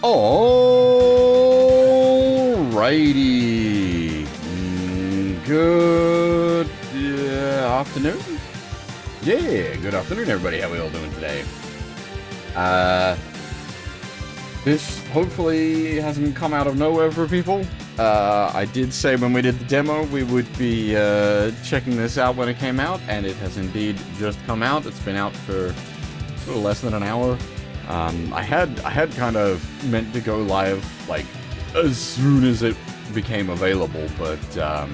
Alrighty. Good afternoon? Yeah, good afternoon, everybody. How are we all doing today? This hopefully hasn't come out of nowhere for people. I did say when we did the demo we would be checking this out when it came out, and it has indeed just come out. It's been out for sort of less than an hour. I had kind of meant to go live like as soon as it became available, but I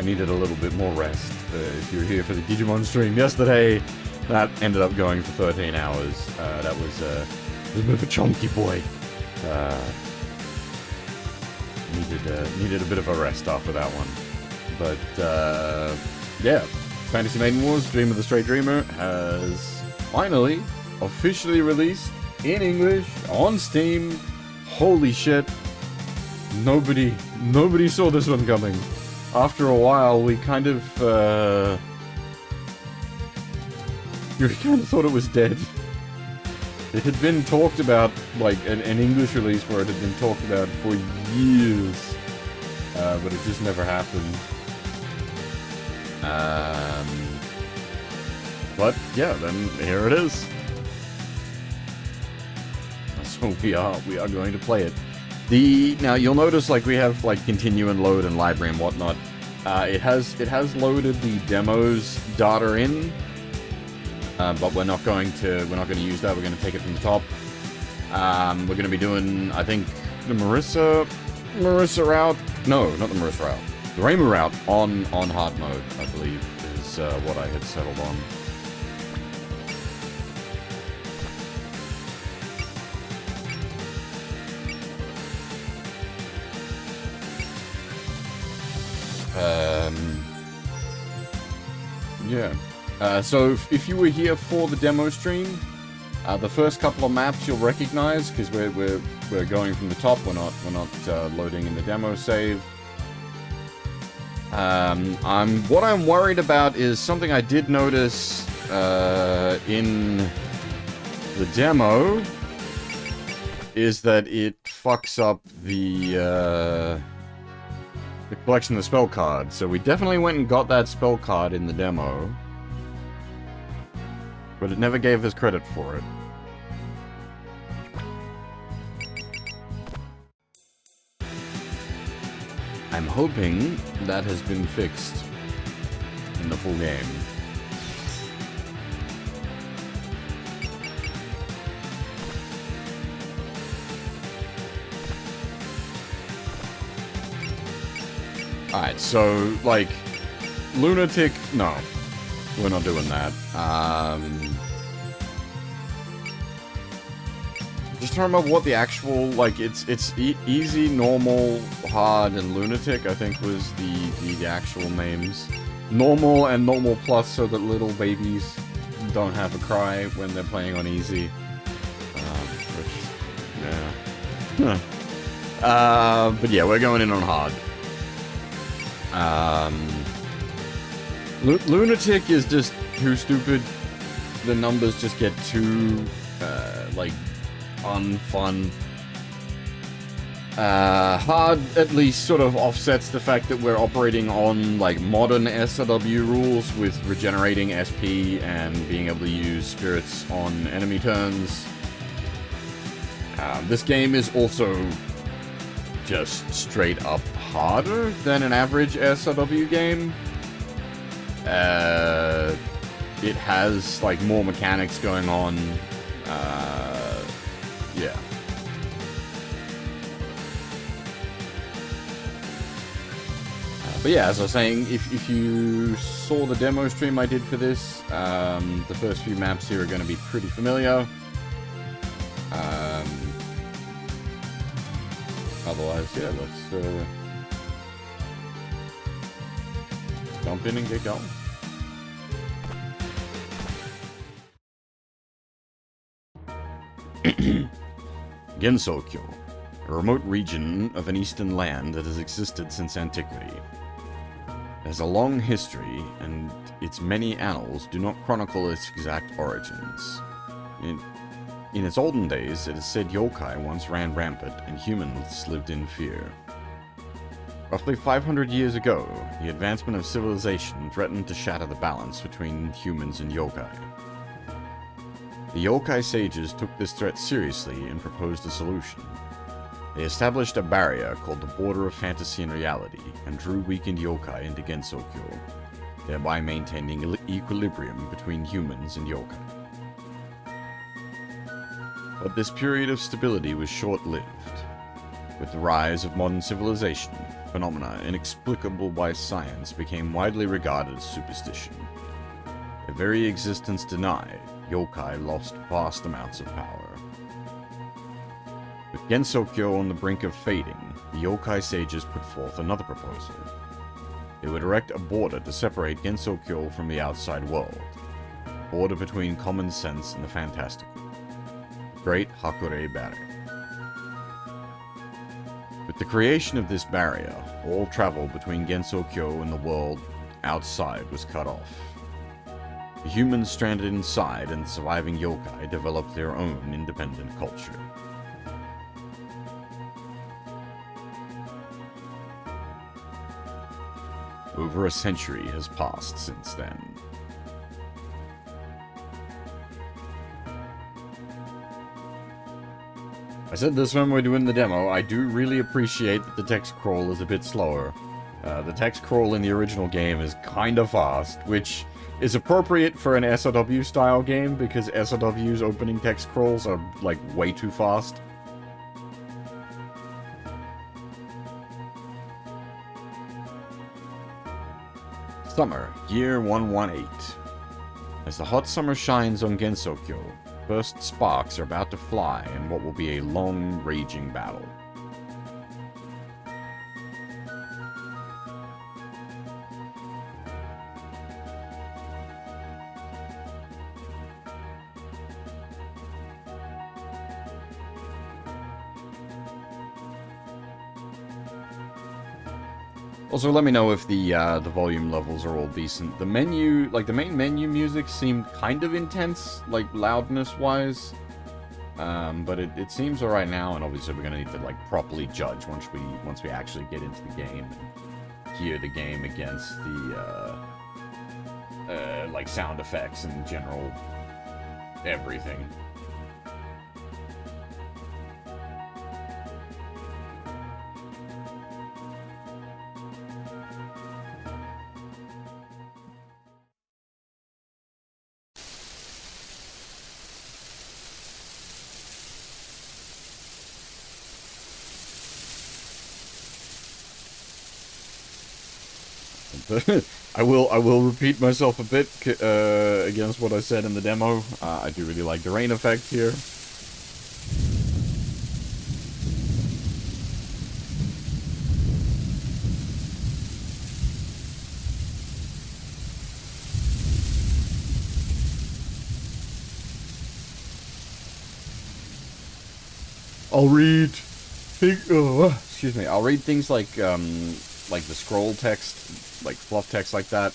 needed a little bit more rest. If you were here for the Digimon stream yesterday, that ended up going for 13 hours. That was a bit of a chunky boy. Needed a bit of a rest after that one. But yeah, Fantasy Maiden Wars: Dream of the Stray Dreamer has finally officially released in English on Steam. Holy shit. Nobody saw this one coming. After a while, we kind of thought it was dead. It had been talked about, like, an English release where it had been talked about for years, but it just never happened. But yeah, then here it is. So we are going to play it. Now you'll notice, like, we have like continue and load and library and whatnot. It has loaded the demos data in, but we're not going to use that. We're going to take it from the top. We're going to be doing, I think, the Marissa route. No, not the Marissa route. The Reimu route on hard mode, I believe, is what I had settled on. Yeah. So if you were here for the demo stream, the first couple of maps you'll recognize because we're going from the top. We're not loading in the demo save. What I'm worried about is something I did notice in the demo is that it fucks up the collection of the spell card. So we definitely went and got that spell card in the demo, but it never gave us credit for it. I'm hoping that has been fixed in the full game. Alright, so, like, Lunatic, no, we're not doing that. Just trying to remember what the actual, like, it's easy, normal, hard, and Lunatic, I think, was the actual names. Normal and Normal Plus, so that little babies don't have a cry when they're playing on easy. Yeah. But yeah, we're going in on hard. Lunatic is just too stupid. The numbers just get too, like, unfun. Hard at least sort of offsets the fact that we're operating on, like, modern SRW rules with regenerating SP and being able to use spirits on enemy turns. This game is also just straight up harder than an average SRW game. It has, like, more mechanics going on. Yeah. But yeah, as I was saying, if you saw the demo stream I did for this, the first few maps here are going to be pretty familiar. Otherwise, yeah, let's jump in and get going. Gensokyo, a remote region of an eastern land that has existed since antiquity. It has a long history, and its many annals do not chronicle its exact origins. In its olden days, it is said yokai once ran rampant and humans lived in fear. Roughly 500 years ago, the advancement of civilization threatened to shatter the balance between humans and yokai. The yokai sages took this threat seriously and proposed a solution. They established a barrier called the border of fantasy and reality and drew weakened yokai into Gensokyo, thereby maintaining equilibrium between humans and yokai. But this period of stability was short-lived. With the rise of modern civilization, phenomena inexplicable by science became widely regarded as superstition. Their very existence denied, yokai lost vast amounts of power. With Gensokyo on the brink of fading, the yokai sages put forth another proposal. They would erect a border to separate Gensokyo from the outside world, a border between common sense and the fantastical, the Great Hakure Barrier. With the creation of this barrier, all travel between Gensokyo and the world outside was cut off. The humans stranded inside and the surviving yokai developed their own independent culture. Over a century has passed since then. I said this when we were doing the demo, I do really appreciate that the text crawl is a bit slower. The text crawl in the original game is kind of fast, which is appropriate for an SOW style game because SOW's opening text crawls are like way too fast. Summer, year 118. As the hot summer shines on Gensokyo, first sparks are about to fly in what will be a long, raging battle. Also, let me know if the volume levels are all decent. The menu, like the main menu music seemed kind of intense, like loudness-wise. But it seems alright now, and obviously we're gonna need to like properly judge once we actually get into the game and hear the game against the like sound effects and general everything. I will repeat myself a bit against what I said in the demo. I do really like the rain effect here. I'll read things like the scroll text, like fluff text like that,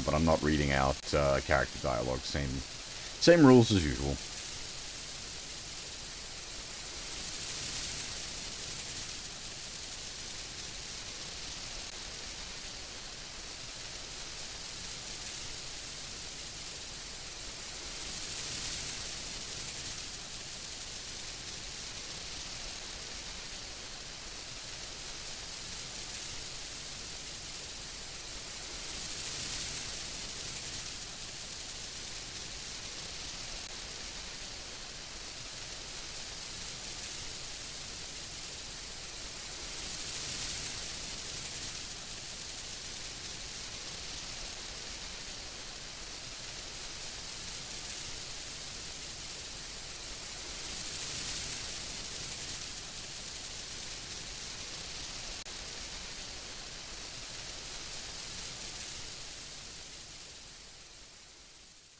but I'm not reading out character dialogue. Same rules as usual.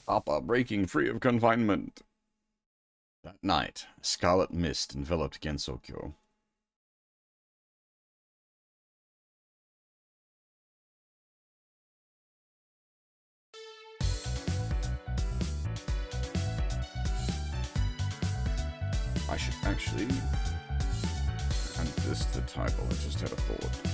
Papa breaking free of confinement. That night, a scarlet mist enveloped Gensokyo. I should actually add this to the title. I just had a thought.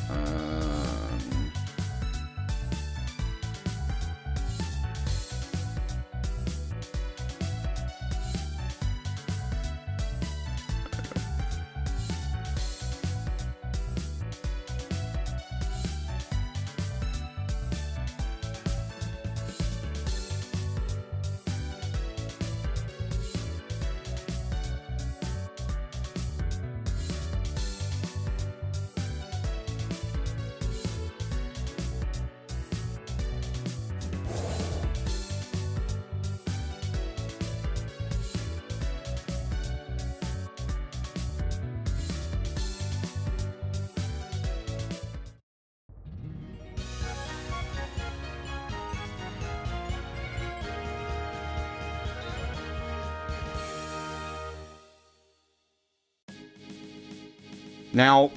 Now,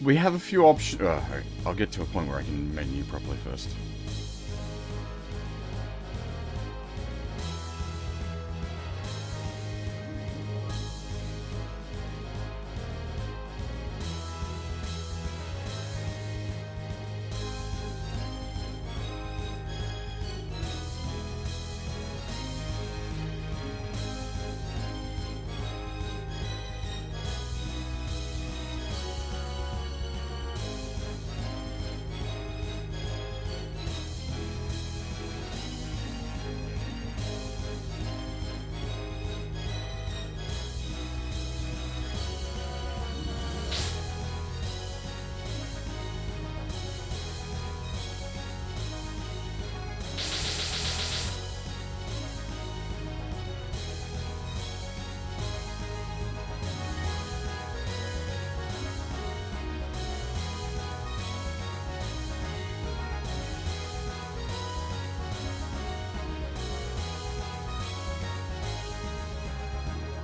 we have a few options. I'll get to a point where I can menu properly first.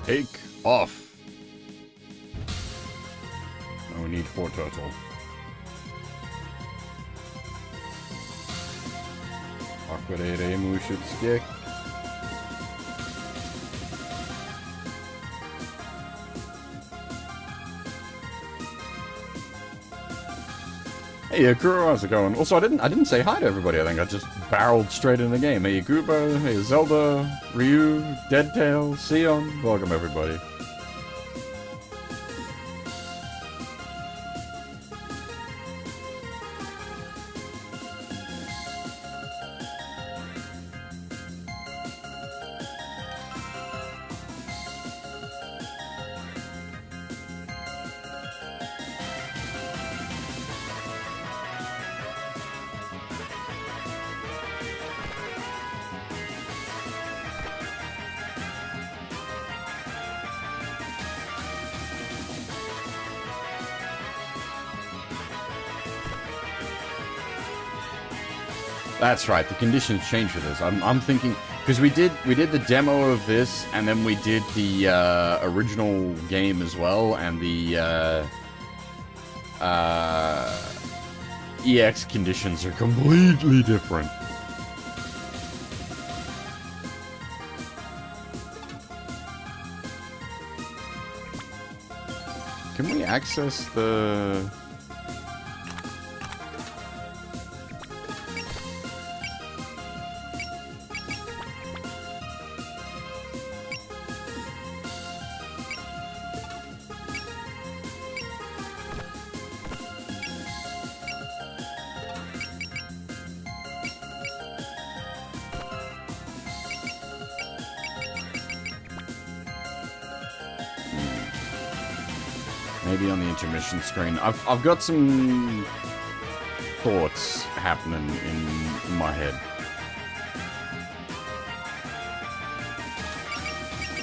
Take off. Oh, we need 4 total. Aquare Reimu should stick. Hey Yakuro, how's it going? Also, I didn't say hi to everybody. I think I just barreled straight in the game. Hey Yakuba, hey Zelda, Ryu, Deadtail, Sion, welcome everybody. That's right. The conditions changed for this. I'm thinking because we did the demo of this, and then we did the original game as well, and the EX conditions are completely different. Can we access the? Maybe on the intermission screen. I've got some thoughts happening in my head.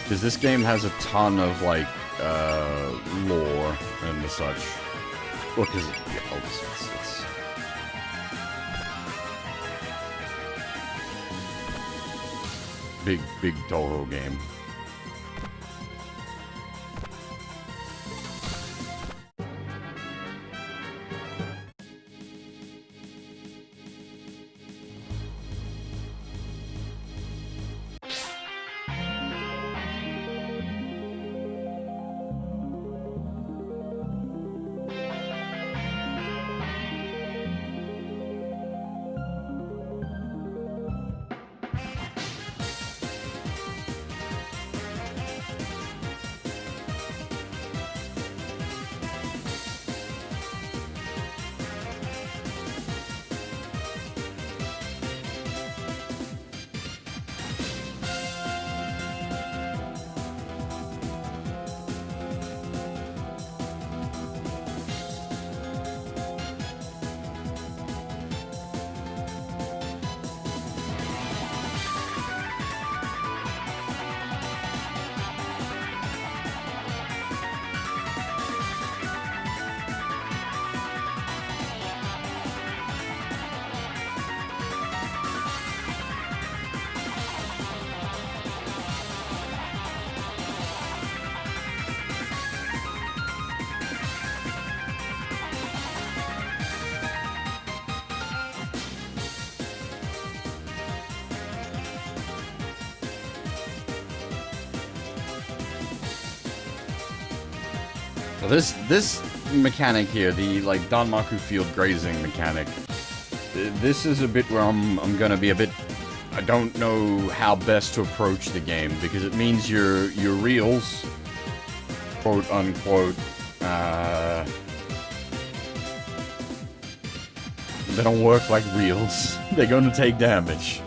Because this game has a ton of, like, lore and such. Well, because it's big Toho game. So this mechanic here, the like Danmaku field grazing mechanic, this is a bit where I'm gonna be a bit. I don't know how best to approach the game because it means your reels, quote unquote, they don't work like reels. They're gonna take damage.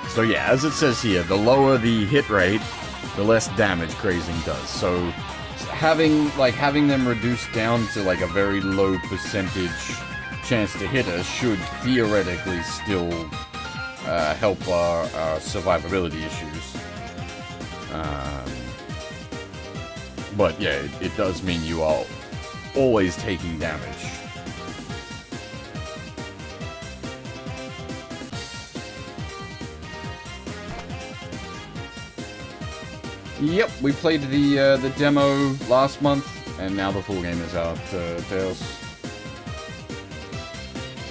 So yeah, as it says here, the lower the hit rate, the less damage grazing does. So having them reduced down to like a very low percentage chance to hit us should theoretically still help our survivability issues. But yeah, it does mean you are always taking damage. Yep, we played the demo last month, and now the full game is out, Tails.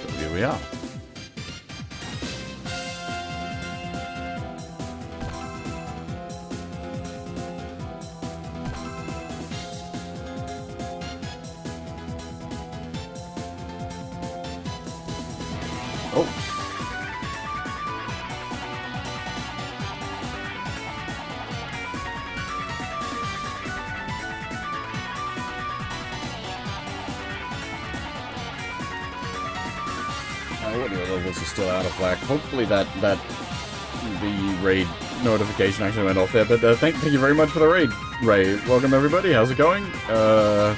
So here we are. Oh. Audio levels are still out of whack. Hopefully the raid notification actually went off there. But thank you very much for the raid, Ray. Welcome everybody. How's it going? We're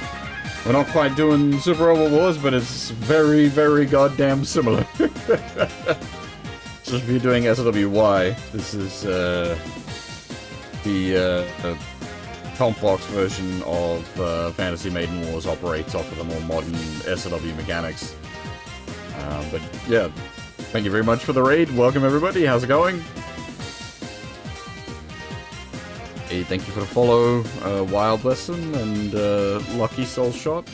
not quite doing Super Robot Wars, but it's very, very goddamn similar. Just if you're doing SWY, this is the comp box version of Fantasy Maiden Wars operates off of the more modern SW mechanics. But yeah, thank you very much for the raid. Welcome everybody. How's it going? Hey, thank you for the follow, Wild Lesson and Lucky Soul Shot.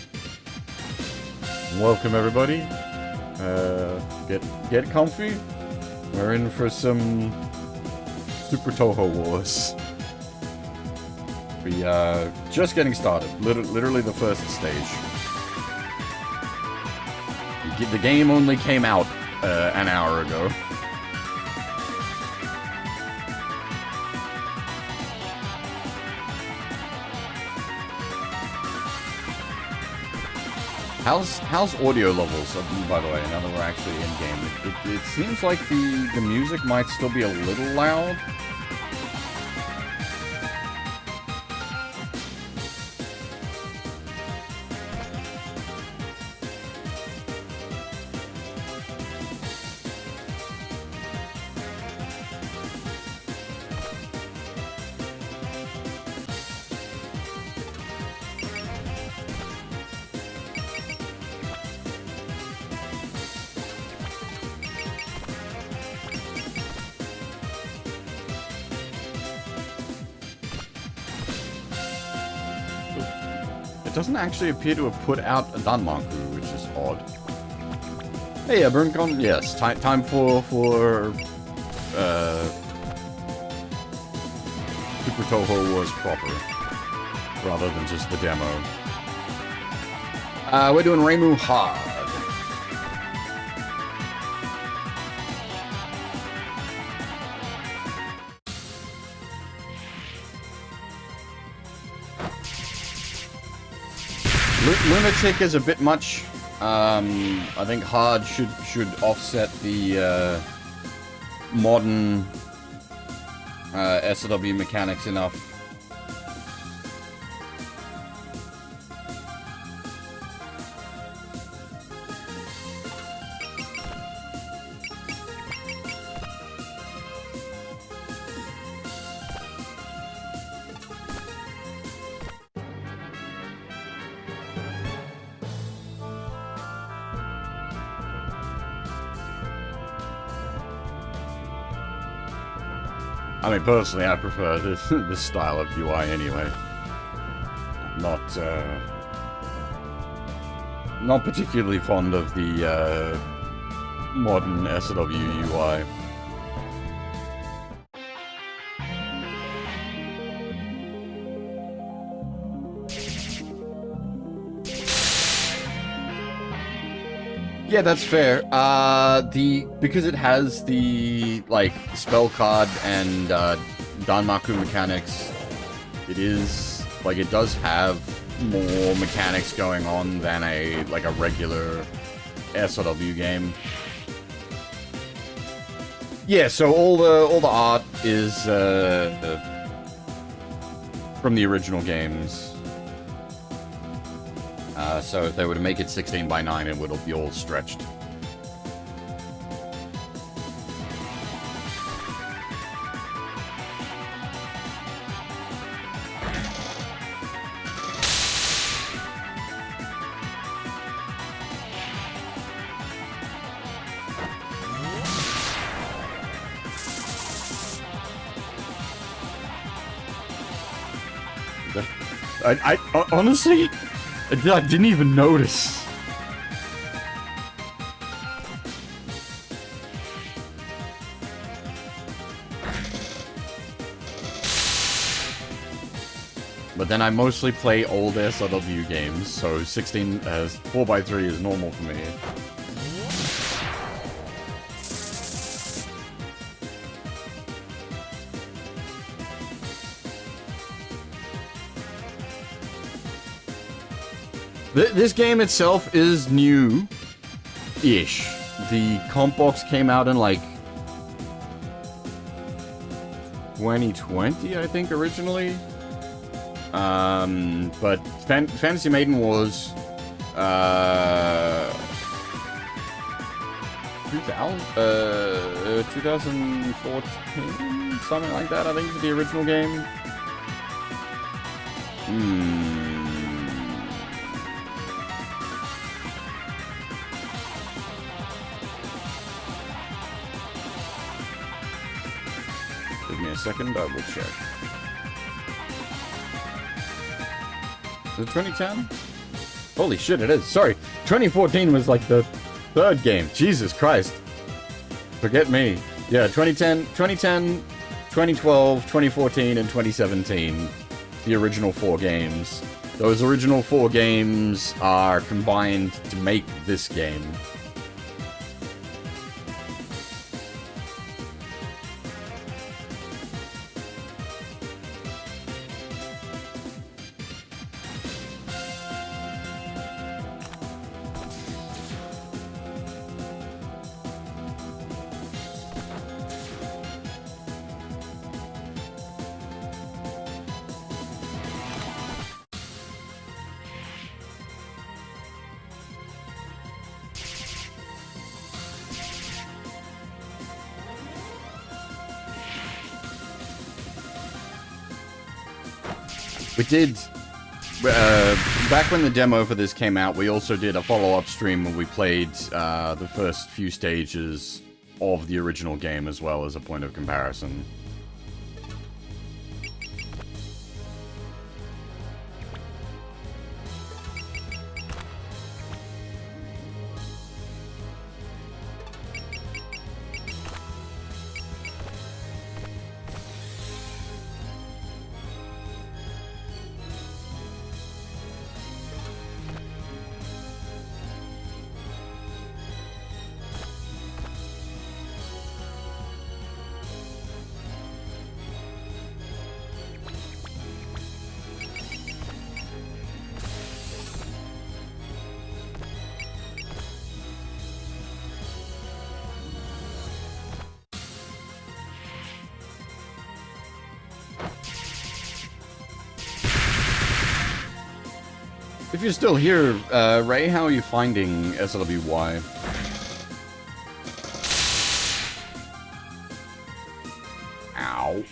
Welcome everybody. Get comfy. We're in for some Super Toho Wars. We are just getting started. Literally the first stage. The game only came out an hour ago. How's audio levels, by the way, now that we're actually in-game? It seems like the music might still be a little loud. Doesn't actually appear to have put out a Danmaku, which is odd. Hey, Burncon, yes, time for Super Toho Wars proper, rather than just the demo. We're doing Reimu hard. Lunatic is a bit much. I think hard should offset the modern SW mechanics enough. I mean, personally, I prefer this style of UI anyway. Not particularly fond of the modern SLW UI. Yeah, that's fair. Because it has the like spell card and Danmaku mechanics, it does have more mechanics going on than a regular SLW game. Yeah, so all the art is from the original games. So if they were to make it 16:9, it would be all stretched. I honestly, I didn't even notice. But then I mostly play old SLW games, so 4x3 is normal for me. This game itself is new-ish. The comp box came out in, like, 2020, I think, originally. But Fantasy Maiden was, 2014? Something like that, I think, for the original game. Give me a second, I will check. Is it 2010? Holy shit, it is. Sorry. 2014 was like the third game. Jesus Christ. Forget me. Yeah, 2010, 2012, 2014, and 2017. The original 4 games. Those original 4 games are combined to make this game. We did, back when the demo for this came out, we also did a follow-up stream where we played the first few stages of the original game as well as a point of comparison. If you're still here, Ray, how are you finding SLWY? Ow.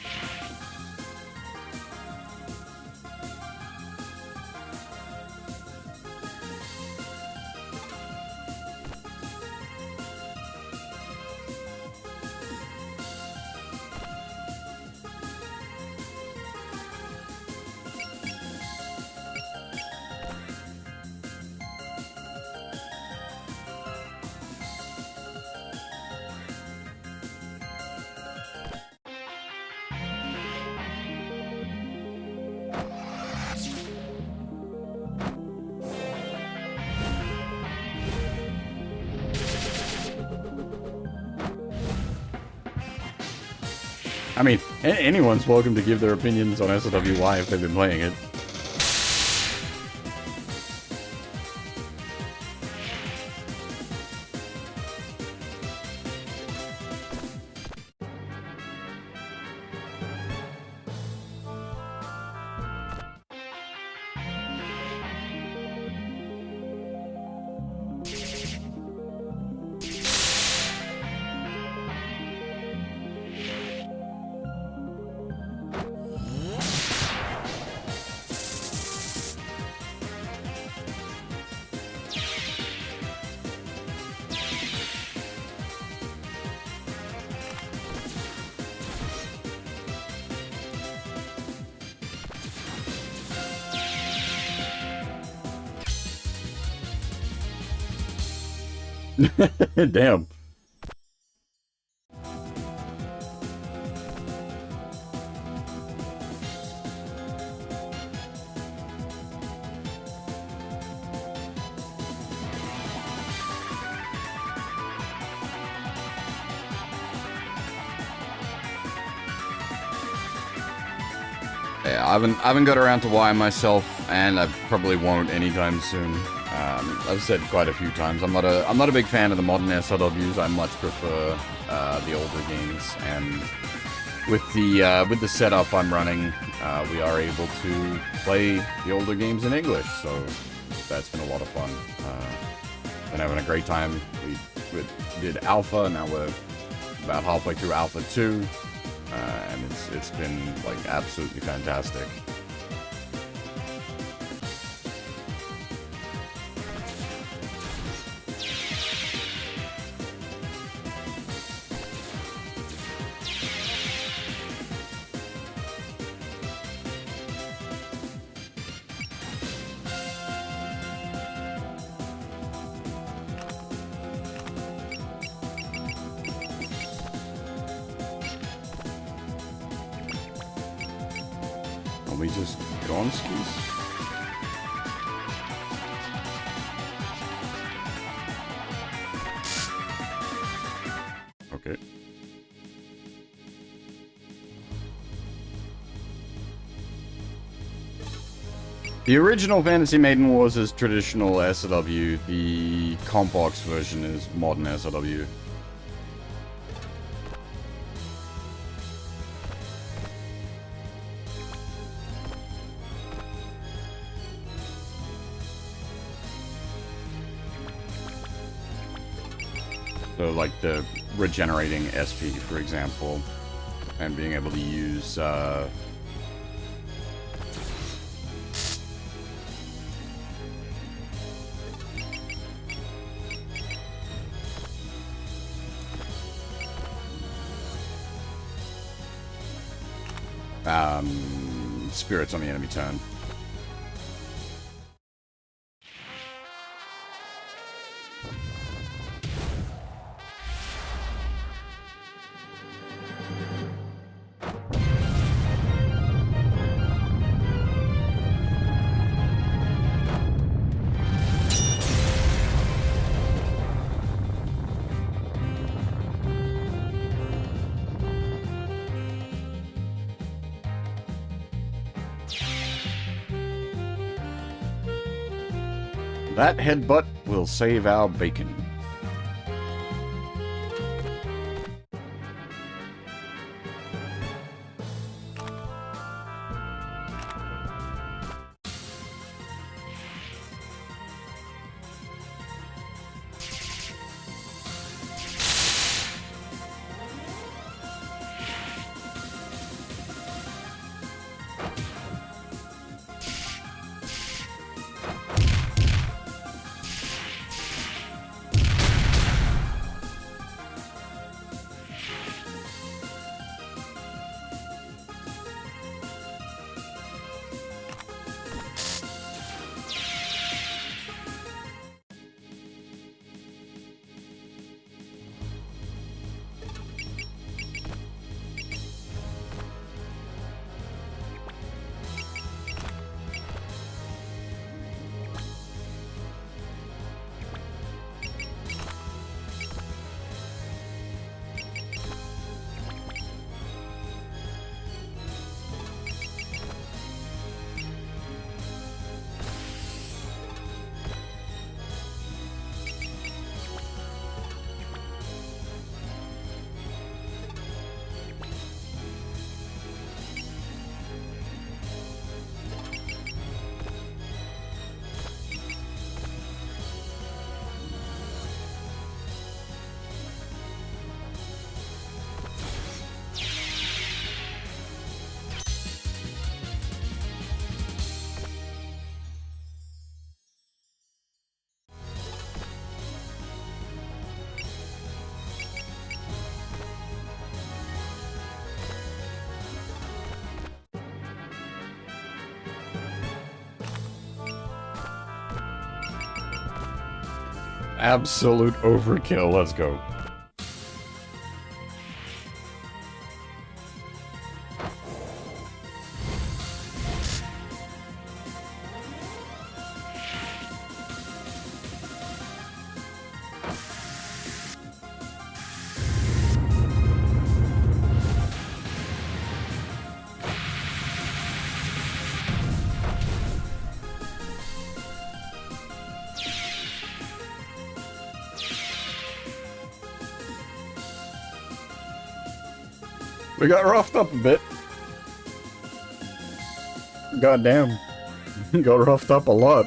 I mean, anyone's welcome to give their opinions on SLWY if they've been playing it. Damn. Yeah, I haven't got around to Y myself, and I probably won't anytime soon. I've said quite a few times, I'm not a big fan of the modern SLWs. I much prefer the older games, and with the setup I'm running, we are able to play the older games in English, so that's been a lot of fun. Been having a great time. We did Alpha, now we're about halfway through Alpha 2, and it's been like absolutely fantastic. Let me just go on skis. Okay. The original Fantasy Maiden was as traditional SLW. The Compbox version is modern SLW. So, like the regenerating SP, for example, and being able to use spirits on the enemy turn. That headbutt will save our bacon. absolute overkill. Let's go. We got roughed up a bit. Goddamn. Got roughed up a lot.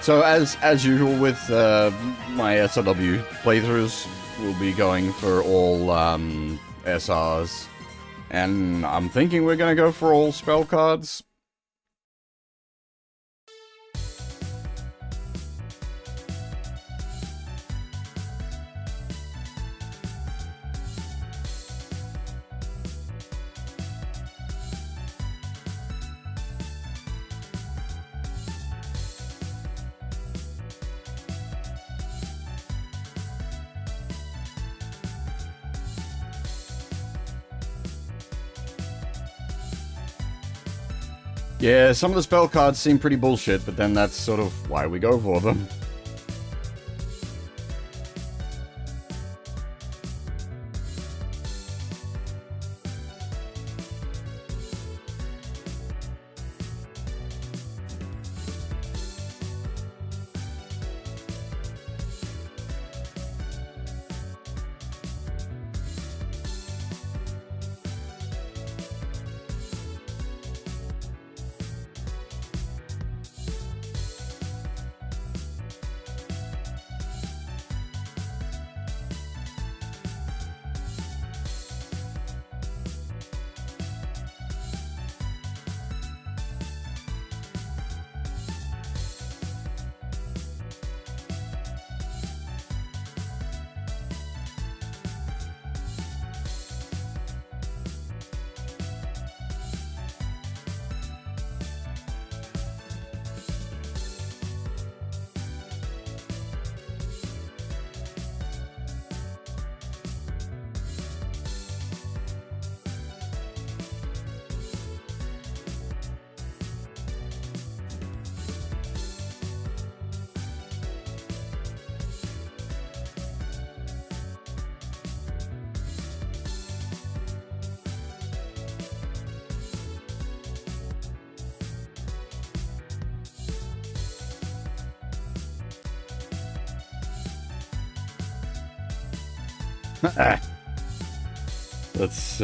So as usual with my SRW playthroughs, we'll be going for all SRs, and I'm thinking we're gonna go for all spell cards. Yeah, some of the spell cards seem pretty bullshit, but then that's sort of why we go for them. That's,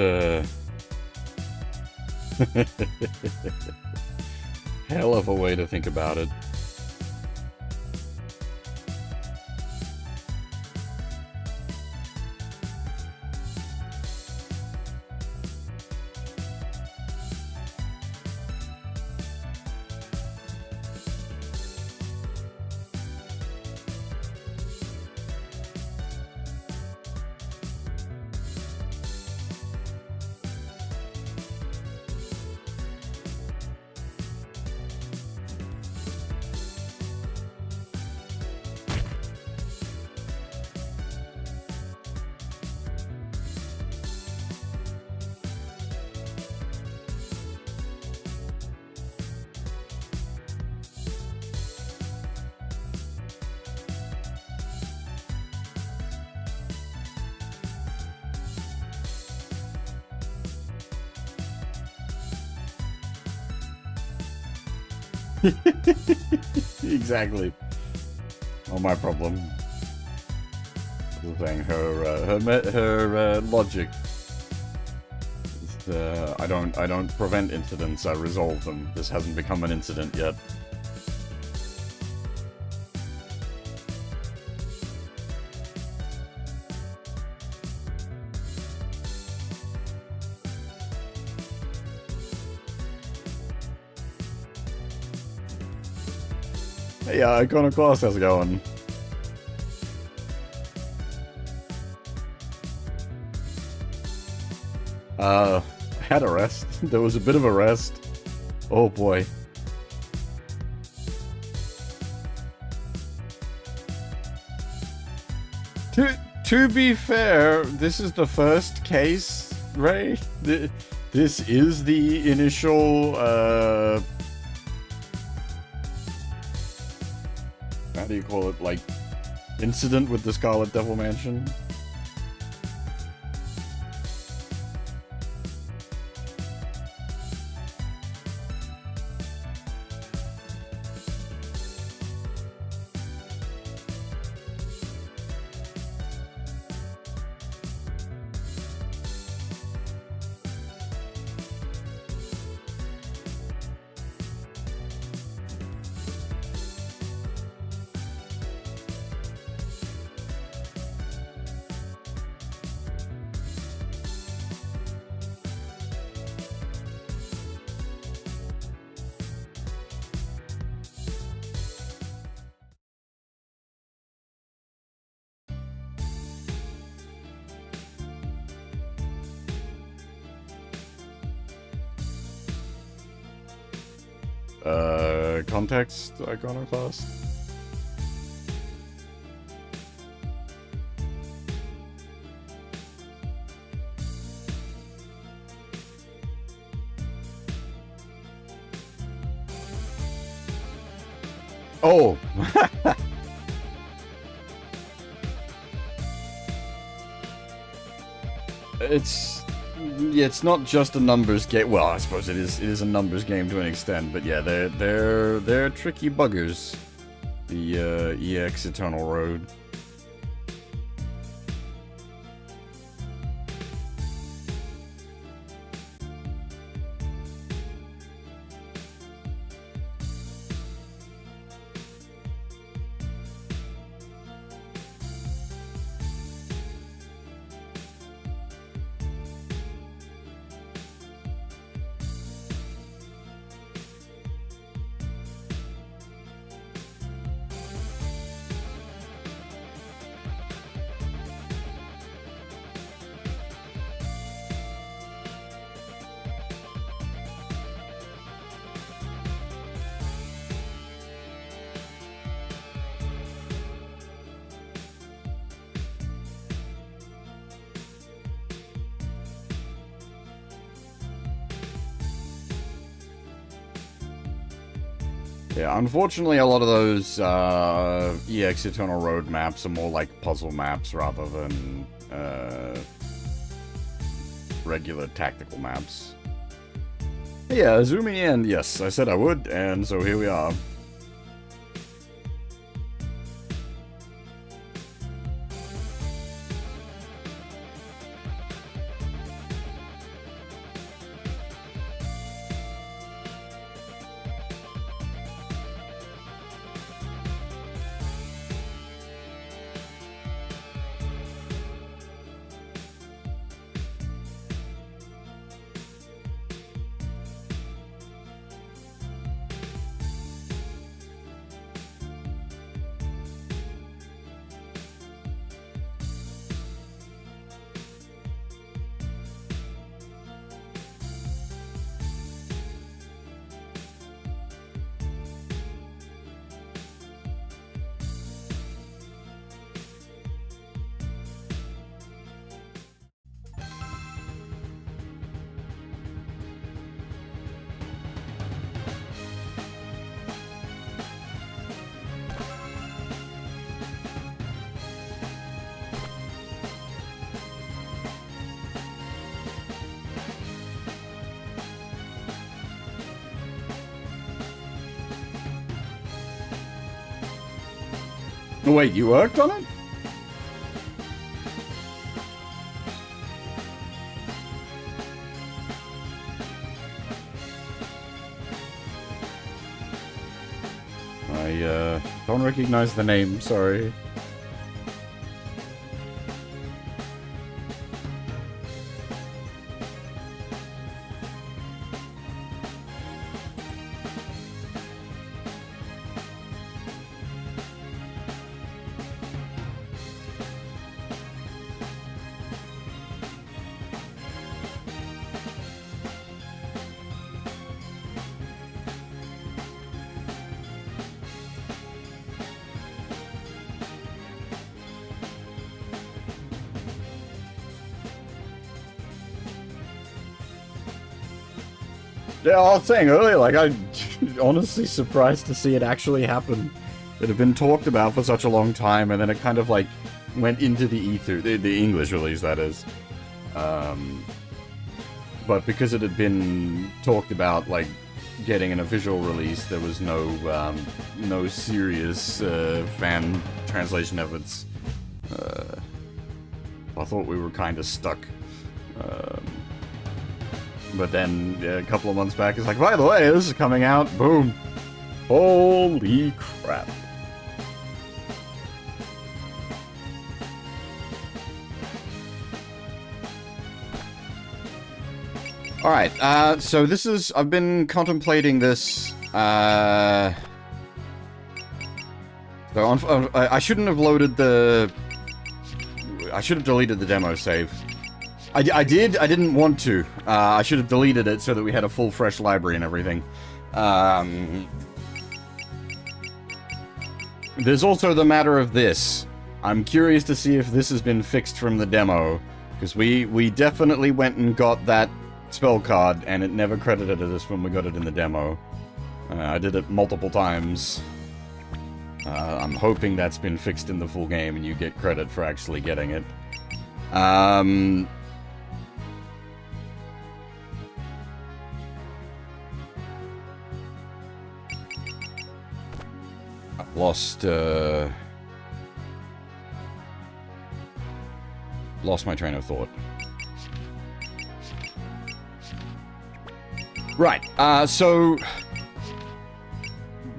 hell of a way to think about it. Exactly. Not my problem. The thing, her logic is, I don't prevent incidents, I resolve them. This hasn't become an incident yet. Hey, Iconoclast, how's it going? I had a rest. There was a bit of a rest. Oh boy. To be fair, this is the first case, Ray. This is the initial, how do you call it, like, incident with the Scarlet Devil Mansion? Context, Iconoclast? Oh! It's not just a numbers game. Well, I suppose it is a numbers game to an extent, but yeah, they're tricky buggers. The EX Eternal Road. Yeah, unfortunately, a lot of those EX Eternal Road maps are more like puzzle maps rather than regular tactical maps. Yeah, zooming in. Yes, I said I would, and so here we are. Wait, you worked on it? I don't recognize the name, sorry. Yeah, I was saying earlier, like, I'm honestly surprised to see it actually happen. It had been talked about for such a long time, and then it kind of, like, went into the ether, the English release, that is. But because it had been talked about, like, getting an official release, there was no, no serious, fan translation efforts. I thought we were kind of stuck. But then, a couple of months back, it's like, by the way, this is coming out, boom. Holy crap. Alright, so this is, I've been contemplating this, so I shouldn't have loaded the, I should have deleted the demo save. I didn't want to. I should have deleted it so that we had a full fresh library and everything. There's also the matter of this. I'm curious to see if this has been fixed from the demo, because we definitely went and got that spell card, and it never credited us when we got it in the demo. I did it multiple times. I'm hoping that's been fixed in the full game, and you get credit for actually getting it. I've lost my train of thought. Right, so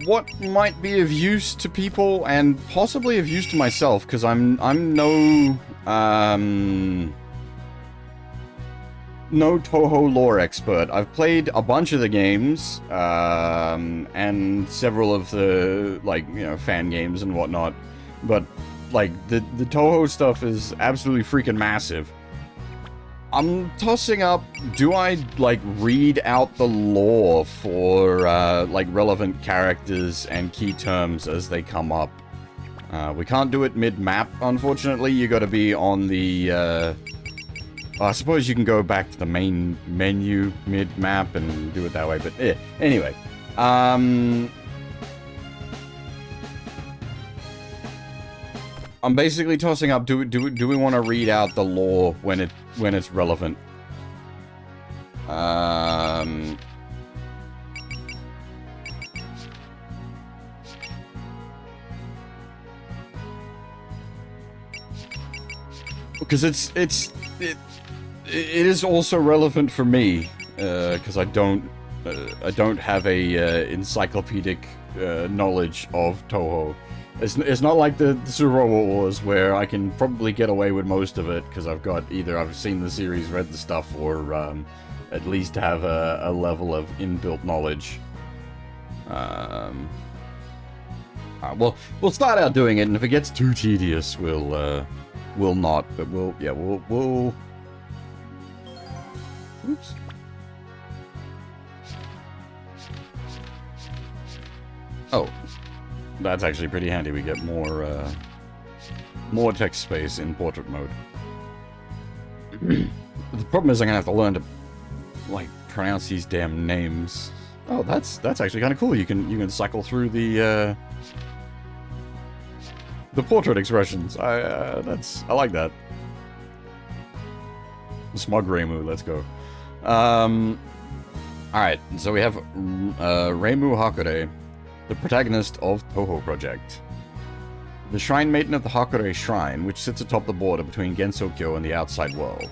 what might be of use to people, and possibly of use to myself, because I'm no Touhou lore expert. I've played a bunch of the games, and several of the, like, you know, fan games and whatnot, but, like, the Touhou stuff is absolutely freaking massive. I'm tossing up, do I, like, read out the lore for, like, relevant characters and key terms as they come up? We can't do it mid-map, unfortunately. You gotta be on the, I suppose you can go back to the main menu mid-map and do it that way, but, anyway. I'm basically tossing up, do we want to read out the lore when it's relevant? Because it is also relevant for me, because I don't have a encyclopedic knowledge of Touhou. It's not like the Super Robot Wars, where I can probably get away with most of it, because I've seen the series, read the stuff, or at least have a level of inbuilt knowledge. We'll start out doing it, and if it gets too tedious, we'll not, but we'll... Oops. Oh. That's actually pretty handy. We get more text space in portrait mode. The problem is I'm gonna have to learn to, like, pronounce these damn names. Oh, that's actually kind of cool. You can cycle through the portrait expressions. I like that. Smug Reimu, let's go. Alright, so we have Reimu Hakure, the protagonist of Touhou Project. The Shrine Maiden of the Hakure Shrine, which sits atop the border between Gensokyo and the outside world.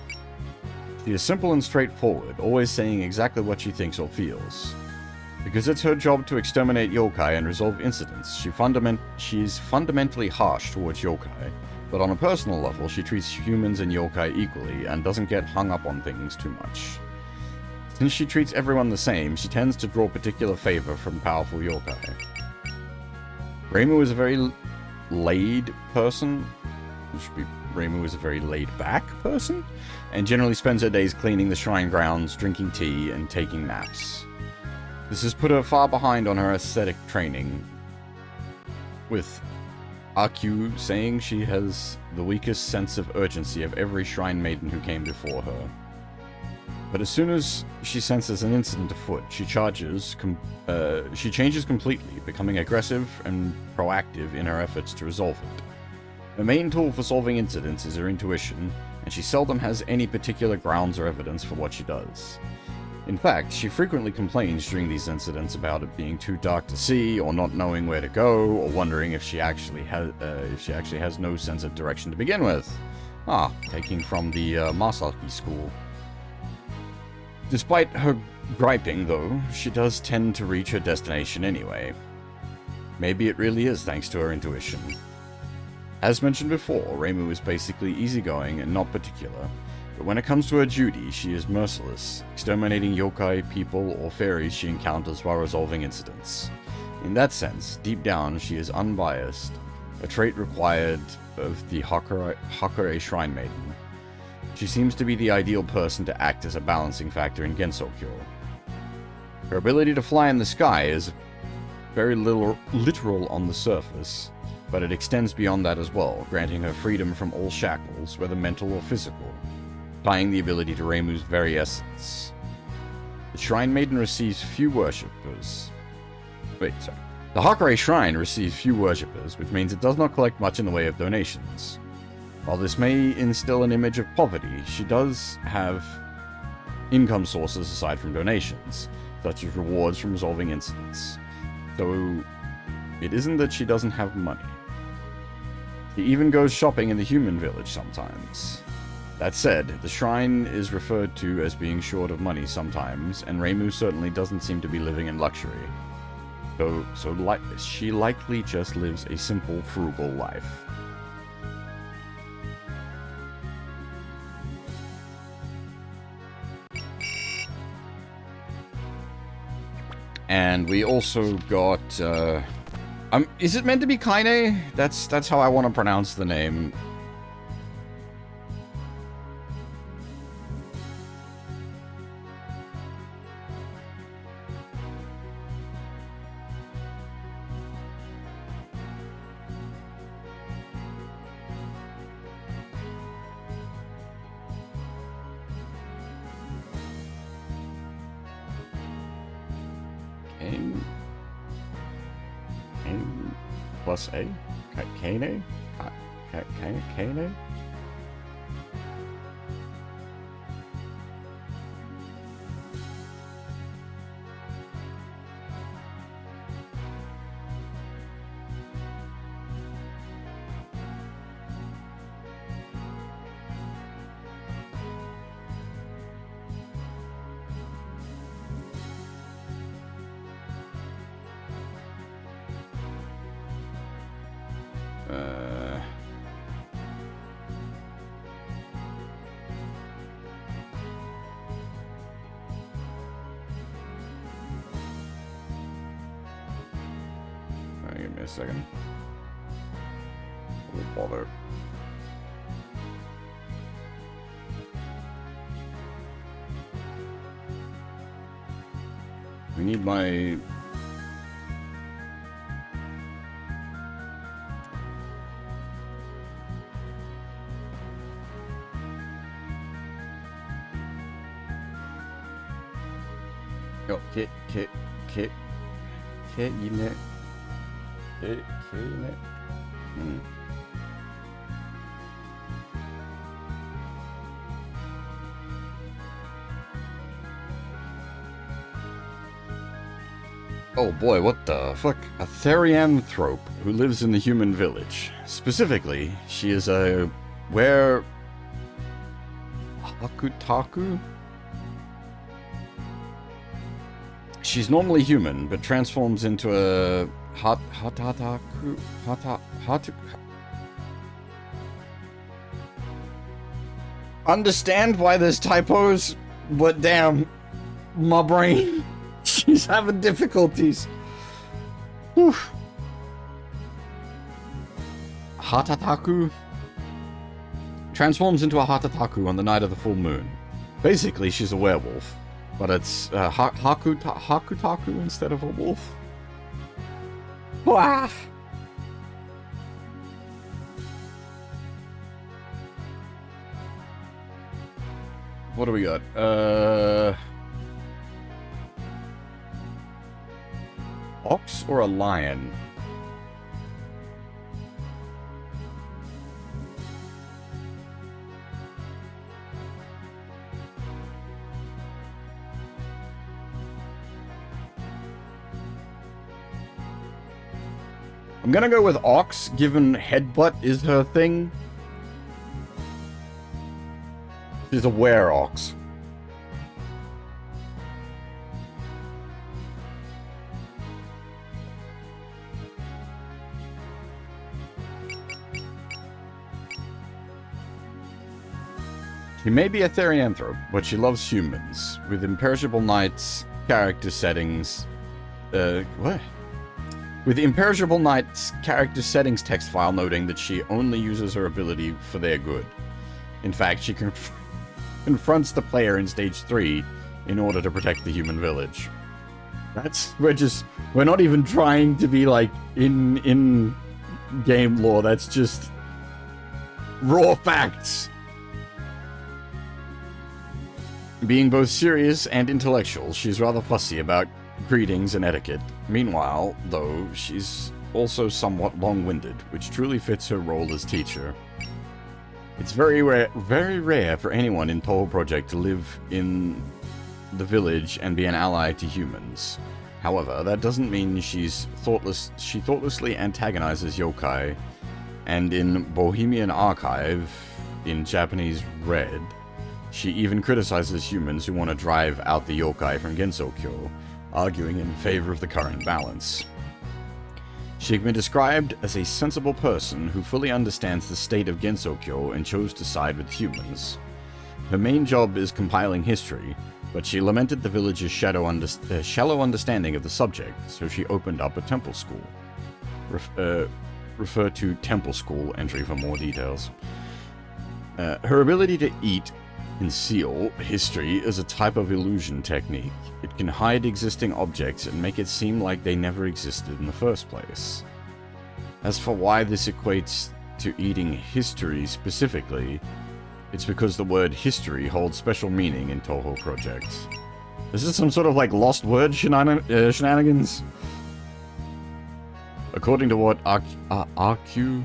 She is simple and straightforward, always saying exactly what she thinks or feels. Because it's her job to exterminate yokai and resolve incidents, she's fundamentally harsh towards yokai, but on a personal level she treats humans and yokai equally and doesn't get hung up on things too much. Since she treats everyone the same, she tends to draw particular favor from powerful yokai. Reimu is a very laid person. Reimu is a very laid-back person, and generally spends her days cleaning the shrine grounds, drinking tea, and taking naps. This has put her far behind on her aesthetic training, with Aku saying she has the weakest sense of urgency of every shrine maiden who came before her. But as soon as she senses an incident afoot, she changes completely, becoming aggressive and proactive in her efforts to resolve it. Her main tool for solving incidents is her intuition, and she seldom has any particular grounds or evidence for what she does. In fact, she frequently complains during these incidents about it being too dark to see, or not knowing where to go, or wondering if she actually has no sense of direction to begin with. Taking from the Masaki school. Despite her griping, though, she does tend to reach her destination anyway. Maybe it really is thanks to her intuition. As mentioned before, Reimu is basically easygoing and not particular, but when it comes to her duty, she is merciless, exterminating yokai, people, or fairies she encounters while resolving incidents. In that sense, deep down, she is unbiased, a trait required of the Hakure Shrine Maiden. She seems to be the ideal person to act as a balancing factor in Gensokyo. Her ability to fly in the sky is very literal on the surface, but it extends beyond that as well, granting her freedom from all shackles, whether mental or physical, tying the ability to Reimu's very essence. The Shrine Maiden receives few worshippers. The Hakure Shrine receives few worshippers, which means it does not collect much in the way of donations. While this may instill an image of poverty, she does have income sources aside from donations, such as rewards from resolving incidents. So it isn't that she doesn't have money. She even goes shopping in the human village sometimes. That said, the shrine is referred to as being short of money sometimes, and Reimu certainly doesn't seem to be living in luxury. She likely just lives a simple, frugal life. And we also got, is it meant to be Kaine? That's how I want to pronounce the name. Plus A? Kaine? Kaine? Give me a second. We'll bother. We need my... Oh, kit, unit. Oh boy, what the fuck? A therianthrope who lives in the human village. Specifically, she is a Hakutaku? She's normally human, but transforms into a Hatataku. Understand why there's typos, but damn, my brain, she's having difficulties. Whew. Hatataku transforms into a Hatataku on the night of the full moon. Basically, she's a werewolf, but it's Hakutaku instead of a wolf. Wah! what do we got? Ox or a lion? I'm gonna go with Ox, given Headbutt is her thing. She's a were-ox. She may be a therianthrope, but she loves humans, with Imperishable Knight's character settings... what? With Imperishable Knight's character settings text file noting that she only uses her ability for their good. In fact, she confronts the player in Stage 3 in order to protect the human village. We're not even trying to be like in game lore, that's just raw facts. Being both serious and intellectual, she's rather fussy about greetings and etiquette. Meanwhile, though, she's also somewhat long-winded, which truly fits her role as teacher. It's very rare for anyone in Toho Project to live in the village and be an ally to humans. However, that doesn't mean she thoughtlessly antagonizes yokai, and in Bohemian Archive, in Japanese Red, she even criticizes humans who want to drive out the yokai from Gensokyo, arguing in favor of the current balance. She can be described as a sensible person who fully understands the state of Gensokyo and chose to side with humans. Her main job is compiling history, but she lamented the village's shallow understanding of the subject, so she opened up a temple school. Refer to temple school entry for more details. Her ability to conceal history is a type of illusion technique. It can hide existing objects and make it seem like they never existed in the first place. As for why this equates to eating history specifically, it's because the word history holds special meaning in Toho Project. Is this some sort of like lost word shenanigans? According to what RQ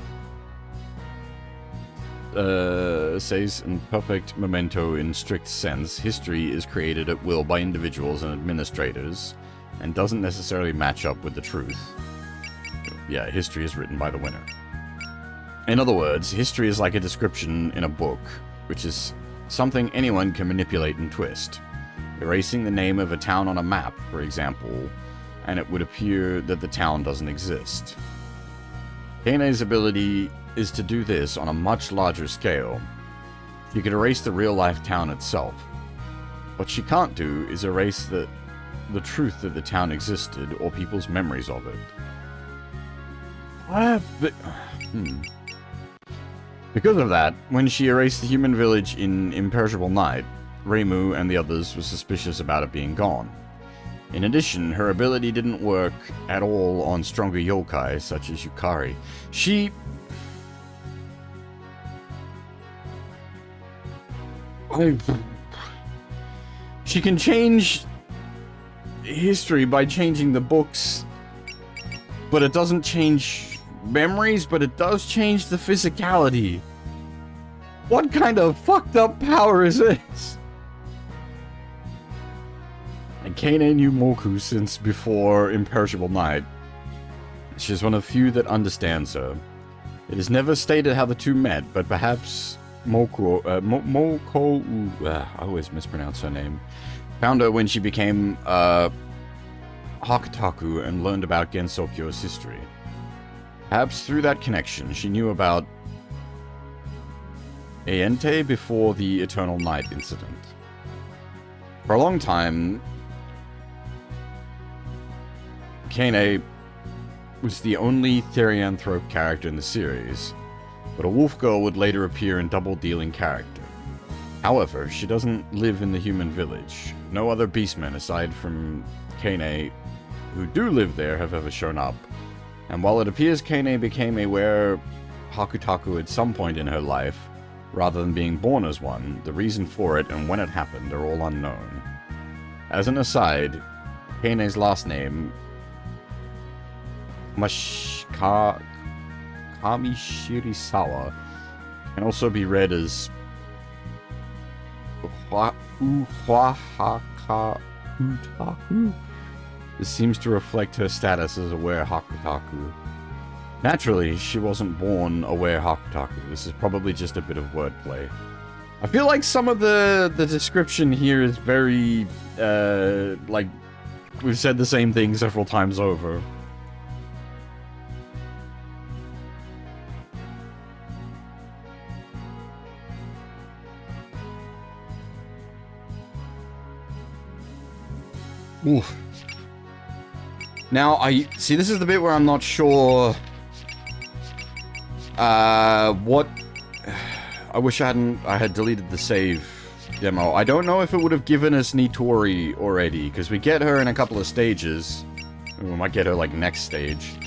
says in Perfect Memento in strict sense, history is created at will by individuals and administrators, and doesn't necessarily match up with the truth. Yeah, history is written by the winner. In other words, history is like a description in a book, which is something anyone can manipulate and twist. Erasing the name of a town on a map, for example, and it would appear that the town doesn't exist. Keine's ability is to do this on a much larger scale. She could erase the real-life town itself. What she can't do is erase the truth that the town existed or people's memories of it. Because of that, when she erased the human village in Imperishable Night, Reimu and the others were suspicious about it being gone. In addition, her ability didn't work at all on stronger yokai such as Yukari. She can change history by changing the books, but it doesn't change memories, but it does change the physicality. What kind of fucked up power is this? And Kaine knew Moku since before Imperishable Night. She's one of few that understands her. It is never stated how the two met, but perhaps Moko, I always mispronounce her name, found her when she became Hakutaku and learned about Gensokyo's history. Perhaps through that connection, she knew about Aente before the Eternal Night incident. For a long time, Kaine was the only therianthrope character in the series, but a wolf girl would later appear in double-dealing character. However, she doesn't live in the human village. No other beastmen aside from Kaine who do live there have ever shown up. And while it appears Kaine became a were Hakutaku at some point in her life, rather than being born as one. The reason for it and when it happened are all unknown. As an aside, Keine's last name, Kamishirisawa, can also be read as Uwahaka. This seems to reflect her status as a were-hakutaku. Naturally, she wasn't born a were-hakutaku. This is probably just a bit of wordplay. I feel like some of the description here is very, like, we've said the same thing several times over. Oof. Now, see, this is the bit where I'm not sure, what, I wish I had deleted the save demo. I don't know if it would have given us Nitori already, because we get her in a couple of stages. We might get her, like, next stage.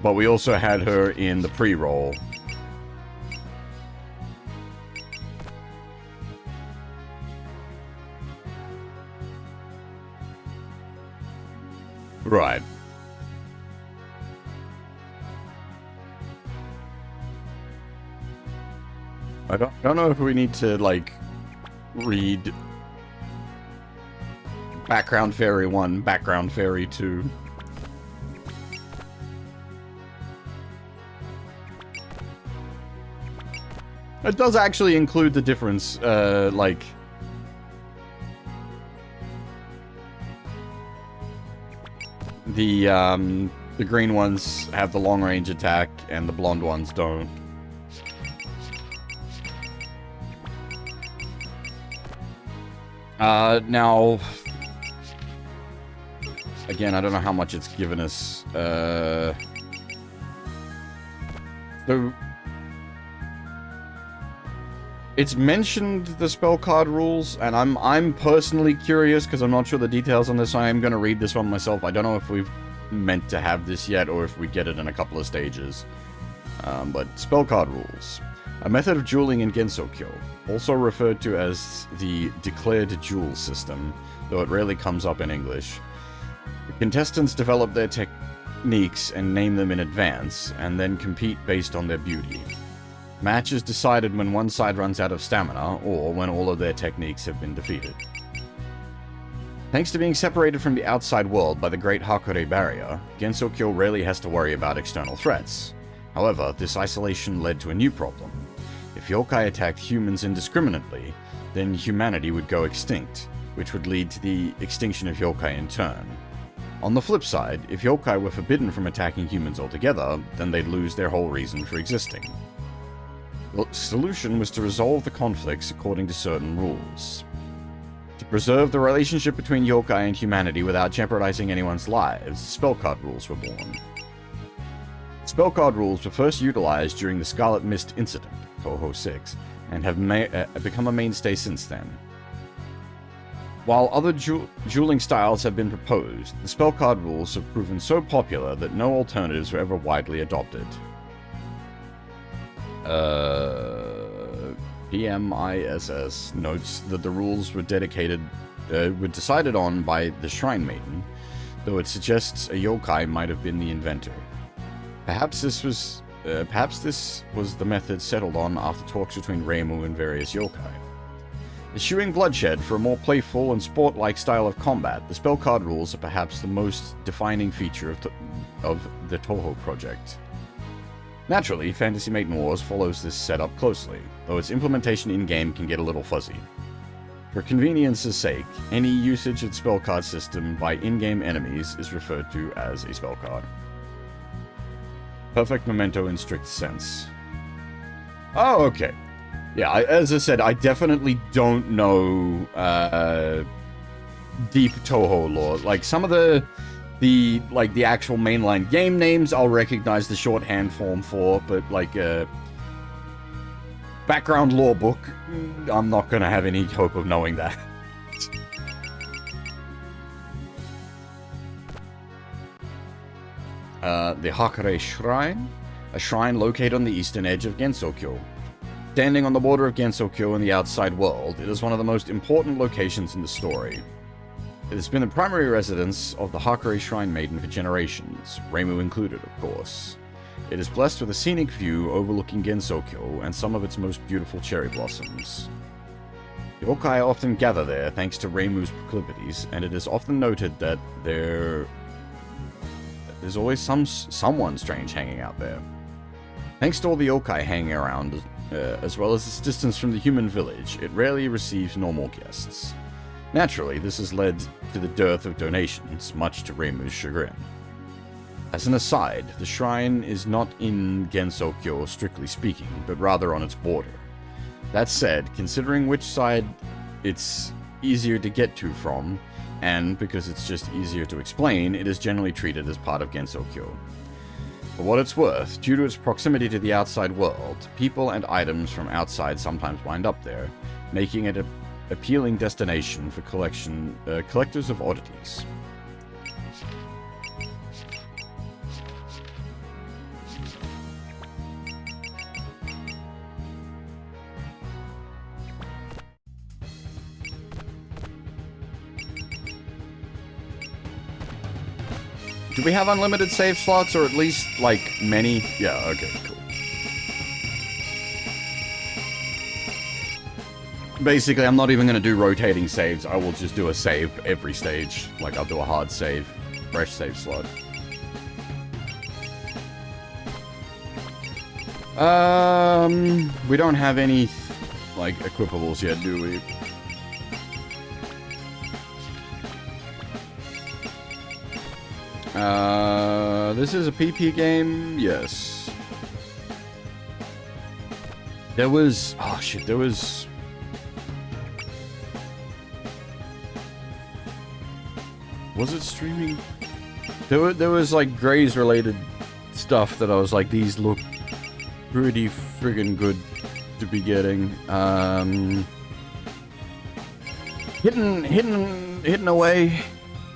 But we also had her in the pre-roll. Right. I don't know if we need to, like, read Background Fairy 1, Background Fairy 2. It does actually include the difference, like... The green ones have the long-range attack, and the blonde ones don't. Now... Again, I don't know how much it's given us. So... It's mentioned the spell card rules, and I'm personally curious, because I'm not sure the details on this. I am going to read this one myself. I don't know if we've meant to have this yet, or if we get it in a couple of stages. But spell card rules. A method of dueling in Gensokyo, also referred to as the declared duel system, though it rarely comes up in English. The contestants develop their techniques and name them in advance, and then compete based on their beauty. Match is decided when one side runs out of stamina, or when all of their techniques have been defeated. Thanks to being separated from the outside world by the Great Hakure Barrier, Gensokyo rarely has to worry about external threats. However, this isolation led to a new problem. If yokai attacked humans indiscriminately, then humanity would go extinct, which would lead to the extinction of yokai in turn. On the flip side, if yokai were forbidden from attacking humans altogether, then they'd lose their whole reason for existing. The solution was to resolve the conflicts according to certain rules. To preserve the relationship between yokai and humanity without jeopardizing anyone's lives, spellcard rules were born. Spellcard rules were first utilized during the Scarlet Mist incident, Toho 6, and have become a mainstay since then. While other dueling styles have been proposed, the spellcard rules have proven so popular that no alternatives were ever widely adopted. PMISS notes that the rules were decided on by the Shrine Maiden, though it suggests a yokai might have been the inventor. Perhaps this was the method settled on after talks between Reimu and various yokai. Eschewing bloodshed for a more playful and sport-like style of combat, the spellcard rules are perhaps the most defining feature of the Toho project. Naturally, Fantasy Maiden Wars follows this setup closely, though its implementation in-game can get a little fuzzy. For convenience's sake, any usage of the spellcard system by in-game enemies is referred to as a spellcard. Perfect memento in strict sense. Oh, okay. Yeah, as I said, I definitely don't know deep Toho lore. Like, some of the actual mainline game names I'll recognize the shorthand form for, but like background lore book, I'm not gonna have any hope of knowing that. The Hakare Shrine, a shrine located on the eastern edge of Gensokyo. Standing on the border of Gensokyo in the outside world, it is one of the most important locations in the story. It has been the primary residence of the Hakare Shrine Maiden for generations, Reimu included, of course. It is blessed with a scenic view overlooking Gensokyo and some of its most beautiful cherry blossoms. The yokai often gather there thanks to Reimu's proclivities, and it is often noted that there's always someone strange hanging out there. Thanks to all the yokai hanging around, as well as its distance from the human village, it rarely receives normal guests. Naturally, this has led to the dearth of donations, much to Reimu's chagrin. As an aside, the shrine is not in Gensokyo, strictly speaking, but rather on its border. That said, considering which side it's easier to get to from, and because it's just easier to explain, it is generally treated as part of Gensokyo. For what it's worth, due to its proximity to the outside world, people and items from outside sometimes wind up there, making it an appealing destination for collectors of oddities. Do we have unlimited save slots, or at least, like, many? Yeah, okay, cool. Basically, I'm not even going to do rotating saves. I will just do a save every stage. Like, I'll do a hard save, fresh save slot. We don't have any, like, equipables yet, do we? This is a PP game? Yes. There was... Oh, shit, there was... Was it streaming? There was, like, Grays-related stuff that I was like, these look pretty friggin' good to be getting. Hidden away.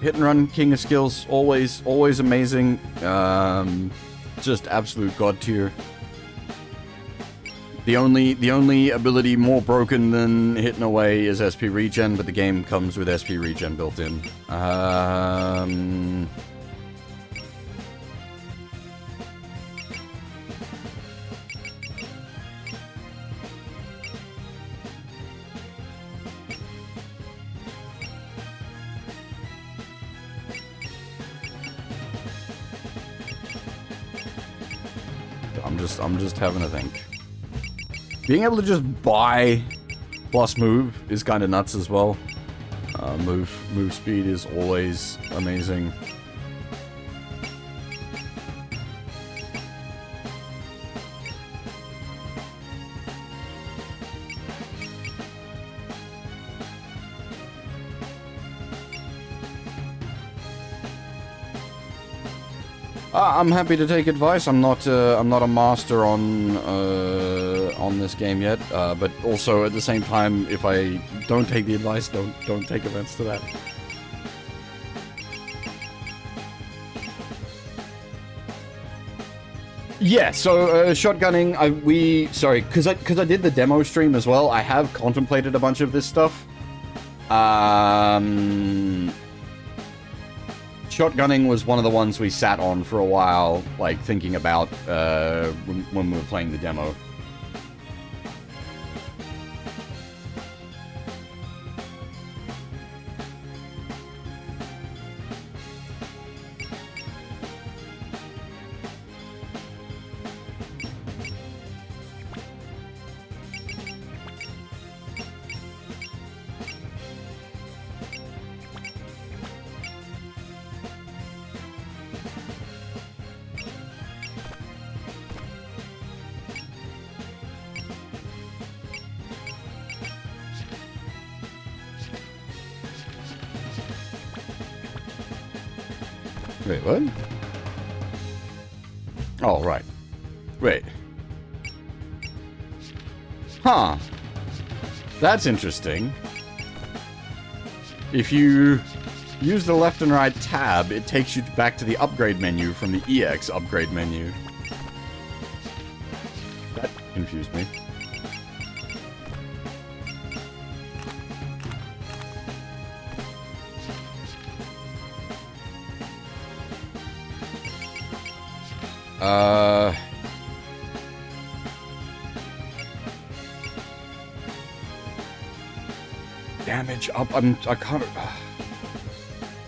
Hit and run, king of skills, always amazing. Just absolute god tier. The only ability more broken than hitting away is SP regen, but the game comes with SP regen built in. I'm just having a think. Being able to just buy plus move is kind of nuts as well. Move speed is always amazing. I'm happy to take advice. I'm not a master on this game yet. But also at the same time, if I don't take the advice, don't take offense to that. Yeah. So shotgunning. Because I did the demo stream as well. I have contemplated a bunch of this stuff. Shotgunning was one of the ones we sat on for a while, like, thinking about when we were playing the demo. Wait, what? Oh, right. Wait. Huh. That's interesting. If you use the left and right tab, it takes you back to the upgrade menu from the EX upgrade menu. That confused me. Uh... Damage up. I can't.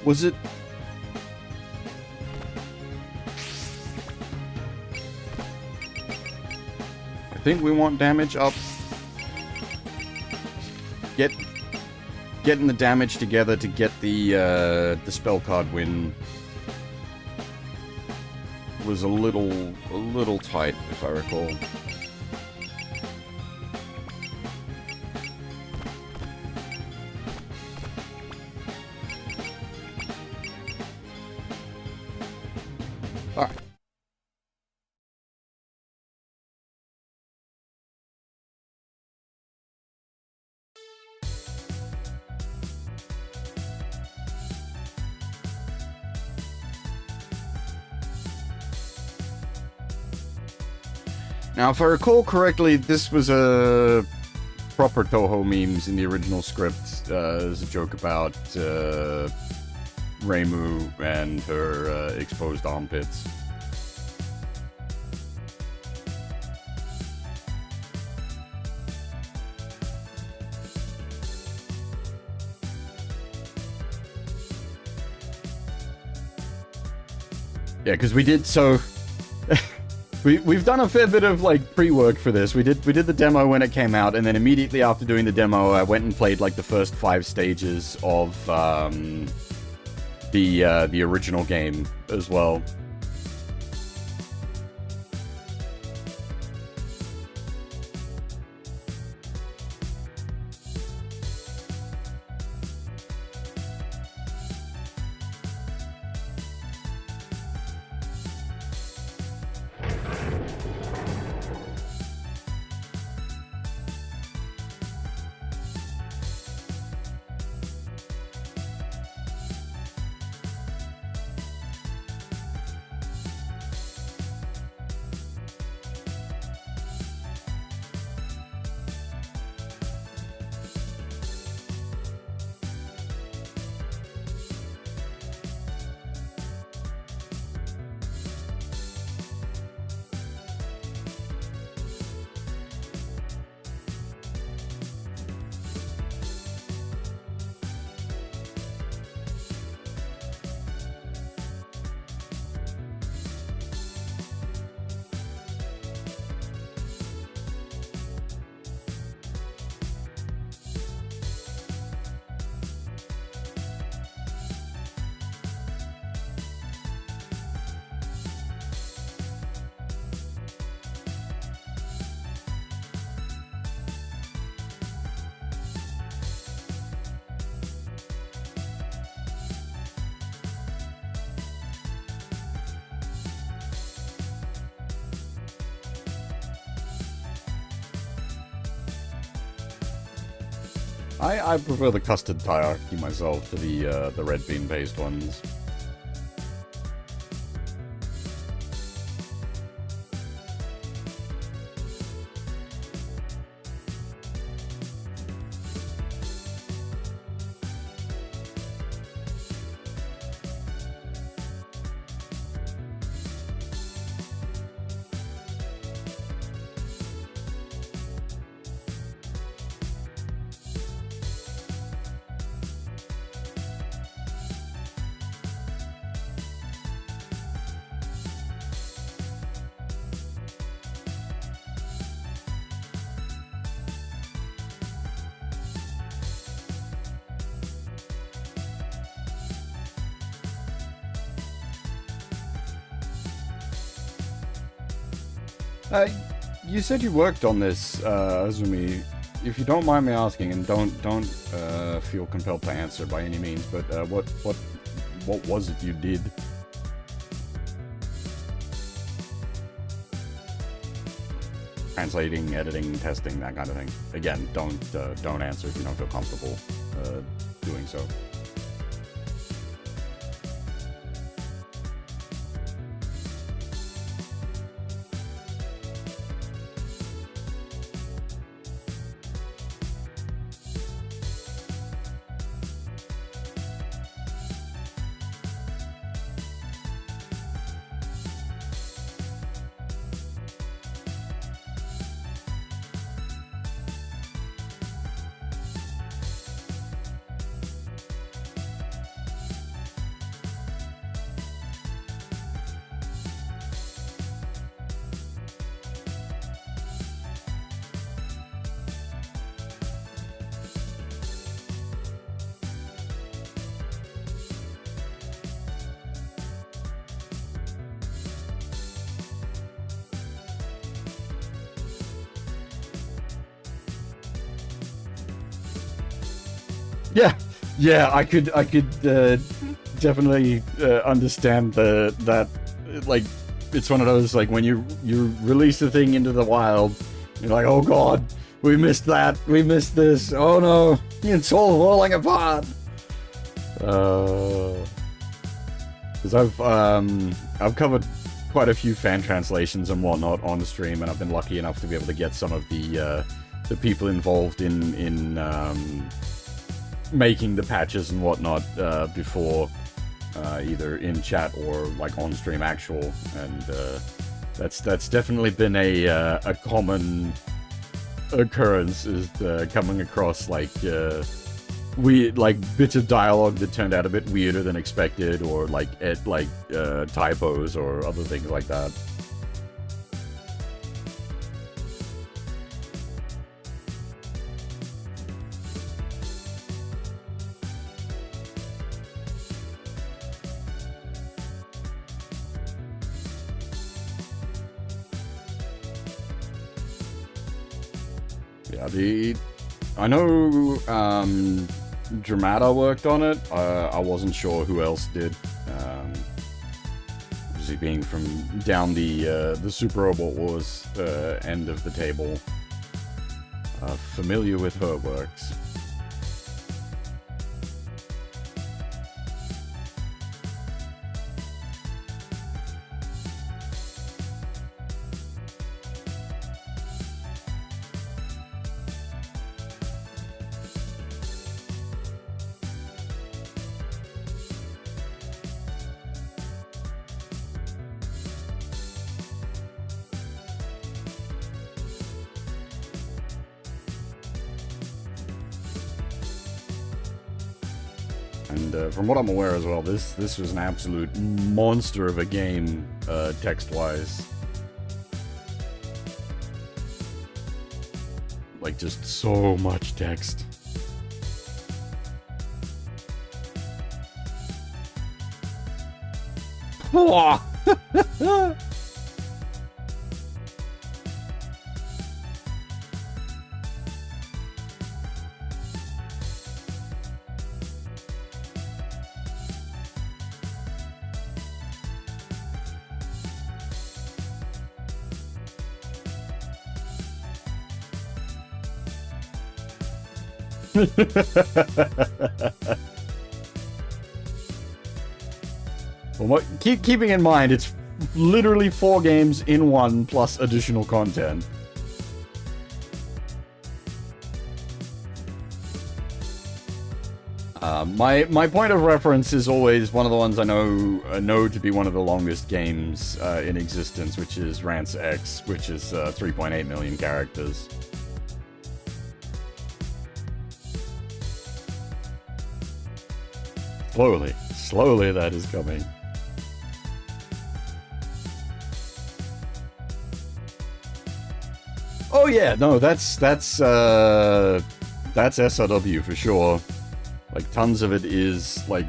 Was it? I think we want damage up. Getting the damage together to get the spell card win was a little tight, if I recall. Alright. Now, if I recall correctly, this was a proper Toho memes in the original script. There's a joke about Reimu and her exposed armpits. Yeah, because we did so. We've done a fair bit of like pre-work for this. We did the demo when it came out, and then immediately after doing the demo, I went and played like the first 5 stages of the original game as well. I prefer the custard hierarchy myself to the red bean based ones. You said you worked on this, Azumi. If you don't mind me asking, and don't feel compelled to answer by any means, but what was it you did? Translating, editing, testing, that kind of thing. Again, don't answer if you don't feel comfortable doing so. Yeah, yeah, I could definitely understand that like it's one of those like when you release the thing into the wild, you're like, oh god, we missed that, we missed this, oh no, it's all falling apart. Because I've covered quite a few fan translations and whatnot on the stream, and I've been lucky enough to be able to get some of the people involved in making the patches and whatnot before, either in chat or like on stream actual, and that's definitely been a common occurrence, is coming across like bits of dialogue that turned out a bit weirder than expected, or typos or other things like that. Yeah, I know Dramata worked on it. I wasn't sure who else did. Obviously, being from down the Super Robot Wars end of the table, familiar with her works. And from what I'm aware as well, this was an absolute monster of a game, text-wise. Like, just so much text. Well, keeping in mind, it's literally 4 games in one, plus additional content. My point of reference is always one of the ones I know to be one of the longest games in existence, which is Rance X, which is 3.8 million characters. Slowly that is coming. Oh yeah, no, that's SRW for sure. Like, tons of it is like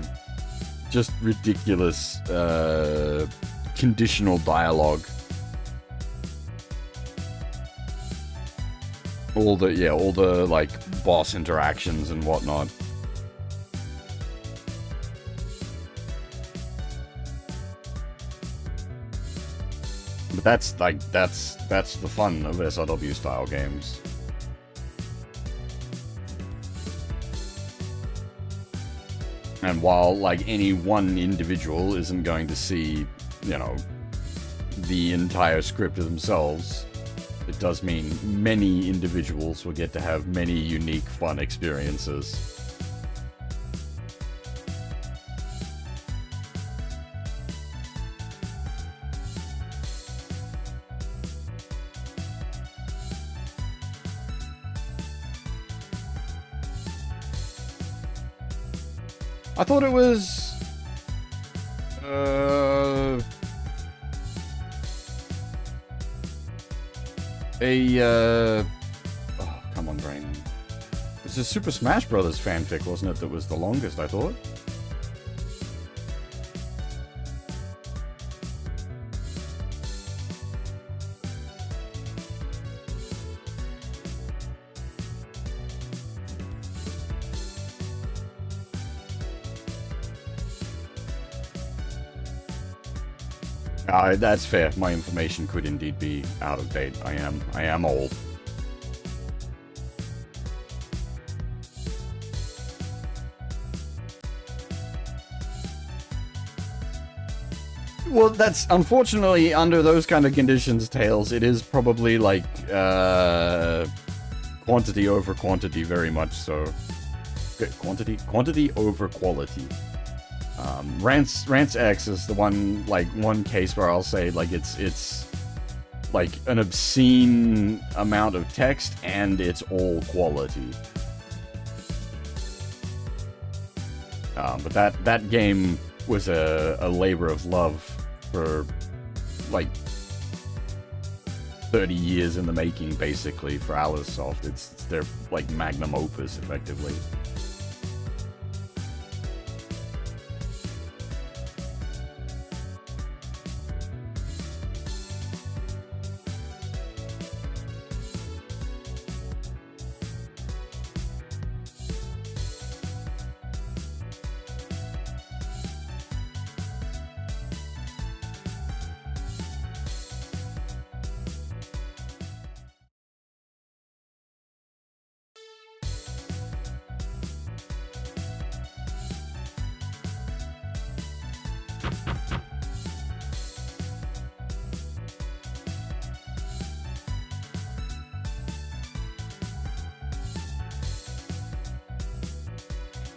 just ridiculous conditional dialogue. All the like boss interactions and whatnot. But that's the fun of SRW style games. And while like any one individual isn't going to see, you know, the entire script of themselves, it does mean many individuals will get to have many unique, fun experiences. I thought it was oh, come on, brain. It's a Super Smash Brothers fanfic, wasn't it, that was the longest, I thought? That's fair. My information could indeed be out of date. I am old. Well, that's unfortunately under those kind of conditions, Tails. It is probably like quantity over quantity, very much so. Quantity over quality. Rants X is the one case where I'll say like it's like an obscene amount of text and it's all quality. But that game was a labor of love for like 30 years in the making, basically, for Alicesoft. It's their like magnum opus, effectively.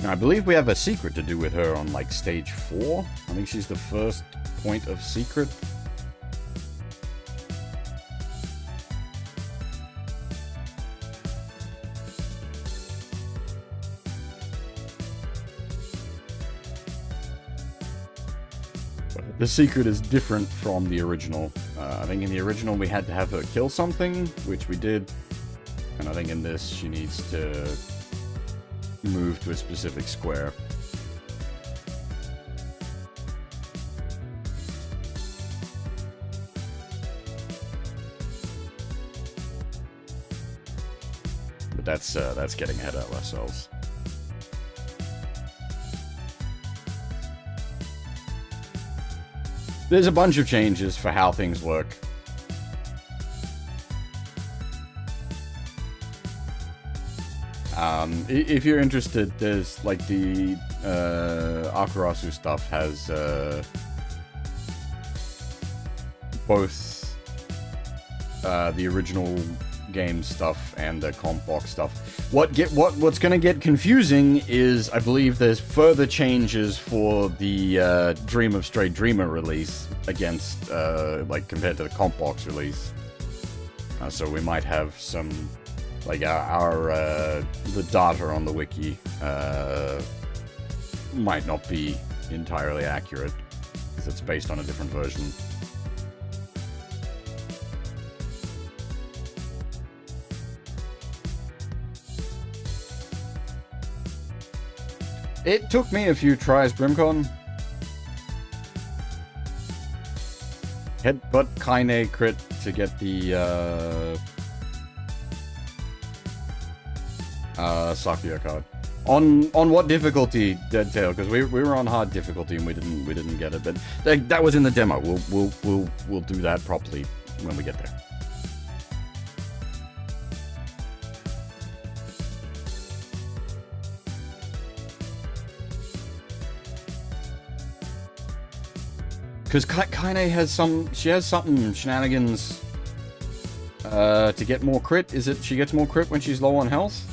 Now, I believe we have a secret to do with her on, like, stage 4. I think she's the first point of secret. The secret is different from the original. I think in the original we had to have her kill something, which we did. And I think in this she needs to move to a specific square. But that's getting ahead of ourselves. There's a bunch of changes for how things work. If you're interested, there's like the Akurasu stuff has both the original game stuff and the comp box stuff. What's gonna get confusing is, I believe there's further changes for the Dream of Stray Dreamer release against like compared to the comp box release. So we might have some like the data on the wiki might not be entirely accurate because it's based on a different version. It took me a few tries, Brimcon. Headbutt Kaine crit to get the Sakuya card. On what difficulty, Dead Tail? Because we were on hard difficulty and we didn't get it. But that was in the demo. We'll do that properly when we get there. Because Kaine has some shenanigans to get more crit. Is it she gets more crit when she's low on health?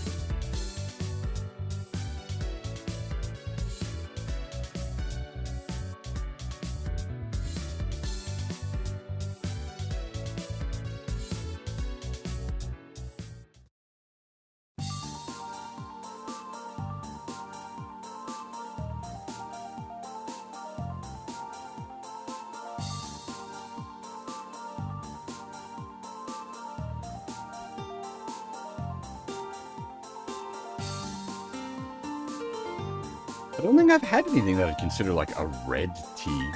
I don't think I've had anything that I'd consider like a red tea.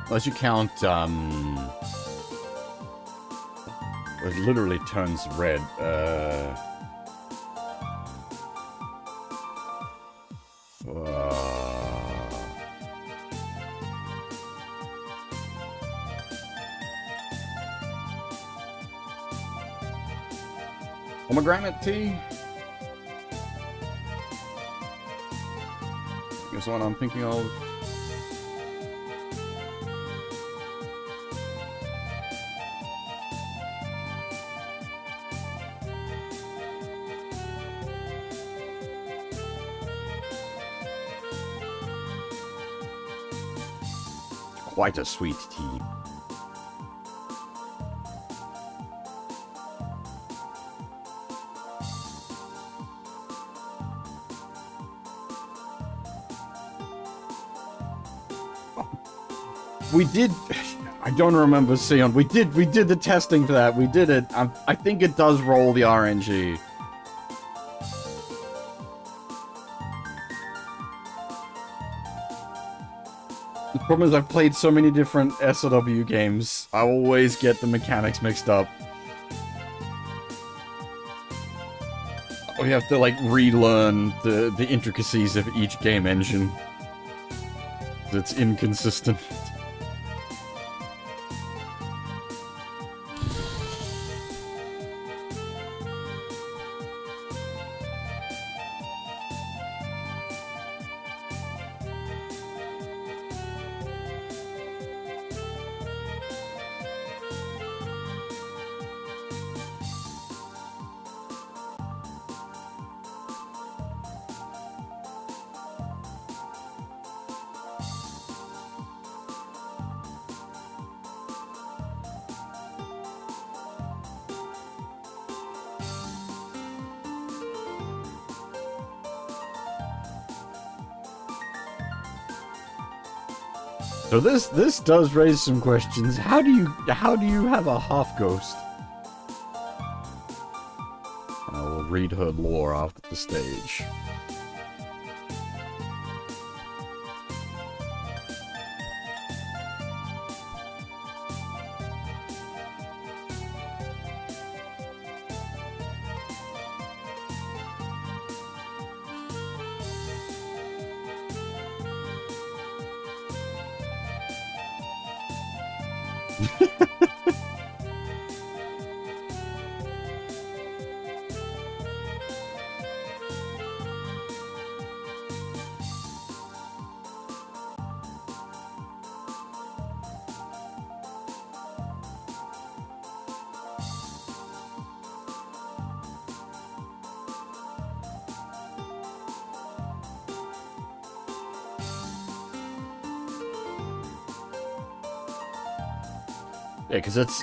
Unless you count, it literally turns red. Pomegranate tea? Is the one I'm thinking of. Quite a sweet tea. We did. I don't remember Sion. We did the testing for that. We did it. I think it does roll the RNG. The problem is I've played so many different SLW games. I always get the mechanics mixed up. We have to like relearn the intricacies of each game engine. It's inconsistent. So this does raise some questions. How do you have a half ghost? I will read her lore after the stage. Yeah, because it's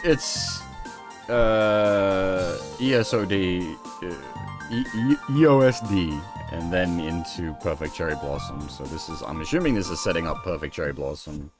ESOD, EOSD, and then into Perfect Cherry Blossom. So this is, I'm assuming this is setting up Perfect Cherry Blossom.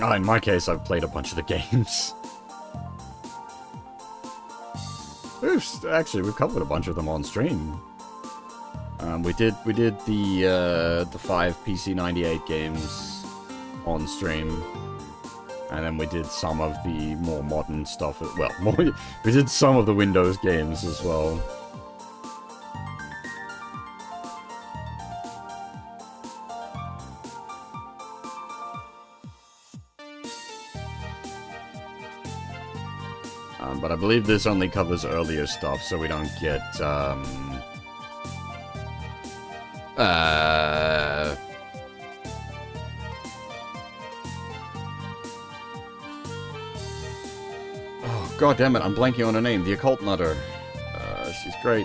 Oh, in my case, I've played a bunch of the games. Actually, we've covered a bunch of them on stream. We did the 5 PC98 games on stream, and then we did some of the more modern stuff. Well, we did some of the Windows games as well. But I believe this only covers earlier stuff, so we don't get, Oh, god damn it, I'm blanking on her name. The Occult Nutter. She's great.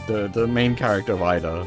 The main character of Ida.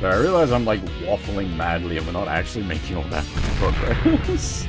But I realize I'm like waffling madly and we're not actually making all that much progress.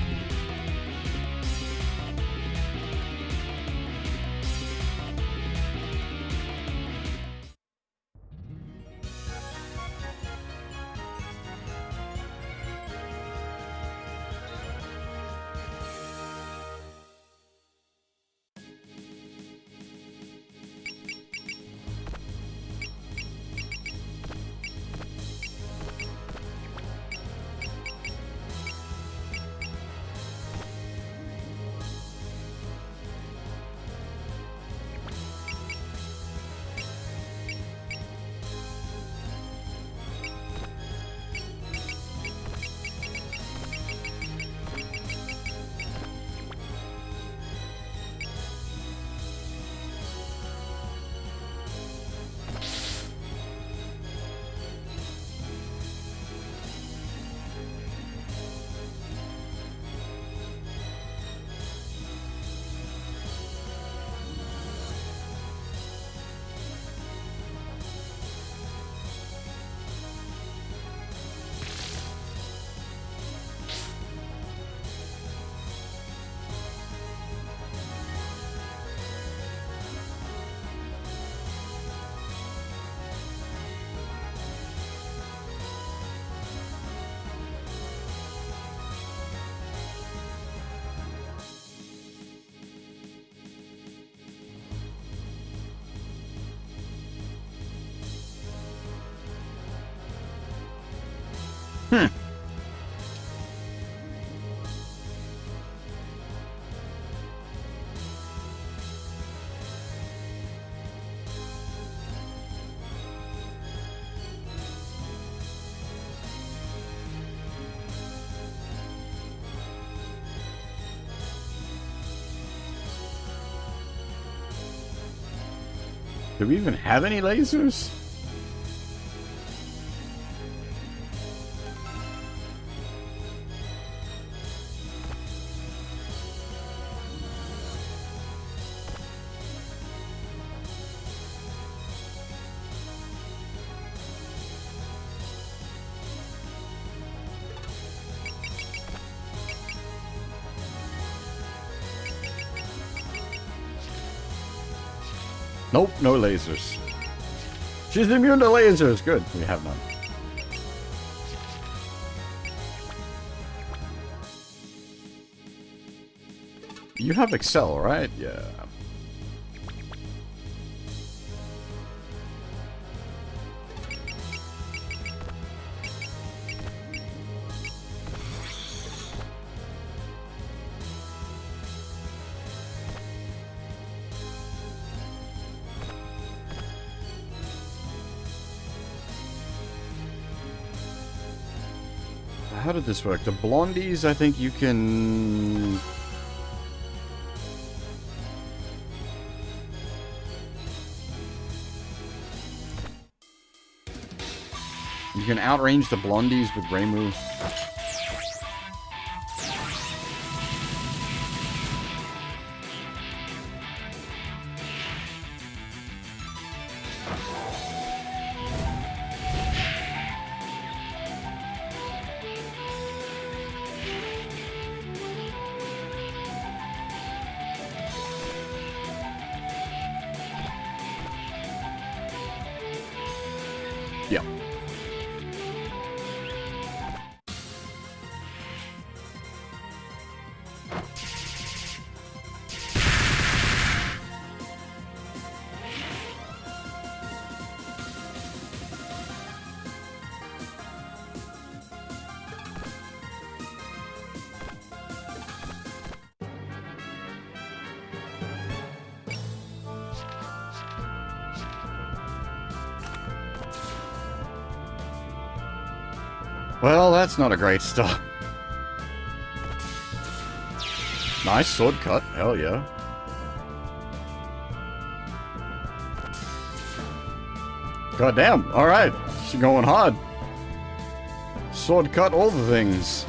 Do we even have any lasers? Nope, no lasers. She's immune to lasers. Good, we have none. You have Excel, right? Yeah. How did this work? The blondies, I think you can... You can outrange the blondies with Reimu. Yeah. Well, that's not a great start. Nice sword cut. Hell yeah. God damn. Alright. She's going hard. Sword cut all the things.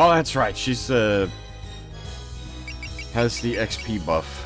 Oh, that's right. She's has the XP buff.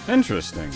Interesting.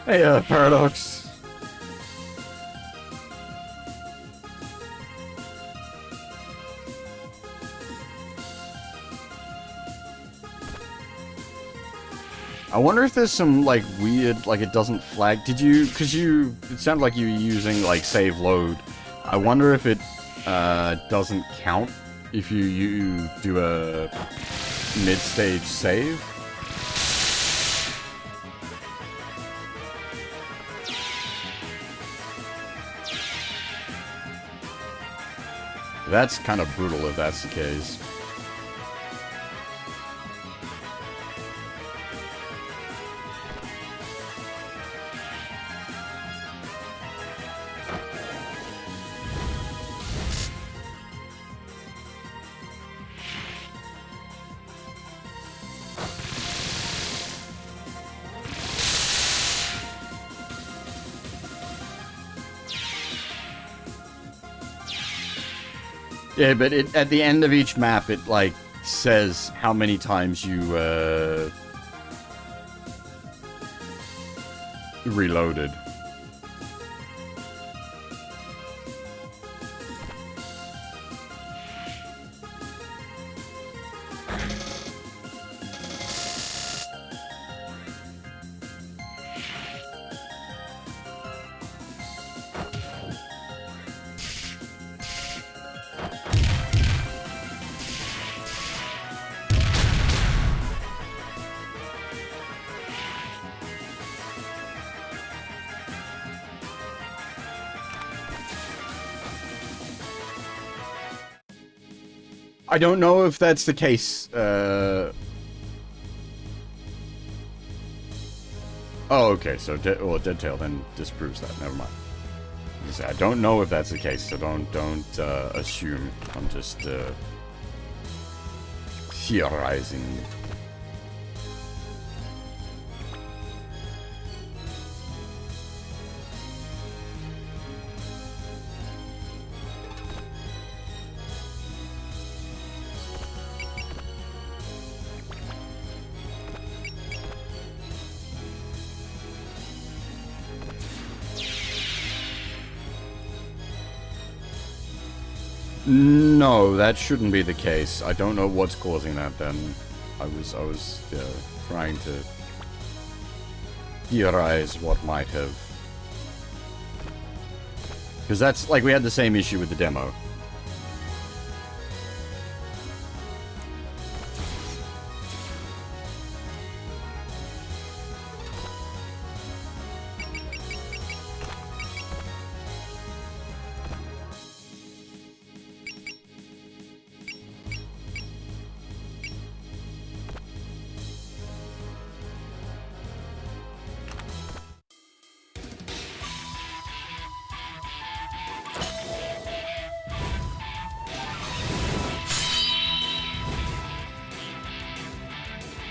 Hey, Paradox. I wonder if there's some, like, weird, like, it doesn't flag. Did you, it sounded like you were using, like, save load. I wonder if it, doesn't count if you do a mid-stage save. That's kind of brutal if that's the case. Yeah, but at the end of each map, it, like, says how many times you, reloaded. I don't know if that's the case. Oh, okay, so Dead Tail then disproves that. Never mind. I don't know if that's the case, so don't assume. I'm just theorizing. No, that shouldn't be the case. I don't know what's causing that then. I was trying to theorize what might have... Because that's, like, we had the same issue with the demo.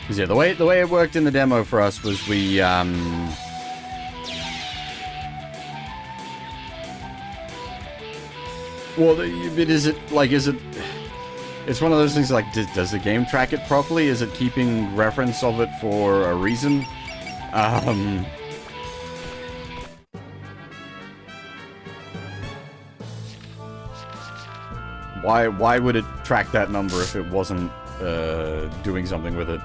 Because yeah, the way it worked in the demo for us was we well, is it it's one of those things like, does the game track it properly? Is it keeping reference of it for a reason? Why would it track that number if it wasn't doing something with it?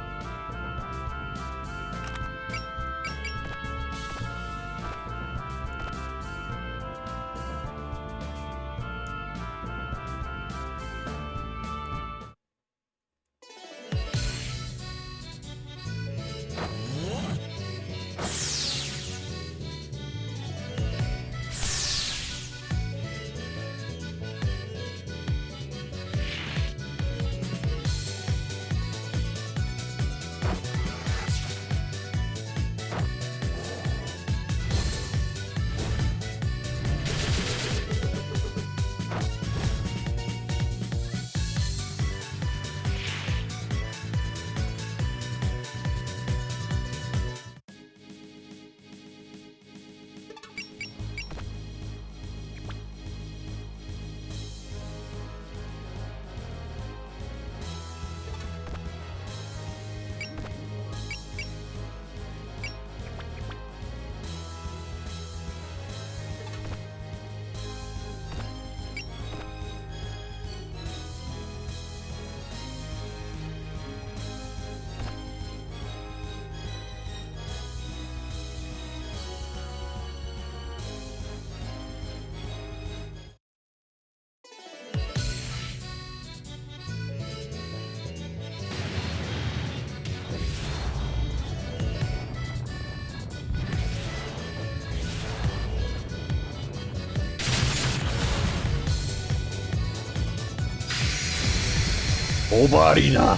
Obarina!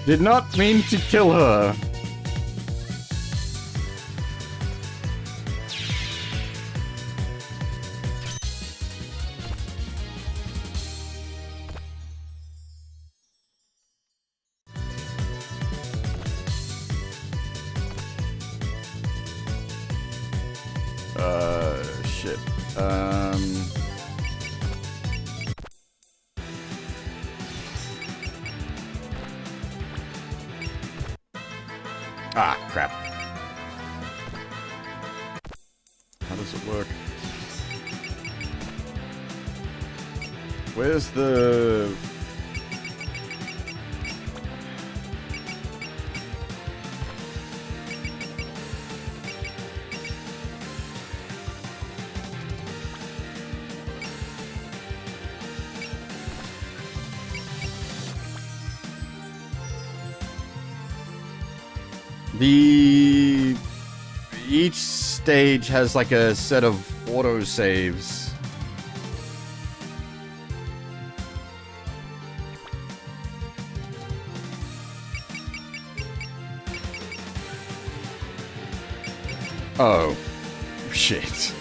Did not mean to kill her. Shit. Ah, crap. How does it work? Where's the... Each stage has like a set of auto saves. Oh, shit.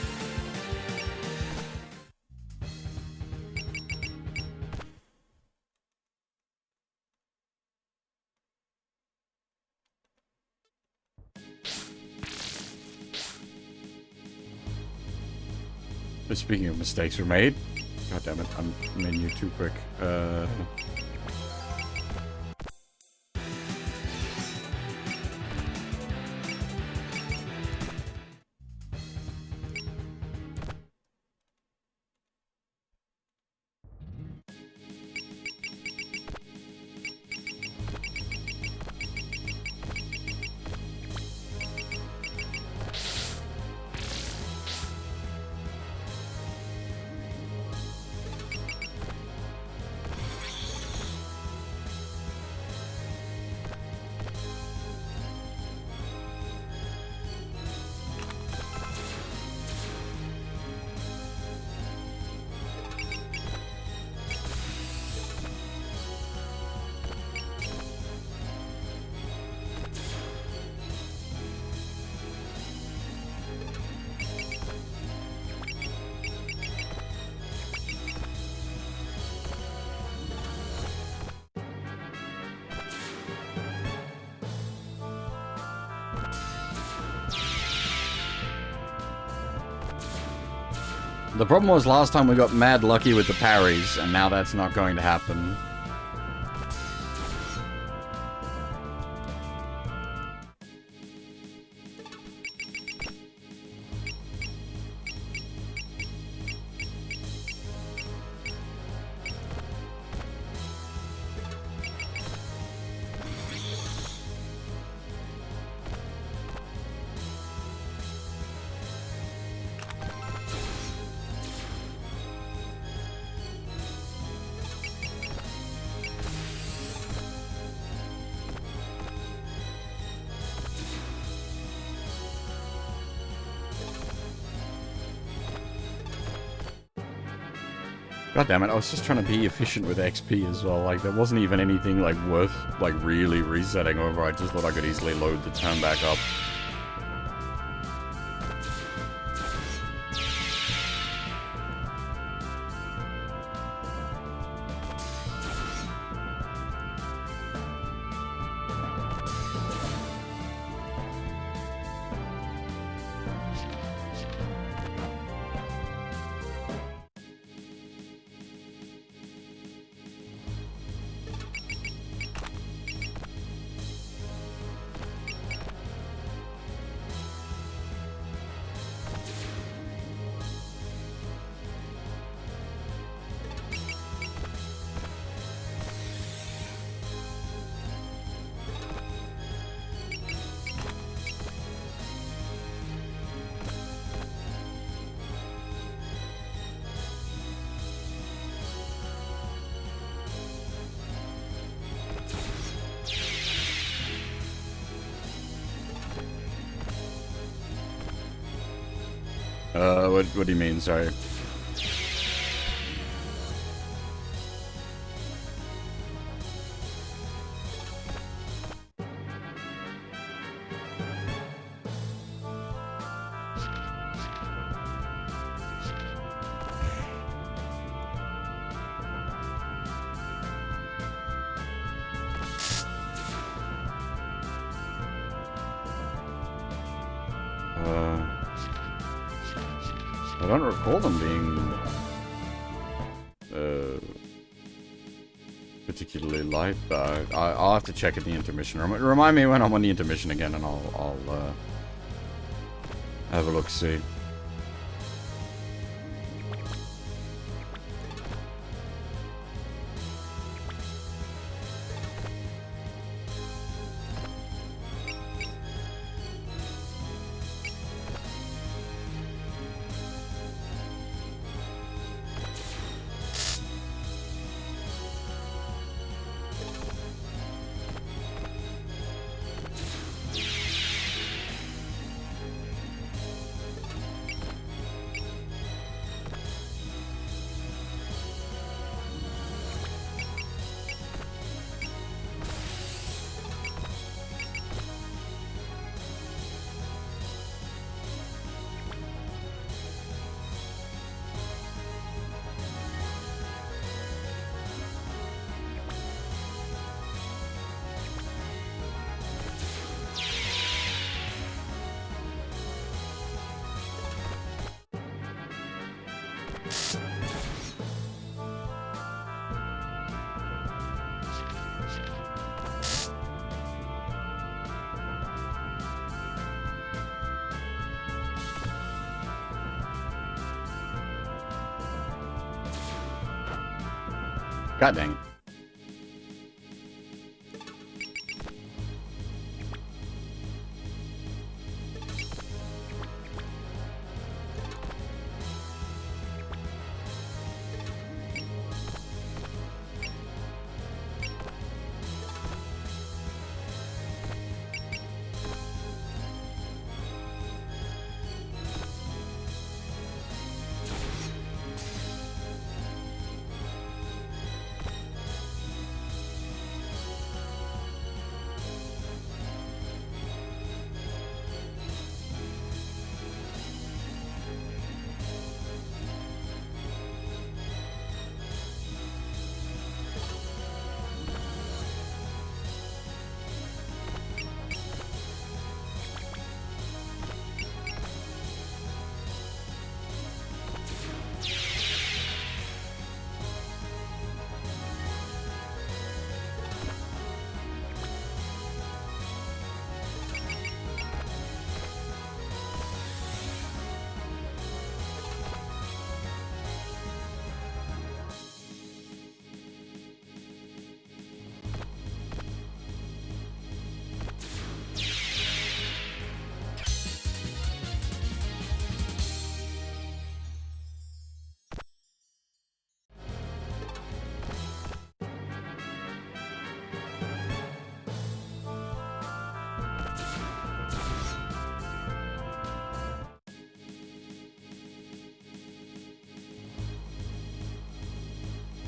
Speaking of mistakes were made. God damn it, I'm menu too quick. The problem was last time we got mad lucky with the parries, and now that's not going to happen. God damn it, I was just trying to be efficient with XP as well. Like, there wasn't even anything, like, worth, like, really resetting over. I just thought I could easily load the turn back up. What do you mean? Sorry. I don't recall them being particularly light, but I'll have to check at the intermission. Remind me when I'm on the intermission again, and I'll have a look. See. God dang it.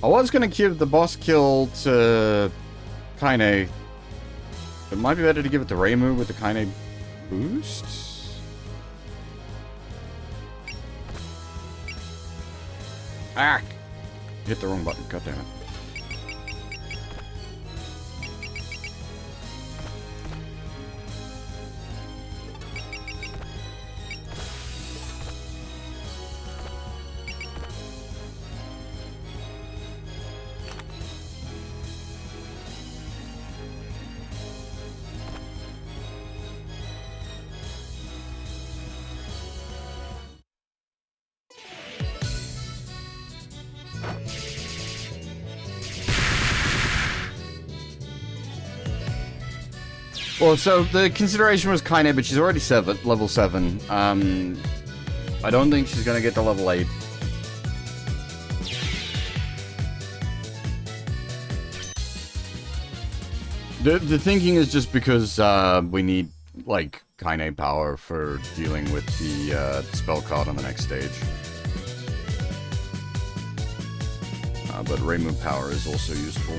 I was gonna give the boss kill to Kaine. It might be better to give it to Reimu with the Kaine boost. Ah! Hit the wrong button, god damn it. Well, so the consideration was Kaine, but she's already level 7. I don't think she's gonna get to level 8. The thinking is just because we need, like, Kaine power for dealing with the spell card on the next stage. But Reimu power is also useful.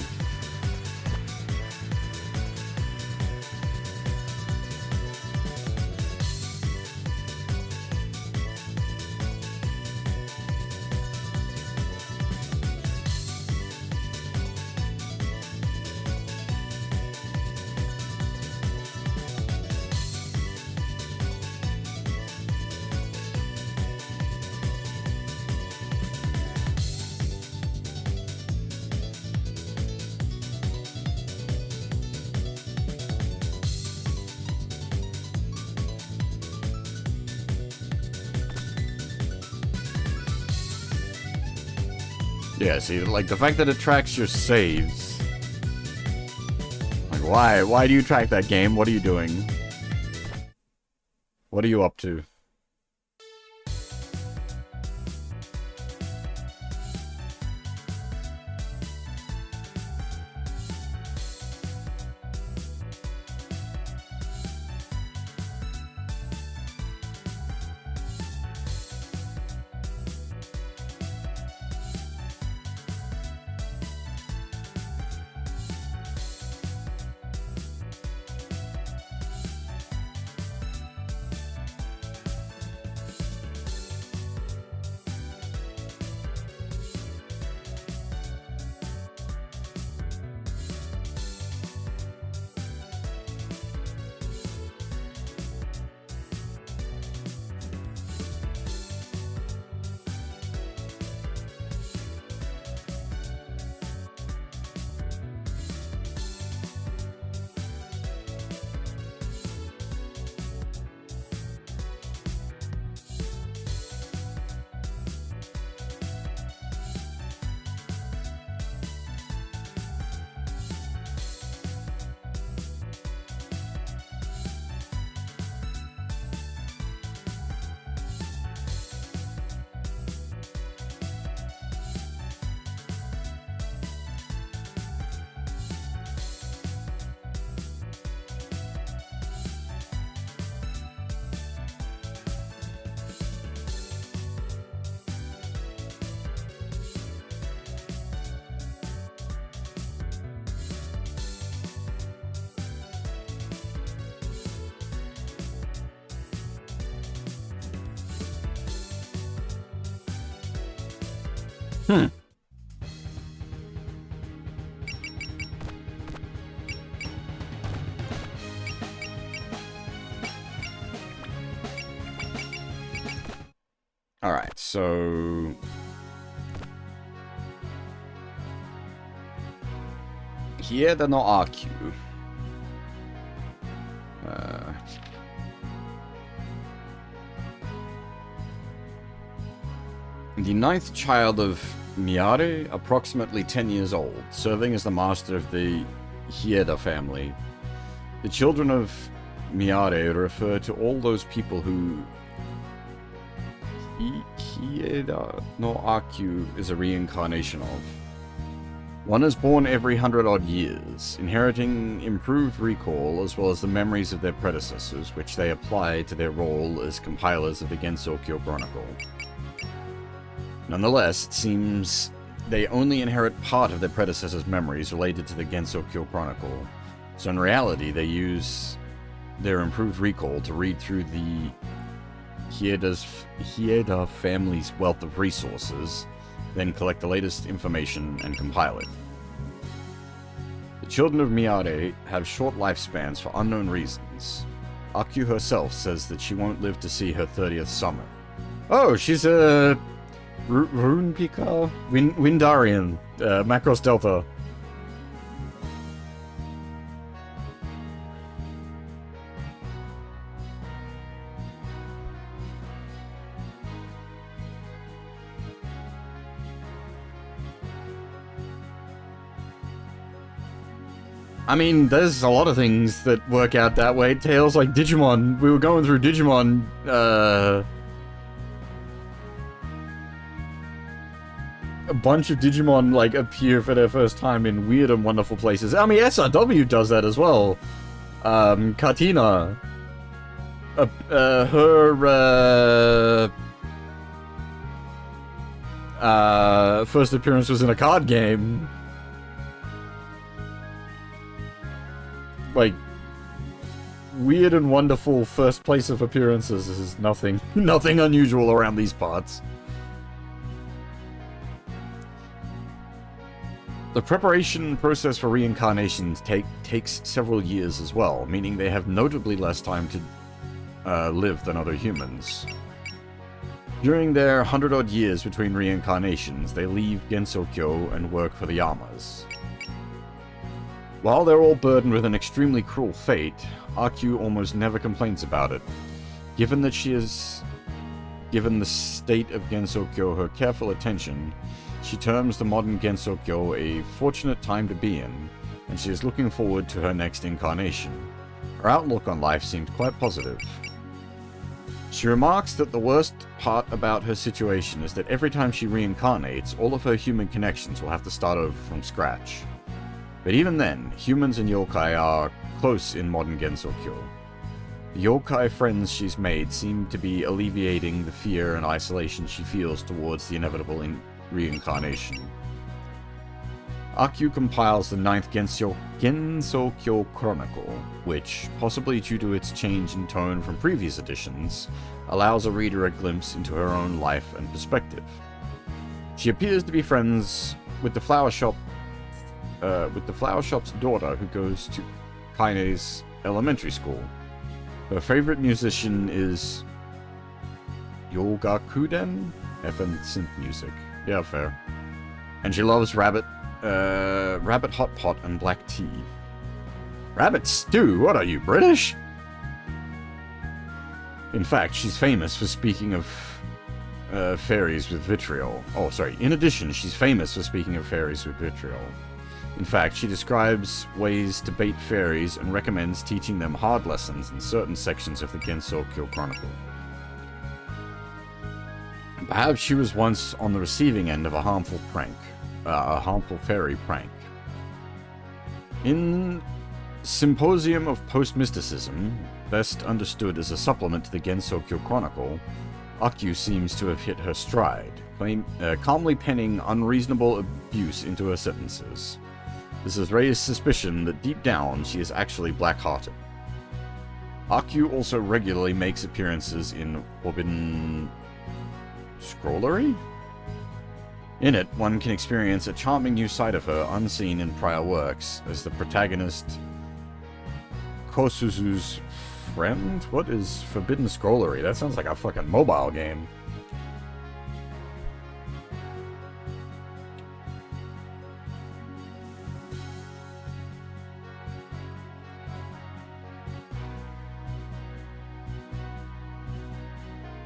Yeah, see, like, the fact that it tracks your saves. Like, why? Why do you track that game? What are you doing? What are you up to? Hmm. Alright, so... Hieda no Aku. The ninth child of Miyare, approximately 10 years old, serving as the master of the Hieda family. The children of Miyare refer to all those people who Hieda no Aku is a reincarnation of. One is born every 100-odd years, inheriting improved recall as well as the memories of their predecessors, which they apply to their role as compilers of the Gensokyo Chronicle. Nonetheless, it seems they only inherit part of their predecessors' memories related to the Gensokyo Chronicle, so in reality they use their improved recall to read through the Hieda family's wealth of resources, then collect the latest information and compile it. The children of Miyare have short lifespans for unknown reasons. Aku herself says that she won't live to see her 30th summer. Oh, she's a... Rune Pika? Windarian. Macros Delta. I mean, there's a lot of things that work out that way. Tales like Digimon. We were going through Digimon, a bunch of Digimon, like, appear for their first time in weird and wonderful places. I mean, SRW does that as well. Katina. Her first appearance was in a card game. Like, weird and wonderful first place of appearances is nothing unusual around these parts. The preparation process for reincarnations takes several years as well, meaning they have notably less time to live than other humans. During their 100-odd years between reincarnations, they leave Gensokyo and work for the Yamas. While they're all burdened with an extremely cruel fate, Aku almost never complains about it. Given that she has given the state of Gensokyo her careful attention, she terms the modern Gensokyo a fortunate time to be in, and she is looking forward to her next incarnation. Her outlook on life seemed quite positive. She remarks that the worst part about her situation is that every time she reincarnates, all of her human connections will have to start over from scratch. But even then, humans and yokai are close in modern Gensokyo. The yokai friends she's made seem to be alleviating the fear and isolation she feels towards the inevitable reincarnation. Aku compiles the 9th Gensokyo Chronicle, which, possibly due to its change in tone from previous editions, allows a reader a glimpse into her own life and perspective. She appears to be friends with the flower shop's daughter, who goes to Kaine's elementary school. Her favorite musician is Yogakuden? FN synth music. Yeah, fair. And she loves rabbit hot pot and black tea. Rabbit stew? What are you, British? In fact, she's famous for speaking of fairies with vitriol. Oh, sorry. In addition, she's famous for speaking of fairies with vitriol. In fact, she describes ways to bait fairies and recommends teaching them hard lessons in certain sections of the Gensokyo Chronicle. Perhaps she was once on the receiving end of a harmful prank. A harmful fairy prank. In Symposium of Post-Mysticism, best understood as a supplement to the Gensokyo Chronicle, Aku seems to have hit her stride, calmly penning unreasonable abuse into her sentences. This has raised suspicion that deep down she is actually black-hearted. Aku also regularly makes appearances in Forbidden Scrollery? In it, one can experience a charming new side of her unseen in prior works, as the protagonist Kosuzu's friend? What is Forbidden Scrollery? That sounds like a fucking mobile game.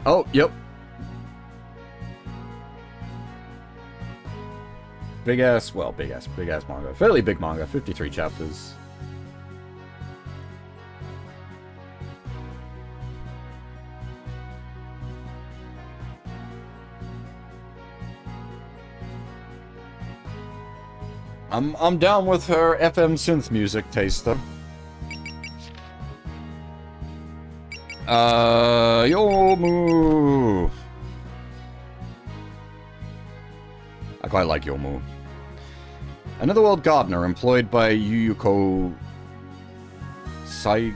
Oh, yep. Big ass manga. Fairly big manga, 53 chapters. I'm down with her FM synth music taste though. Yomu. I quite like Yomu. Another world gardener employed by Yuyuko Saigyoji?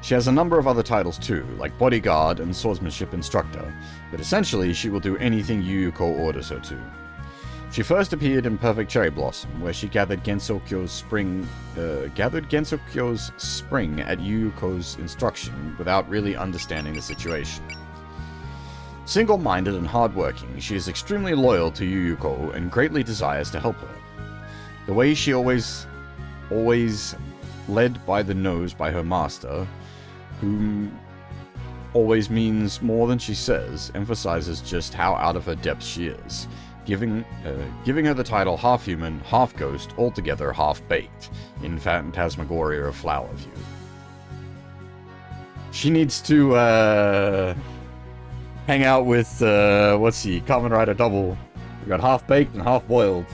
She has a number of other titles too, like bodyguard and swordsmanship instructor, but essentially she will do anything Yuyuko orders her to. She first appeared in Perfect Cherry Blossom, where she gathered Gensokyo's spring at Yuyuko's instruction without really understanding the situation. Single-minded and hard-working, she is extremely loyal to Yuyuko and greatly desires to help her. The way she always led by the nose by her master, whom always means more than she says, emphasizes just how out of her depth she is, giving her the title half-human, half-ghost, altogether half-baked, in Phantasmagoria of Flower View. She needs to, hang out with, Kamen Rider Double. We got half-baked and half-boiled.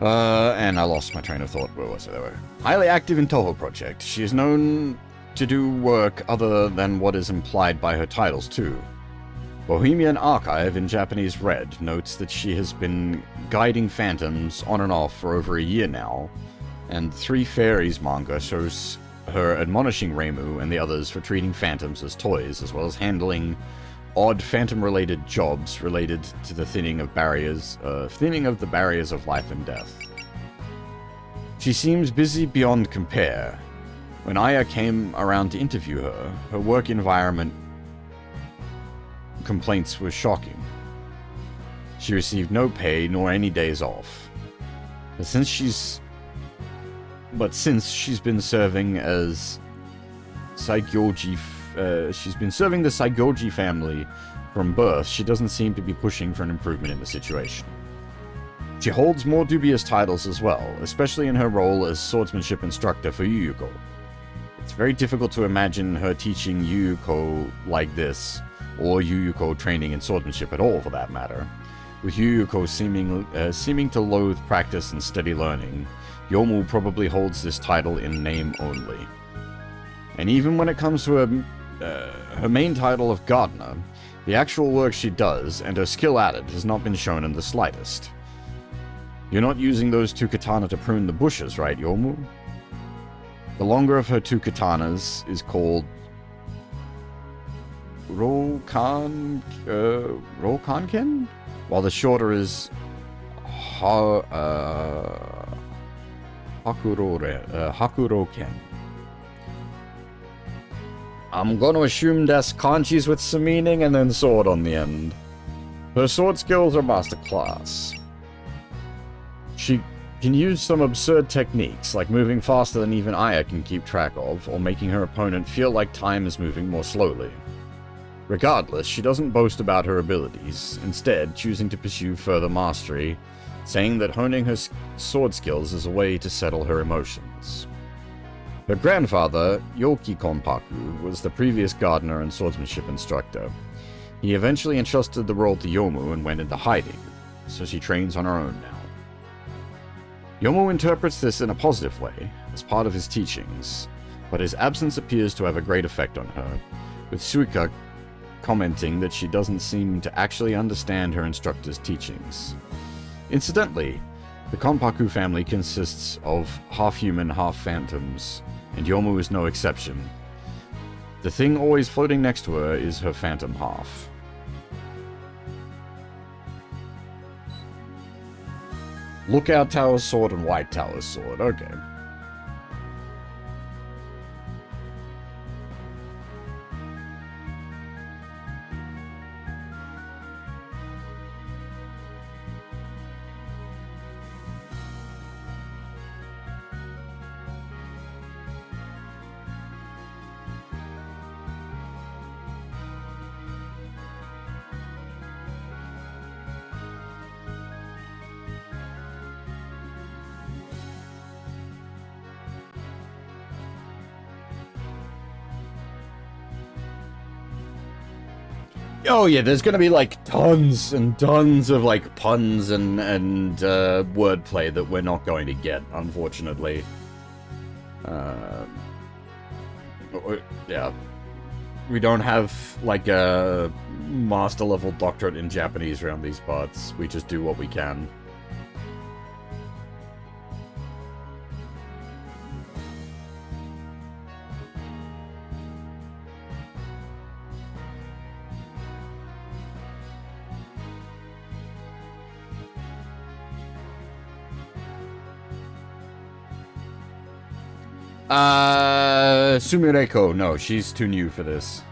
And I lost my train of thought. Where was it? There we go. Highly active in Toho Project, she is known to do work other than what is implied by her titles, too. Bohemian Archive in Japanese Red notes that she has been guiding phantoms on and off for over a year now, and Three Fairies manga shows her admonishing Reimu and the others for treating phantoms as toys, as well as handling odd phantom-related jobs related to the thinning of the barriers of life and death. She seems busy beyond compare. When Aya came around to interview her, her work environment complaints were shocking. She received no pay nor any days off. But since she's been serving as she's been serving the Saigyoji family from birth, she doesn't seem to be pushing for an improvement in the situation. She holds more dubious titles as well, especially in her role as swordsmanship instructor for Yuyuko. It's very difficult to imagine her teaching Yuyuko like this, or Yuyuko training in swordsmanship at all for that matter. With Yuyuko seeming to loathe practice and steady learning, Yomu probably holds this title in name only. And even when it comes to her main title of gardener, the actual work she does and her skill at it has not been shown in the slightest. You're not using those two katana to prune the bushes, right, Yomu? The longer of her two katanas is called Rokanken, while the shorter is Hakuroken. I'm gonna assume that's kanjis with some meaning and then sword on the end. Her sword skills are masterclass. She can use some absurd techniques, like moving faster than even Aya can keep track of, or making her opponent feel like time is moving more slowly. Regardless, she doesn't boast about her abilities, instead choosing to pursue further mastery, saying that honing her sword skills is a way to settle her emotions. Her grandfather, Yoki Konpaku, was the previous gardener and swordsmanship instructor. He eventually entrusted the role to Yomu and went into hiding, so she trains on her own now. Yomu interprets this in a positive way, as part of his teachings, but his absence appears to have a great effect on her, with Suika commenting that she doesn't seem to actually understand her instructor's teachings. Incidentally, the Konpaku family consists of half-human, half-phantoms, and Yomu is no exception. The thing always floating next to her is her phantom half. Lookout Tower's sword and White Tower's sword, okay. Oh yeah, there's gonna be like tons and tons of like puns and wordplay that we're not going to get, unfortunately. Yeah, we don't have like a master level doctorate in Japanese around these parts. We just do what we can. Sumireko, no, she's too new for this.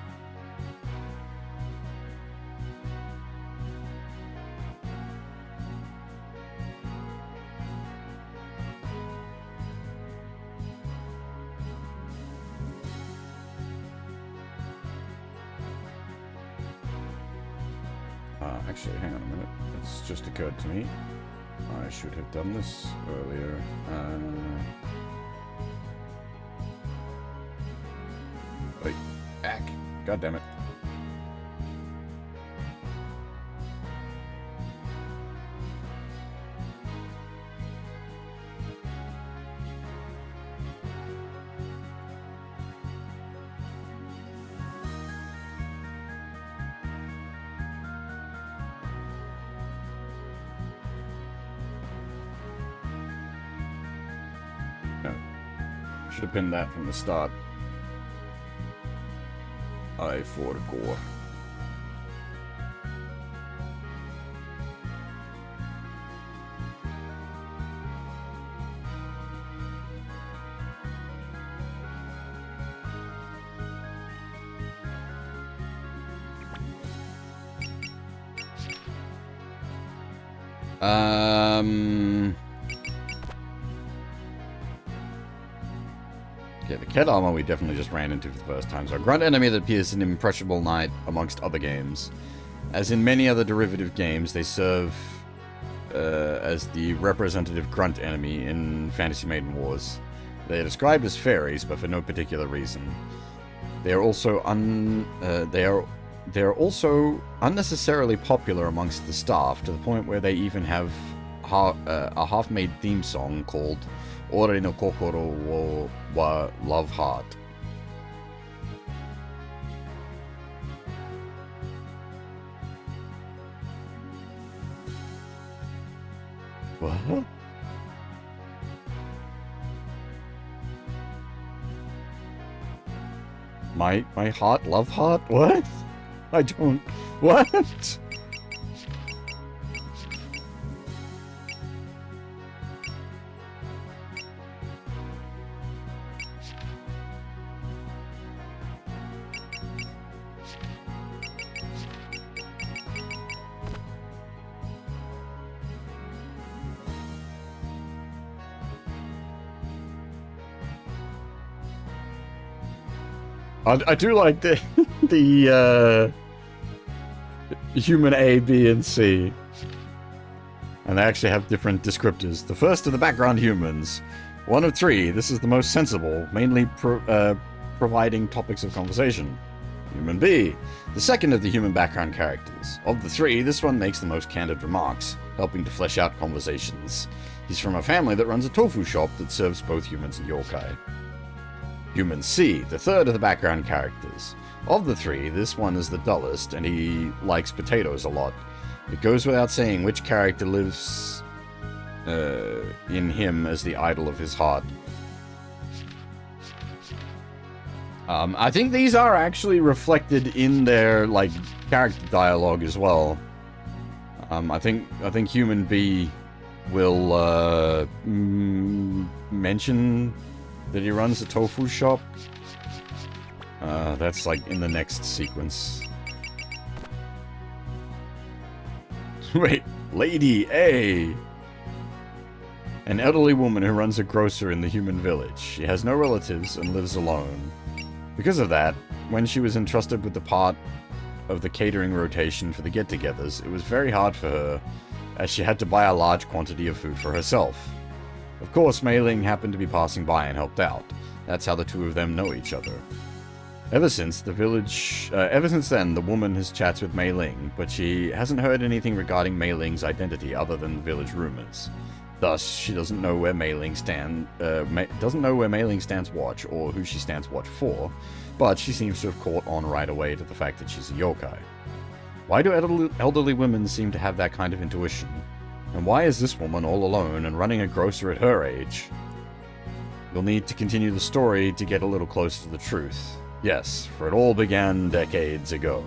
Actually, hang on a minute. It's just occurred to me. I should have done this earlier. Wait, back. God damn it. No. Should have pinned that from the start. I forgår. Yeah, the Ket armor we definitely just ran into for the first time. So a grunt enemy that appears in Impressionable Knight, amongst other games. As in many other derivative games, they serve as the representative grunt enemy in Fantasy Maiden Wars. They are described as fairies, but for no particular reason. They are also unnecessarily popular amongst the staff, to the point where they even have a half-made theme song called Ore no Kokoro wa Love Heart. What? My heart, love heart? What? I don't... What? I do like the human A, B, and C. And they actually have different descriptors. The first are the background humans. One of three. This is the most sensible, mainly providing topics of conversation. Human B. The second of the human background characters. Of the three, this one makes the most candid remarks, helping to flesh out conversations. He's from a family that runs a tofu shop that serves both humans and yokai. Human C, the third of the background characters. Of the three, this one is the dullest, and he likes potatoes a lot. It goes without saying which character lives in him as the idol of his heart. I think these are actually reflected in their, like, character dialogue as well. I think Human B will mention that he runs a tofu shop. That's like in the next sequence. Wait, Lady A! An elderly woman who runs a grocer in the human village. She has no relatives and lives alone. Because of that, when she was entrusted with the part of the catering rotation for the get-togethers, it was very hard for her, as she had to buy a large quantity of food for herself. Of course, Mei Ling happened to be passing by and helped out. That's how the two of them know each other. Ever since then, the woman has chats with Mei Ling, but she hasn't heard anything regarding Mei Ling's identity other than village rumors. Thus, she doesn't know where Mei Ling stands watch or who she stands watch for, but she seems to have caught on right away to the fact that she's a yokai. Why do elderly women seem to have that kind of intuition? And why is this woman all alone and running a grocer at her age? You'll need to continue the story to get a little closer to the truth. Yes, for it all began decades ago.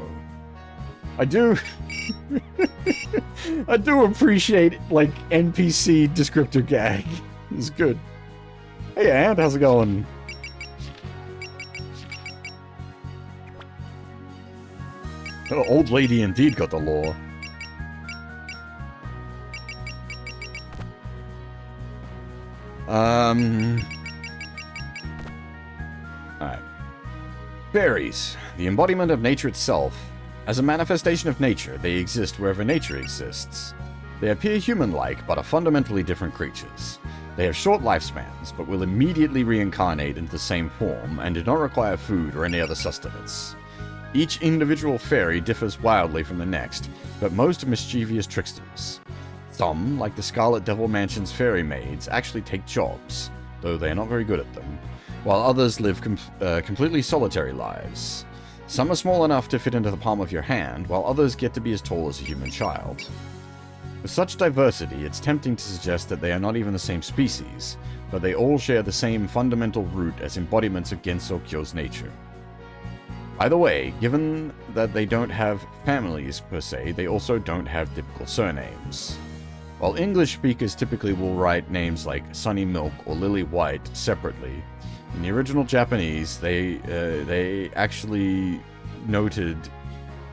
I do appreciate, like, NPC descriptor gag. It's good. Hey, Aunt, how's it going? Oh, old lady indeed got the lore. Alright. Fairies, the embodiment of nature itself. As a manifestation of nature, they exist wherever nature exists. They appear human-like, but are fundamentally different creatures. They have short lifespans, but will immediately reincarnate into the same form, and do not require food or any other sustenance. Each individual fairy differs wildly from the next, but most are mischievous tricksters. Some, like the Scarlet Devil Mansion's fairy maids, actually take jobs, though they are not very good at them, while others live completely solitary lives. Some are small enough to fit into the palm of your hand, while others get to be as tall as a human child. With such diversity, it's tempting to suggest that they are not even the same species, but they all share the same fundamental root as embodiments of Gensou Kyo's nature. By the way, given that they don't have families per se, they also don't have typical surnames. While English speakers typically will write names like Sunny Milk or Lily White separately, in the original Japanese, they actually noted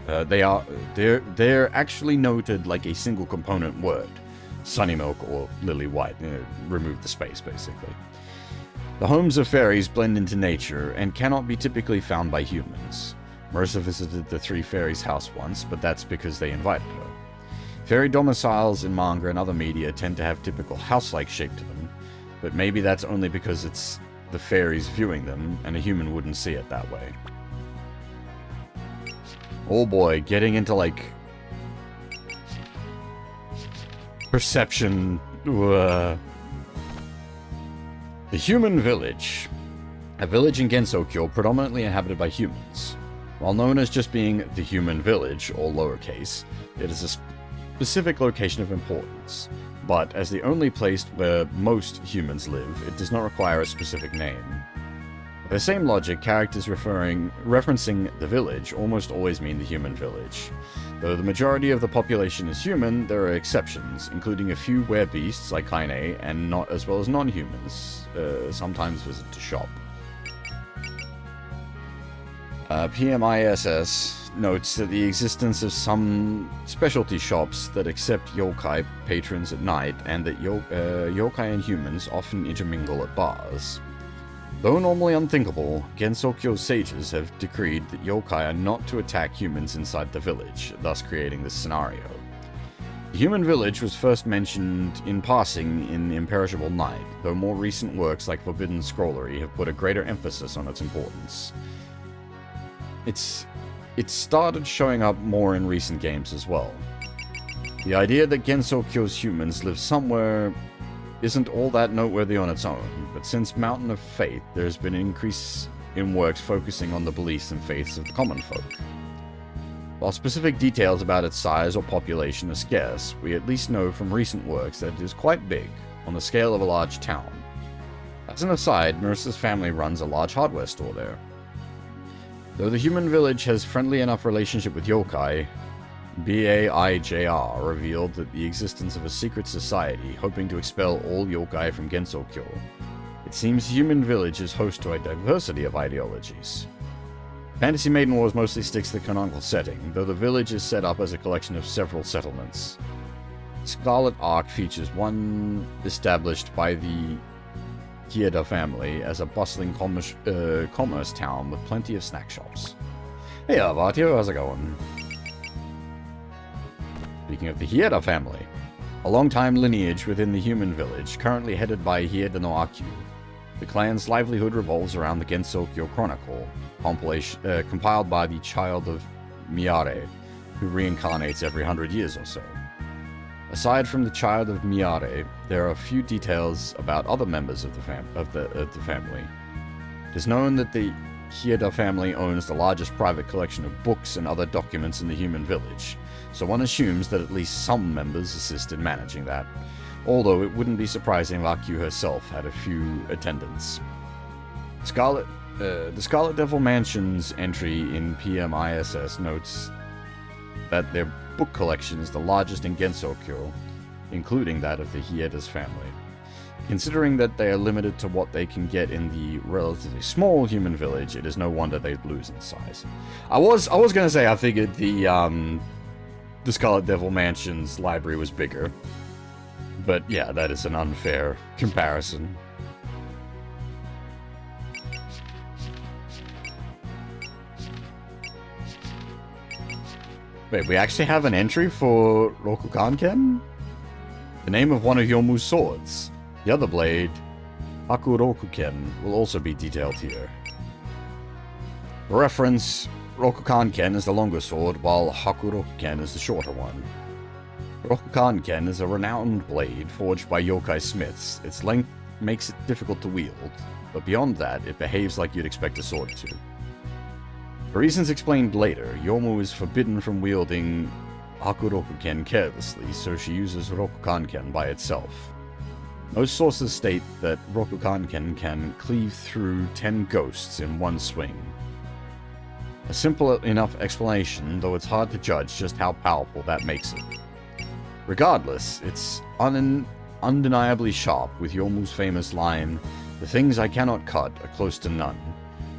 they're actually noted like a single component word, Sunny Milk or Lily White. Remove the space, basically. The homes of fairies blend into nature and cannot be typically found by humans. Marissa visited the three fairies' house once, but that's because they invited her. Fairy domiciles in manga and other media tend to have typical house-like shape to them, but maybe that's only because it's the fairies viewing them, and a human wouldn't see it that way. Oh boy, getting into, like, perception. The Human Village. A village in Gensou Kyo predominantly inhabited by humans. While known as just being the Human Village, or lowercase, it is a specific location of importance. But as the only place where most humans live, it does not require a specific name. By the same logic, characters referencing the village almost always mean the human village. Though the majority of the population is human, there are exceptions, including a few werebeasts like Kaine, and as well as non-humans, sometimes visit to shop. PMISS notes that the existence of some specialty shops that accept yokai patrons at night, and that yokai and humans often intermingle at bars. Though normally unthinkable, Gensou Kyo's sages have decreed that yokai are not to attack humans inside the village, thus creating this scenario. The human village was first mentioned in passing in Imperishable Night, though more recent works like Forbidden Scrollery have put a greater emphasis on its importance. It's started showing up more in recent games as well. The idea that Gensou Kyo's humans live somewhere isn't all that noteworthy on its own, but since Mountain of Faith, there's been an increase in works focusing on the beliefs and faiths of the common folk. While specific details about its size or population are scarce, we at least know from recent works that it is quite big, on the scale of a large town. As an aside, Marissa's family runs a large hardware store there. Though the human village has friendly enough relationship with yokai, BAIJR revealed that the existence of a secret society hoping to expel all yokai from Gensokyo. It seems the human village is host to a diversity of ideologies. Fantasy Maiden Wars mostly sticks to the canonical setting, though the village is set up as a collection of several settlements. Scarlet Arc features one established by the Hieda family as a bustling commerce town with plenty of snack shops. Hey Avatio, how's it going? Speaking of the Hieda family, a long-time lineage within the human village, currently headed by Hieda no Aku. The clan's livelihood revolves around the Gensokyo Chronicle, compiled by the Child of Miyare, who reincarnates every 100 years or so. Aside from the Child of Miyare, there are a few details about other members of the family. It is known that the Hieda family owns the largest private collection of books and other documents in the human village, so one assumes that at least some members assist in managing that, although it wouldn't be surprising if Aku herself had a few attendants. The Scarlet Devil Mansion's entry in PMISS notes that their book collection is the largest in Gensokyo, including that of the Hieda's family. Considering that they are limited to what they can get in the relatively small human village, it is no wonder they'd lose in size. I was gonna say I figured the Scarlet Devil Mansion's library was bigger, but yeah, that is an unfair comparison. Wait, we actually have an entry for Rokuganken? The name of one of Yomu's swords. The other blade, Hakurokuken, will also be detailed here. For reference, Rokuganken is the longer sword, while Hakurokuken is the shorter one. Rokuganken is a renowned blade forged by yokai smiths. Its length makes it difficult to wield, but beyond that, it behaves like you'd expect a sword to. For reasons explained later, Yomu is forbidden from wielding Hakurokuken carelessly, so she uses Rokuganken by itself. Most sources state that Rokuganken can cleave through 10 ghosts in one swing. A simple enough explanation, though it's hard to judge just how powerful that makes it. Regardless, it's undeniably sharp, with Yomu's famous line, "The things I cannot cut are close to none,"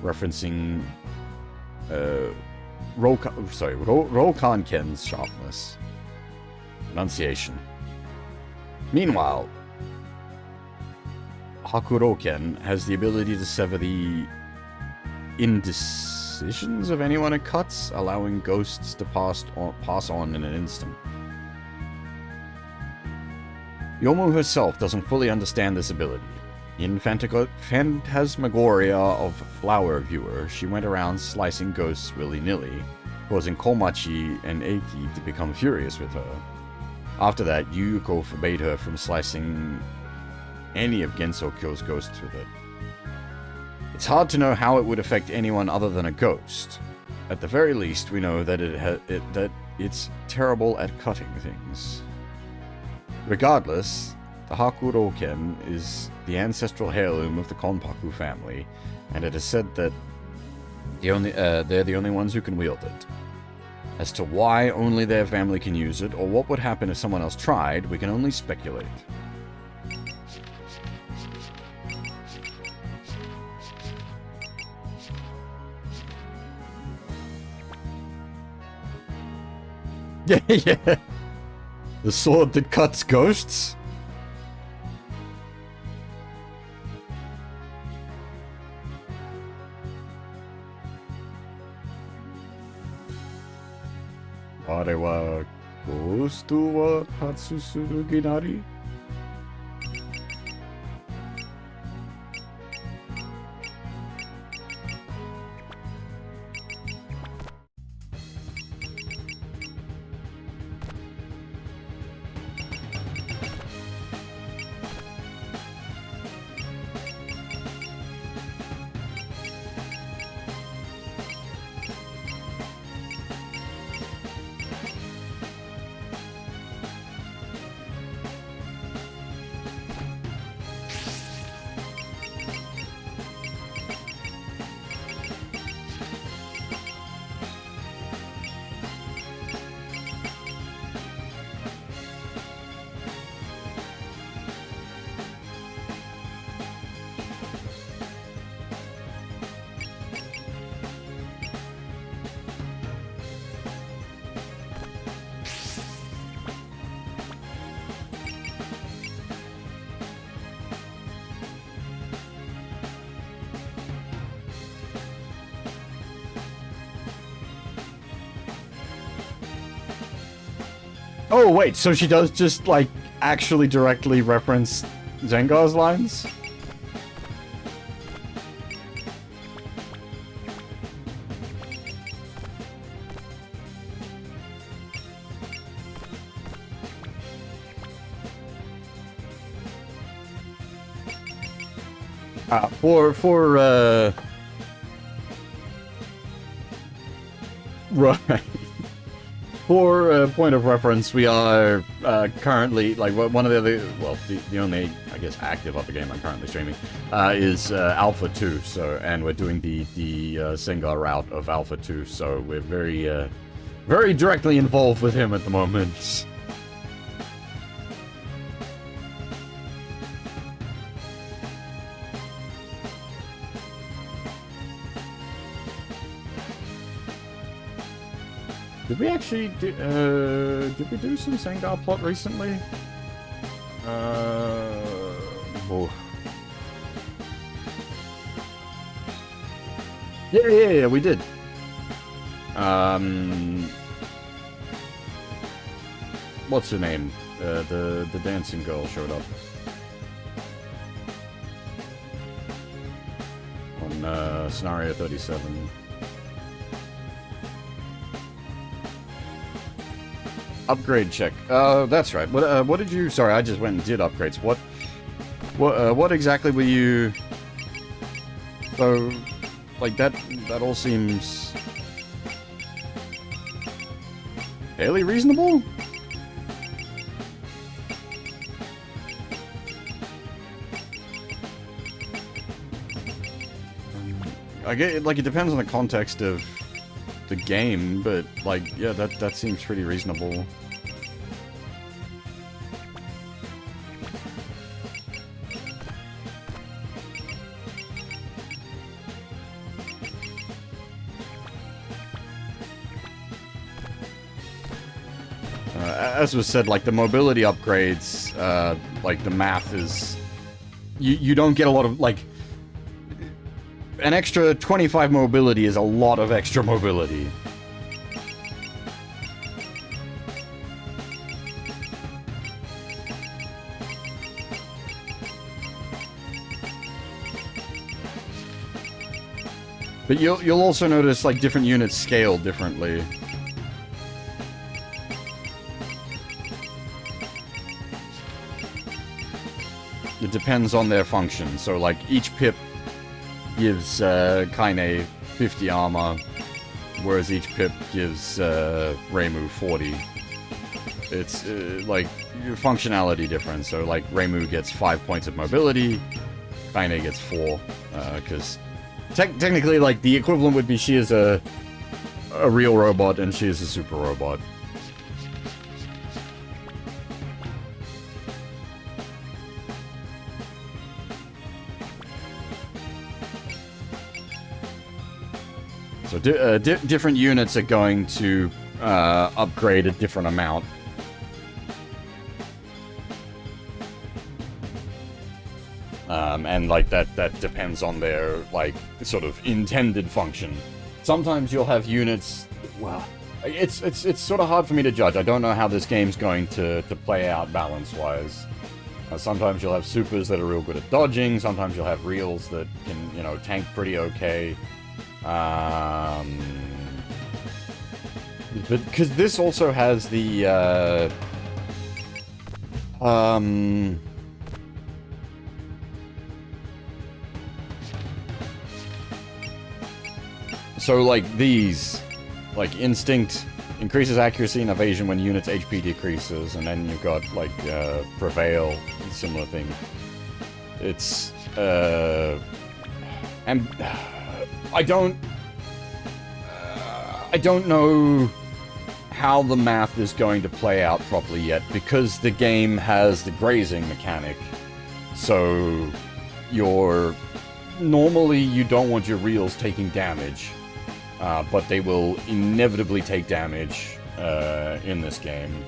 referencing Rokuganken's sharpness. Pronunciation. Meanwhile, Hakuroken has the ability to sever the indecisions of anyone it cuts, allowing ghosts to pass on in an instant. Yomu herself doesn't fully understand this ability. In Phantasmagoria of Flower Viewer, she went around slicing ghosts willy-nilly, causing Komachi and Eiki to become furious with her. After that, Yuuko forbade her from slicing any of Gensokyo's ghosts with it. It's hard to know how it would affect anyone other than a ghost. At the very least, we know that it's terrible at cutting things. Regardless, the Hakuroken is the ancestral heirloom of the Konpaku family, and it is said that they're the only ones who can wield it. As to why only their family can use it, or what would happen if someone else tried, we can only speculate. Yeah. The sword that cuts ghosts? Are wa ghost wa tatsu suru ginari? Oh, wait, so she does just, like, actually directly reference Zengar's lines? Right. For point of reference, we are currently, like, one of the other, well, the only, I guess, active other game I'm currently streaming is Alpha 2, so, and we're doing the Sengar route of Alpha 2, so we're very directly involved with him at the moment. Did we actually do, did we do some Sengar plot recently? Oh. Yeah, we did. What's her name? The dancing girl showed up. On, scenario 37. Upgrade check. That's right. What did you... Sorry, I just went and did upgrades. What exactly were you... So, like, that all seems... fairly reasonable? I get, like, it depends on the context of the game, but, like, yeah, that seems pretty reasonable. As was said, like, the mobility upgrades, like, the math is... You don't get a lot of, like... An extra 25 mobility is a lot of extra mobility. But you'll also notice, like, different units scale differently. It depends on their function. So, like, each pip gives Kaine 50 armor, whereas each pip gives Reimu 40. It's, like, functionality difference. So, like, Reimu gets 5 points of mobility, Kaine gets 4, because technically, like, the equivalent would be she is a real robot and she is a super robot. So different units are going to upgrade a different amount. And like that depends on their like sort of intended function. Sometimes you'll have units. Well, it's sort of hard for me to judge. I don't know how this game's going to play out balance-wise. Sometimes you'll have supers that are real good at dodging. Sometimes you'll have reals that can, you know, tank pretty okay. But because this also has the so like these, like instinct increases accuracy and evasion when units HP decreases, and then you've got like prevail, similar thing. It's and I don't know how the math is going to play out properly yet, because the game has the grazing mechanic. So normally you don't want your reels taking damage, but they will inevitably take damage in this game.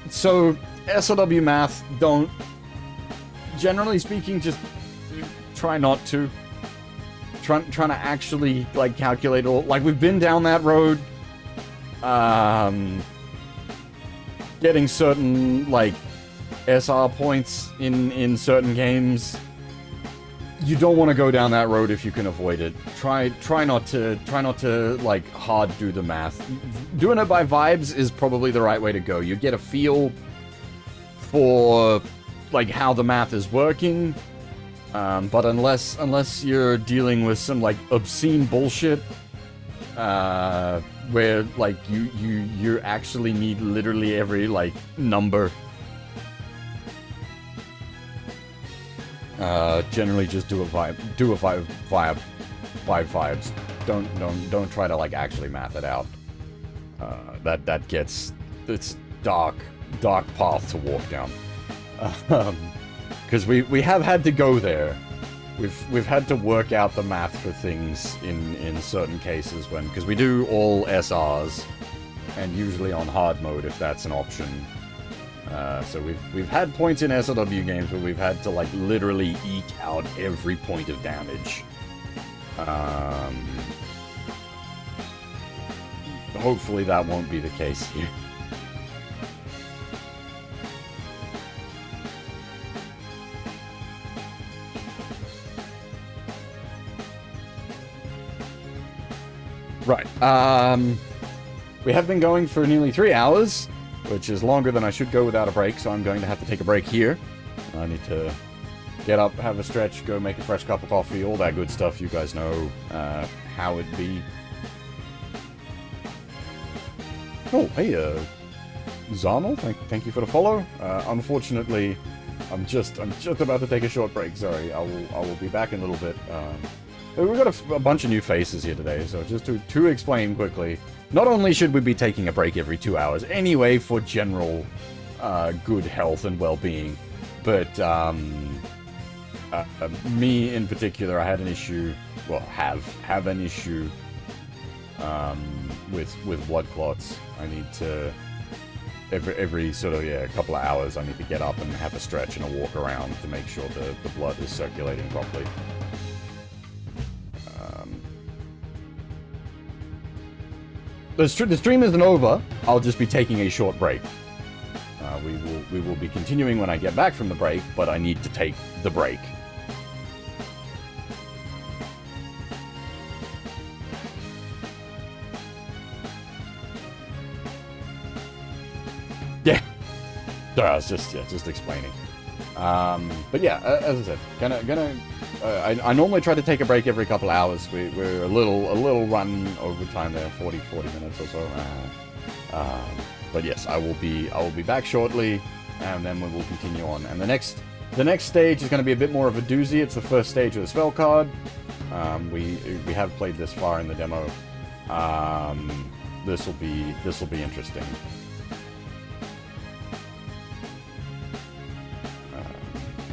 So SLW math, don't, generally speaking, just try not to. Trying to actually, like, calculate all... Like, we've been down that road Getting certain, like, SR points in certain games, you don't want to go down that road if you can avoid it. Try not to like hard do the math. Doing it by vibes is probably the right way to go. You get a feel for like how the math is working, but unless you're dealing with some like obscene bullshit, where like you actually need literally every like number. Generally just do a vibe via vibes. Don't try to like actually math it out. That gets, it's dark path to walk down. Because we have had to go there. We've had to work out the math for things in certain cases because we do all SRs and usually on hard mode if that's an option. So we've had points in SLW games where we've had to like literally eke out every point of damage. Hopefully that won't be the case here. Right. We have been going for nearly 3 hours, which is longer than I should go without a break, so I'm going to have to take a break here. I need to get up, have a stretch, go make a fresh cup of coffee, all that good stuff. You guys know how it be. Oh, hey, Zarnel, thank you for the follow. Unfortunately, I'm just about to take a short break. Sorry, I will be back in a little bit. We've got a bunch of new faces here today, so just to explain quickly. Not only should we be taking a break every 2 hours anyway for general good health and well-being, but me in particular, I had an issue, well, have an issue with blood clots. I need to every sort of a couple of hours I need to get up and have a stretch and a walk around to make sure the blood is circulating properly. The stream isn't over. I'll just be taking a short break. We will be continuing when I get back from the break, but I need to take the break. Yeah. Sorry, I was just explaining. But yeah, as I said, I normally try to take a break every couple of hours. We're a little run over time there, 40 minutes or so. But yes, I will be back shortly, and then we will continue on. And the next stage is going to be a bit more of a doozy. It's the first stage of the spell card. We have played this far in the demo. This will be interesting.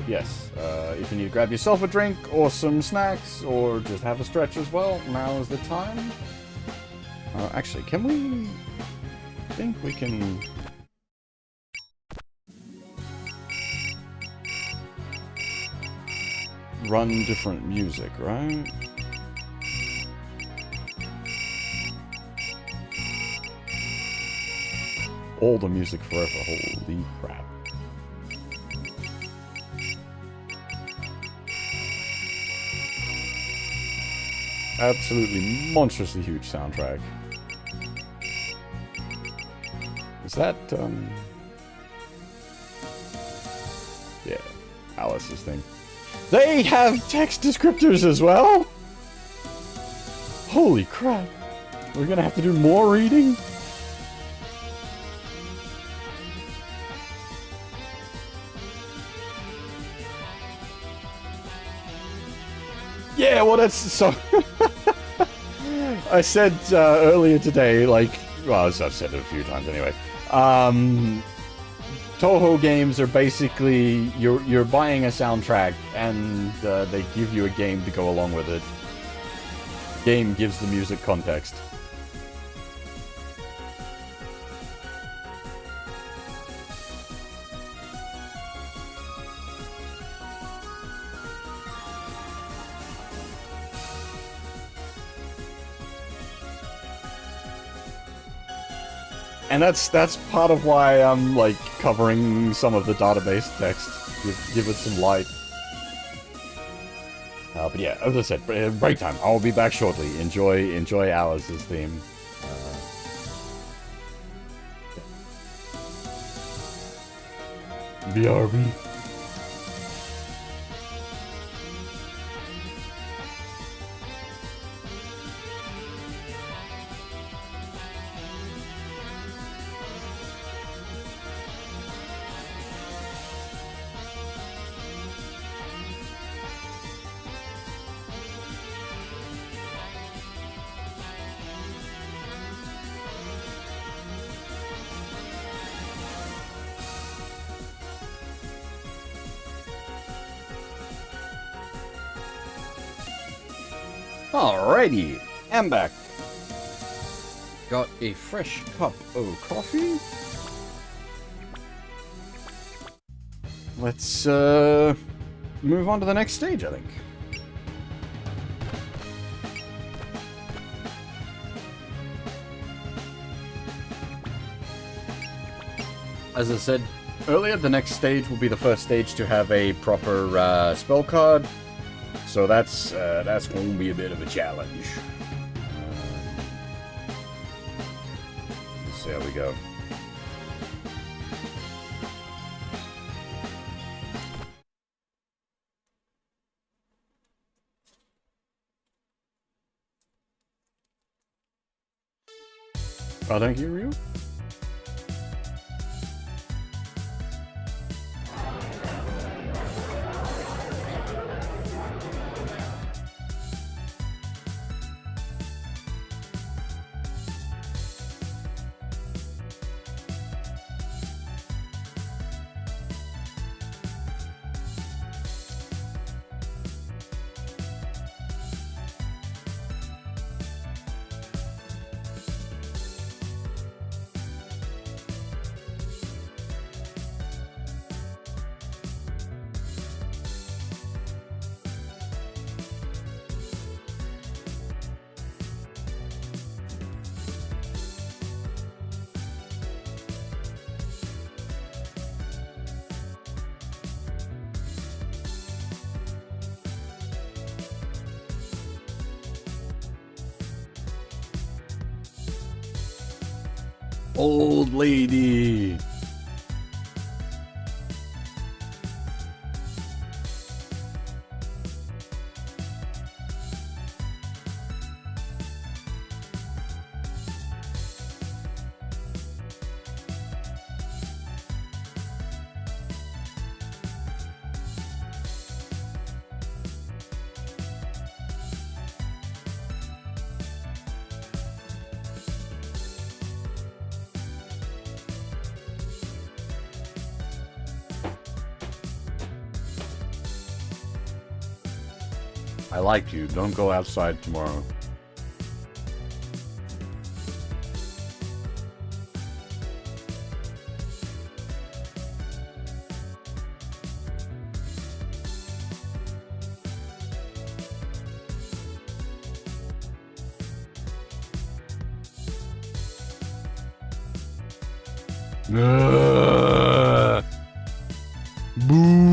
Yes, if you need to grab yourself a drink or some snacks or just have a stretch as well, now is the time. Actually, can we... I think we can... run different music, right? All the music forever, holy crap. Absolutely monstrously huge soundtrack. Is that, yeah, Alice's thing. They have text descriptors as well? Holy crap. We're gonna have to do more reading? Yeah, well, that's so... I said earlier today, like... Well, I've said it a few times anyway. Toho games are basically... You're buying a soundtrack, and they give you a game to go along with it. Game gives the music context. And that's part of why I'm, like, covering some of the database text. Give it some light. But yeah, as I said, break time. I'll be back shortly. Enjoy Alice's theme. BRB. Alrighty, I'm back. Got a fresh cup of coffee. Let's move on to the next stage, I think. As I said earlier, the next stage will be the first stage to have a proper spell card. So that's going to be a bit of a challenge. Let's see how we go. Oh, thank you, Ryu. Old lady. I like you. Don't go outside tomorrow. Boo!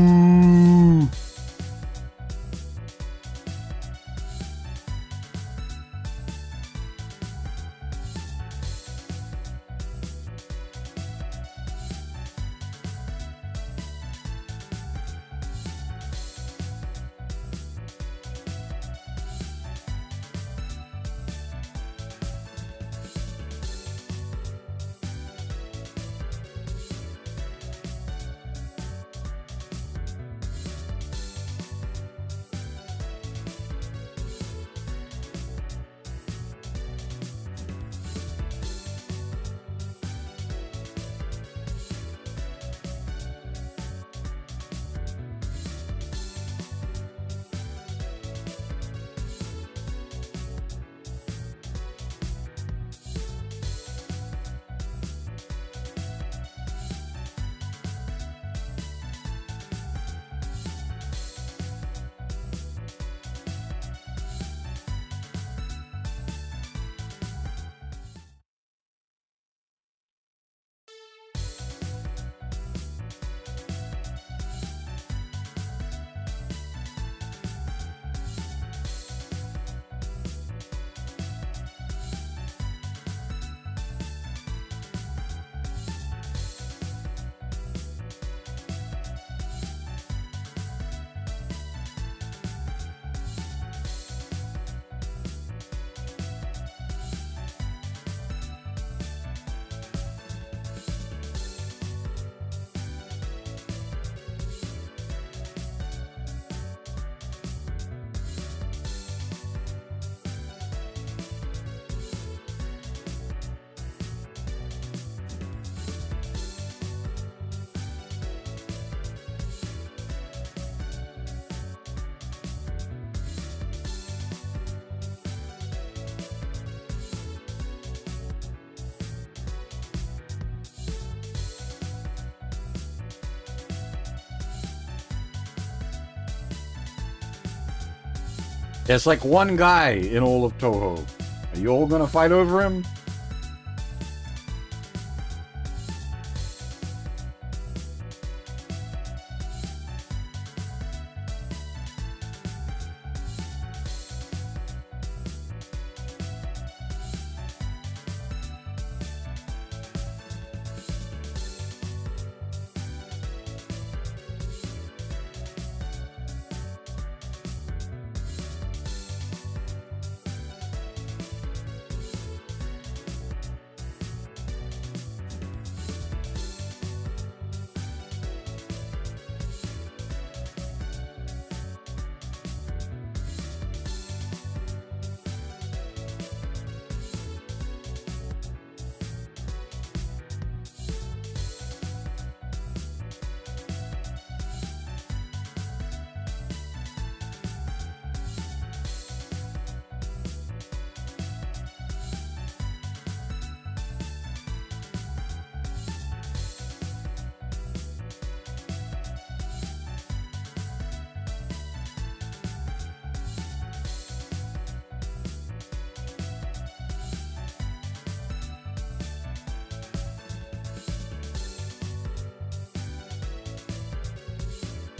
It's like one guy in all of Toho. Are you all gonna fight over him?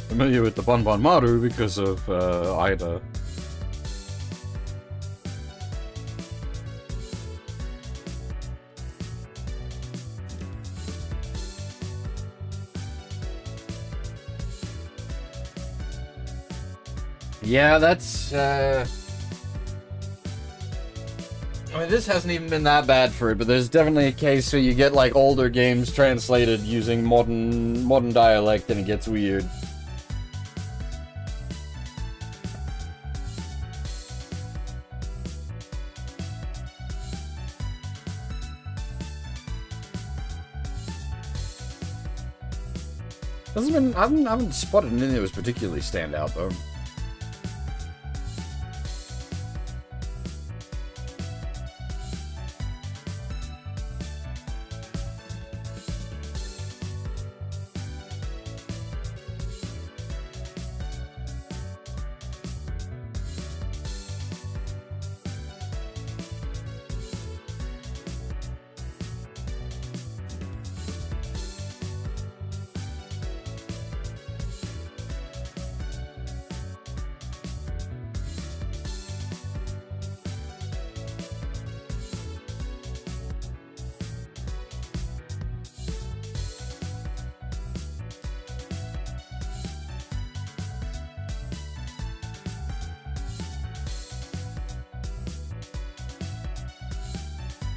Familiar with the Bonbon Maru because of Ida. Yeah, that's I mean, this hasn't even been that bad for it, but there's definitely a case where you get like older games translated using modern dialect and it gets weird. I haven't spotted anything that was particularly stand out though.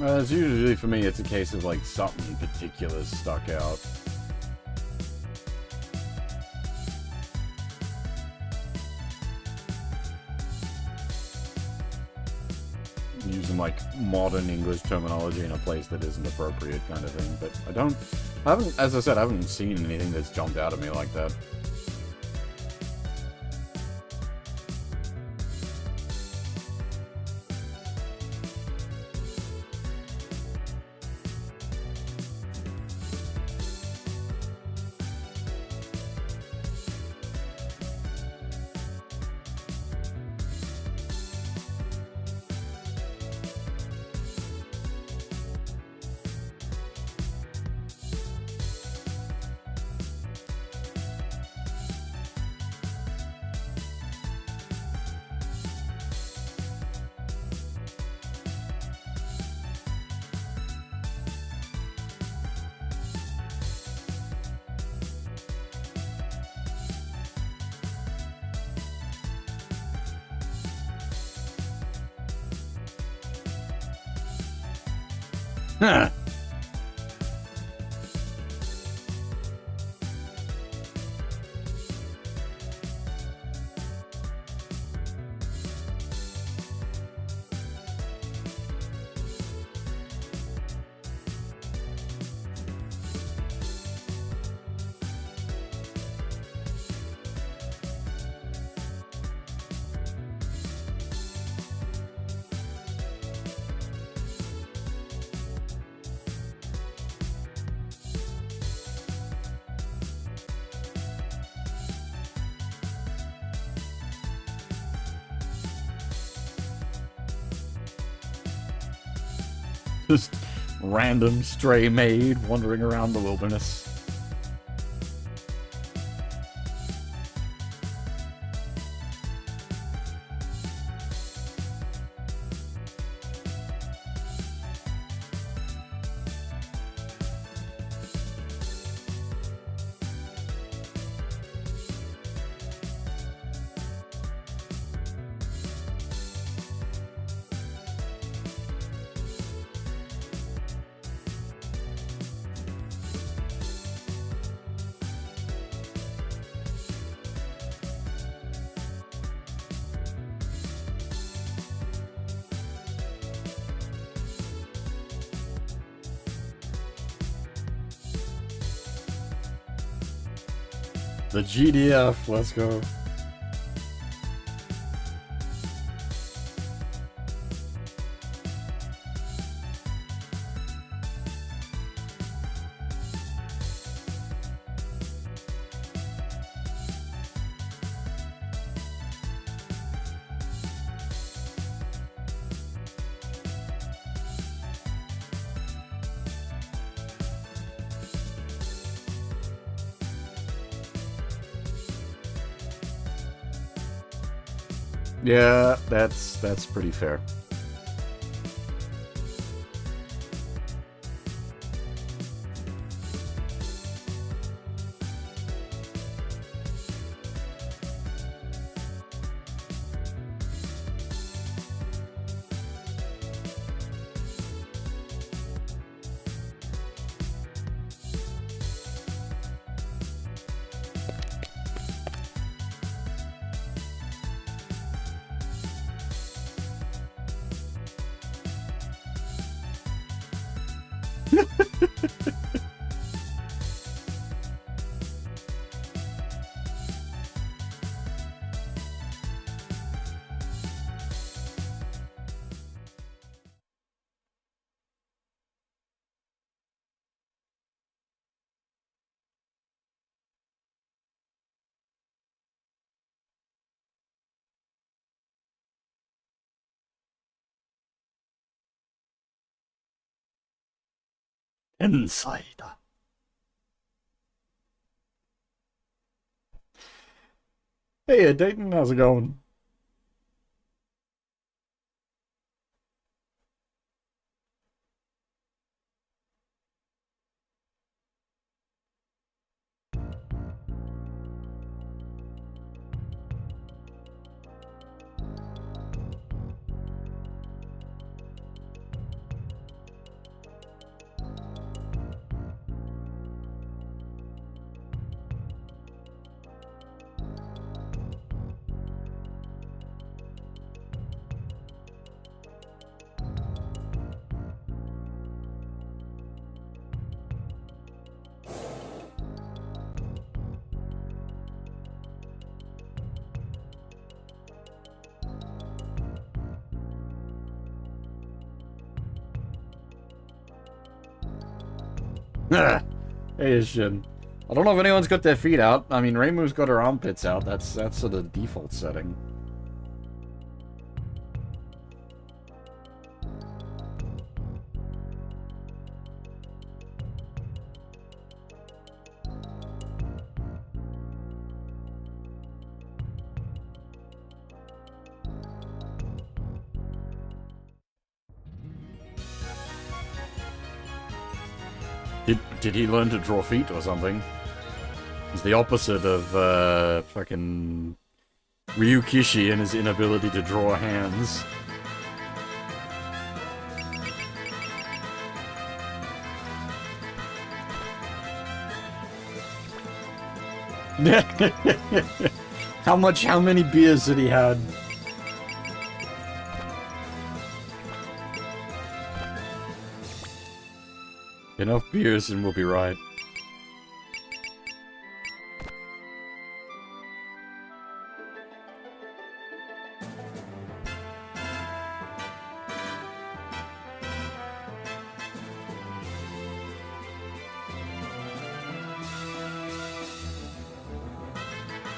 It's usually, for me, it's a case of, like, something particular stuck out. Using, like, modern English terminology in a place that isn't appropriate kind of thing. But I haven't, as I said, I haven't seen anything that's jumped out at me like that. Huh. Just random stray maid wandering around the wilderness. The GDF, let's go. Yeah, that's pretty fair. Inside. Hey, Dayton, how's it going? Hey, Shin. I don't know if anyone's got their feet out. I mean, Reimu's got her armpits out. That's sort of the default setting. Did he learn to draw feet or something? He's the opposite of, fucking Ryukishi and his inability to draw hands. How many beers did he had? Enough beers and we'll be right.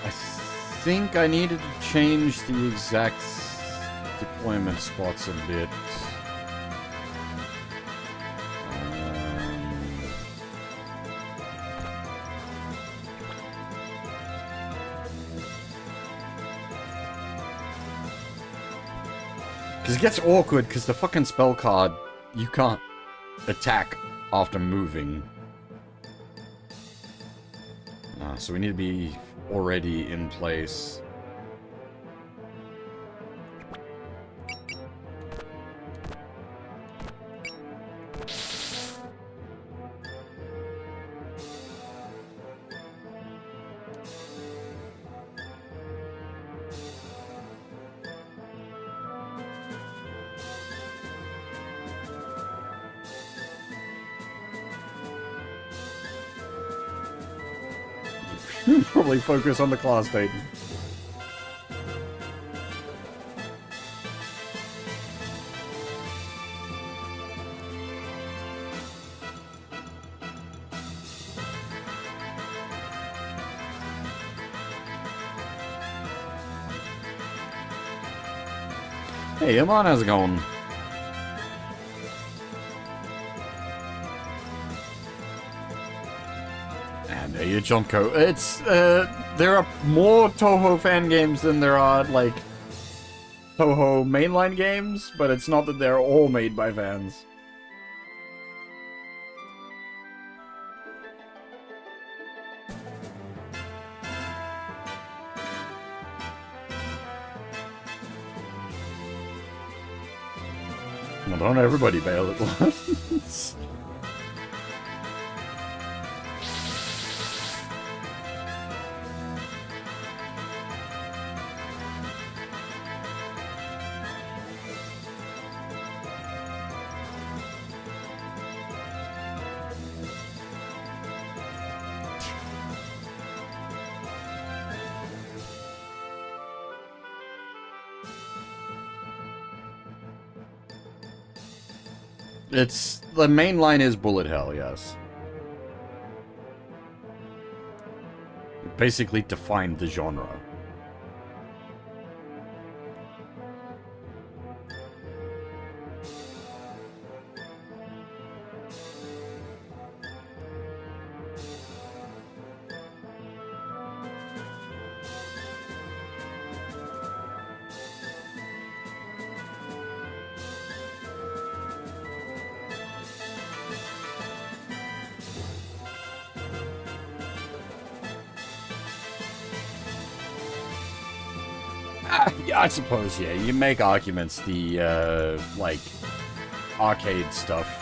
I think I needed to change the exact deployment spots a bit. Because it gets awkward, because the fucking spell card, you can't attack after moving. So we need to be already in place. Probably focus on the class data. Hey, Iman, how's it going? And your Junko. It's, there are more Toho fan games than there are, like, Toho mainline games, but it's not that they're all made by fans. Well, don't everybody bail at once. It's... the main line is bullet hell, yes. It basically defined the genre. Yeah, I suppose, yeah. You make arguments, the, like, arcade stuff.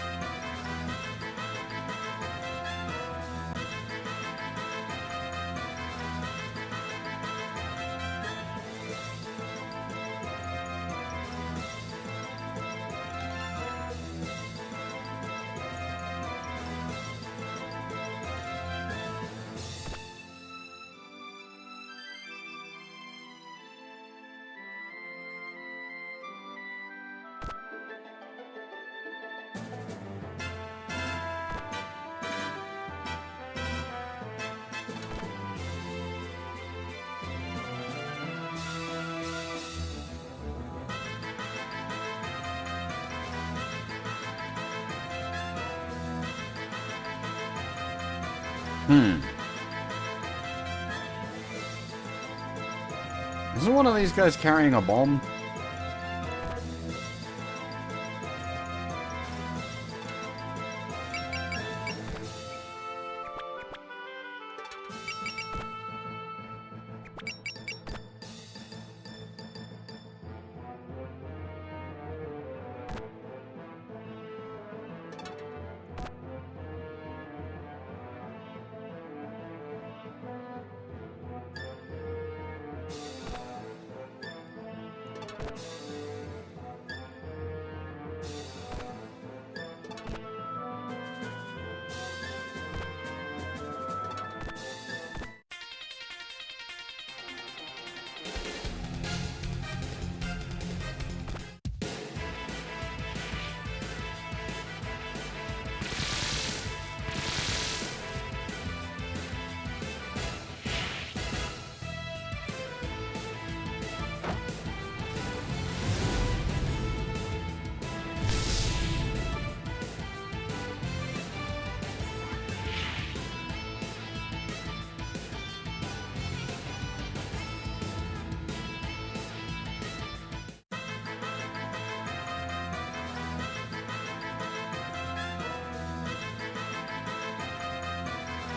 Isn't one of these guys carrying a bomb?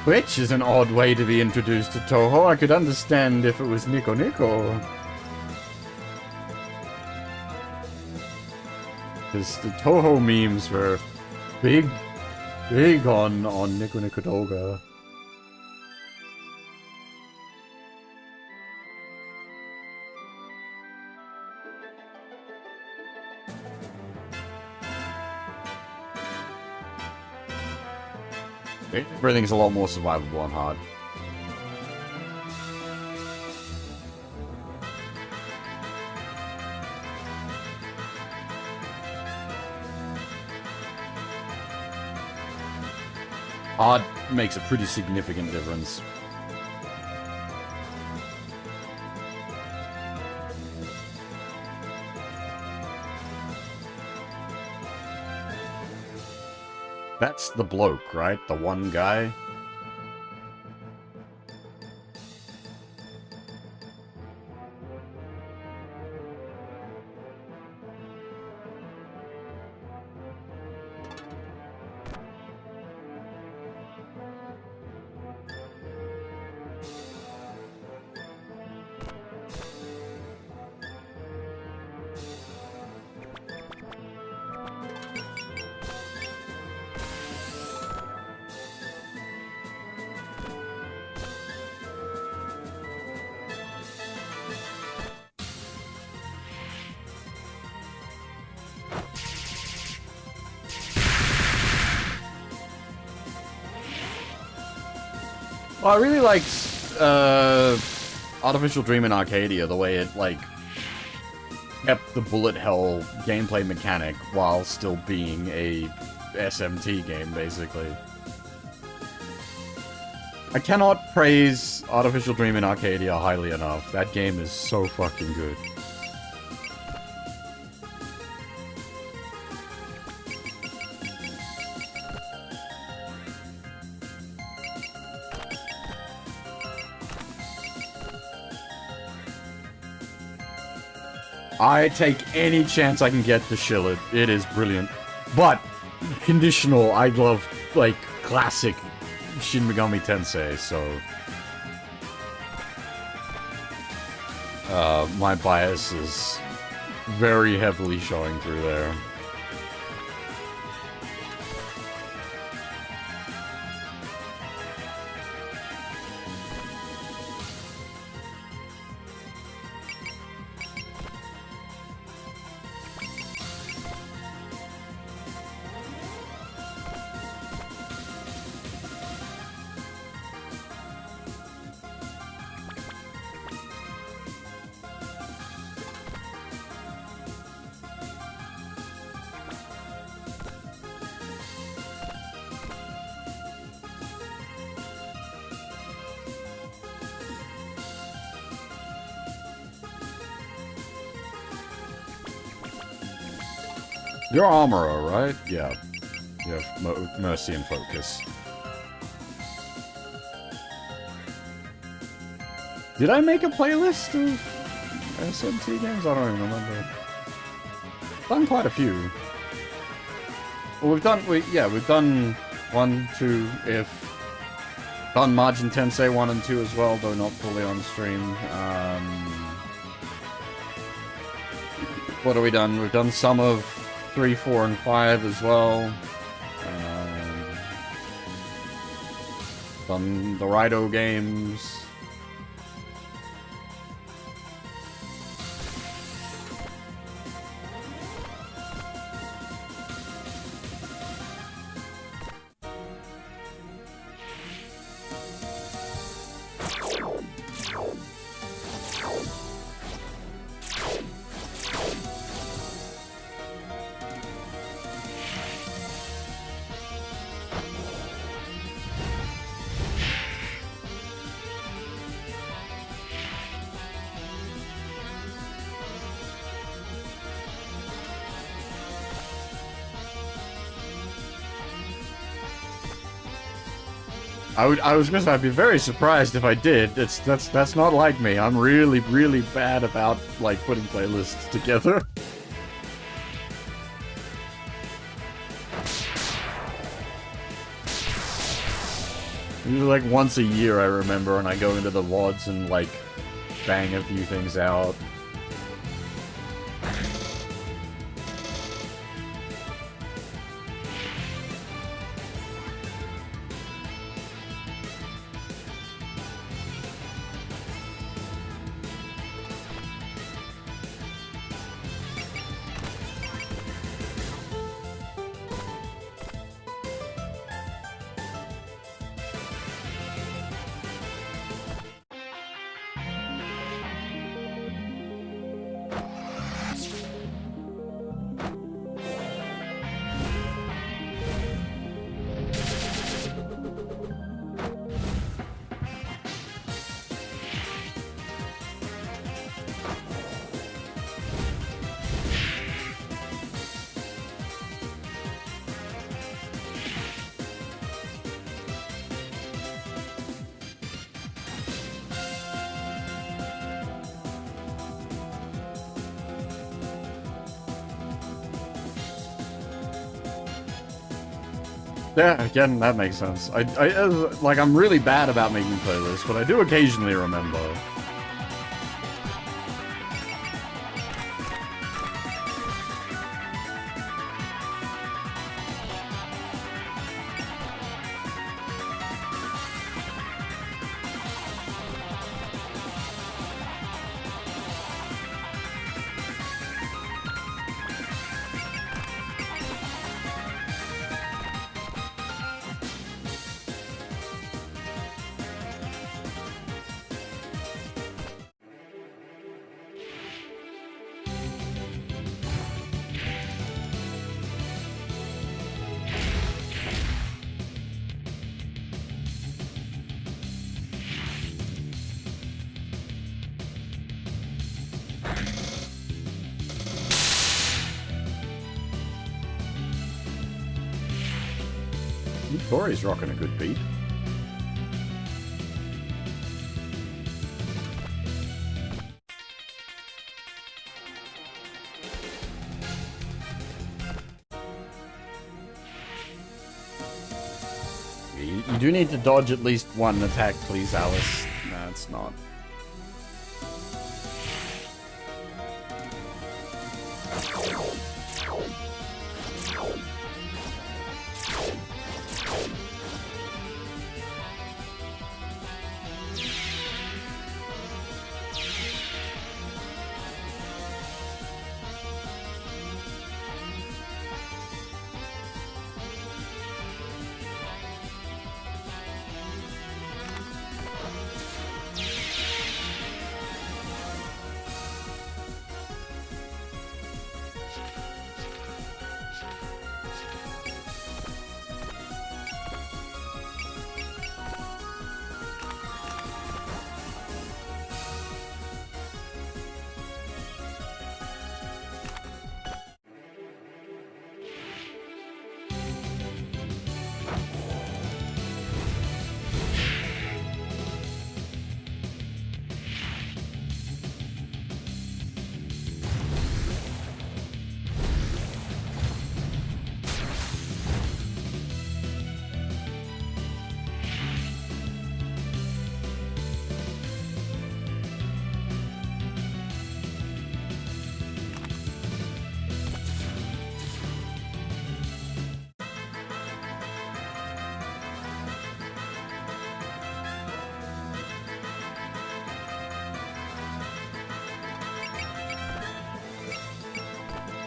Which is an odd way to be introduced to Toho. I could understand if it was Nico Nico. Because the Toho memes were big on Nico Nico Doga. Everything's a lot more survivable on hard. Hard makes a pretty significant difference. That's the bloke, right? The one guy? Well, I really liked Artificial Dream in Arcadia, the way it, like, kept the bullet hell gameplay mechanic while still being a SMT game, basically. I cannot praise Artificial Dream in Arcadia highly enough. That game is so fucking good. I take any chance I can get to shill it. It is brilliant. But, conditional, I love, like, classic Shin Megami Tensei, so... my bias is very heavily showing through there. You're Armorer, right? Yeah. You have Mercy and Focus. Did I make a playlist of SMT games? I don't even remember. Done quite a few. Well, we've done 1, 2, if... Done Margin Tensei 1 and 2 as well, though not fully on stream. What have we done? We've done some of 3, 4, and 5 as well. Done the Raidou games. I was gonna say, I'd be very surprised if I did. That's not like me. I'm really, really bad about, like, putting playlists together. Usually like once a year, I remember, and I go into the WODs and like bang a few things out. Yeah, again, that makes sense. Like, I'm really bad about making playlists, but I do occasionally remember. Corey's rocking a good beat. You do need to dodge at least one attack, please, Alice. No, it's not.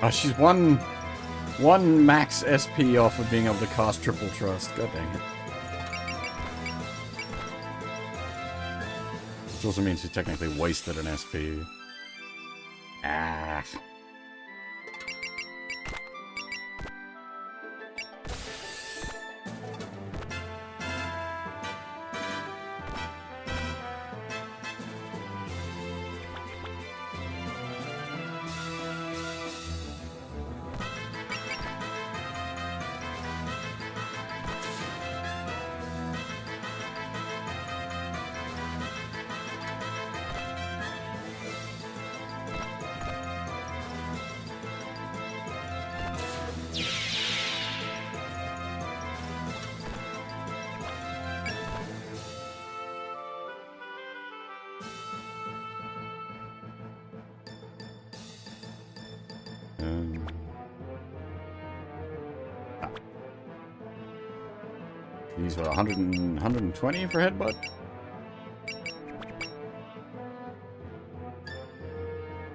Oh, she's one max SP off of being able to cast Triple Trust. God dang it. Which also means she technically wasted an SP. Ah. These were 120 for headbutt.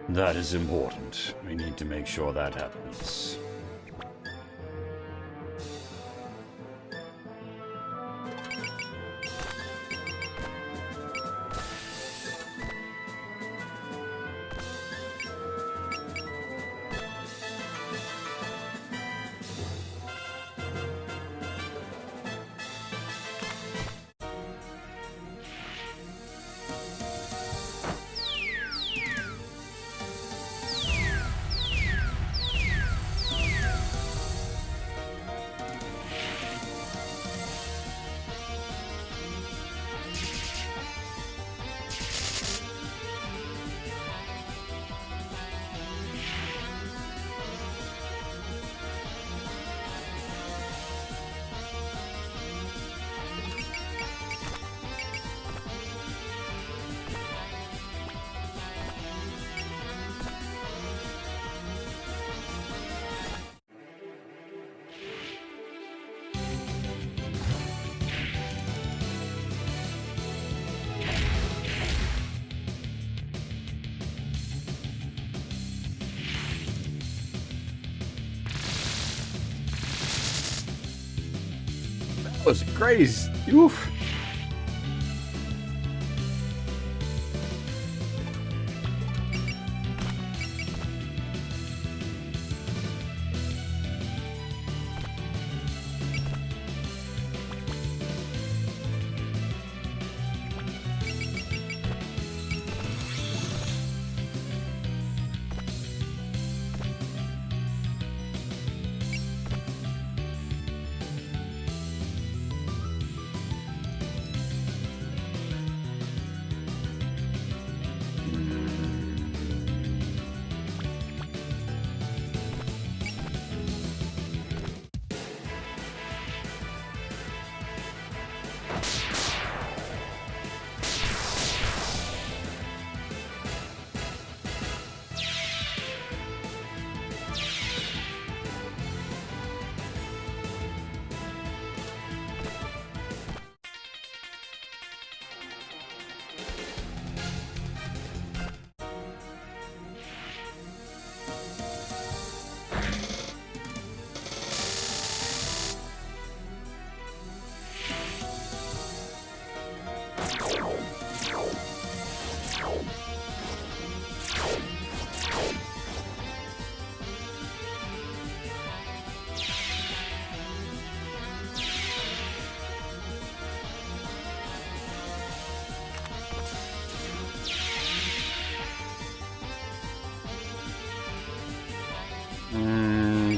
That is important. We need to make sure that happens. That was crazy. Oof.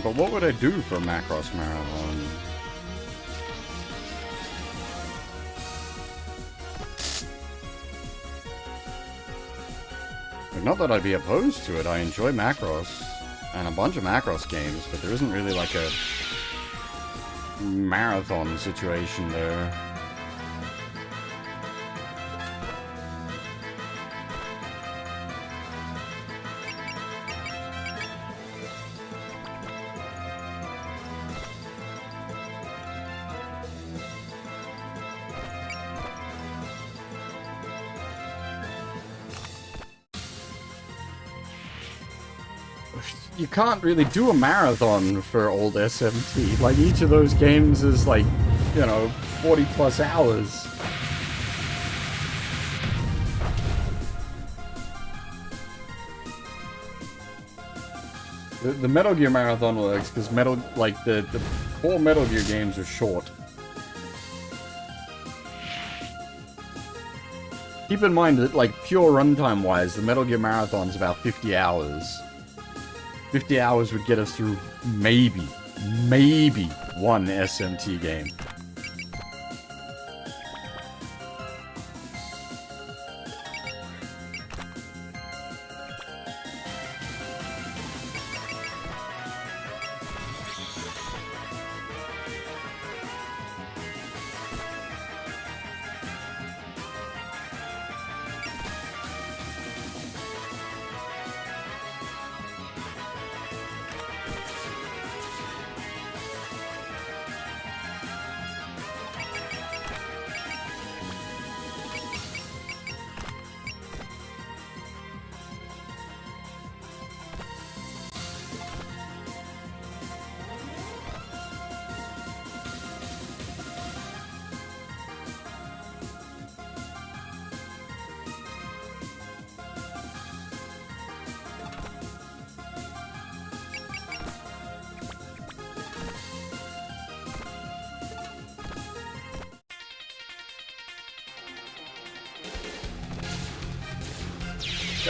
But what would I do for a Macross Marathon? Like, not that I'd be opposed to it. I enjoy Macross and a bunch of Macross games, but there isn't really like a marathon situation there. You can't really do a marathon for old SMT. Like, each of those games is like, you know, 40 plus hours. The Metal Gear marathon works because the core Metal Gear games are short. Keep in mind that, like, pure runtime wise, the Metal Gear marathon's about 50 hours. 50 hours would get us through maybe one SMT game.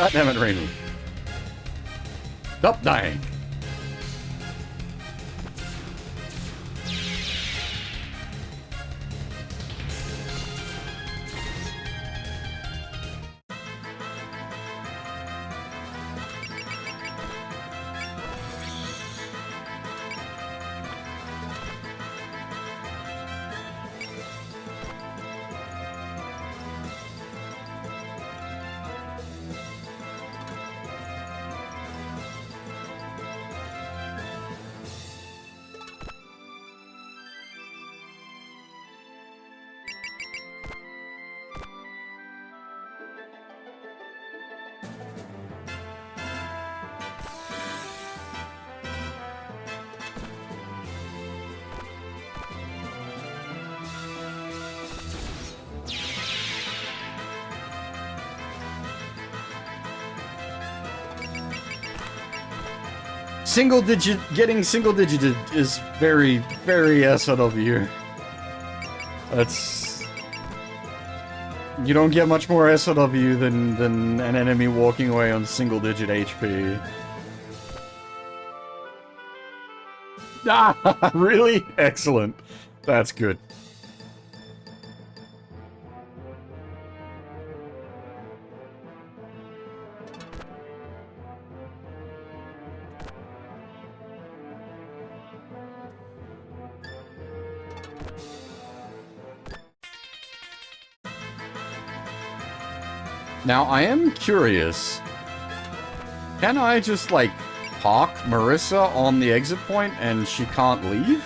God damn it, Reimu. Stop dying. Getting single digit is very, very SOW. That's... You don't get much more SOW than an enemy walking away on single digit HP. Ah, really? Excellent. That's good. Now, I am curious. Can I just, like, park Marissa on the exit point and she can't leave?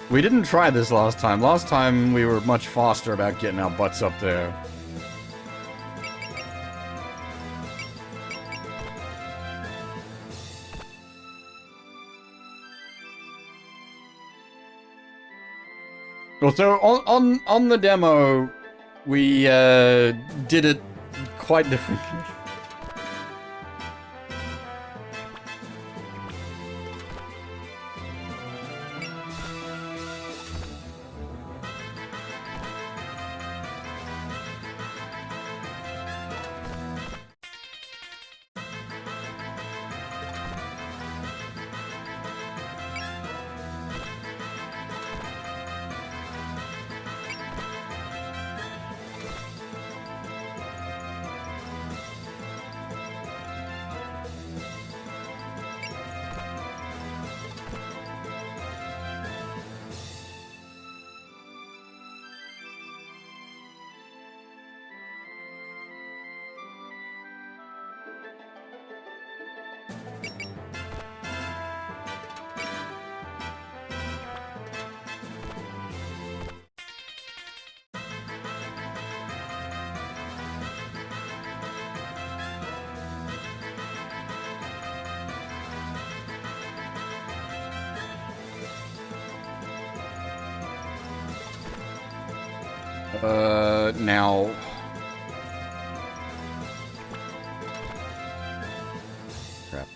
We didn't try this last time. Last time we were much faster about getting our butts up there. Also, on the demo, we did it quite differently. Now... Crap.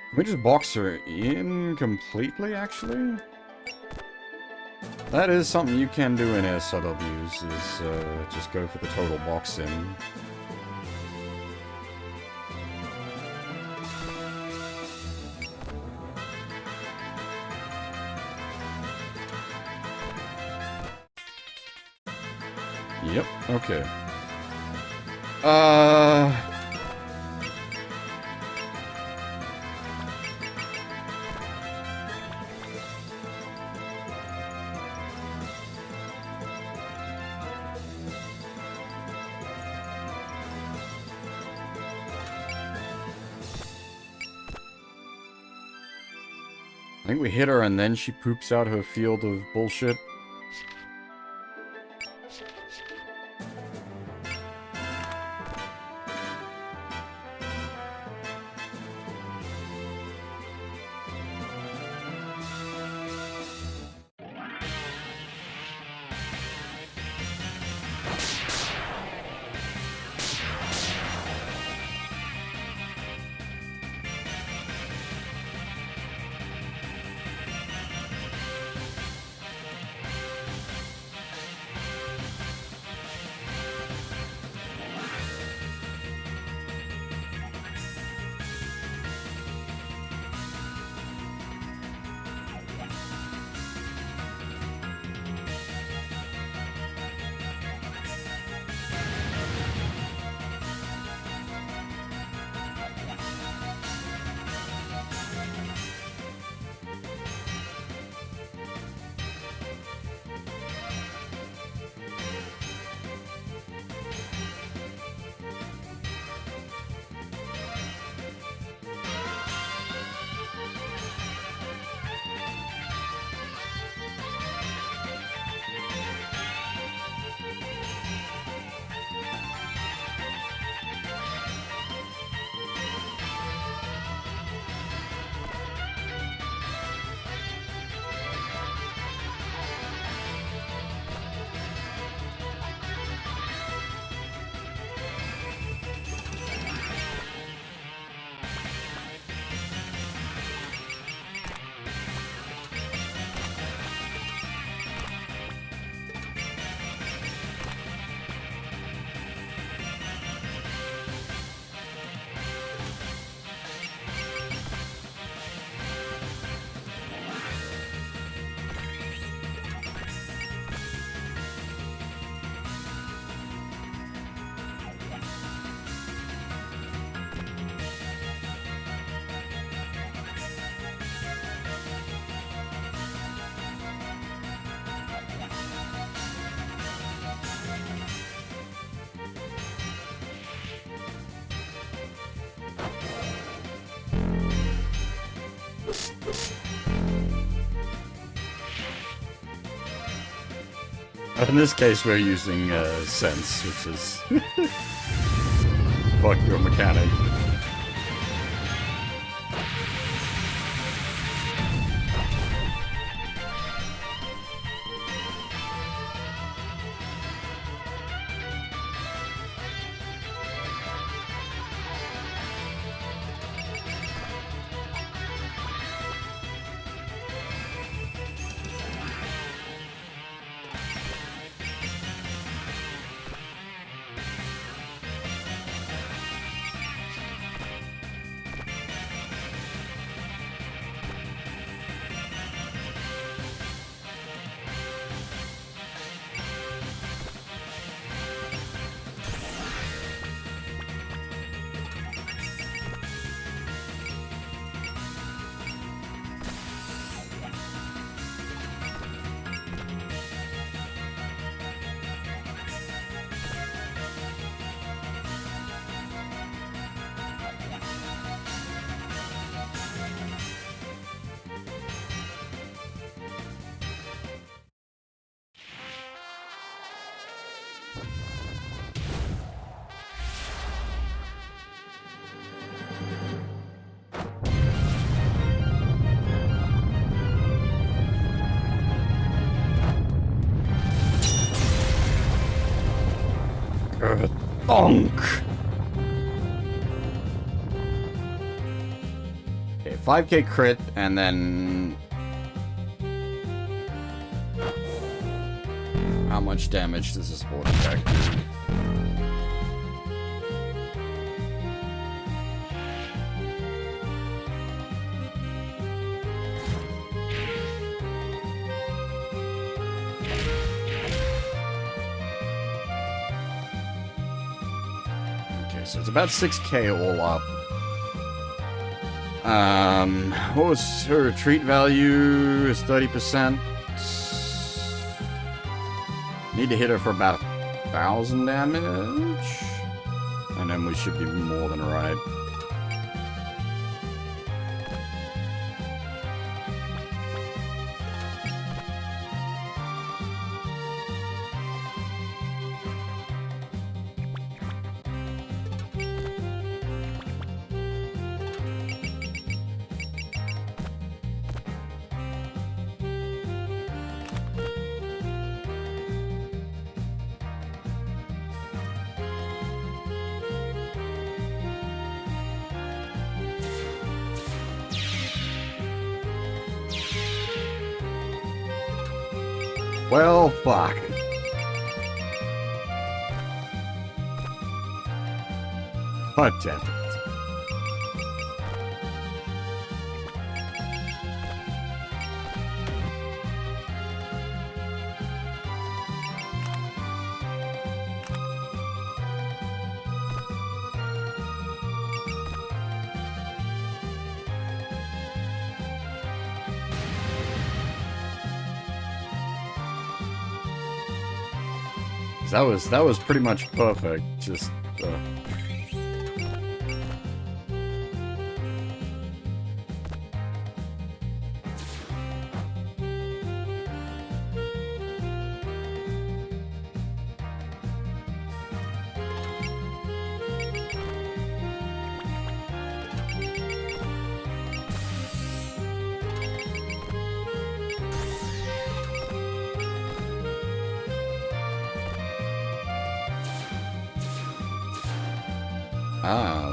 Can we just box her in completely, actually? That is something you can do in SLWs, is just go for the total box in. Yep, okay. I think we hit her and then she poops out her field of bullshit. In this case, we're using sense, which is fuck your mechanic. Bonk! Okay, 5k crit, and then... How much damage does this sword attack do? So it's about 6k all up. What was her retreat value? Is 30%. Need to hit her for about 1,000 damage. And then we should be more than right. Well, fuck. God damn it. That was pretty much perfect. Just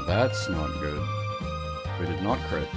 that's not good. We did not crit.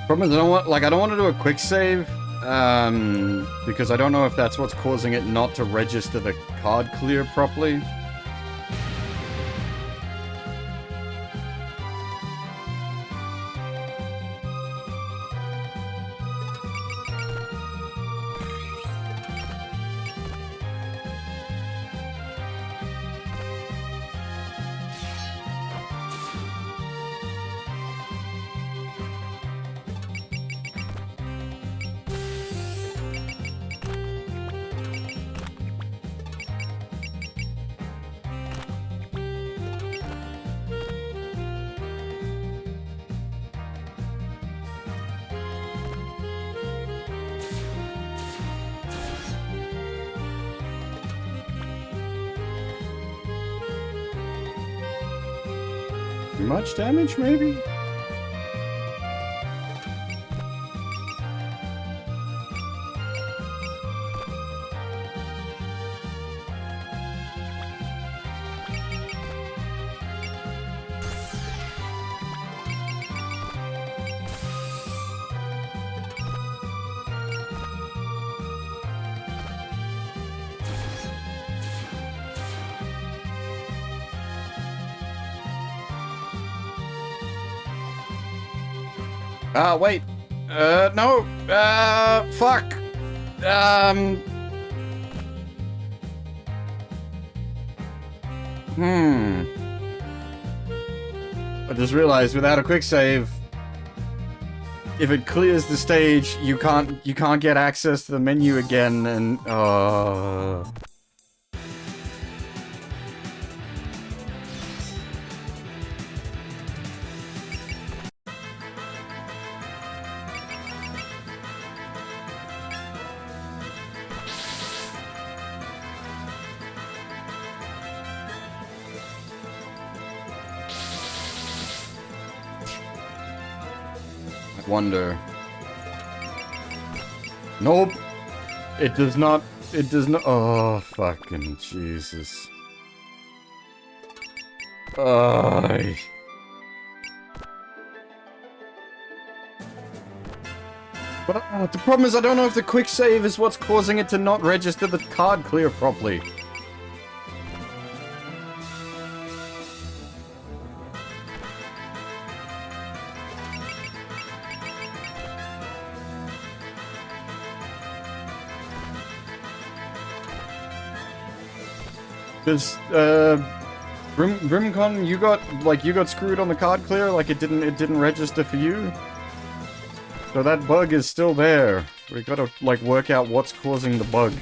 Problem is, I don't want to do a quick save, because I don't know if that's what's causing it not to register the card clear properly. Much damage, maybe? Wait. No. Fuck. I just realized without a quick save, if it clears the stage, you can't get access to the menu again, and wonder. Nope. It does not. It does not. Oh, fucking Jesus. But the problem is I don't know if the quick save is what's causing it to not register the card clear properly. Because, Brimcon, you got screwed on the card clear, like it didn't register for you. So that bug is still there. We gotta, like, work out what's causing the bug.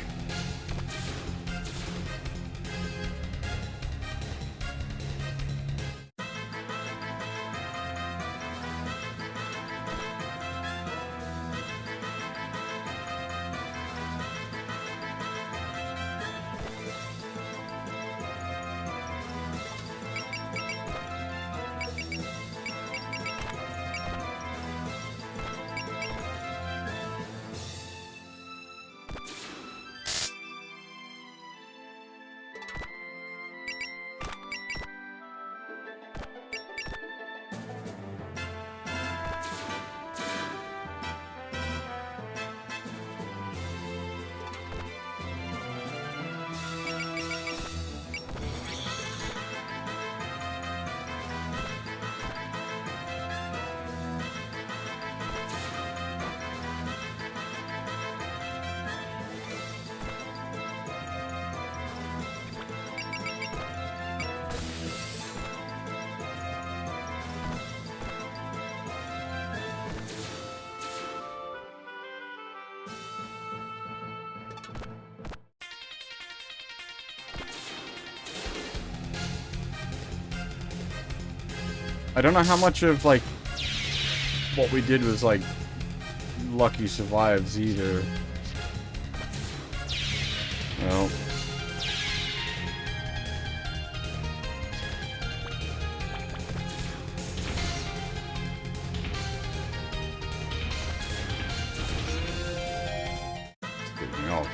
I don't know how much of, like, what we did was, like, lucky survives either. Well. Speaking of.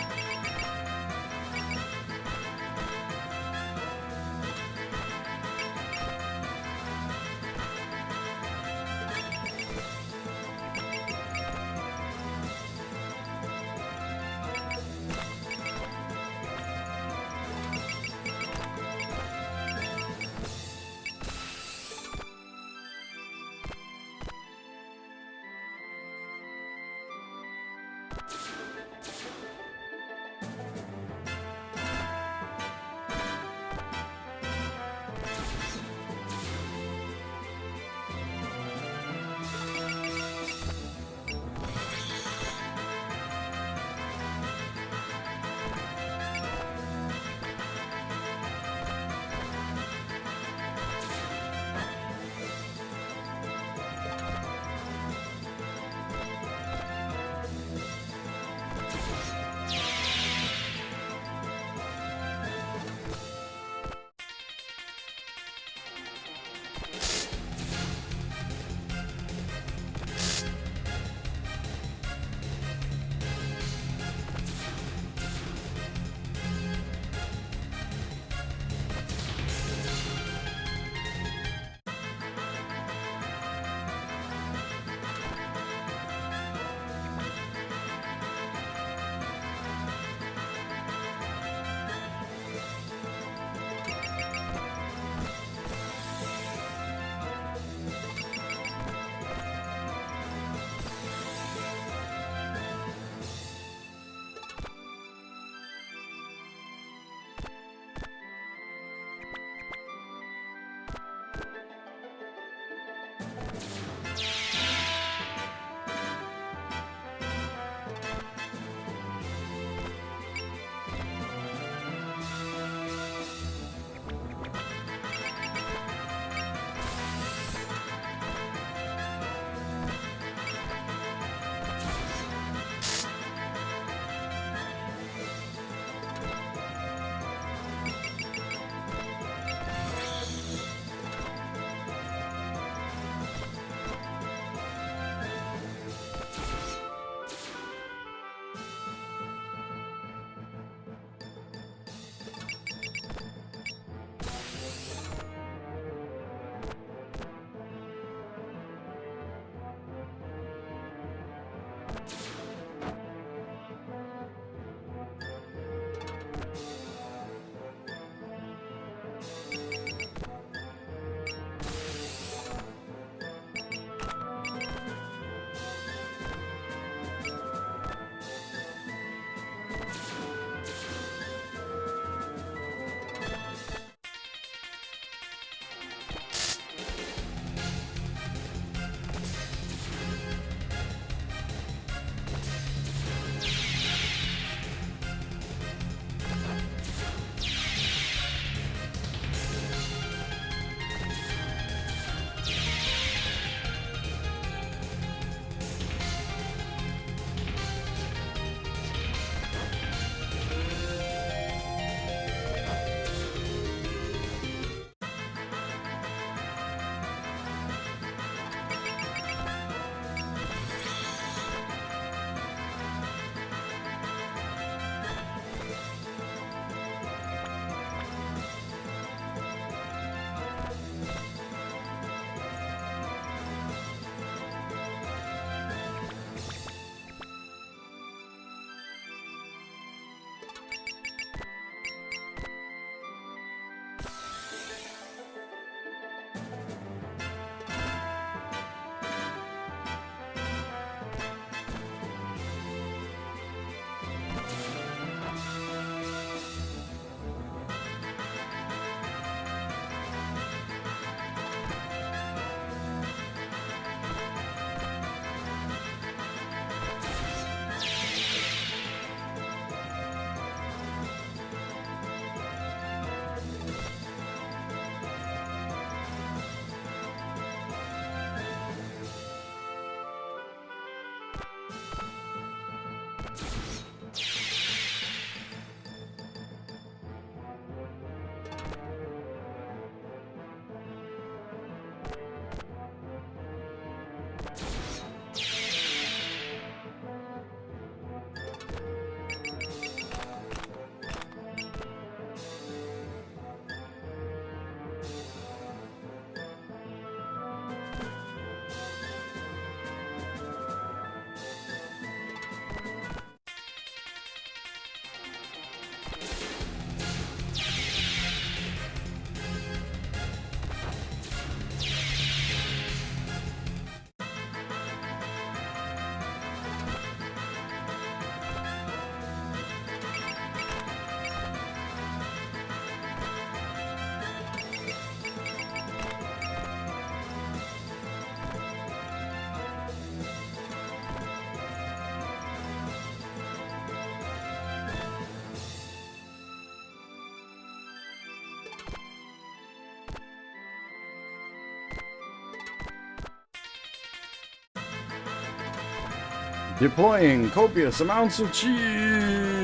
Deploying copious amounts of cheese.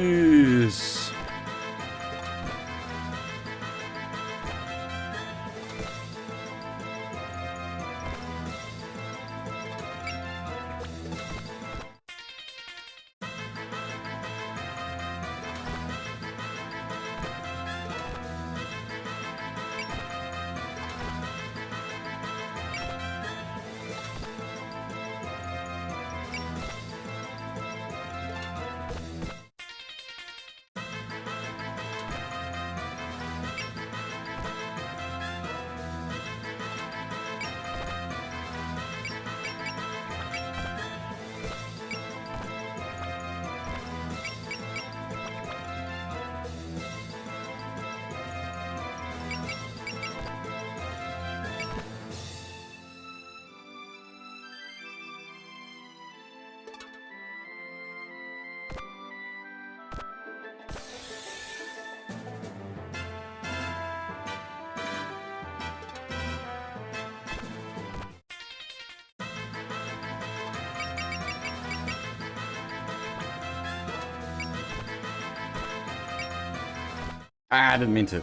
Ah, I didn't mean to.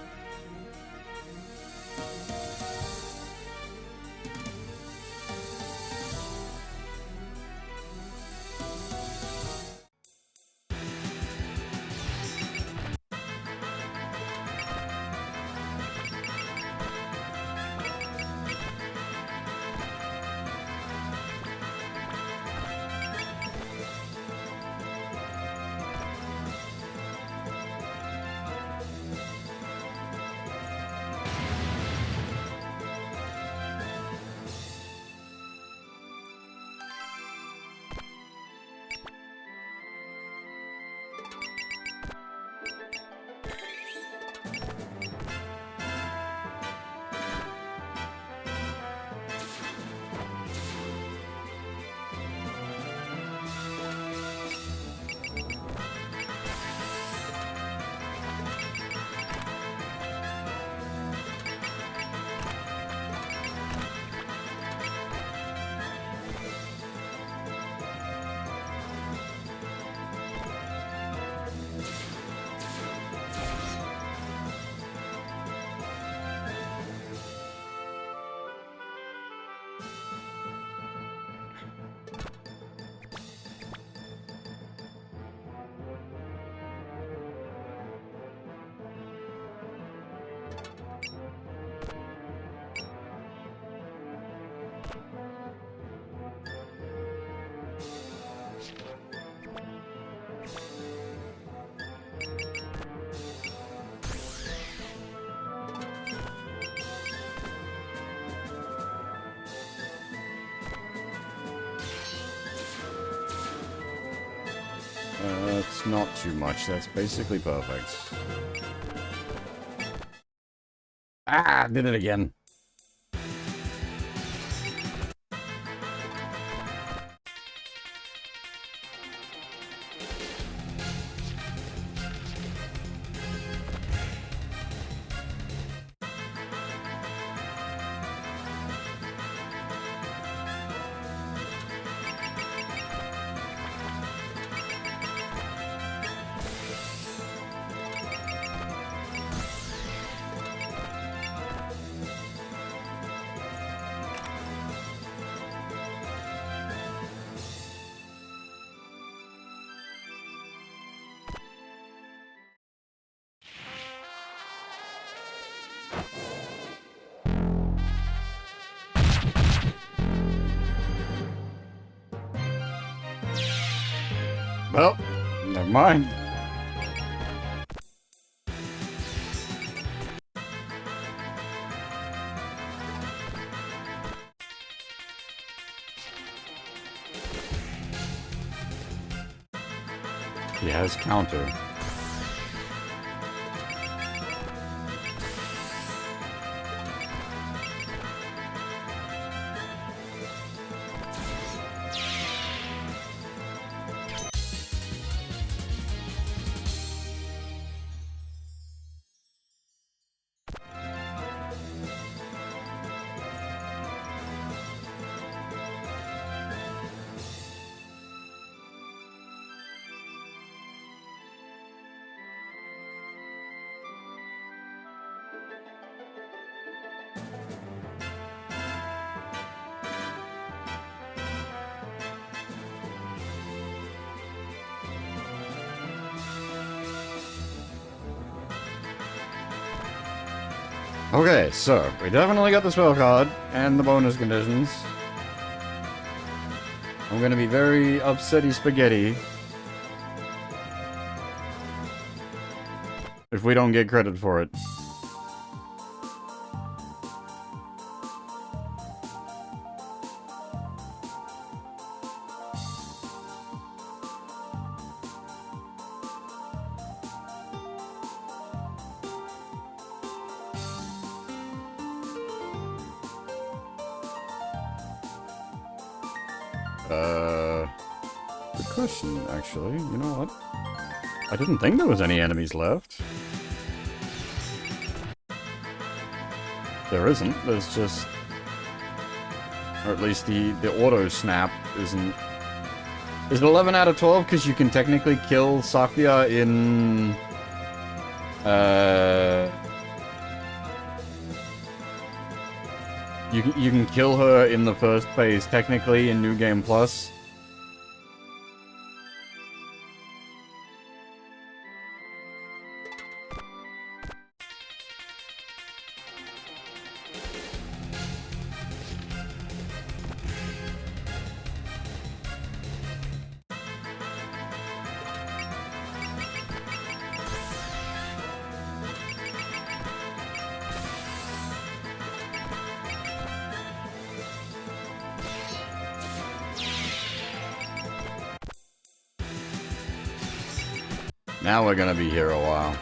That's not too much. That's basically perfect. Ah, did it again. Well, never mind. He has counter. Okay, so we definitely got the spell card and the bonus conditions. I'm gonna be very upsetty spaghetti if we don't get credit for it. Good question, actually. You know what? I didn't think there was any enemies left. There isn't. There's just... Or at least the auto snap isn't... Is it 11 out of 12? Because you can technically kill Sakya in... You can kill her in the first phase, technically, in New Game Plus. Now we're gonna be here a while.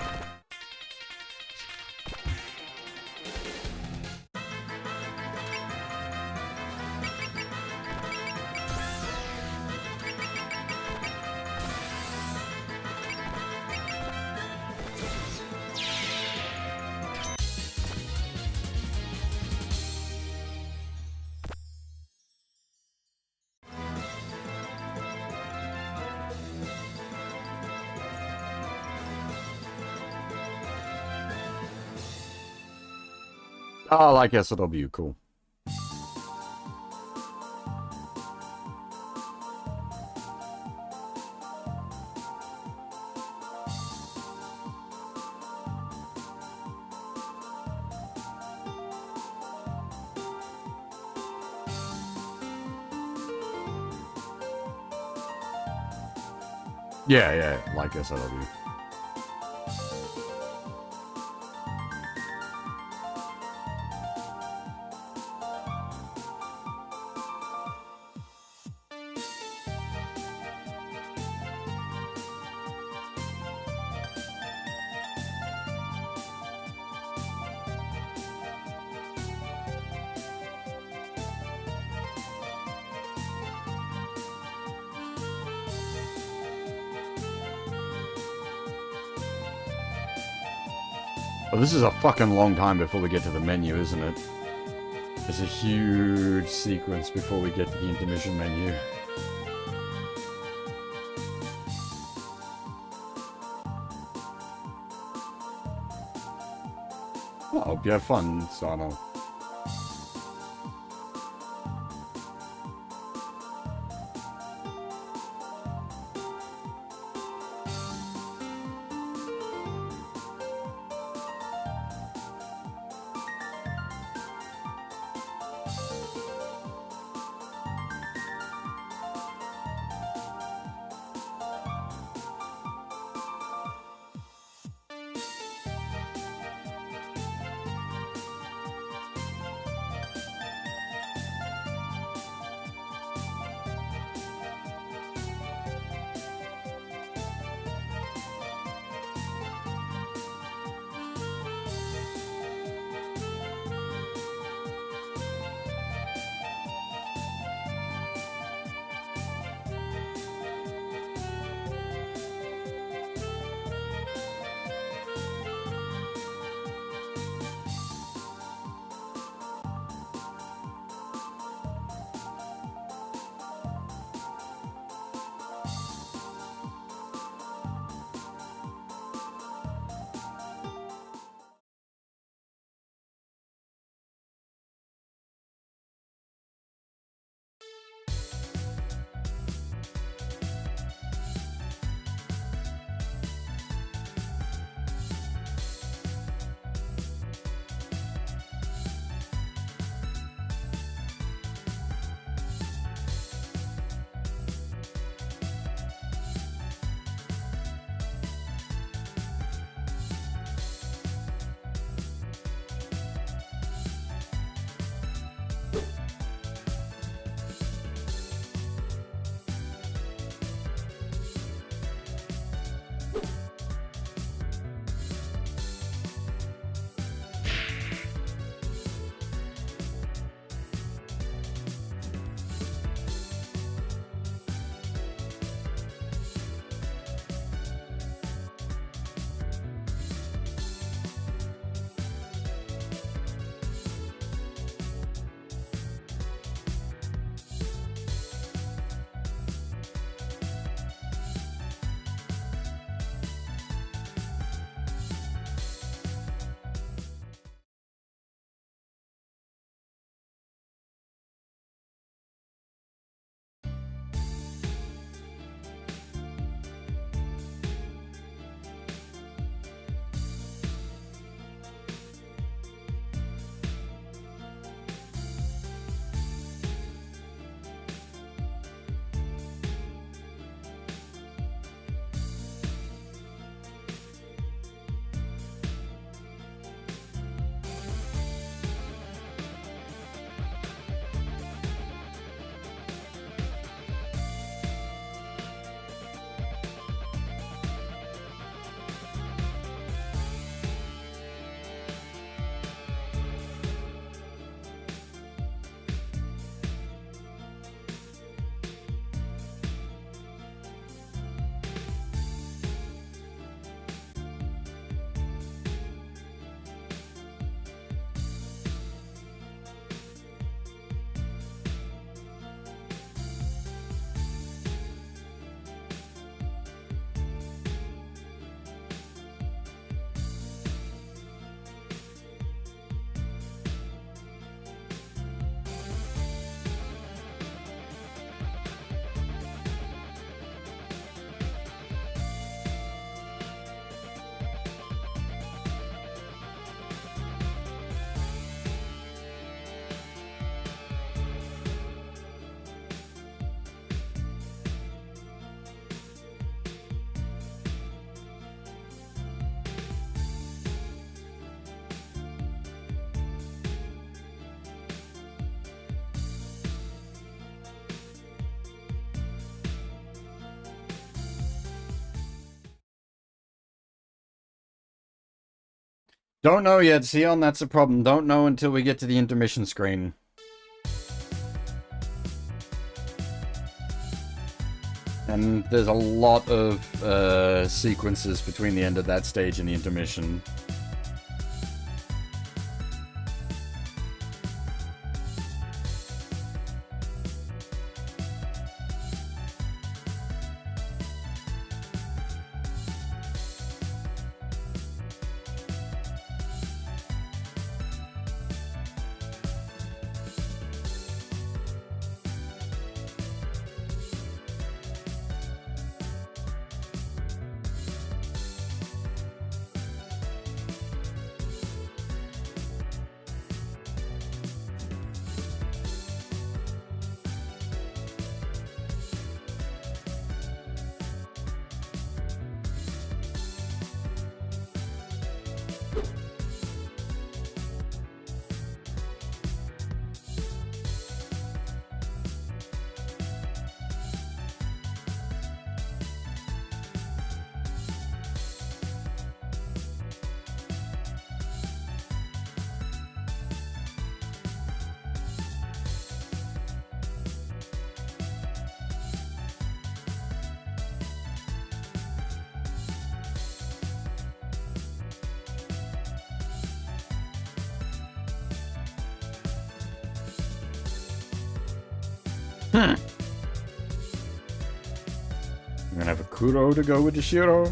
Oh, I guess it'll be cool. Yeah, like SLW. Oh, this is a fucking long time before we get to the menu, isn't it? There's a huge sequence before we get to the intermission menu. Well, I hope you have fun, Sano. Don't know yet, Sion, that's a problem. Don't know until we get to the intermission screen. And there's a lot of sequences between the end of that stage and the intermission. I'm gonna have a Kuro to go with the Shiro.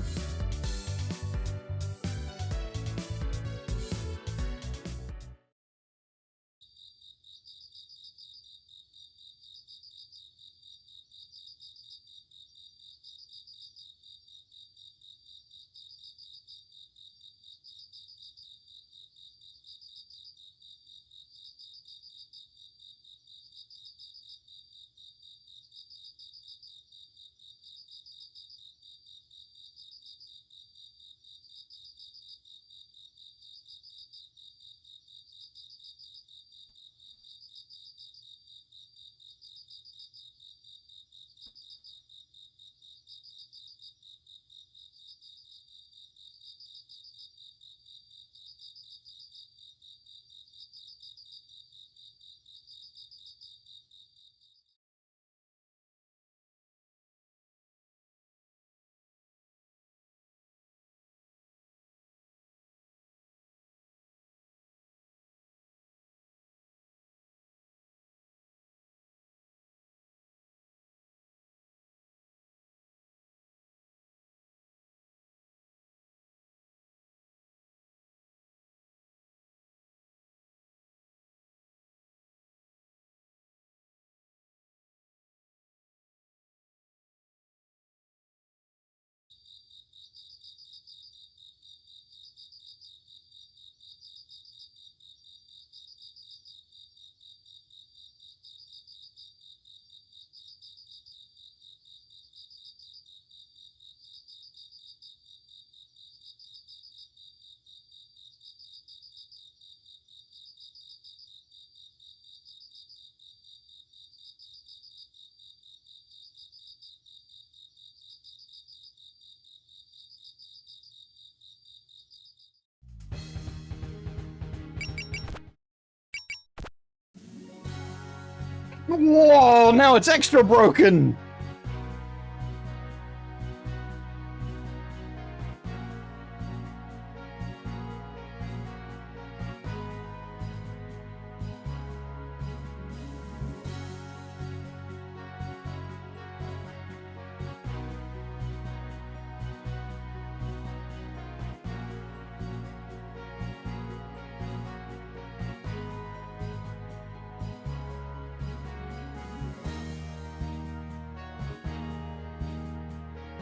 Whoa, now it's extra broken!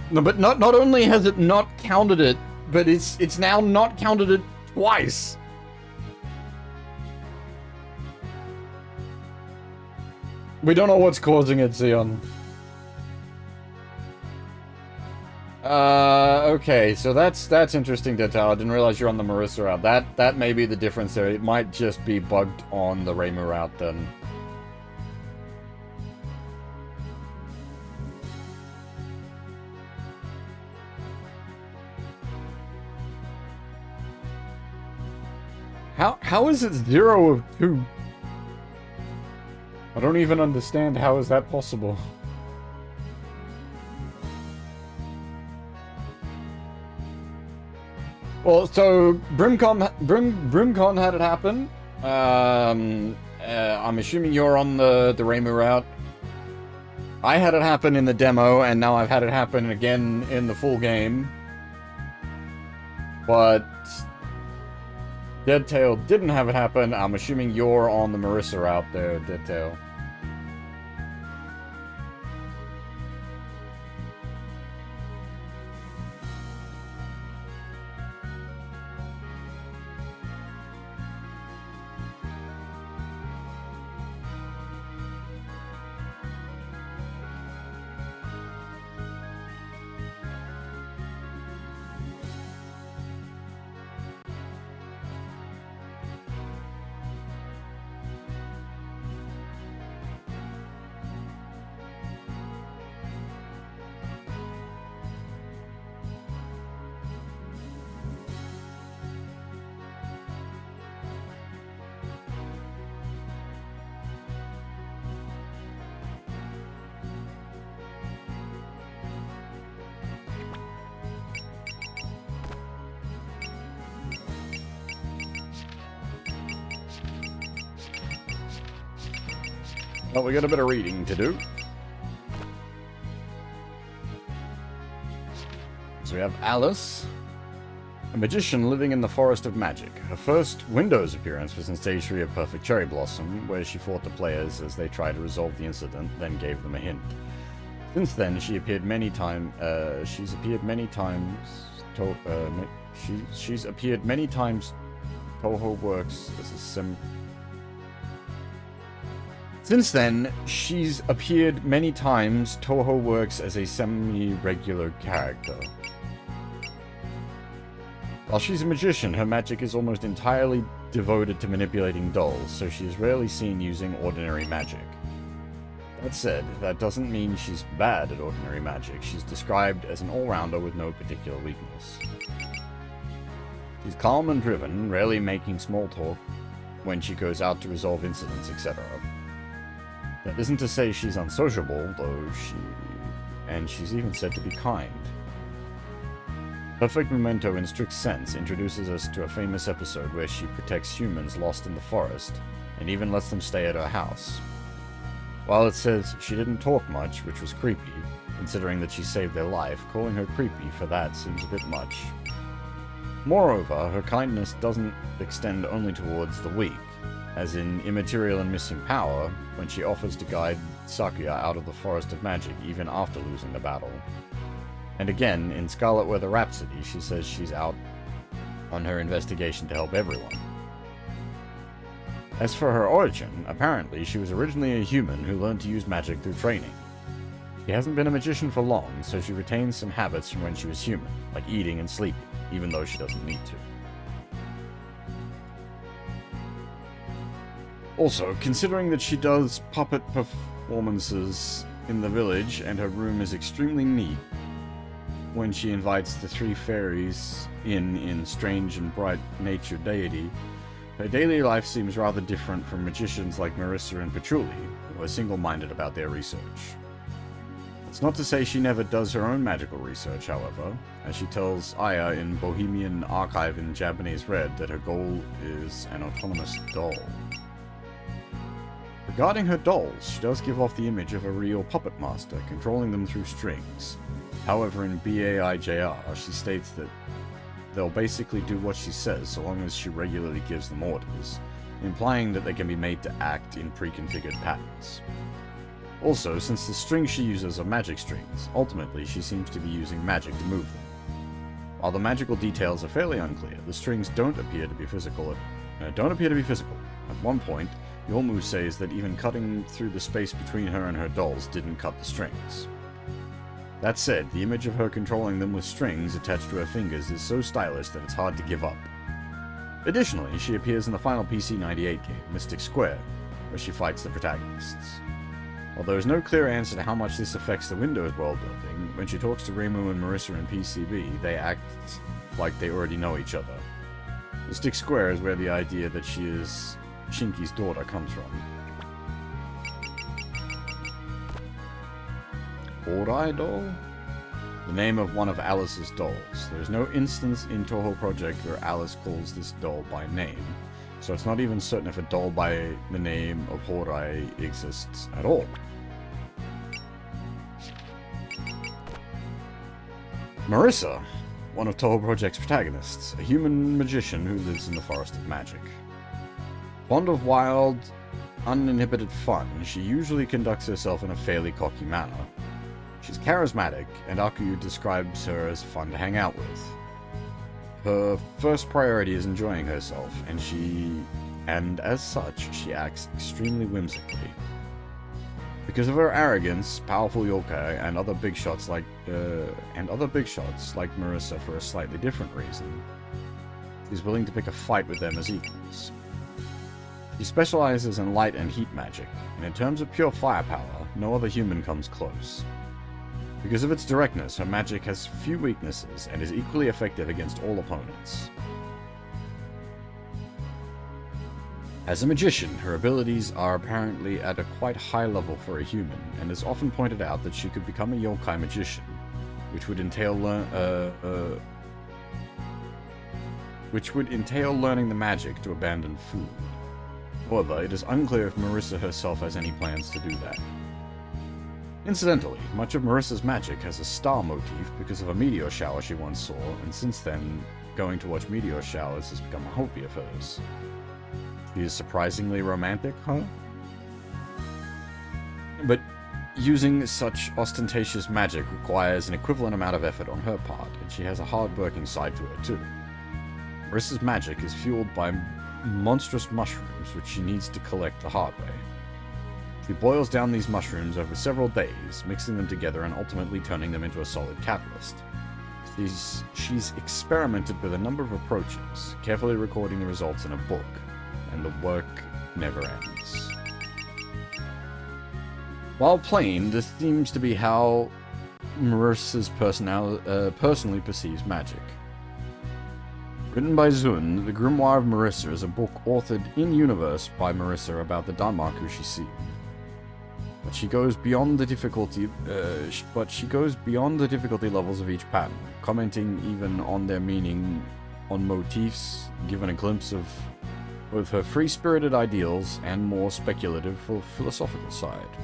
No, but not only has it not counted it, but it's now not counted it twice. We don't know what's causing it, Sion. Okay, so that's interesting detail. I didn't realize you're on the Marissa route. That may be the difference there. It might just be bugged on the Reimu route then. How is it 0 of 2? I don't even understand how is that possible. Well, so Brimcon had it happen. I'm assuming you're on the Reimu route. I had it happen in the demo, and now I've had it happen again in the full game. But Deadtail didn't have it happen. I'm assuming you're on the Marissa route there, Deadtail. Well, we got a bit of reading to do. So we have Alice, a magician living in the Forest of Magic. Her first Windows appearance was in Stage 3 of Perfect Cherry Blossom, where she fought the players as they tried to resolve the incident, then gave them a hint. Since then, she's appeared many times. She's appeared many times. Toho works as a Since then, she's appeared many times. Toho works as a semi-regular character. While she's a magician, her magic is almost entirely devoted to manipulating dolls, so she is rarely seen using ordinary magic. That said, that doesn't mean she's bad at ordinary magic. She's described as an all-rounder with no particular weakness. She's calm and driven, rarely making small talk when she goes out to resolve incidents, etc. That isn't to say she's unsociable, though she's even said to be kind. Perfect Memento in strict sense introduces us to a famous episode where she protects humans lost in the forest, and even lets them stay at her house. While it says she didn't talk much, which was creepy, considering that she saved their life, calling her creepy for that seems a bit much. Moreover, her kindness doesn't extend only towards the weak, as in Immaterial and Missing Power, when she offers to guide Sakuya out of the Forest of Magic even after losing the battle. And again, in Scarlet Weather Rhapsody, she says she's out on her investigation to help everyone. As for her origin, apparently she was originally a human who learned to use magic through training. She hasn't been a magician for long, so she retains some habits from when she was human, like eating and sleeping, even though she doesn't need to. Also, considering that she does puppet performances in the village and her room is extremely neat, when she invites the three fairies in Strange and Bright Nature Deity, her daily life seems rather different from magicians like Marissa and Patchouli, who are single-minded about their research. It's not to say she never does her own magical research, however, as she tells Aya in Bohemian Archive in Japanese Red that her goal is an autonomous doll. Regarding her dolls, she does give off the image of a real puppet master, controlling them through strings. However, in BAIJR, she states that they'll basically do what she says so long as she regularly gives them orders, implying that they can be made to act in pre-configured patterns. Also, since the strings she uses are magic strings, ultimately she seems to be using magic to move them. While the magical details are fairly unclear, the strings don't appear to be physical. At one point, Yormu says that even cutting through the space between her and her dolls didn't cut the strings. That said, the image of her controlling them with strings attached to her fingers is so stylish that it's hard to give up. Additionally, she appears in the final PC-98 game, Mystic Square, where she fights the protagonists. While there is no clear answer to how much this affects the Windows world building, when she talks to Reimu and Marissa in PCB, they act like they already know each other. The stick square is where the idea that she is Shinki's daughter comes from. Horai doll? The name of one of Alice's dolls. There is no instance in Toho Project where Alice calls this doll by name, so it's not even certain if a doll by the name of Horai exists at all. Marissa, one of Toho Project's protagonists, a human magician who lives in the Forest of Magic. Fond of wild, uninhibited fun, she usually conducts herself in a fairly cocky manner. She's charismatic, and Aku describes her as fun to hang out with. Her first priority is enjoying herself, and as such, she acts extremely whimsically. Because of her arrogance, powerful yokai and other big shots like Marissa for a slightly different reason, she's willing to pick a fight with them as equals. She specializes in light and heat magic, and in terms of pure firepower, no other human comes close. Because of its directness, her magic has few weaknesses and is equally effective against all opponents. As a magician, her abilities are apparently at a quite high level for a human, and it's often pointed out that she could become a yokai magician, which would entail learning the magic to abandon food. However, it is unclear if Marissa herself has any plans to do that. Incidentally, much of Marissa's magic has a star motif because of a meteor shower she once saw, and since then, going to watch meteor showers has become a hobby of hers. She is surprisingly romantic, huh? But using such ostentatious magic requires an equivalent amount of effort on her part, and she has a hard-working side to her too. Marissa's magic is fueled by monstrous mushrooms, which she needs to collect the hard way. She boils down these mushrooms over several days, mixing them together and ultimately turning them into a solid catalyst. She's experimented with a number of approaches, carefully recording the results in a book, and the work never ends. While playing, this seems to be how Marissa's personally perceives magic. Written by Zun, The Grimoire of Marissa is a book authored in-universe by Marissa about the Danmaku she's seen. But she goes beyond the difficulty levels of each pattern, commenting even on their meaning on motifs, given a glimpse of both her free-spirited ideals and more speculative philosophical side.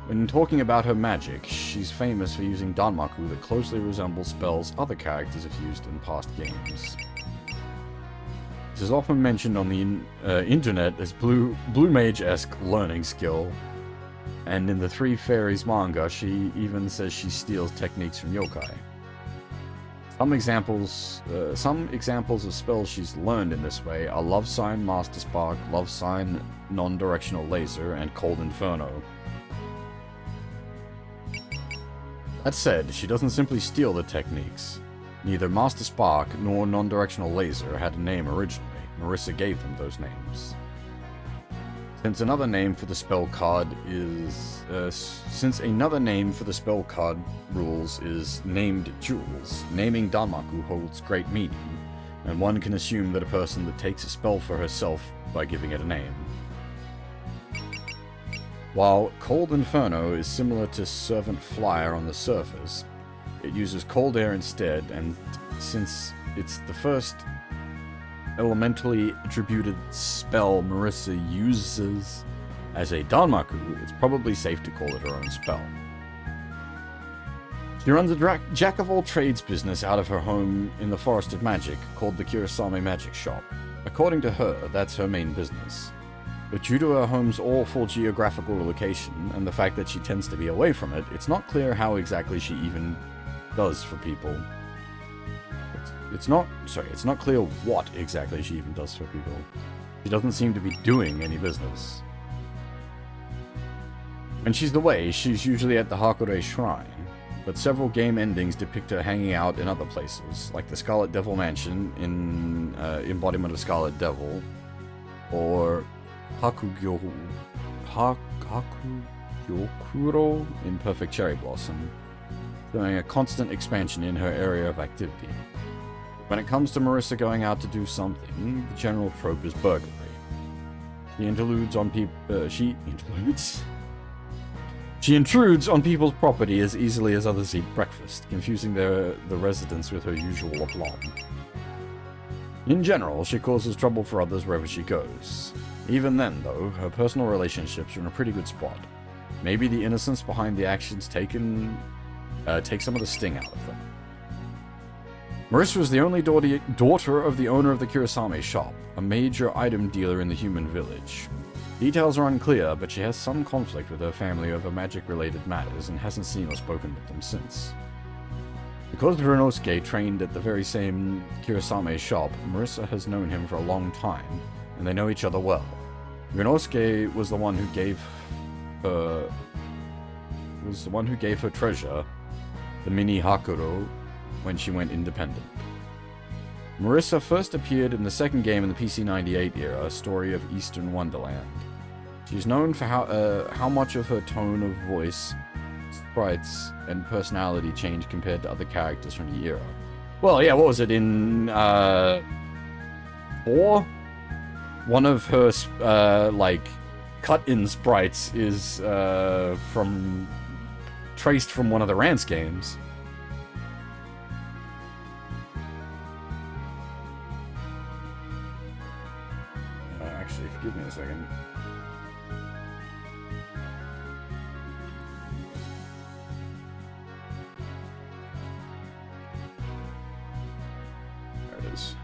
When talking about her magic, she's famous for using Danmaku that closely resemble spells other characters have used in past games. This is often mentioned on the internet as Blue Mage-esque learning skill, and in the Three Fairies manga, she even says she steals techniques from yokai. Some examples of spells she's learned in this way are Love Sign, Master Spark, Love Sign, Non-Directional Laser, and Cold Inferno. That said, she doesn't simply steal the techniques. Neither Master Spark nor Non-Directional Laser had a name originally. Marissa gave them those names. Since another name for the spell card rules is named jewels, naming Danmaku holds great meaning, and one can assume that a person that takes a spell for herself by giving it a name. While Cold Inferno is similar to Servant Flyer on the surface, it uses cold air instead, and since it's the first elementally attributed spell Marissa uses as a Danmaku, it's probably safe to call it her own spell. She runs a jack-of-all-trades business out of her home in the Forest of Magic called the Kurosame Magic Shop. According to her, that's her main business. But due to her home's awful geographical location and the fact that she tends to be away from it, it's not clear how exactly she even does for people. It's not clear what exactly she even does for people. She doesn't seem to be doing any business. When she's away, she's usually at the Hakure Shrine, but several game endings depict her hanging out in other places, like the Scarlet Devil Mansion in Embodiment of Scarlet Devil, or Hakugyokuro in Perfect Cherry Blossom, showing a constant expansion in her area of activity. When it comes to Marissa going out to do something, the general trope is burglary. She intrudes on people's property as easily as others eat breakfast, confusing the residents with her usual aplomb. In general, she causes trouble for others wherever she goes. Even then, though, her personal relationships are in a pretty good spot. Maybe the innocence behind the actions taken take some of the sting out of them. Marissa is the only daughter of the owner of the Kurosame shop, a major item dealer in the human village. Details are unclear, but she has some conflict with her family over magic-related matters and hasn't seen or spoken with them since. Because Ryunosuke trained at the very same Kurosame shop, Marissa has known him for a long time, and they know each other well. Ryunosuke was the one who gave her treasure, the mini Hakuro, when she went independent. Marissa first appeared in the second game in the PC-98 era, Story of Eastern Wonderland. She's known for how much of her tone of voice, sprites, and personality changed compared to other characters from the era. Well, yeah, what was it, in 4? One of her, cut-in sprites is, traced from one of the Rance games. Actually, give me a second. There it is.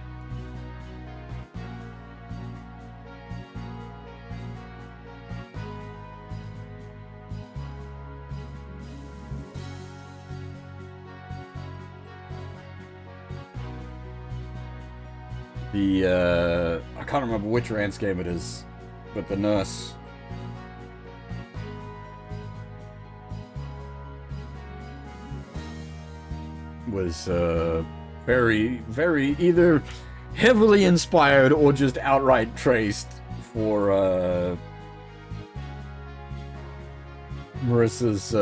I can't remember which Rance game it is, but the nurse was very, very either heavily inspired or just outright traced for Marissa's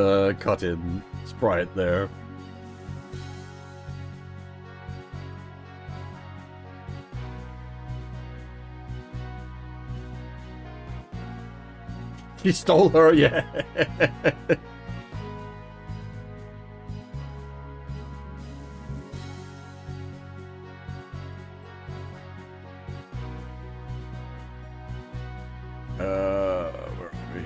cut-in sprite there. He stole her, yeah. Where are we?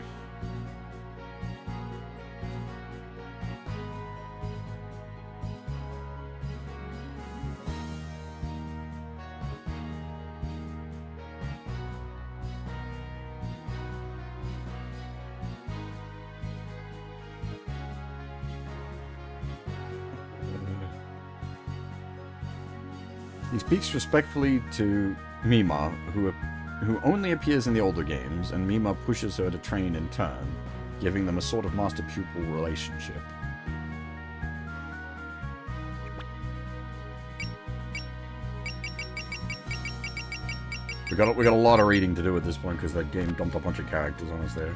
He speaks respectfully to Mima, who only appears in the older games, and Mima pushes her to train in turn, giving them a sort of master-pupil relationship. We got a lot of reading to do at this point because that game dumped a bunch of characters on us there.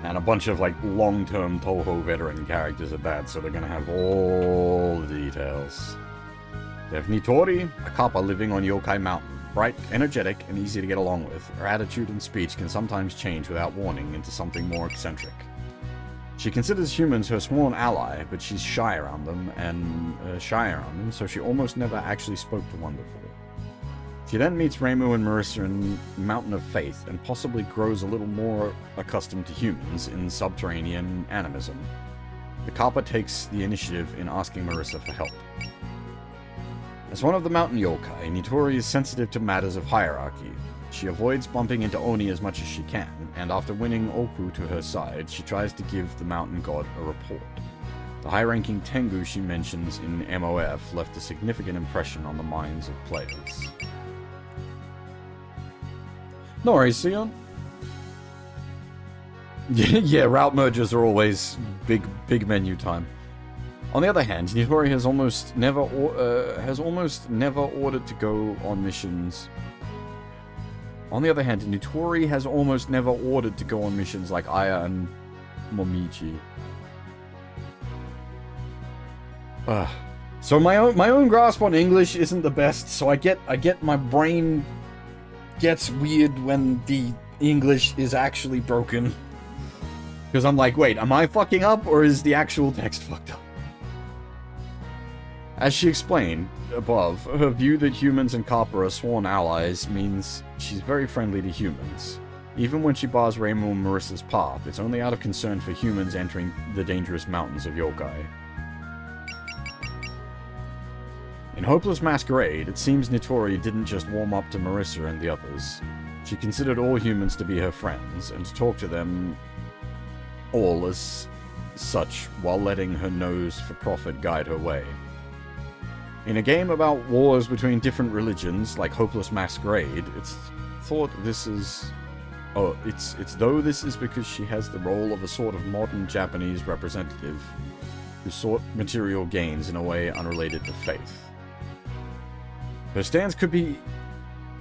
And a bunch of, like, long-term Toho veteran characters at that, so they're gonna have all the details. They have Nitori, a kappa living on Yokai Mountain. Bright, energetic, and easy to get along with, her attitude and speech can sometimes change without warning into something more eccentric. She considers humans her sworn ally, but she's shy around them, so she almost never actually spoke to one before. She then meets Reimu and Marissa in Mountain of Faith, and possibly grows a little more accustomed to humans in subterranean animism. The kappa takes the initiative in asking Marissa for help. As one of the mountain yokai, Nitori is sensitive to matters of hierarchy. She avoids bumping into Oni as much as she can, and after winning Oku to her side, she tries to give the mountain god a report. The high-ranking Tengu she mentions in MOF left a significant impression on the minds of players. No worries, Sion. Yeah, route mergers are always big menu time. On the other hand, Nitori has almost never ordered to go on missions. On the other hand, Nitori has almost never ordered to go on missions like Aya and Momichi. So my own grasp on English isn't the best, so I get my brain gets weird when the English is actually broken. Because I'm like, wait, am I fucking up, or is the actual text fucked up? As she explained above, her view that humans and Kappa are sworn allies means she's very friendly to humans. Even when she bars Reimu and Marissa's path, it's only out of concern for humans entering the dangerous mountains of yokai. In Hopeless Masquerade, it seems Nitori didn't just warm up to Marissa and the others. She considered all humans to be her friends, and to talk to them all as such, while letting her nose for profit guide her way. In a game about wars between different religions, like Hopeless Masquerade, it's thought this is... Oh, it's though this is because she has the role of a sort of modern Japanese representative who sought material gains in a way unrelated to faith. Her stance could be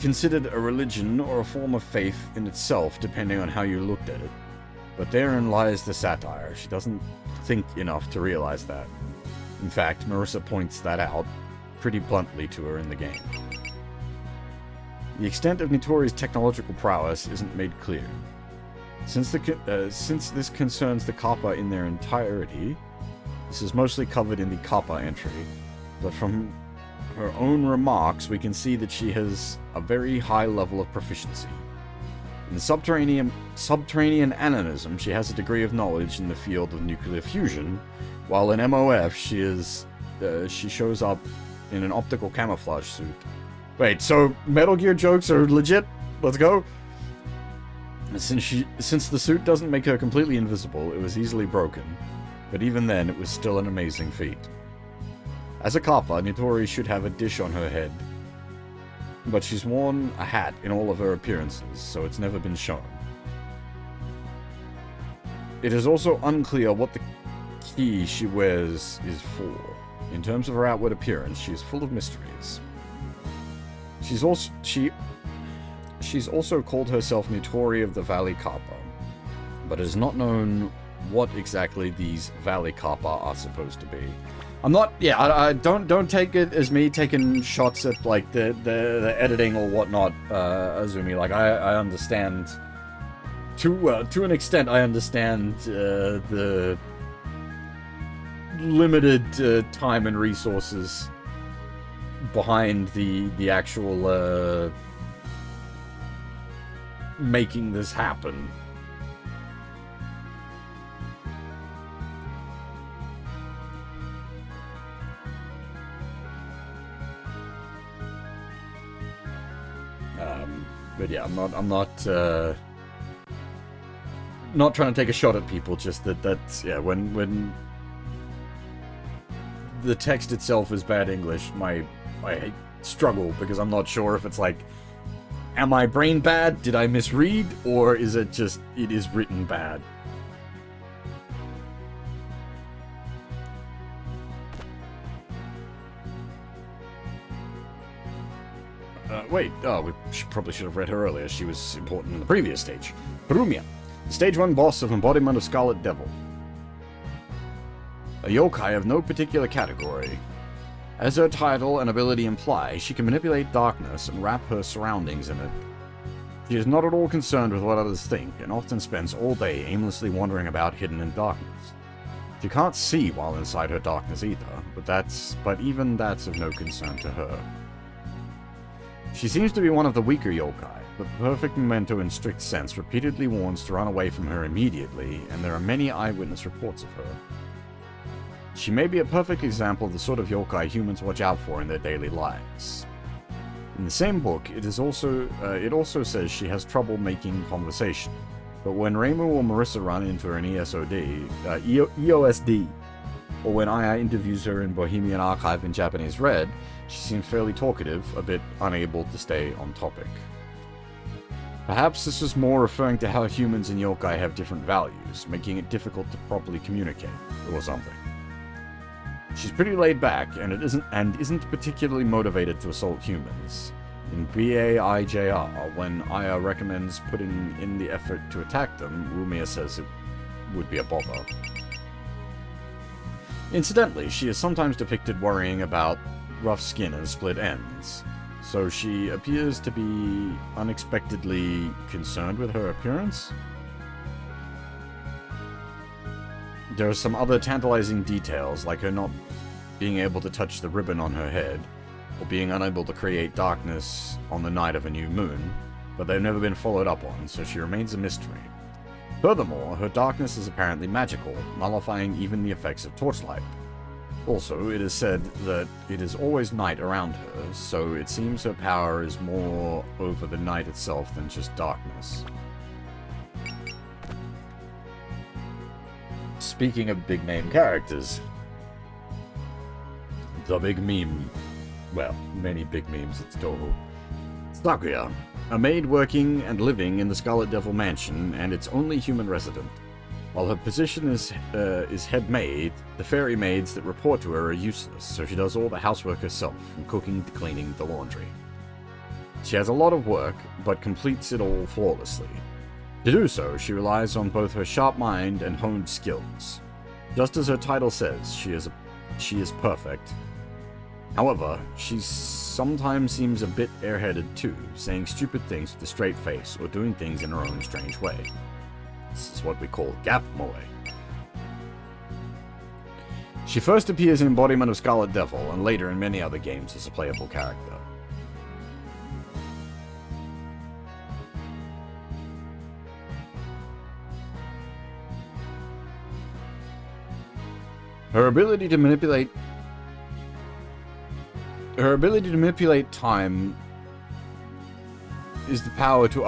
considered a religion or a form of faith in itself, depending on how you looked at it. But therein lies the satire. She doesn't think enough to realize that. In fact, Marissa points that out pretty bluntly to her in the game. The extent of Nitori's technological prowess isn't made clear. Since this concerns the Kappa in their entirety, this is mostly covered in the Kappa entry, but from her own remarks, we can see that she has a very high level of proficiency. In subterranean animism, she has a degree of knowledge in the field of nuclear fusion, while in MOF, she shows up in an optical camouflage suit. Wait, so Metal Gear jokes are legit? Let's go! Since the suit doesn't make her completely invisible, it was easily broken, but even then, it was still an amazing feat. As a Kappa, Nitori should have a dish on her head, but she's worn a hat in all of her appearances, so it's never been shown. It is also unclear what the key she wears is for. In terms of her outward appearance, she is full of mysteries. She's also called herself Nitori of the Valley Kappa, but it is not known what exactly these Valley Kappa are supposed to be. I'm not, yeah, I don't take it as me taking shots at, like, the editing or whatnot, Azumi. Like, I understand, to an extent, I understand, the limited, time and resources behind the actual, making this happen. But yeah, I'm not trying to take a shot at people, just that's, yeah, when the text itself is bad English, I struggle, because I'm not sure if it's like, am my brain bad? Did I misread? Or is it just, it is written bad? Wait, we probably should have read her earlier. She was important in the previous stage. Harumia, the stage 1 boss of Embodiment of Scarlet Devil. A yokai of no particular category. As her title and ability imply, she can manipulate darkness and wrap her surroundings in it. She is not at all concerned with what others think, and often spends all day aimlessly wandering about hidden in darkness. She can't see while inside her darkness either, but even that's of no concern to her. She seems to be one of the weaker yokai, but the perfect memento in strict sense repeatedly warns to run away from her immediately, and there are many eyewitness reports of her. She may be a perfect example of the sort of yokai humans watch out for in their daily lives. In the same book, it also says she has trouble making conversation, but when Reimu or Marissa run into her in EOSD, or when Aya interviews her in Bohemian Archive in Japanese Red, she seems fairly talkative, a bit unable to stay on topic. Perhaps this is more referring to how humans and yokai have different values, making it difficult to properly communicate, or something. She's pretty laid back, and isn't particularly motivated to assault humans. In BAIJR, when Aya recommends putting in the effort to attack them, Rumia says it would be a bother. Incidentally, she is sometimes depicted worrying about rough skin and split ends, so she appears to be unexpectedly concerned with her appearance. There are some other tantalizing details, like her not being able to touch the ribbon on her head, or being unable to create darkness on the night of a new moon, but they've never been followed up on, so she remains a mystery. Furthermore, her darkness is apparently magical, nullifying even the effects of torchlight. Also, it is said that it is always night around her, so it seems her power is more over the night itself than just darkness. Speaking of big name characters, the big meme. Well, many big memes at Toho. Sakuya, a maid working and living in the Scarlet Devil Mansion and its only human resident. While her position is head maid, the fairy maids that report to her are useless, so she does all the housework herself, from cooking to cleaning to laundry. She has a lot of work, but completes it all flawlessly. To do so, she relies on both her sharp mind and honed skills. Just as her title says, she is perfect. However, she sometimes seems a bit airheaded too, saying stupid things with a straight face or doing things in her own strange way. This is what we call gap moe. She first appears in Embodiment of Scarlet Devil and later in many other games as a playable character. Her ability to manipulate time is the power to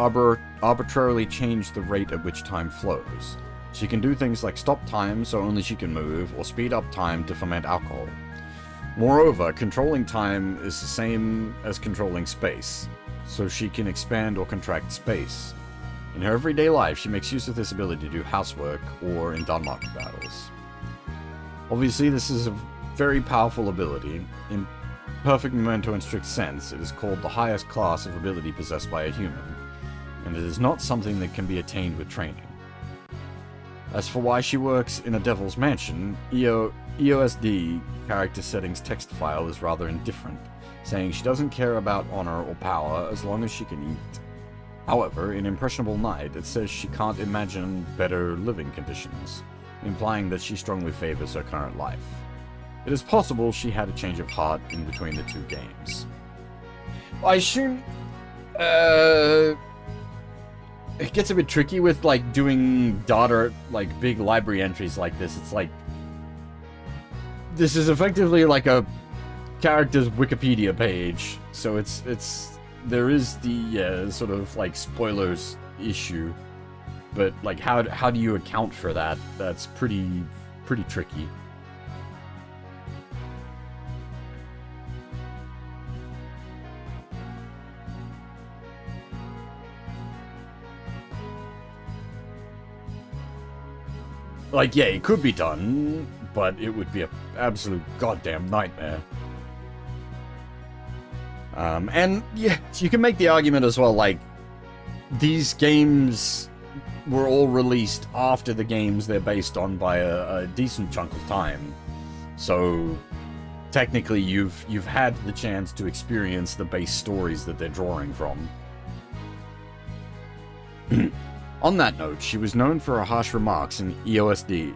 arbitrarily change the rate at which time flows. She can do things like stop time so only she can move, or speed up time to ferment alcohol. Moreover, controlling time is the same as controlling space, so she can expand or contract space. In her everyday life, she makes use of this ability to do housework or in Danmark battles. Obviously, this is a very powerful ability. In perfect memento and strict sense, it is called the highest class of ability possessed by a human, and it is not something that can be attained with training. As for why she works in a devil's mansion, EOSD character settings text file is rather indifferent, saying she doesn't care about honor or power as long as she can eat. However, in Impressionable Night, it says she can't imagine better living conditions, implying that she strongly favors her current life. It is possible she had a change of heart in between the two games. I assume, it gets a bit tricky with, like, doing data, like, big library entries like this. It's like, this is effectively like a character's Wikipedia page, so there is the, sort of, like, spoilers issue, but, like, how do you account for that? That's pretty tricky. Like, yeah, it could be done, but it would be an absolute goddamn nightmare. And, yeah, you can make the argument as well, like, these games were all released after the games they're based on by a decent chunk of time. So, technically, you've had the chance to experience the base stories that they're drawing from. On that note, she was known for her harsh remarks in EOSD,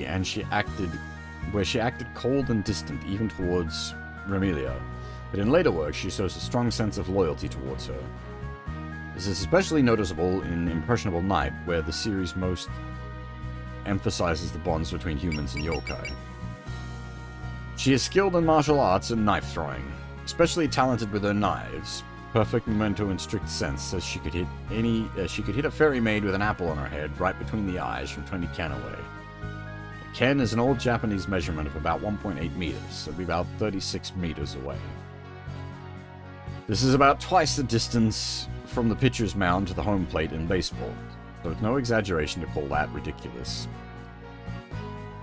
and she acted cold and distant, even towards Remilia. But in later work, she shows a strong sense of loyalty towards her. This is especially noticeable in Impressionable Night, where the series most emphasizes the bonds between humans and yokai. She is skilled in martial arts and knife throwing, especially talented with her knives. Perfect memento in strict sense says she could hit a fairy maid with an apple on her head right between the eyes from 20 ken away. A ken is an old Japanese measurement of about 1.8 meters, so it'd be about 36 meters away. This is about twice the distance from the pitcher's mound to the home plate in baseball, so it's no exaggeration to call that ridiculous.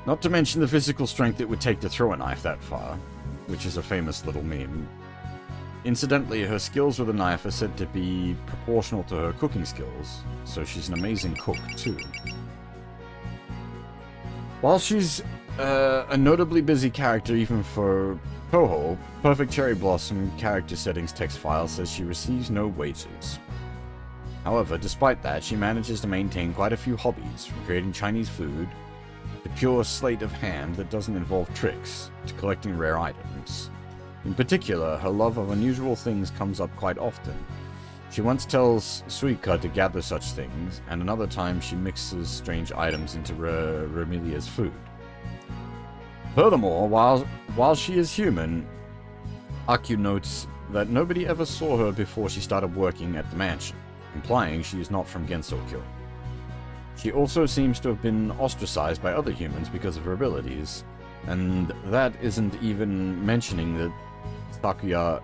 Not to mention the physical strength it would take to throw a knife that far, which is a famous little meme. Incidentally, her skills with a knife are said to be proportional to her cooking skills, so she's an amazing cook too. While she's A notably busy character even for Toho, Perfect Cherry Blossom character settings text file says she receives no wages. However, despite that, she manages to maintain quite a few hobbies, from creating Chinese food, to pure sleight of hand that doesn't involve tricks, to collecting rare items. In particular, her love of unusual things comes up quite often. She once tells Suika to gather such things, and another time she mixes strange items into Remelia's food. Furthermore, while she is human, Aku notes that nobody ever saw her before she started working at the mansion, implying she is not from Gensokyo. She also seems to have been ostracized by other humans because of her abilities, and that isn't even mentioning that Takuya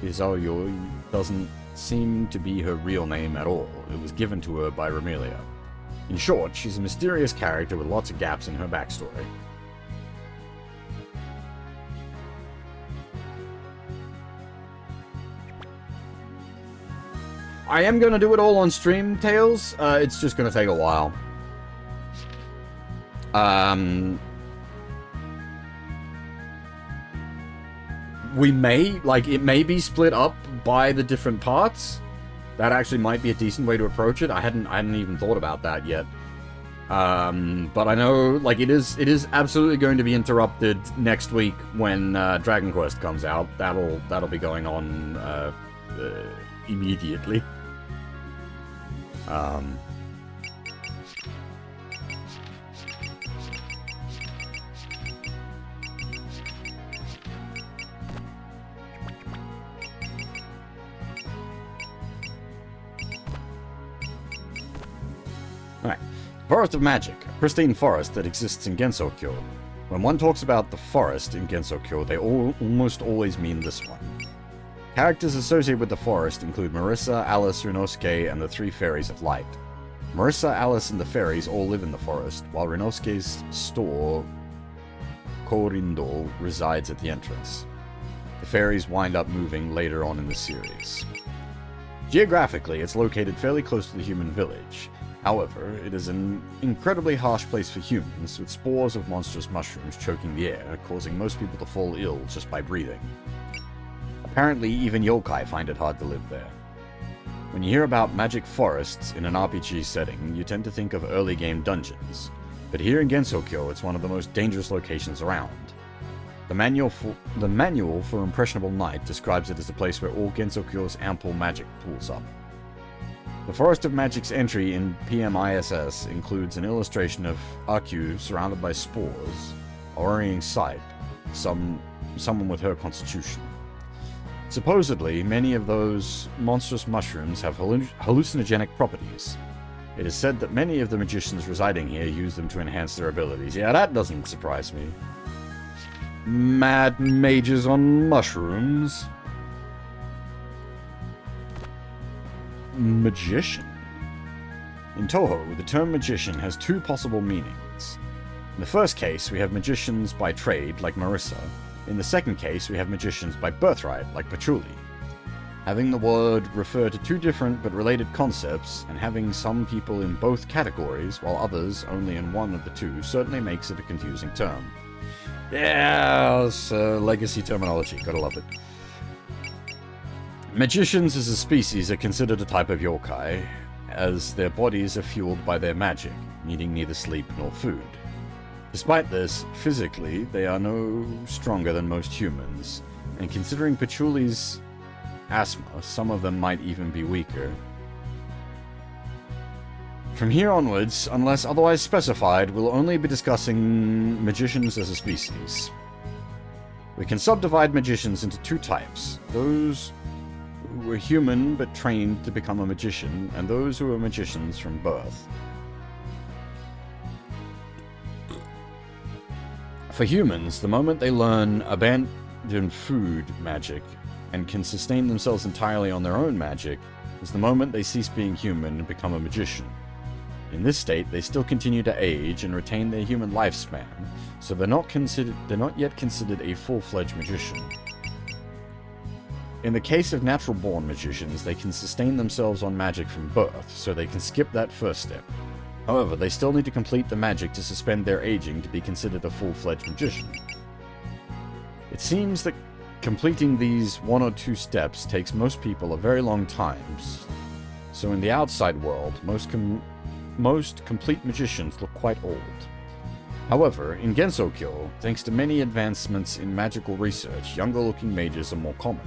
Izaoyo doesn't seem to be her real name at all. It was given to her by Remelia. In short, she's a mysterious character with lots of gaps in her backstory. I am going to do it all on stream, Tails. It's just going to take a while. We may, it may be split up by the different parts. That actually might be a decent way to approach it. I hadn't even thought about that yet. But I know, it is absolutely going to be interrupted next week when Dragon Quest comes out. That'll be going on immediately. Alright. Forest of Magic, a pristine forest that exists in Gensokyo. When one talks about the forest in Gensokyo, they almost always mean this one. Characters associated with the forest include Marissa, Alice, Rinosuke, and the three fairies of light. Marissa, Alice, and the fairies all live in the forest, while Rinosuke's store, Korindo, resides at the entrance. The fairies wind up moving later on in the series. Geographically, it's located fairly close to the human village. However, it is an incredibly harsh place for humans, with spores of monstrous mushrooms choking the air, causing most people to fall ill just by breathing. Apparently, even yokai find it hard to live there. When you hear about magic forests in an RPG setting, you tend to think of early game dungeons, but here in Gensokyo, it's one of the most dangerous locations around. The manual for Impressionable Knight describes it as a place where all Gensokyo's ample magic pools up. The Forest of Magic's entry in PMISS includes an illustration of Aku surrounded by spores, a worrying sight, someone with her constitution. Supposedly, many of those monstrous mushrooms have hallucinogenic properties. It is said that many of the magicians residing here use them to enhance their abilities. Yeah, that doesn't surprise me. Mad mages on mushrooms. Magician. In Toho, the term magician has two possible meanings. In the first case, we have magicians by trade, like Marissa. In the second case, we have magicians by birthright, like Patchouli. Having the word refer to two different but related concepts, and having some people in both categories, while others only in one of the two, certainly makes it a confusing term. Yeah, it's legacy terminology, gotta love it. Magicians as a species are considered a type of yokai, as their bodies are fueled by their magic, needing neither sleep nor food. Despite this, physically, they are no stronger than most humans, and considering Patchouli's asthma, some of them might even be weaker. From here onwards, unless otherwise specified, we'll only be discussing magicians as a species. We can subdivide magicians into two types: those who are human but trained to become a magician, and those who are magicians from birth. For humans, the moment they learn abandoned food magic and can sustain themselves entirely on their own magic is the moment they cease being human and become a magician. In this state, they still continue to age and retain their human lifespan, so they're not yet considered a full-fledged magician. In the case of natural-born magicians, they can sustain themselves on magic from birth, so they can skip that first step. However, they still need to complete the magic to suspend their aging to be considered a full-fledged magician. It seems that completing these 1 or 2 steps takes most people a very long time, so in the outside world, most complete magicians look quite old. However, in Gensokyo, thanks to many advancements in magical research, younger-looking mages are more common.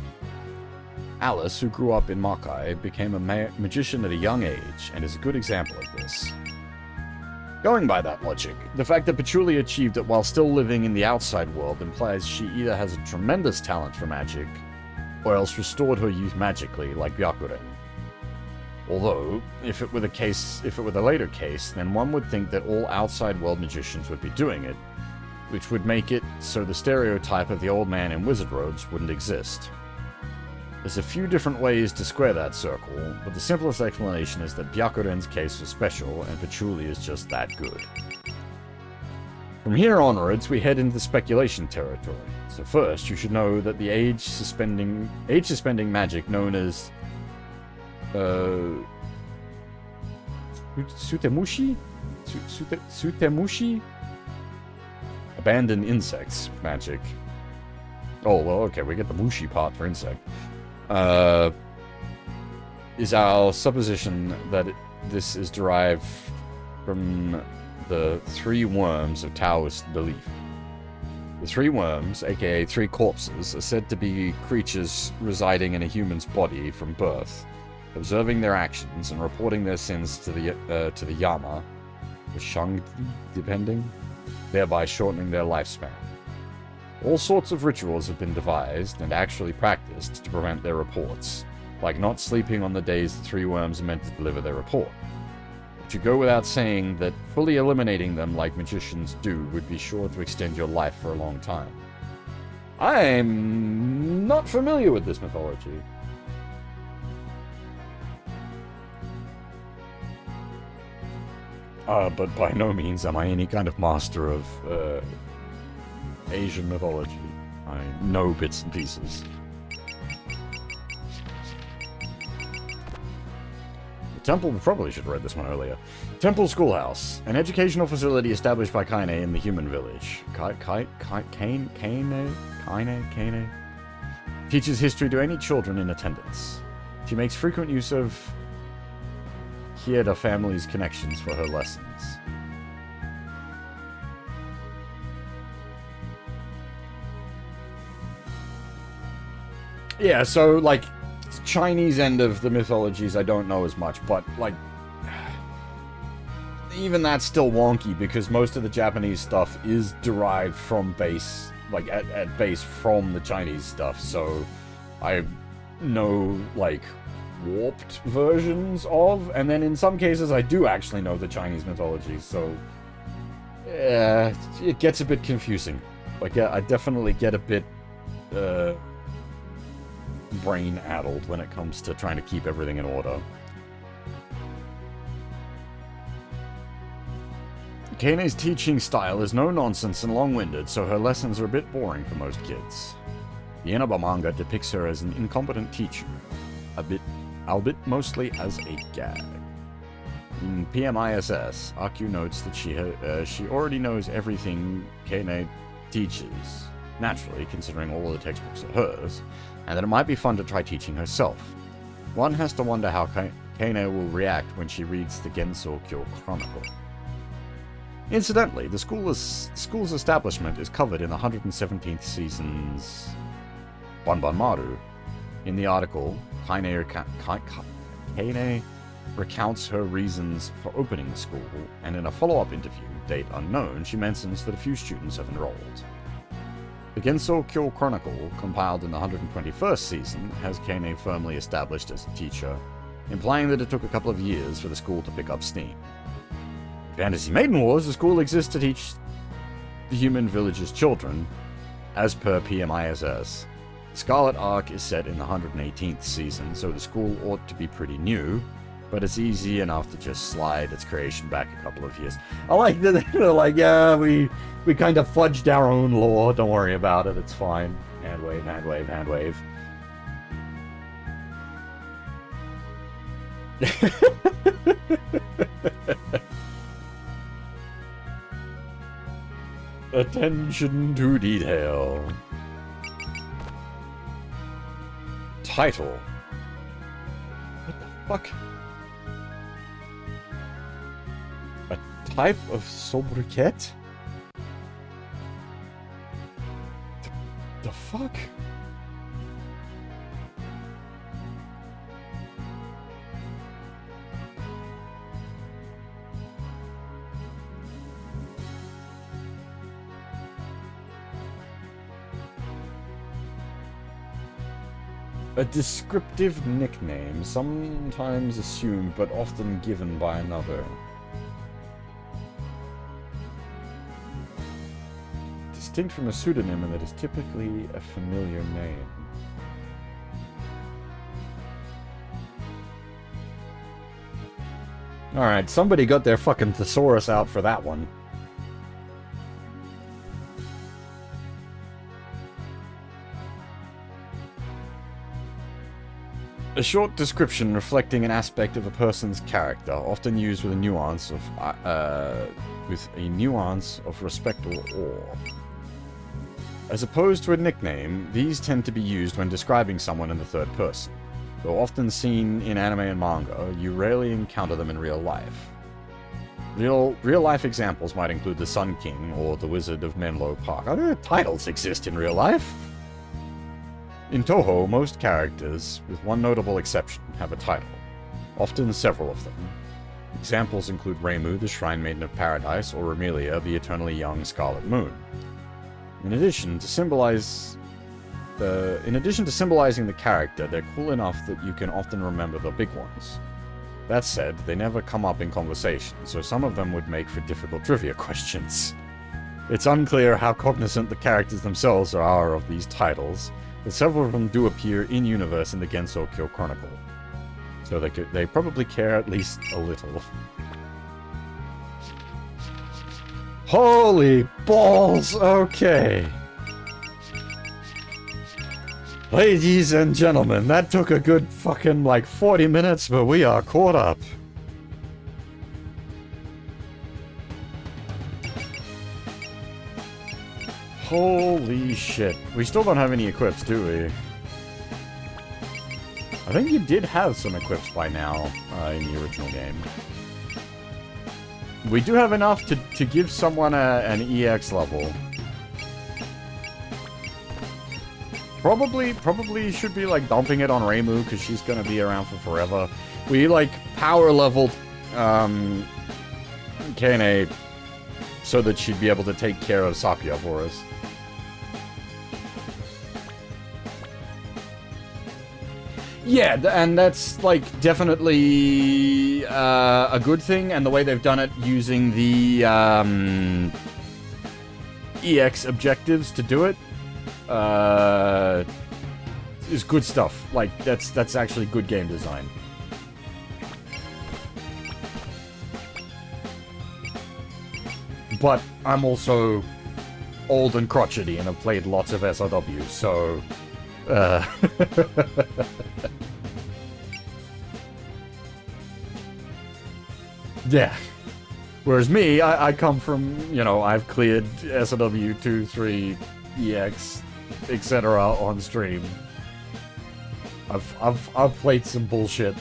Alice, who grew up in Makai, became a magician at a young age, and is a good example of this. Going by that logic, the fact that Patchouli achieved it while still living in the outside world implies she either has a tremendous talent for magic, or else restored her youth magically, like Byakuren. Although, if it were the later case, then one would think that all outside world magicians would be doing it, which would make it so the stereotype of the old man in wizard robes wouldn't exist. There's a few different ways to square that circle, but the simplest explanation is that Byakuren's case was special, and Patchouli is just that good. From here onwards, we head into speculation territory. So first, you should know that the age-suspending magic known as Sutemushi? Sutemushi? Abandoned insects magic. Oh, well, okay, we get the mushi part for insect. Is our supposition that this is derived from the 3 worms of Taoist belief. The 3 worms, aka 3 corpses, are said to be creatures residing in a human's body from birth, observing their actions and reporting their sins to the Yama, or Shangdi, depending, thereby shortening their lifespan. All sorts of rituals have been devised and actually practiced to prevent their reports, like not sleeping on the days the 3 worms are meant to deliver their report. It should go without saying that fully eliminating them like magicians do would be sure to extend your life for a long time. I'm not familiar with this mythology. But by no means am I any kind of master of, Asian mythology. I know bits and pieces. The temple, we probably should have read this one earlier. Temple Schoolhouse, an educational facility established by Kaine in the human village. Kaine? Teaches history to any children in attendance. She makes frequent use of Hieda family's connections for her lessons. Yeah, so, like, Chinese end of the mythologies I don't know as much, but, like, even that's still wonky, because most of the Japanese stuff is derived from base, like, at base from the Chinese stuff, so I know, like, warped versions of, and then in some cases I do actually know the Chinese mythology, so it gets a bit confusing. Like, I definitely get a bit brain-addled when it comes to trying to keep everything in order. Kaine's teaching style is no-nonsense and long-winded, so her lessons are a bit boring for most kids. The Inaba manga depicts her as an incompetent teacher, albeit mostly as a gag. In PMISS, Aku notes that she already knows everything Kaine teaches, naturally, considering all of the textbooks are hers, and that it might be fun to try teaching herself. One has to wonder how Kaine will react when she reads the Gensokyo Chronicle. Incidentally, the school's establishment is covered in the 117th season's Banban Maru. In the article, Kaine recounts her reasons for opening the school, and in a follow-up interview, date unknown, she mentions that a few students have enrolled. The Gensokyo Chronicle, compiled in the 121st season, has Kaine firmly established as a teacher, implying that it took a couple of years for the school to pick up steam. In Fantasy Maiden Wars, the school exists to teach the human village's children, as per PMISS. The Scarlet Arc is set in the 118th season, so the school ought to be pretty new, but it's easy enough to just slide its creation back a couple of years. I like that they're like, yeah, we kind of fudged our own lore, don't worry about it, it's fine. Hand wave, hand wave, hand wave. Attention to detail. Title. What the fuck? A type of sobriquet? The fuck? A descriptive nickname, sometimes assumed but often given by another. Distinct from a pseudonym in that is typically a familiar name. Alright, somebody got their fucking thesaurus out for that one. A short description reflecting an aspect of a person's character, often used with a nuance of respect or awe. As opposed to a nickname, these tend to be used when describing someone in the third person. Though often seen in anime and manga, you rarely encounter them in real life. Real-life examples might include the Sun King or the Wizard of Menlo Park. Other titles exist in real life. In Toho, most characters, with one notable exception, have a title. Often several of them. Examples include Reimu, the Shrine Maiden of Paradise, or Amelia, the eternally young Scarlet Moon. In addition to symbolizing the character, they're cool enough that you can often remember the big ones. That said, they never come up in conversation, so some of them would make for difficult trivia questions. It's unclear how cognizant the characters themselves are of these titles, but several of them do appear in-universe in the Gensokyo Chronicle. So they probably care at least a little. Holy balls! Okay. Ladies and gentlemen, that took a good fucking like 40 minutes, but we are caught up. Holy shit. We still don't have any equips, do we? I think you did have some equips by now in the original game. We do have enough to give someone an EX level. Probably should be like dumping it on Reimu because she's gonna be around for forever. We like power leveled Kane so that she'd be able to take care of Sapia for us. Yeah, and that's like definitely a good thing, and the way they've done it using the EX objectives to do it is good stuff. Like that's actually good game design. But I'm also old and crotchety and have played lots of SRW, so yeah. Whereas me, I come from, you know, I've cleared SRW 2, 3, EX, etc. on stream. I've played some bullshit.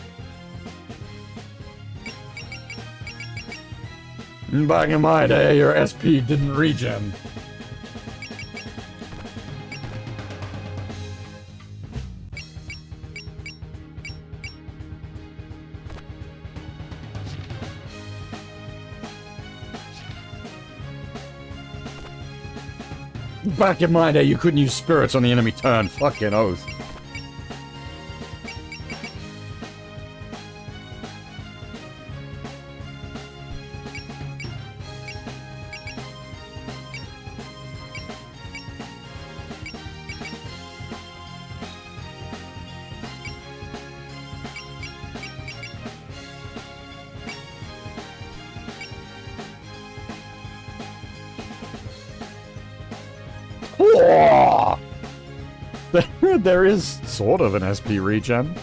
Back in my day, your SP didn't regen. Back in my day, you couldn't use spirits on the enemy turn. Fucking oath. There is sort of an SP regen.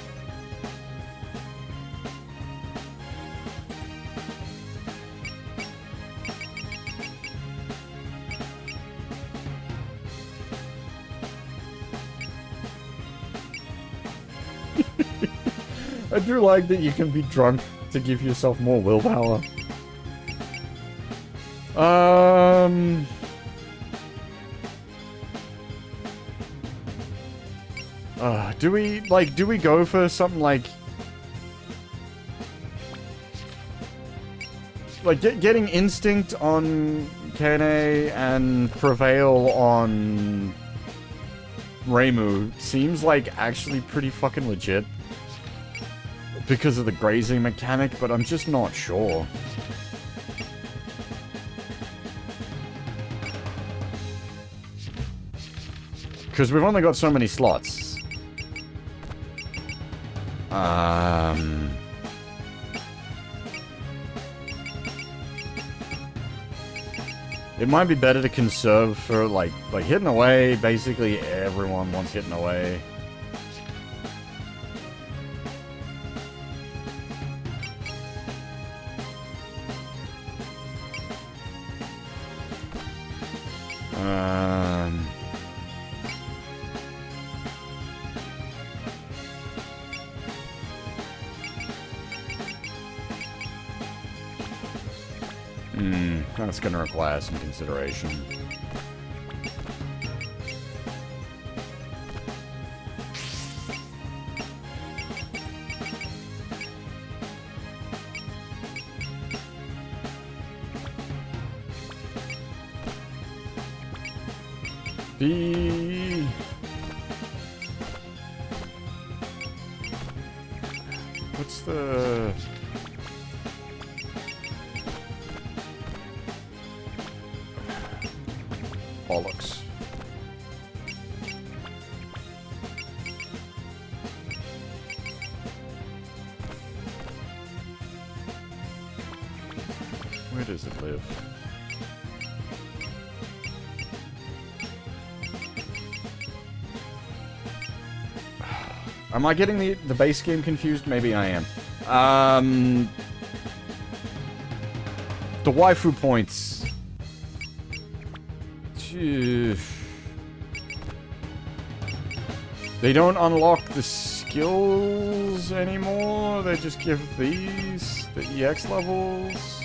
I do like that you can be drunk to give yourself more willpower. Do we go for something like getting Instinct on Kane and Prevail on Reimu seems like actually pretty fucking legit because of the grazing mechanic, but I'm just not sure. Because we've only got so many slots. It might be better to conserve for, like Hidden Away. Basically, everyone wants Hidden Away. That's gonna require some consideration. What's the... bollocks. Where does it live? Am I getting the base game confused? Maybe I am. The waifu points. They don't unlock the skills anymore. They just give these the EX levels.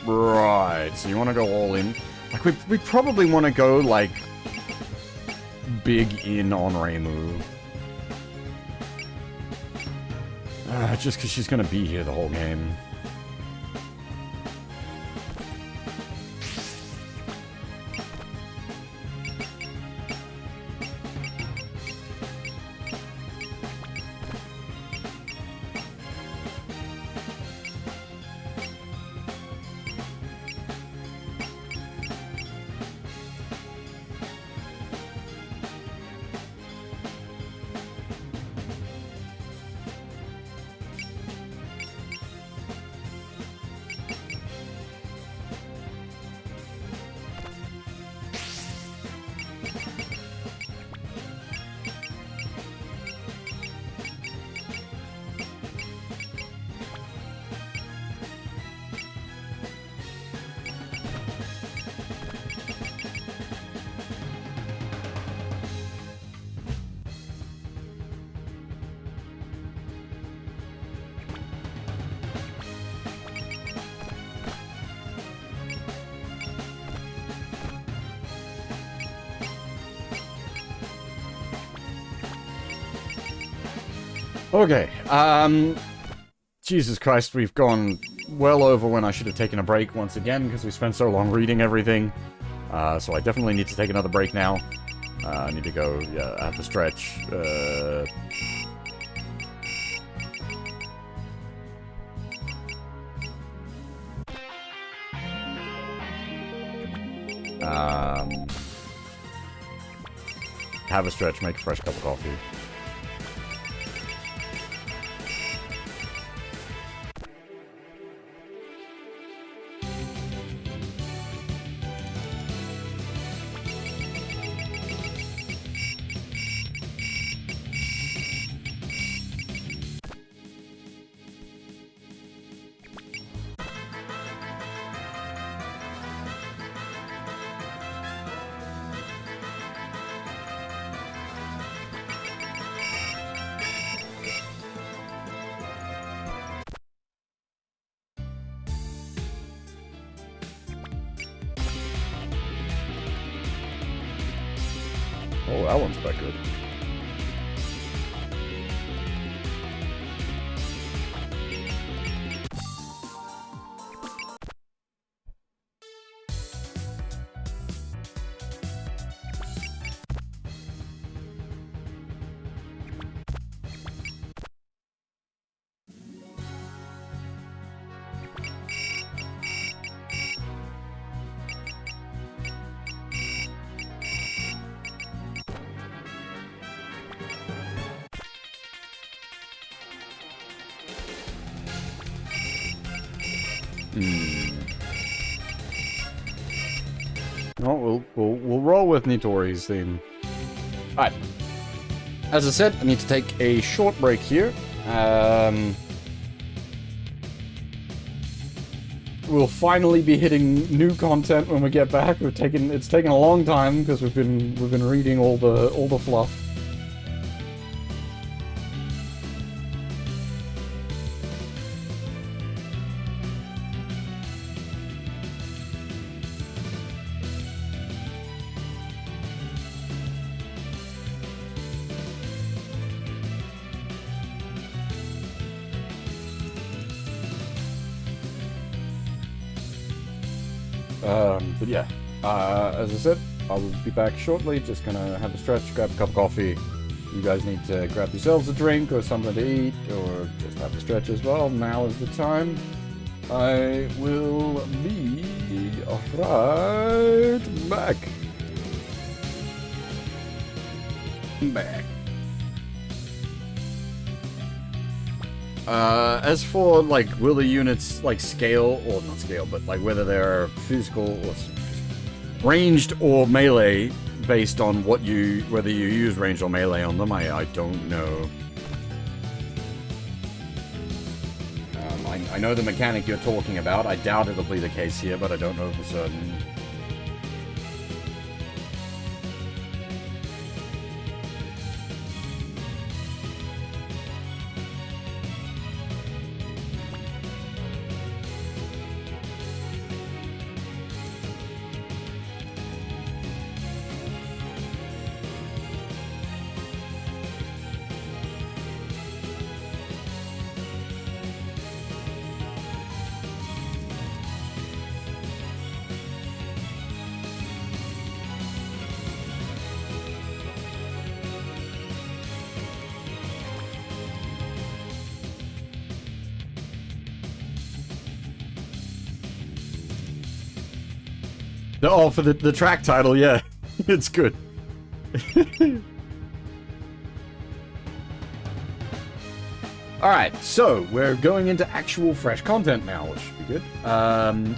Right, so you want to go all in. Like, we probably want to go, like, big in on Reimu. Just because she's going to be here the whole game. Okay, Jesus Christ, we've gone well over when I should have taken a break once again, because we spent so long reading everything. So I definitely need to take another break now. I need to go, yeah, I have to stretch. Have a stretch, make a fresh cup of coffee. that one's quite good. No, we'll roll with Nitori's theme. Alright. As I said, I need to take a short break here. We'll finally be hitting new content when we get back. It's taken a long time because we've been reading all the fluff. But yeah, as I said, I will be back shortly. Just gonna have a stretch, grab a cup of coffee. You guys need to grab yourselves a drink or something to eat, or just have a stretch as well. Now is the time. I will be right back. Back. As for, like, will the units, like, scale, or not scale, but, like, whether they're physical or ranged or melee, based on whether you use ranged or melee on them, I don't know. I know the mechanic you're talking about. I doubt it'll be the case here, but I don't know for certain. Oh, for the track title, yeah. It's good. Alright, so we're going into actual fresh content now, which should be good.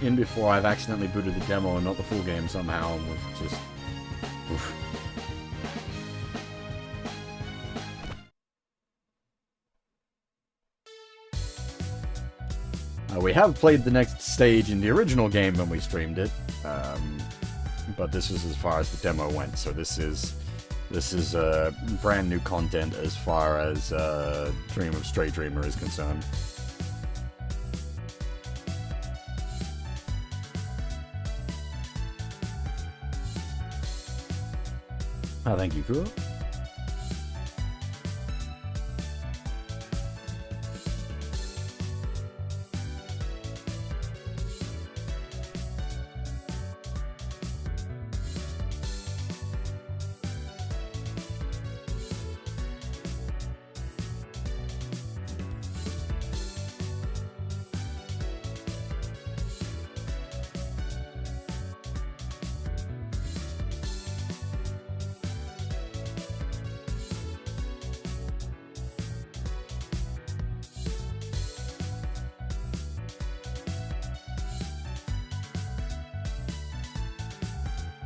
In before I've accidentally booted the demo and not the full game somehow, and we've just... Oof. We have played the next stage in the original game when we streamed it, but this is as far as the demo went, so this is brand new content as far as Dream of Stray Dreamer is concerned. Oh, thank you, Kuro.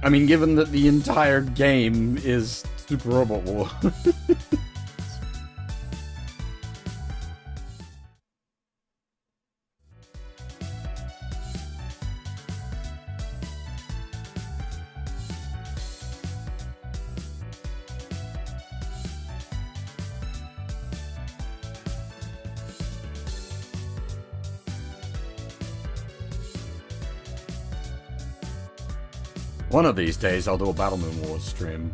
I mean, given that the entire game is Super Robot War. One of these days, I'll do a Battle Moon Wars stream.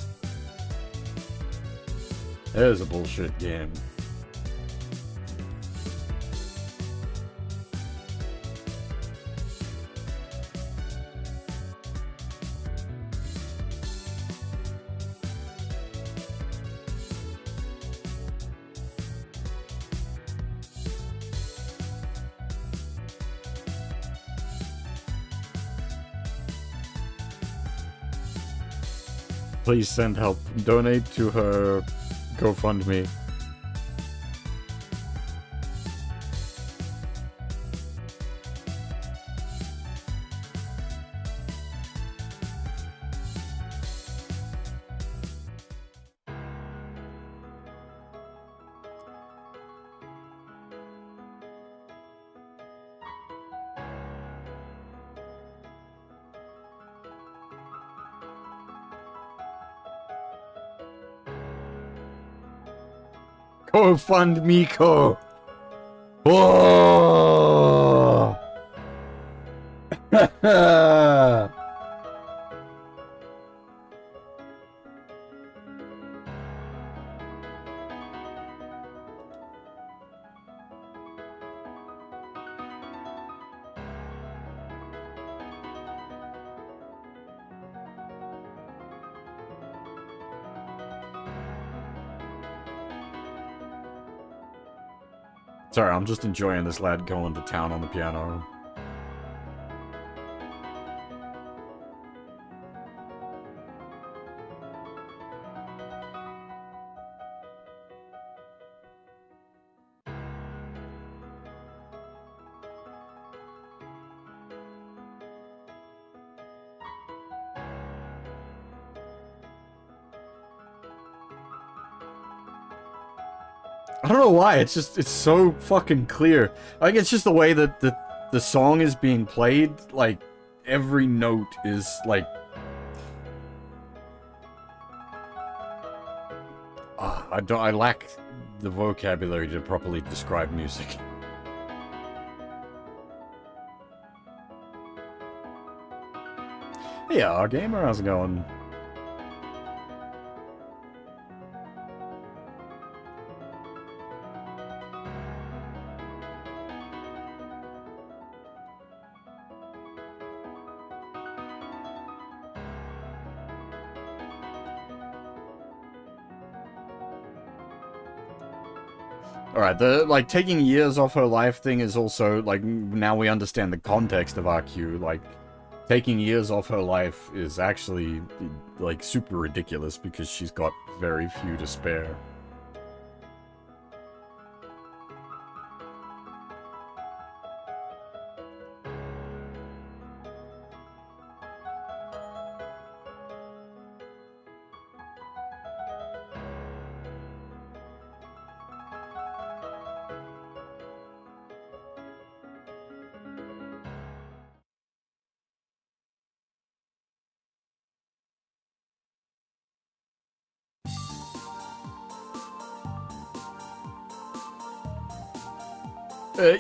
It is a bullshit game. Please send help. Donate to her GoFundMe. GoFund Miko. Whoa! Sorry, I'm just enjoying this lad going to town on the piano. I don't know why, it's so fucking clear. Like, it's just the way that the song is being played, like, every note is, like... I lack the vocabulary to properly describe music. Hey, our gamer, how's it going? Alright, the, like, taking years off her life thing is also, like, now we understand the context of RQ, like, taking years off her life is actually, like, super ridiculous because she's got very few to spare.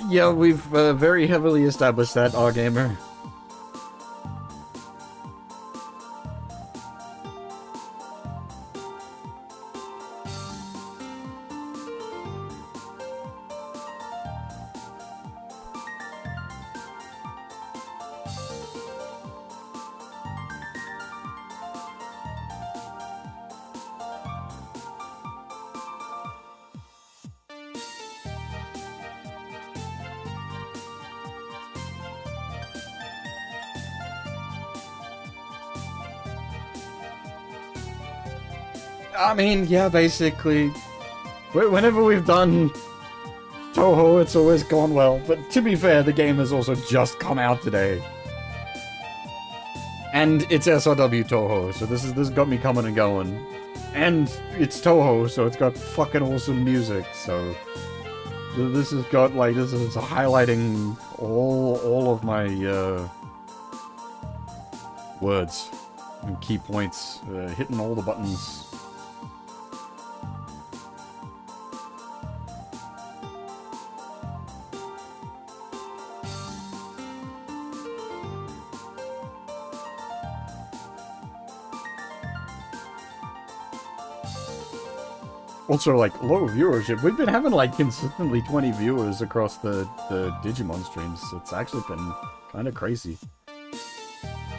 Yeah, we've very heavily established that, R-Gamer. I mean, yeah, basically. Whenever we've done Toho, it's always gone well. But to be fair, the game has also just come out today. And it's SRW Toho, so this got me coming and going. And it's Toho, so it's got fucking awesome music, so... This has got, like, this is highlighting all of my, words and key points, hitting all the buttons. Also, like, low viewership. We've been having, like, consistently 20 viewers across the Digimon streams. It's actually been kind of crazy.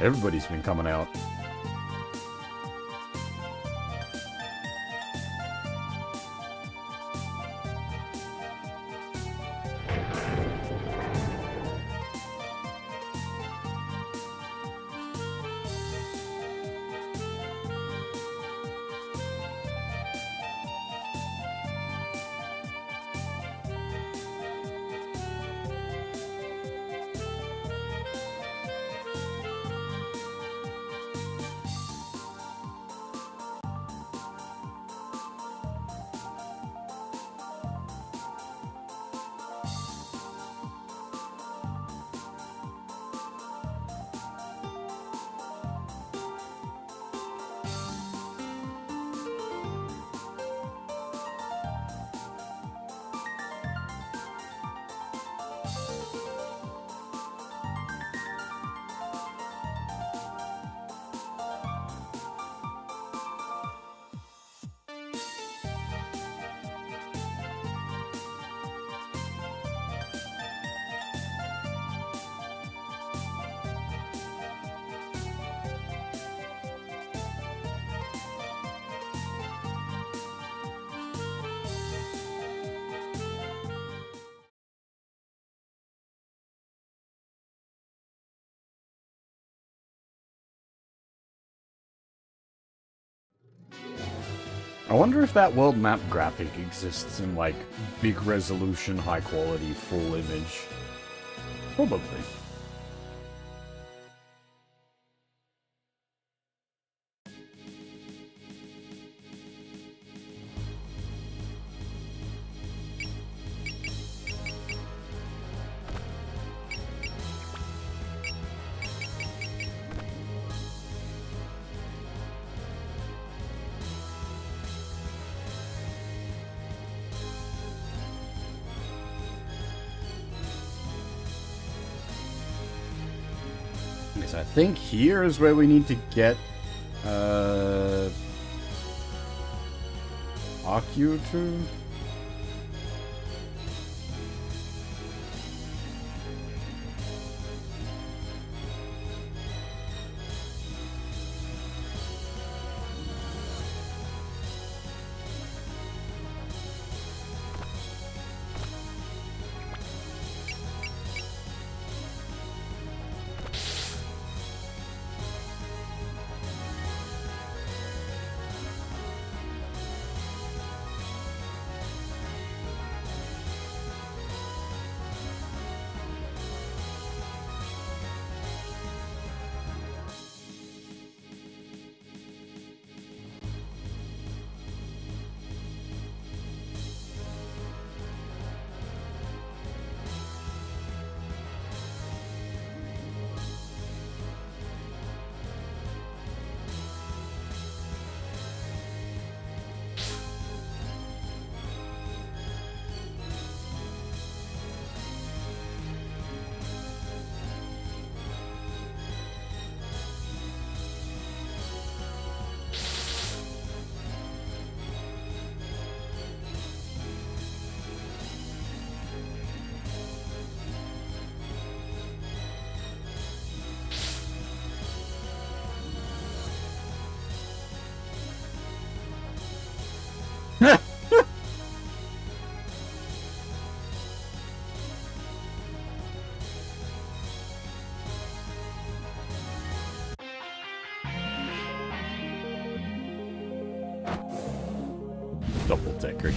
Everybody's been coming out. I wonder if that world map graphic exists in, like, big resolution, high quality, full image. Probably. I think here is where we need to get Akio to. Double decker.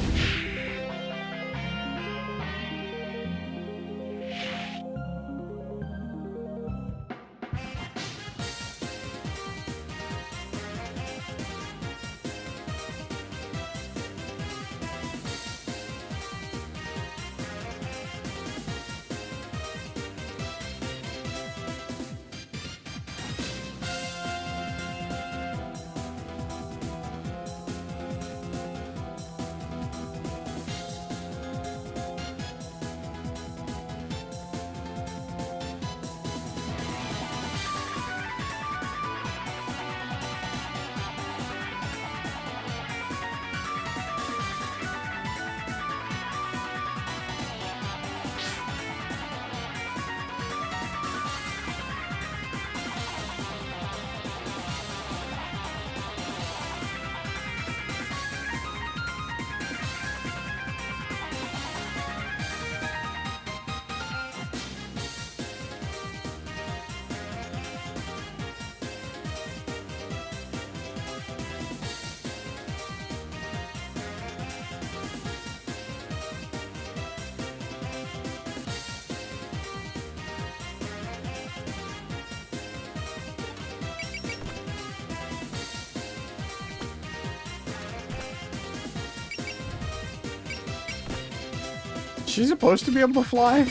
she supposed to be able to fly?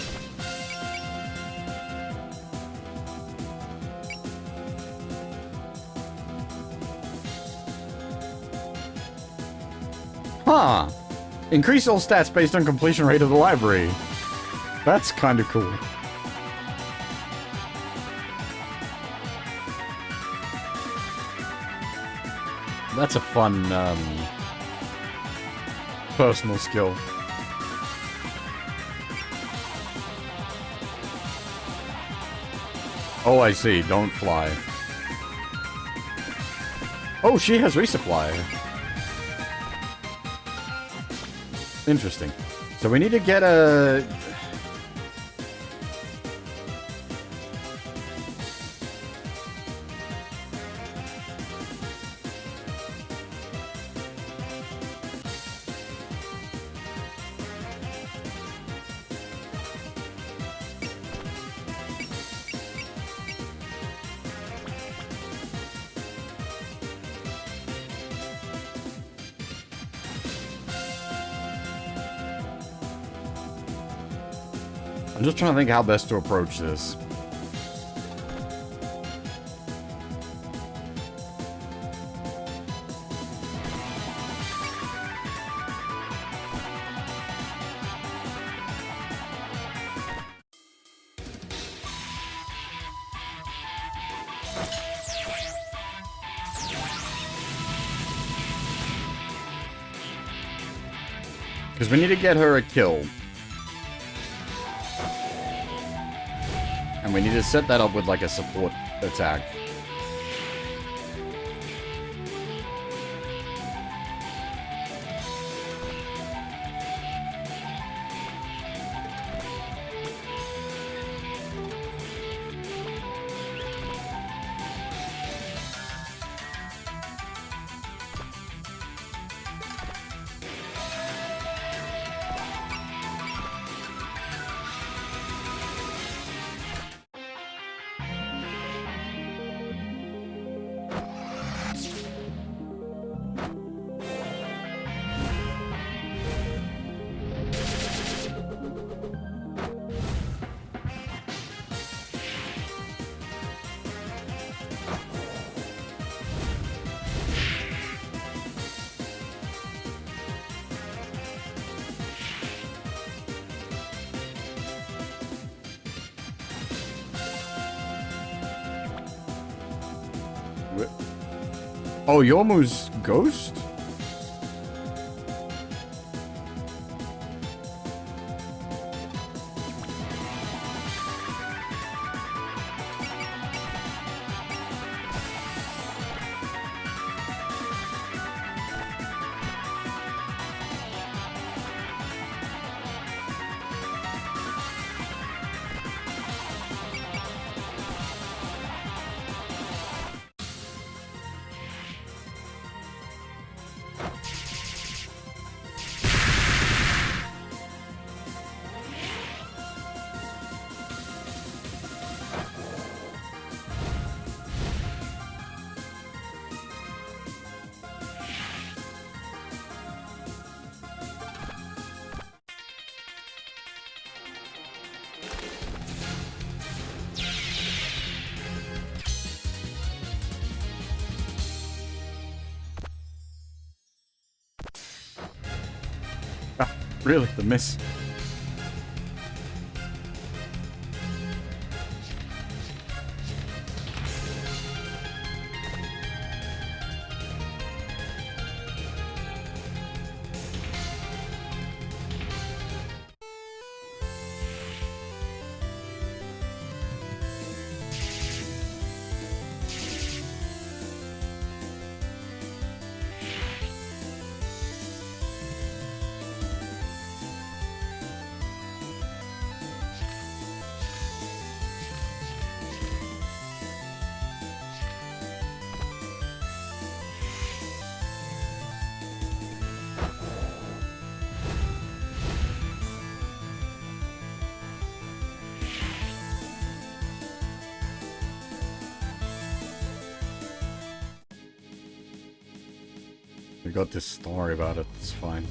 Huh. Increase all stats based on completion rate of the library. That's kind of cool. That's a fun, personal skill. Oh, I see. Don't fly. Oh, she has resupply. Interesting. So we need to get a... I'm just trying to think how best to approach this. Because we need to get her a kill. And we need to set that up with, like, a support attack. Oh, Yomu's ghost? Really, the miss. We got this story about it, it's fine.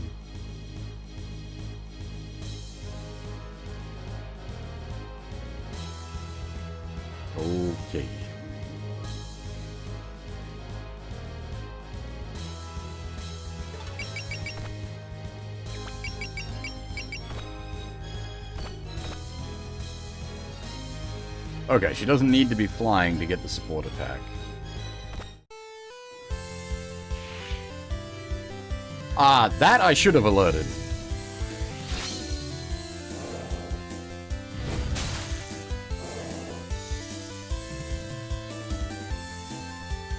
Okay, she doesn't need to be flying to get the support attack. Ah, that I should have alerted.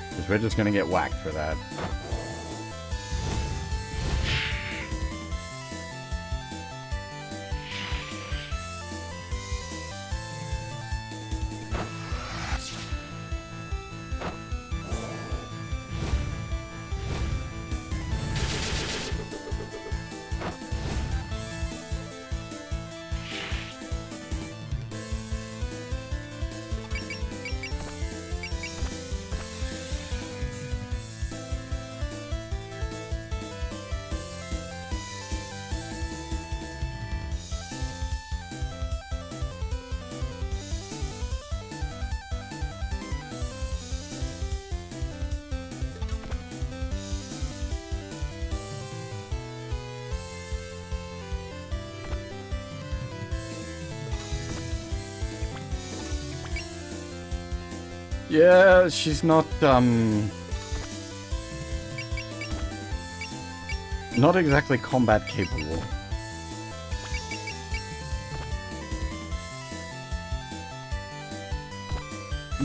Because we're just gonna get whacked for that. Yeah, she's not exactly combat capable.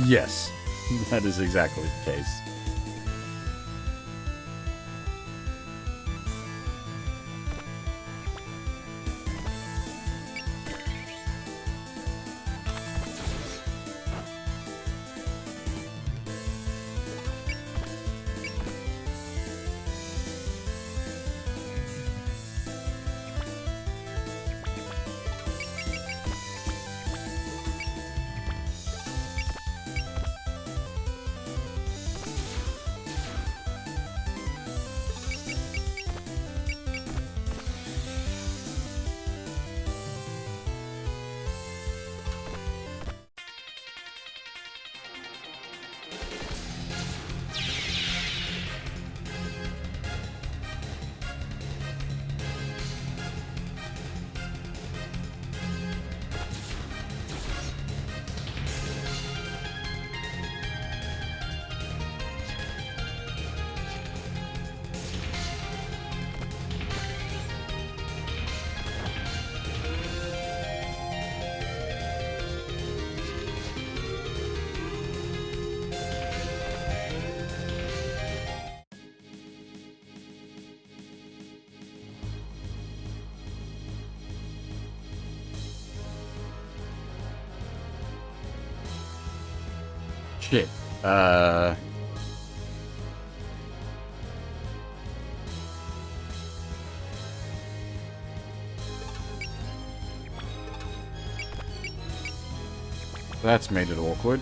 Yes, that is exactly the case. Shit. That's made it awkward.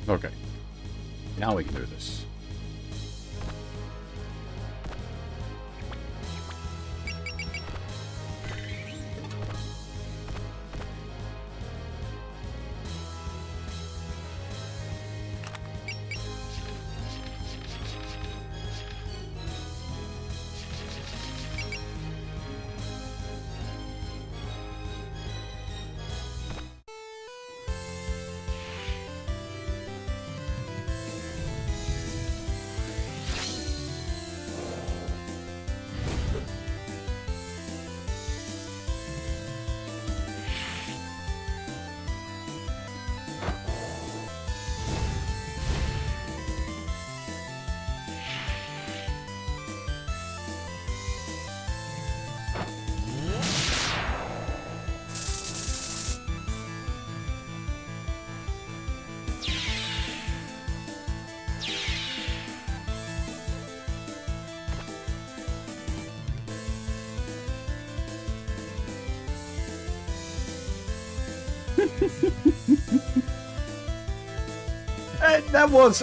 Okay. Now we can do this.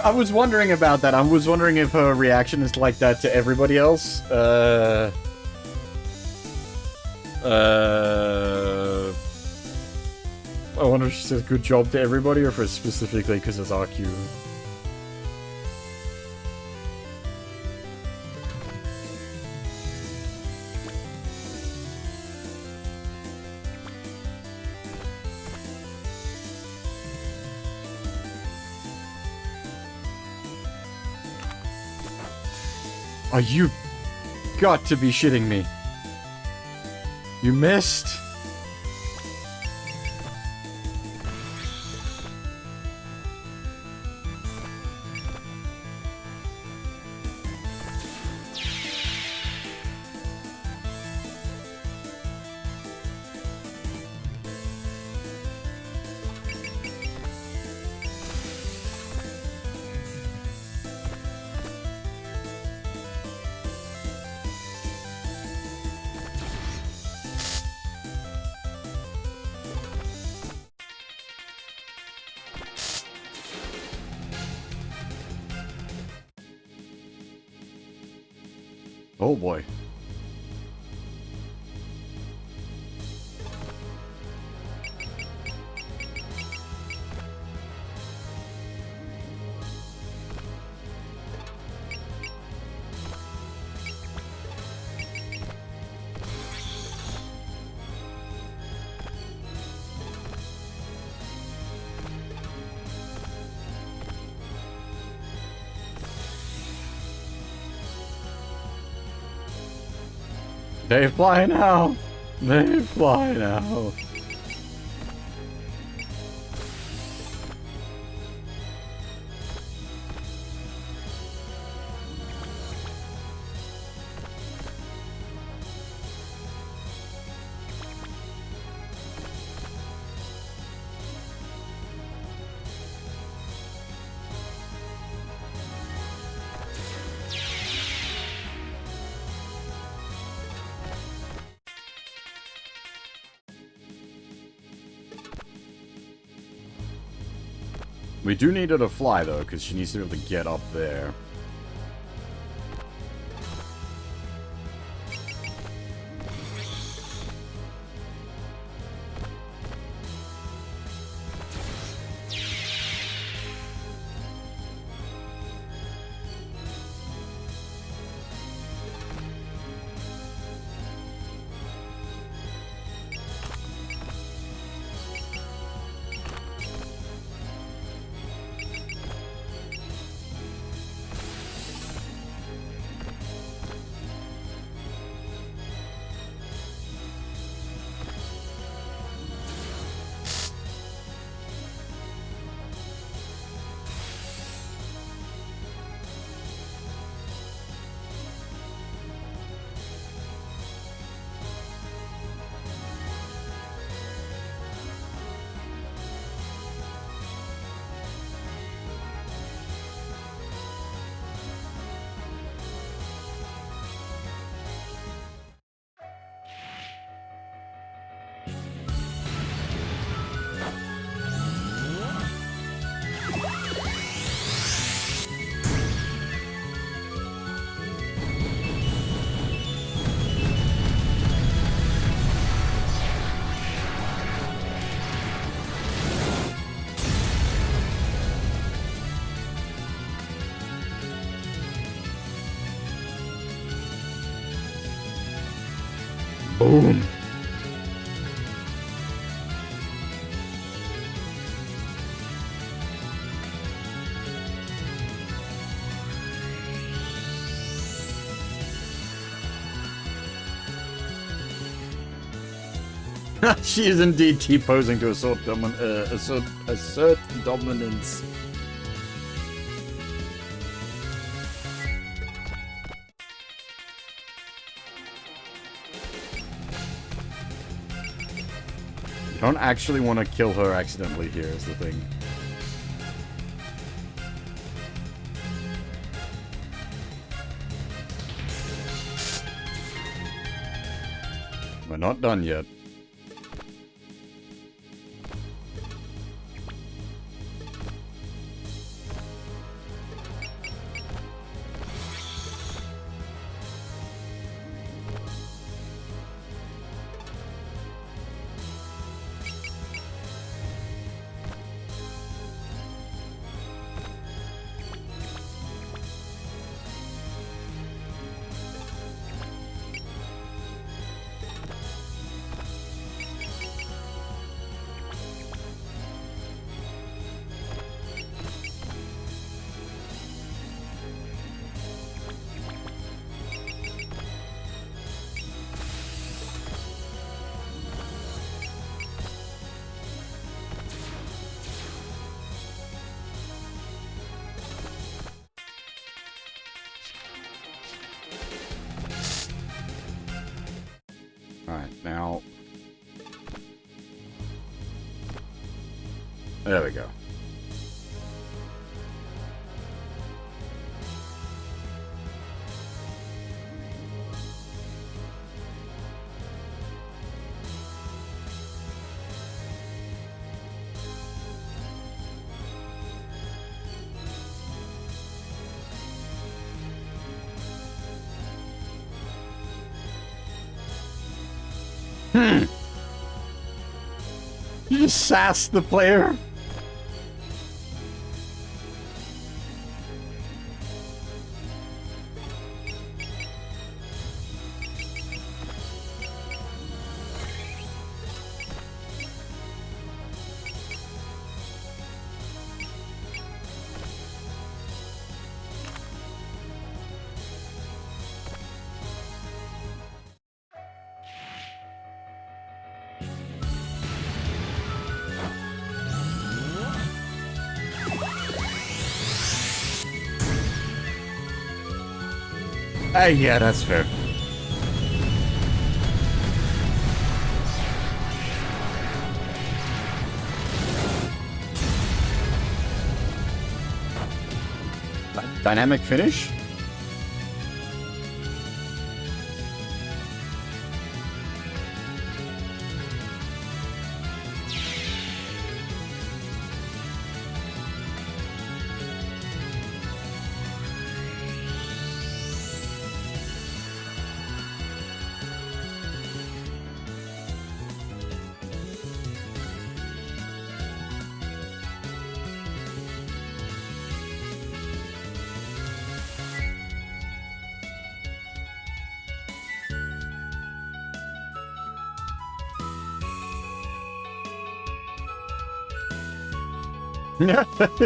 I was wondering about that. I was wondering if her reaction is like that to everybody else. I wonder if she says good job to everybody or if it's specifically because it's RQ. Oh, you got to be shitting me. You missed? Oh boy. They fly now! They fly now! We do need her to fly, though, because she needs to be able to get up there. Boom. She is indeed T-posing to assert dominance. I don't actually want to kill her accidentally here, is the thing. We're not done yet. Alright, now... There we go. You just sassed the player? Yeah, that's fair. Dynamic finish?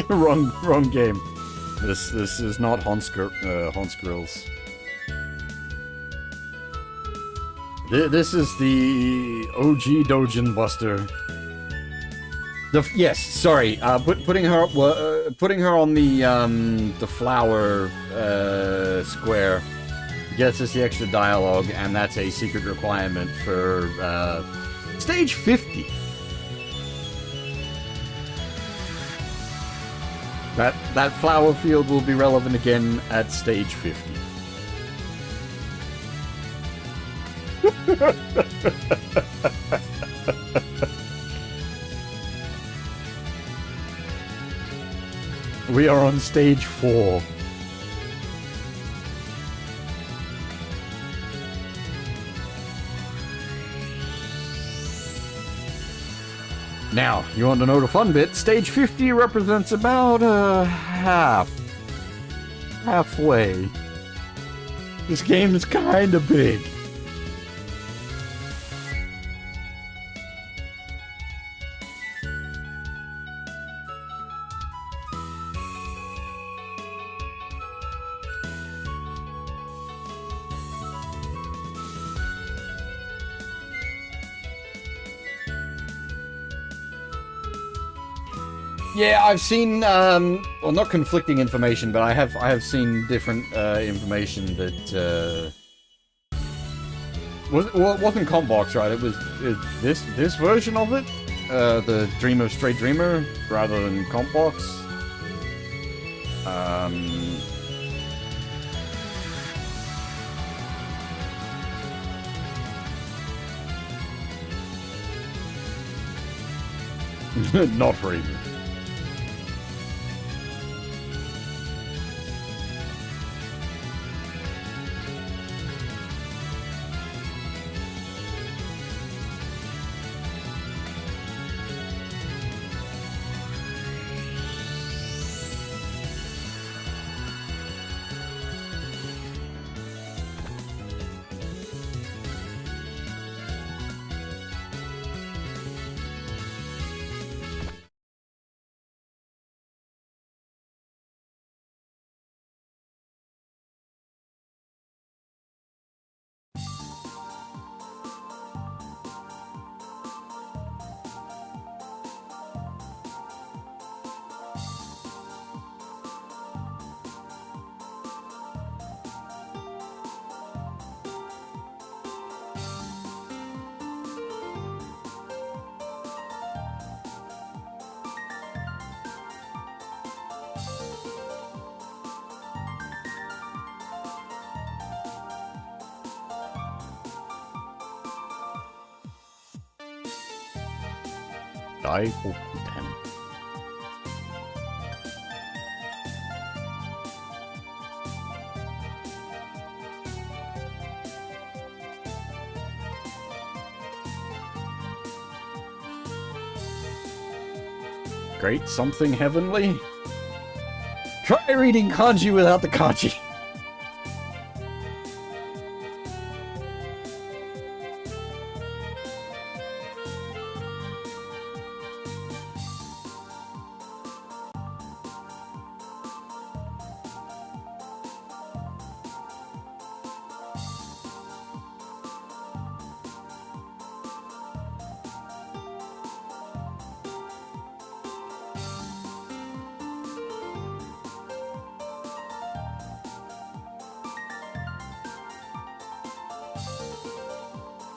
wrong game. This is not Honskrills. This is the OG Dojin Buster. Yes, sorry. Putting her on the flower square gets us the extra dialogue, and that's a secret requirement for stage 50. That flower field will be relevant again at stage 50. We are on stage 4. Now, you want to know the fun bit? Stage 50 represents about halfway. This game is kind of big. Yeah, I've seen, well, not conflicting information, but I have seen different, information that, wasn't Compbox, right? It was this version of it, the Dream of Straight Dreamer, rather than Compbox. Not Reimu. Die for them. Great something heavenly? Try reading kanji without the kanji.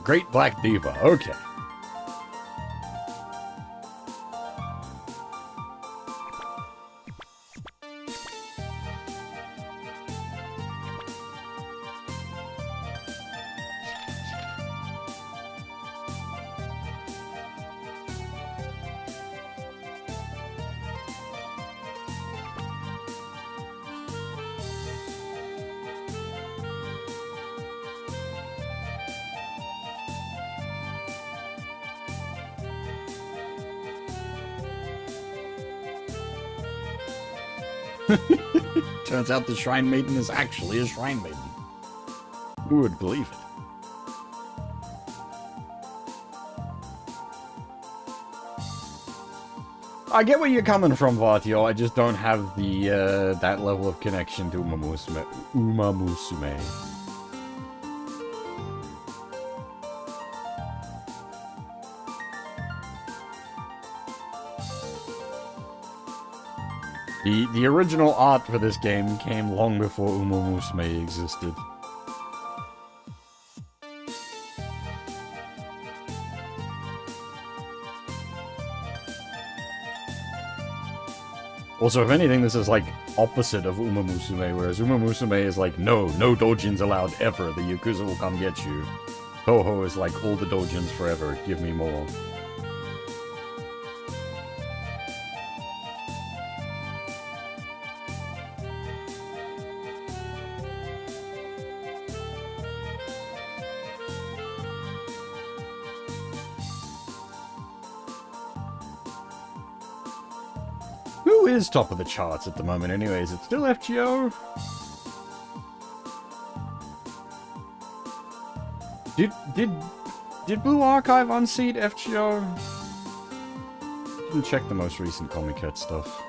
Great Black Diva, okay. Turns out the Shrine Maiden is actually a Shrine Maiden. Who would believe it? I get where you're coming from, Vatio. I just don't have the, that level of connection to Uma Musume. The original art for this game came long before Uma Musume existed. Also, if anything, this is like opposite of Uma Musume, whereas Uma Musume is like, no doujins allowed ever, the Yakuza will come get you. Toho is like, all the doujins forever, give me more. Who is top of the charts at the moment anyways? It's still FGO? Did Blue Archive unseat FGO? Didn't check the most recent Comic Cat stuff.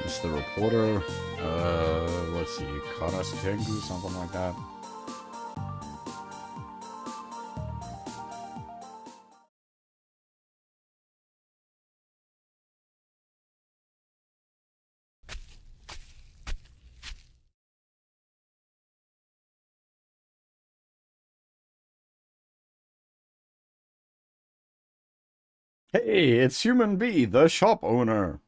It's the reporter. Let's see, Karastengu, something like that. Hey, it's Human B, the shop owner.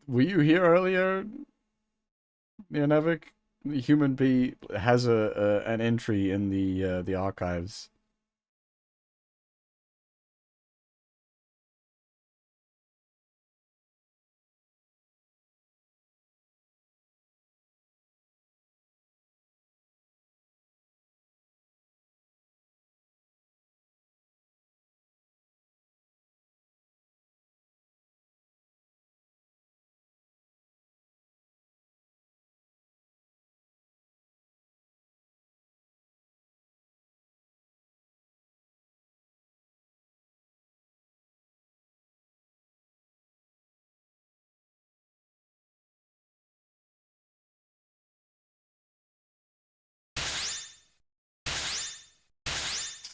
Were you here earlier, Neonevik? Human B has an entry in the archives.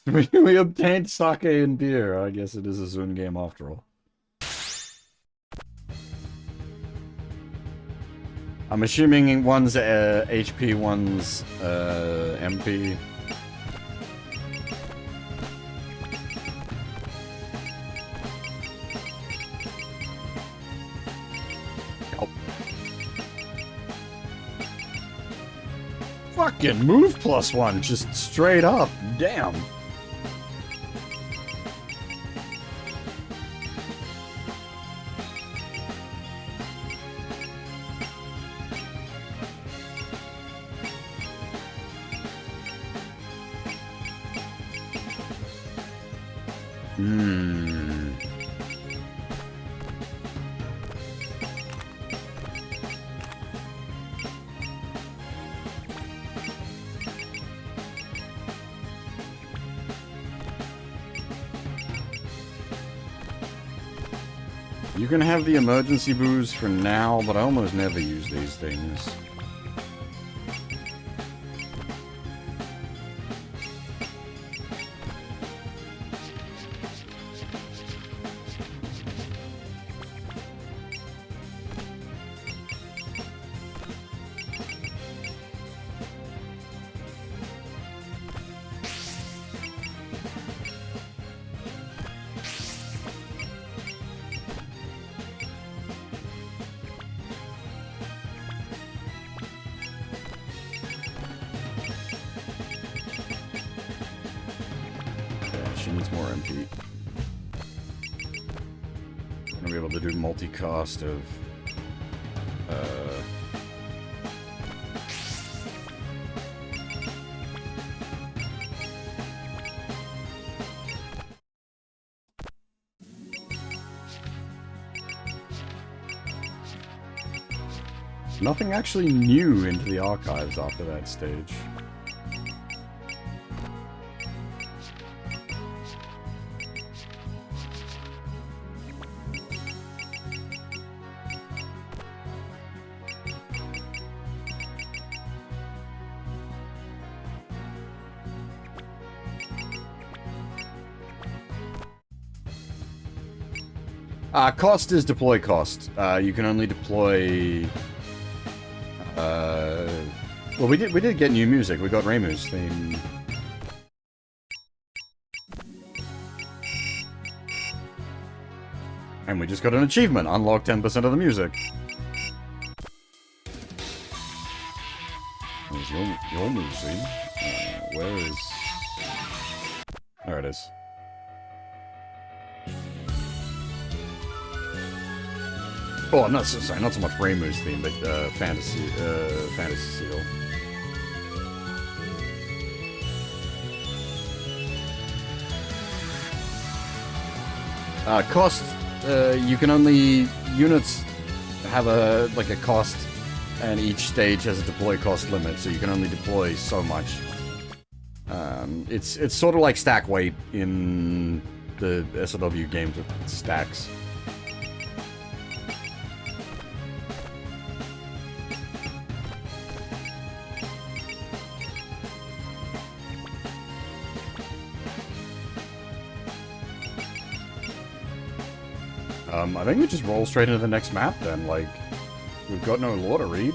We obtained sake and beer. I guess it is a Zune game after all. I'm assuming one's HP, one's MP. Oh. Fucking move +1, just straight up. Damn. You can have the emergency booze for now, but I almost never use these things. She needs more MP. I'm gonna be able to do multicast of nothing actually new into the archives after that stage. Cost is deploy cost. You can only deploy... well, we did get new music. We got Reimu's theme. And we just got an achievement. Unlock 10% of the music. Where's your music? Where is... There it is. Oh, not so much Reimu's theme, but Fantasy Seal. Cost, you can only units have a cost, and each stage has a deploy cost limit, so you can only deploy so much. It's sort of like stack weight in the SLW games with stacks. I think we just roll straight into the next map then, like, we've got no lore to read.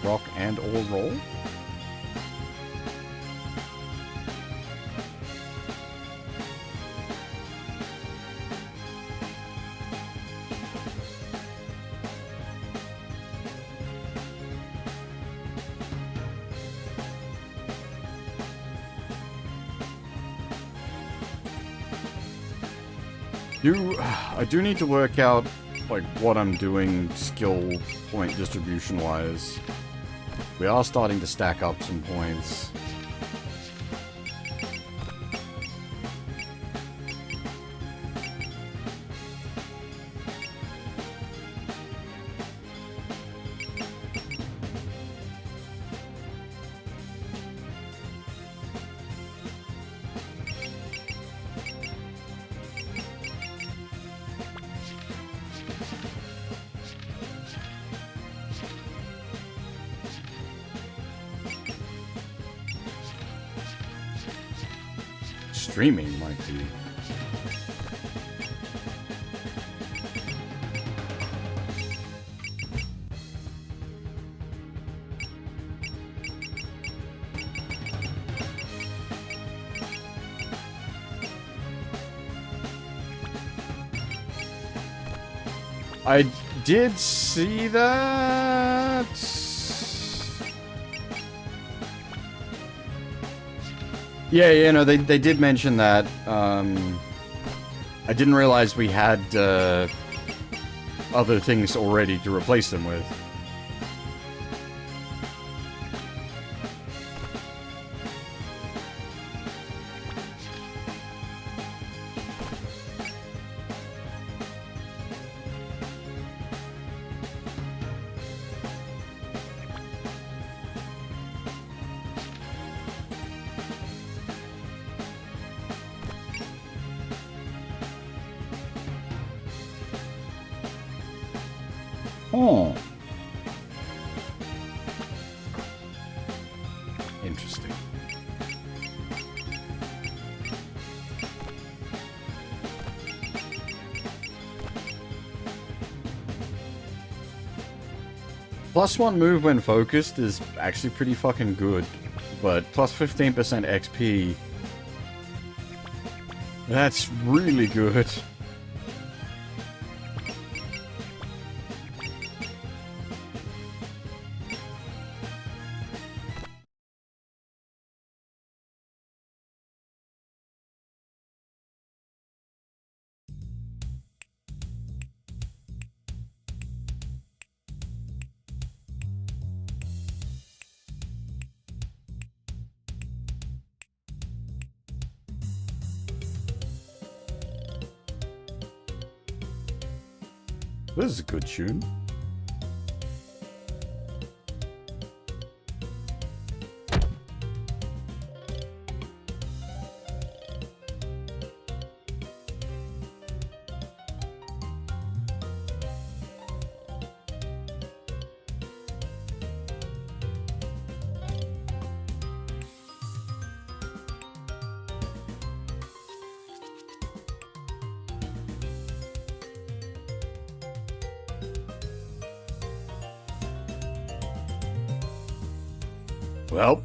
Rock and or roll? I do need to work out, like, what I'm doing skill point distribution-wise. We are starting to stack up some points. Streaming might be. I did see that. Yeah, no, they did mention that. I didn't realize we had other things already to replace them with. Oh. Interesting. +1 move when focused is actually pretty fucking good, but plus 15% XP, that's really good. This is a good tune. Well.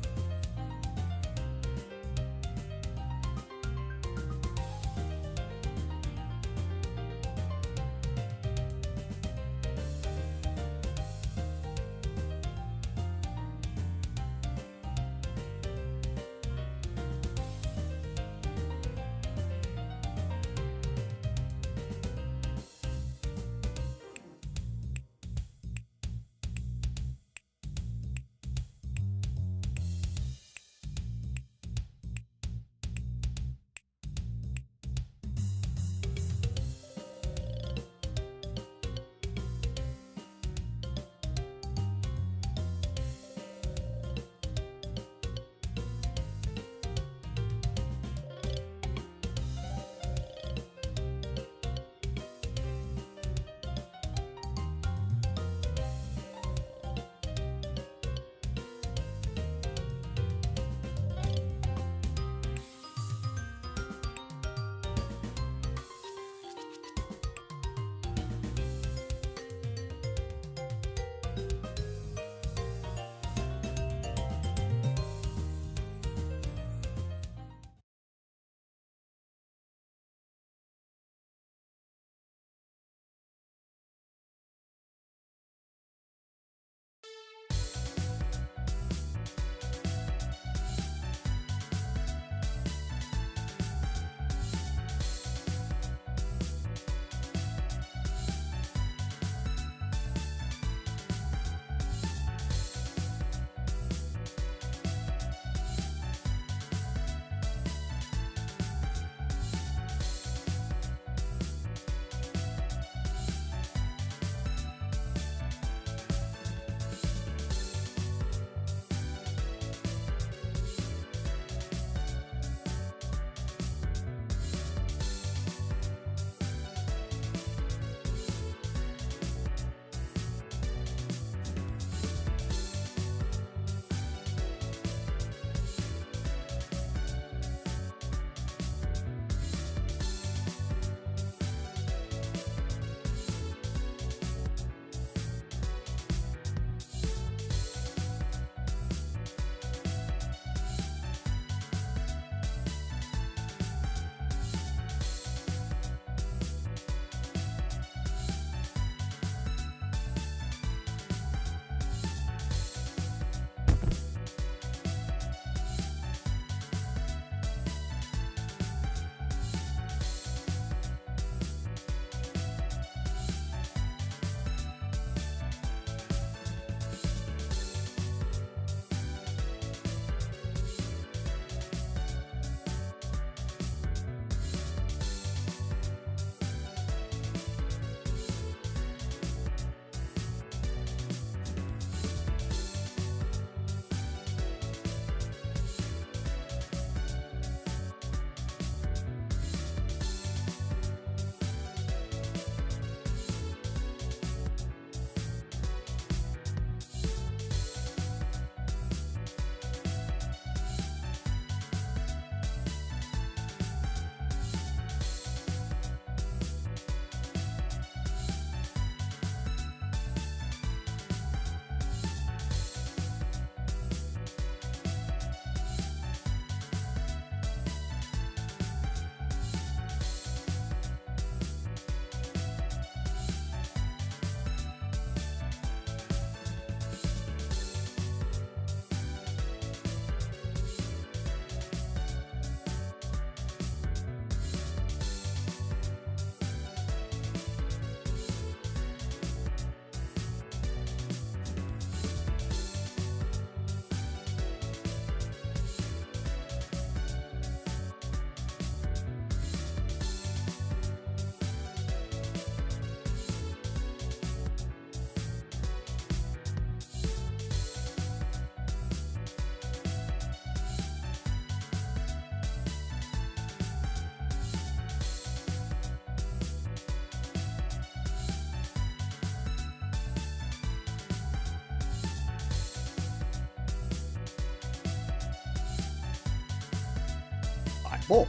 Oh.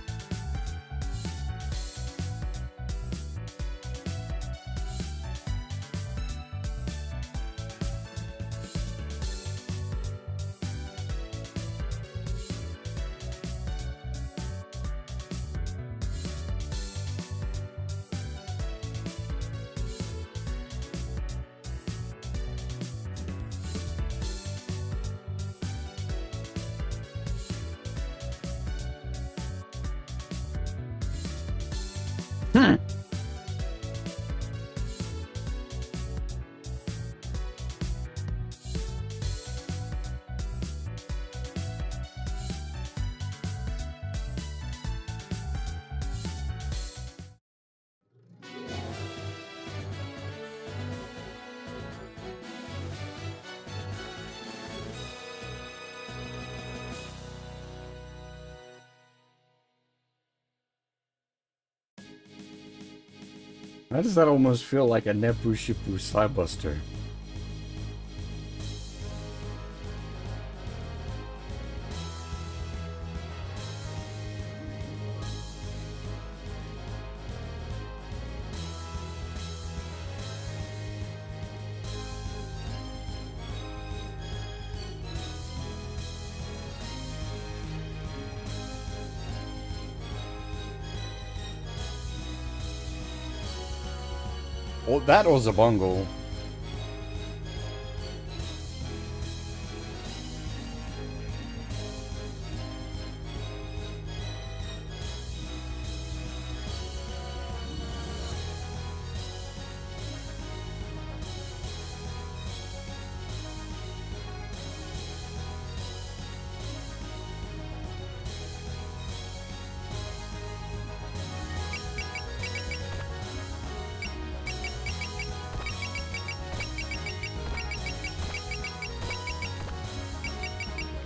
Why does that almost feel like a Nepu Shipu Cybuster? Oh, that was a bungle.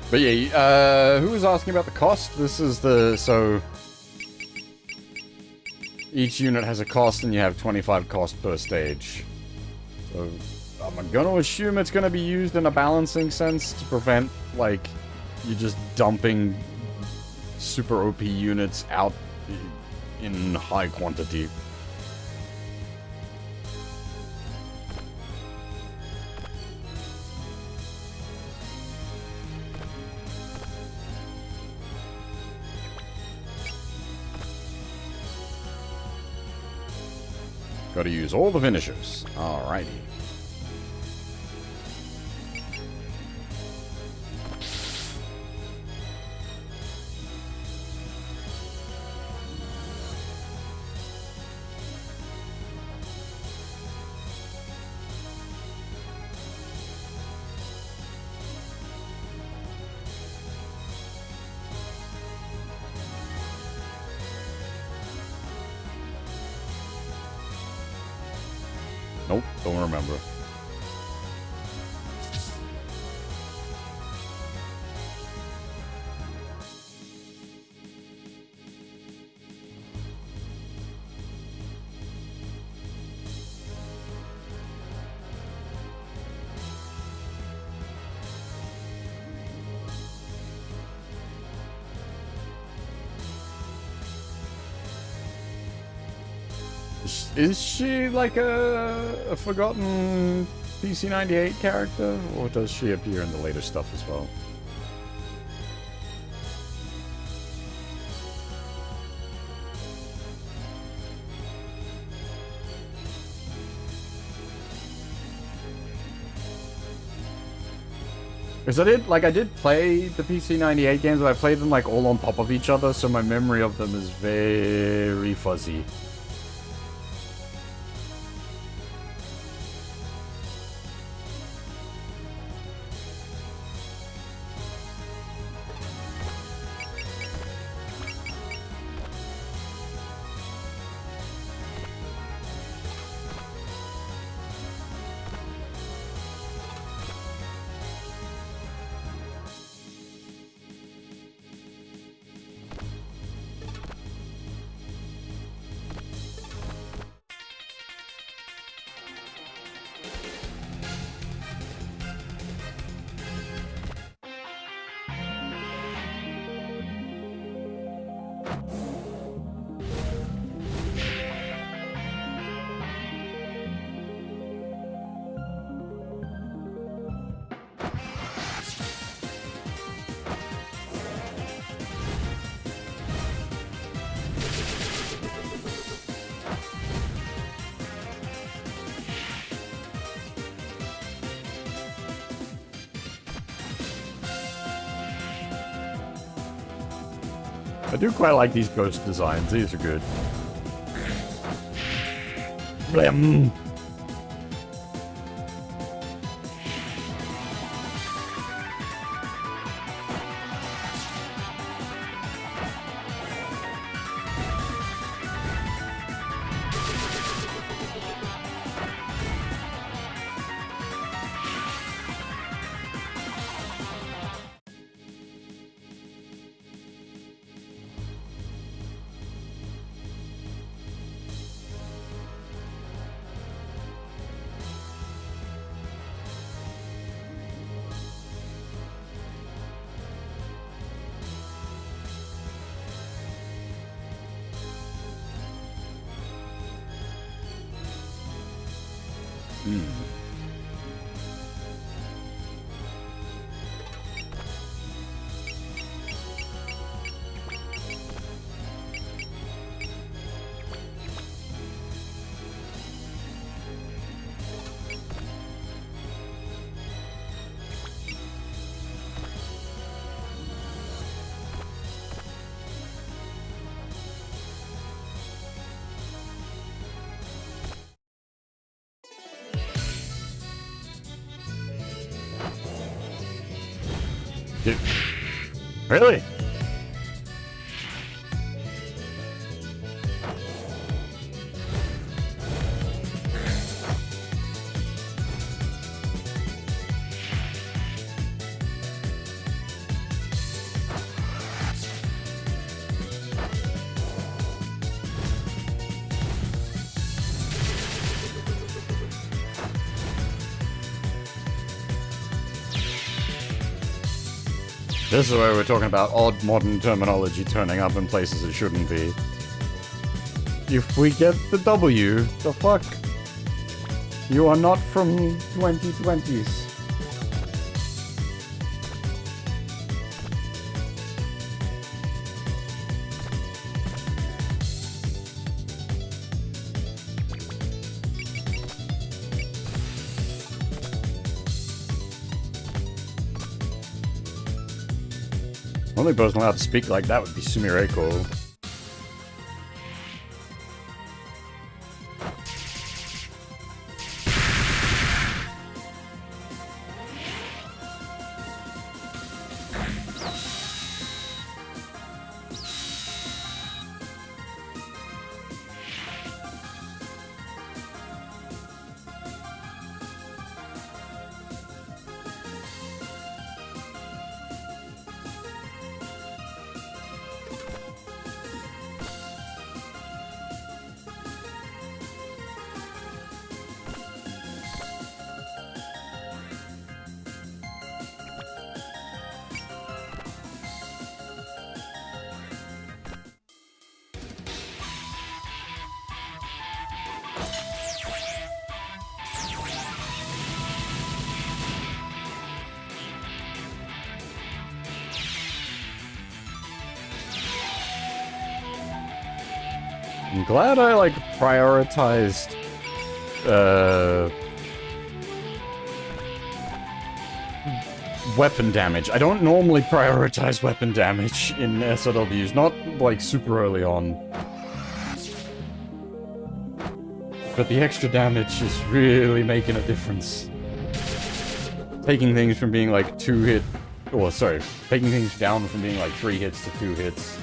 But yeah, who was asking about the cost? This is so each unit has a cost and you have 25 cost per stage. So I'm gonna assume it's gonna be used in a balancing sense to prevent, like, you just dumping super OP units out in high quantity. Gotta use all the finishers. Alrighty. Nope, don't remember. Is she like a forgotten PC98 character, or does she appear in the later stuff as well? Because I did play the PC98 games, but I played them like all on top of each other, so my memory of them is very fuzzy. I do quite like these ghost designs. These are good. Blam. Dude. Really? This is where we're talking about odd modern terminology turning up in places it shouldn't be. If we get the W, the fuck? You are not from 2020s. Only person allowed to speak like that would be Sumireko. I'm glad I, like, prioritized, weapon damage. I don't normally prioritize weapon damage in SLWs, not, like, super early on. But the extra damage is really making a difference. Taking things from being, like, 2 hit... Oh, sorry. Taking things down from being, like, 3 hits to 2 hits.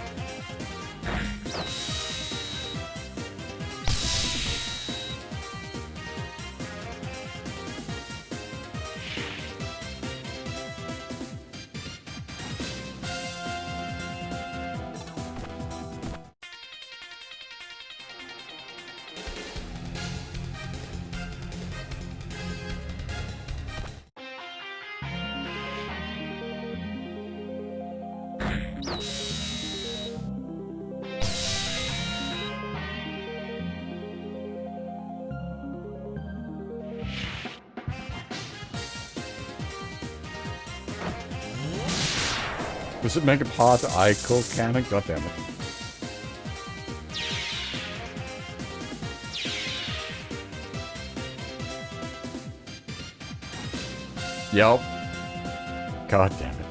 Does it make it hard to Ico cannon? God damn it. Yep. God damn it.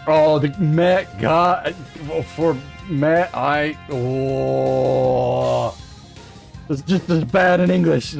Oh, the Matt God for Matt, it's just as bad in English.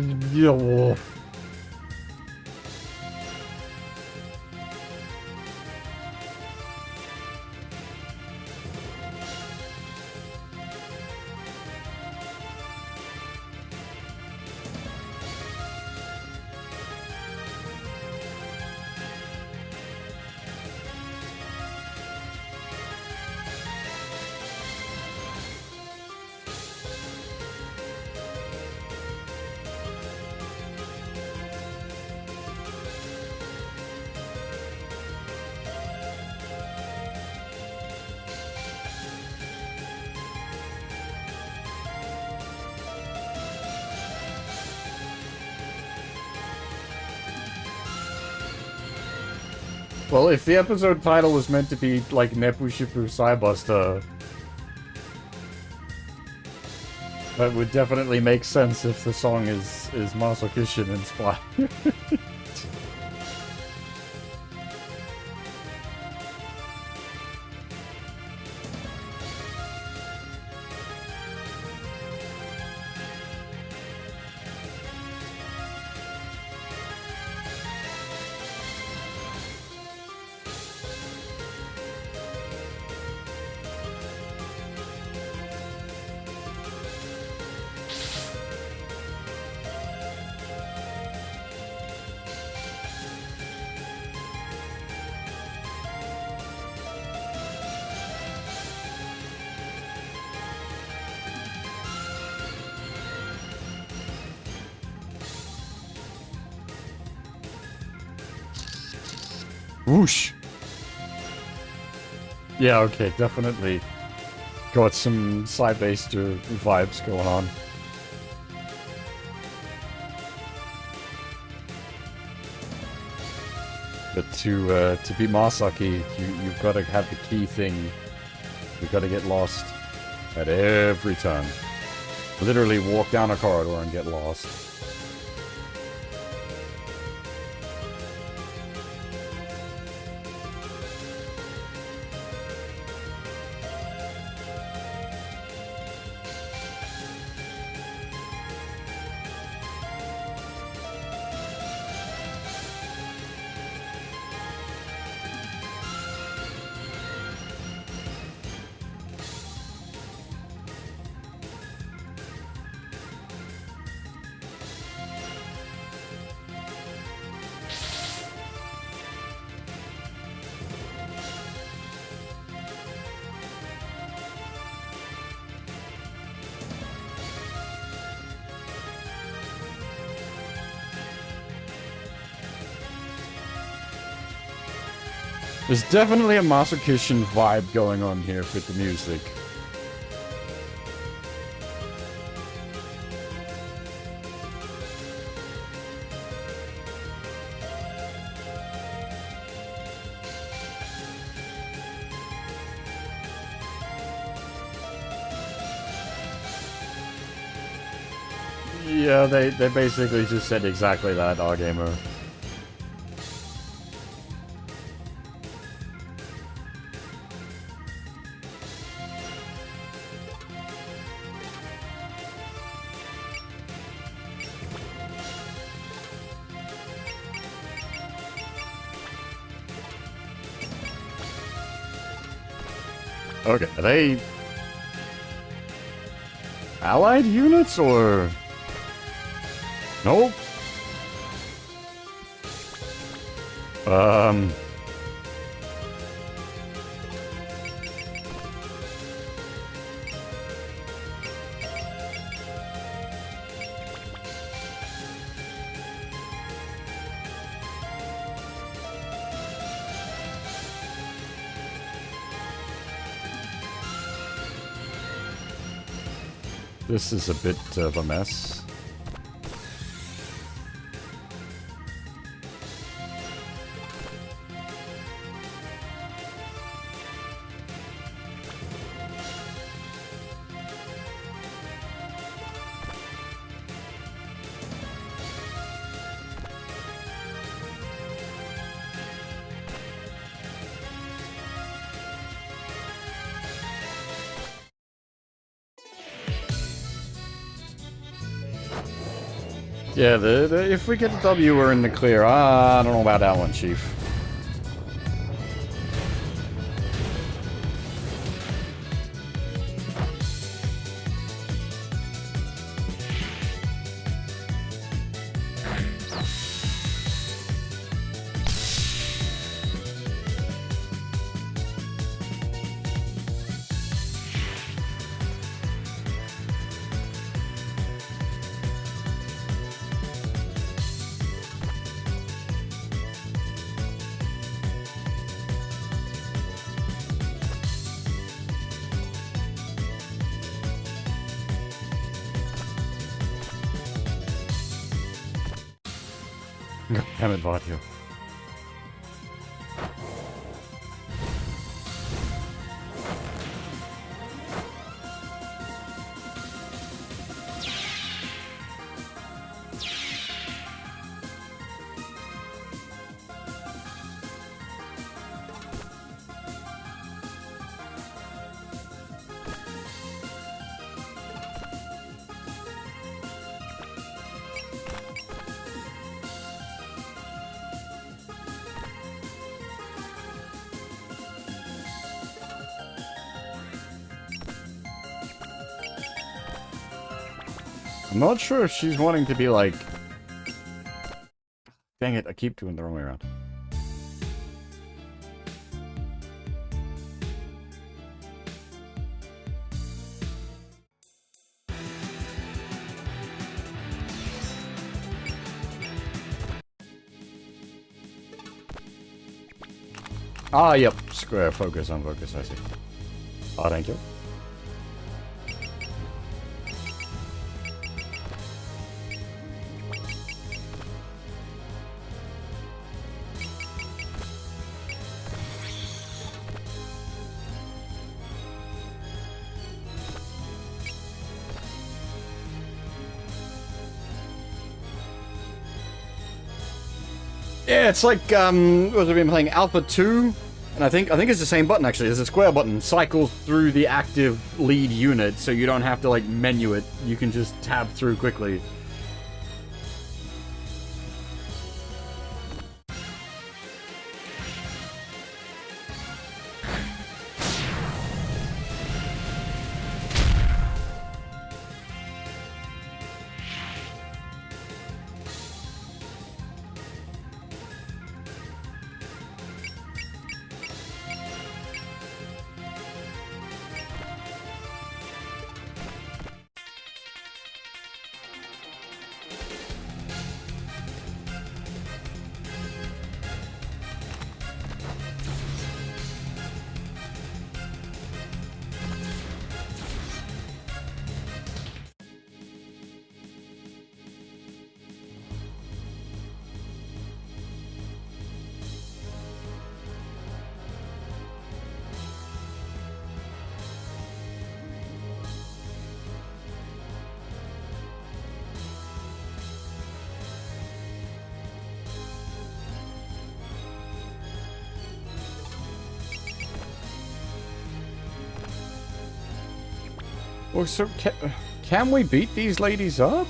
Well, if the episode title was meant to be like Nepu Shippu Cybuster, that would definitely make sense if the song is Masokishin inspired. Whoosh! Yeah, okay, definitely got some side-based vibes going on. But to be Masaki, you've got to have the key thing. You've got to get lost at every turn. Literally walk down a corridor and get lost. There's definitely a Masokishin vibe going on here with the music. Yeah, they basically just said exactly that, Gamer. Okay, are they allied units or nope? This is a bit of a mess. Yeah, if we get the W, we're in the clear. I don't know about that one, Chief. Damn it, Vatio. I'm not sure if she's wanting to be like... Dang it, I keep doing the wrong way around. Ah, yep. Square. Focus on focus, I see. Ah, thank you. Yeah, it's like, what have I been playing? Alpha 2? And I think it's the same button, actually. There's a square button. Cycles through the active lead unit, so you don't have to, like, menu it. You can just tab through quickly. Well, so can we beat these ladies up?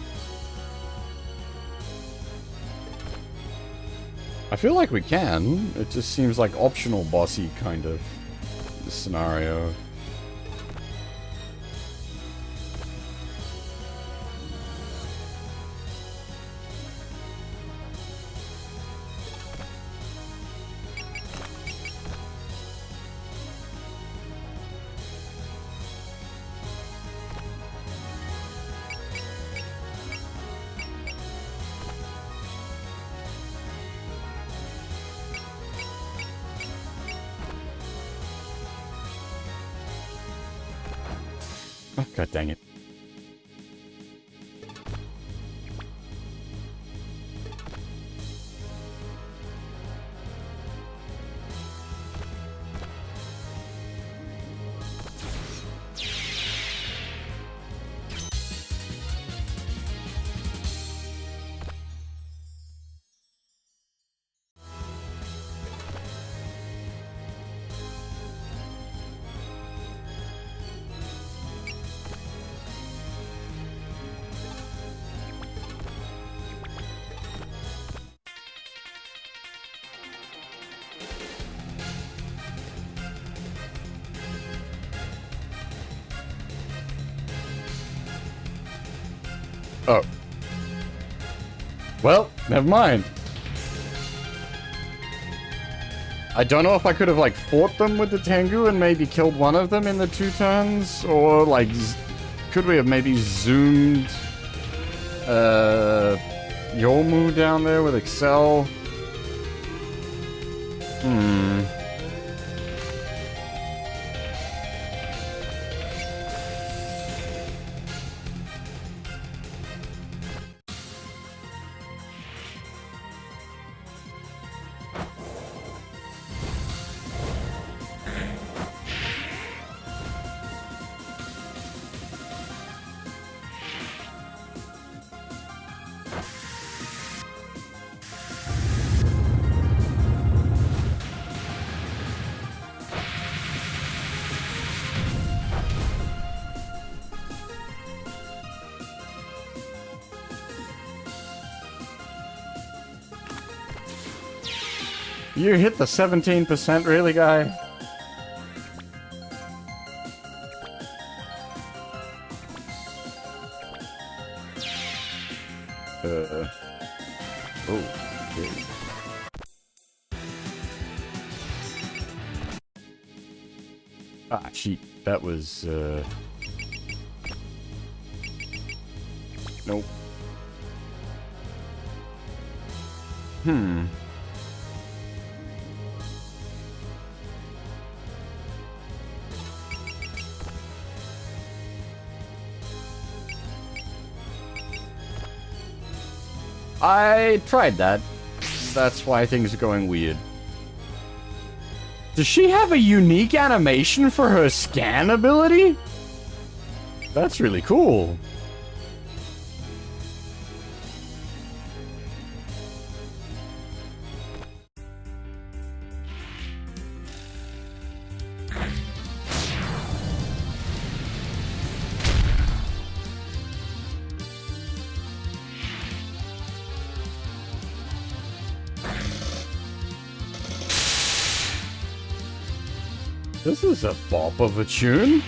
I feel like we can. It just seems like optional bossy kind of scenario. God dang it. Oh. Well, never mind. I don't know if I could have, like, fought them with the Tengu and maybe killed one of them in the 2 turns, or, like, could we have maybe zoomed, Yomu down there with Excel? Hmm. You hit the 17%, really, guy? Oh, okay. Ah, cheat. That was, Nope. Hmm. I tried that. That's why things are going weird. Does she have a unique animation for her scan ability? That's really cool. This is a bop of a tune.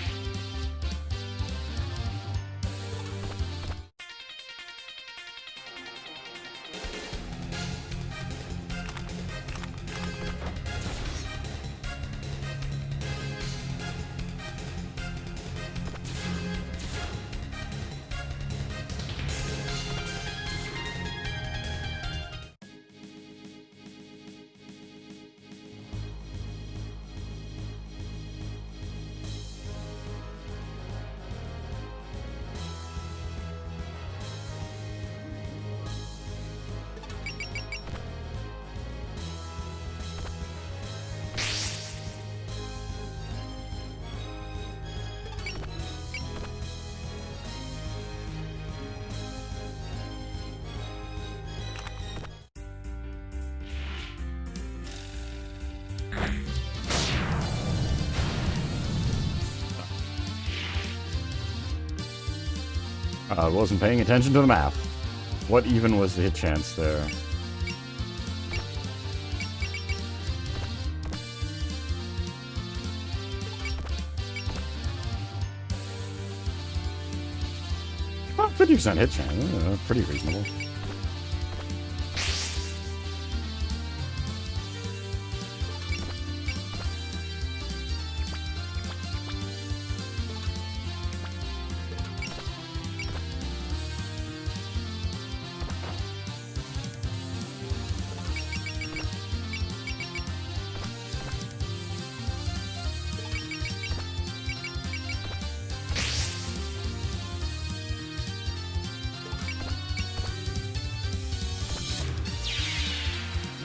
I wasn't paying attention to the math. What even was the hit chance there? Oh, 50% hit chance. Pretty reasonable.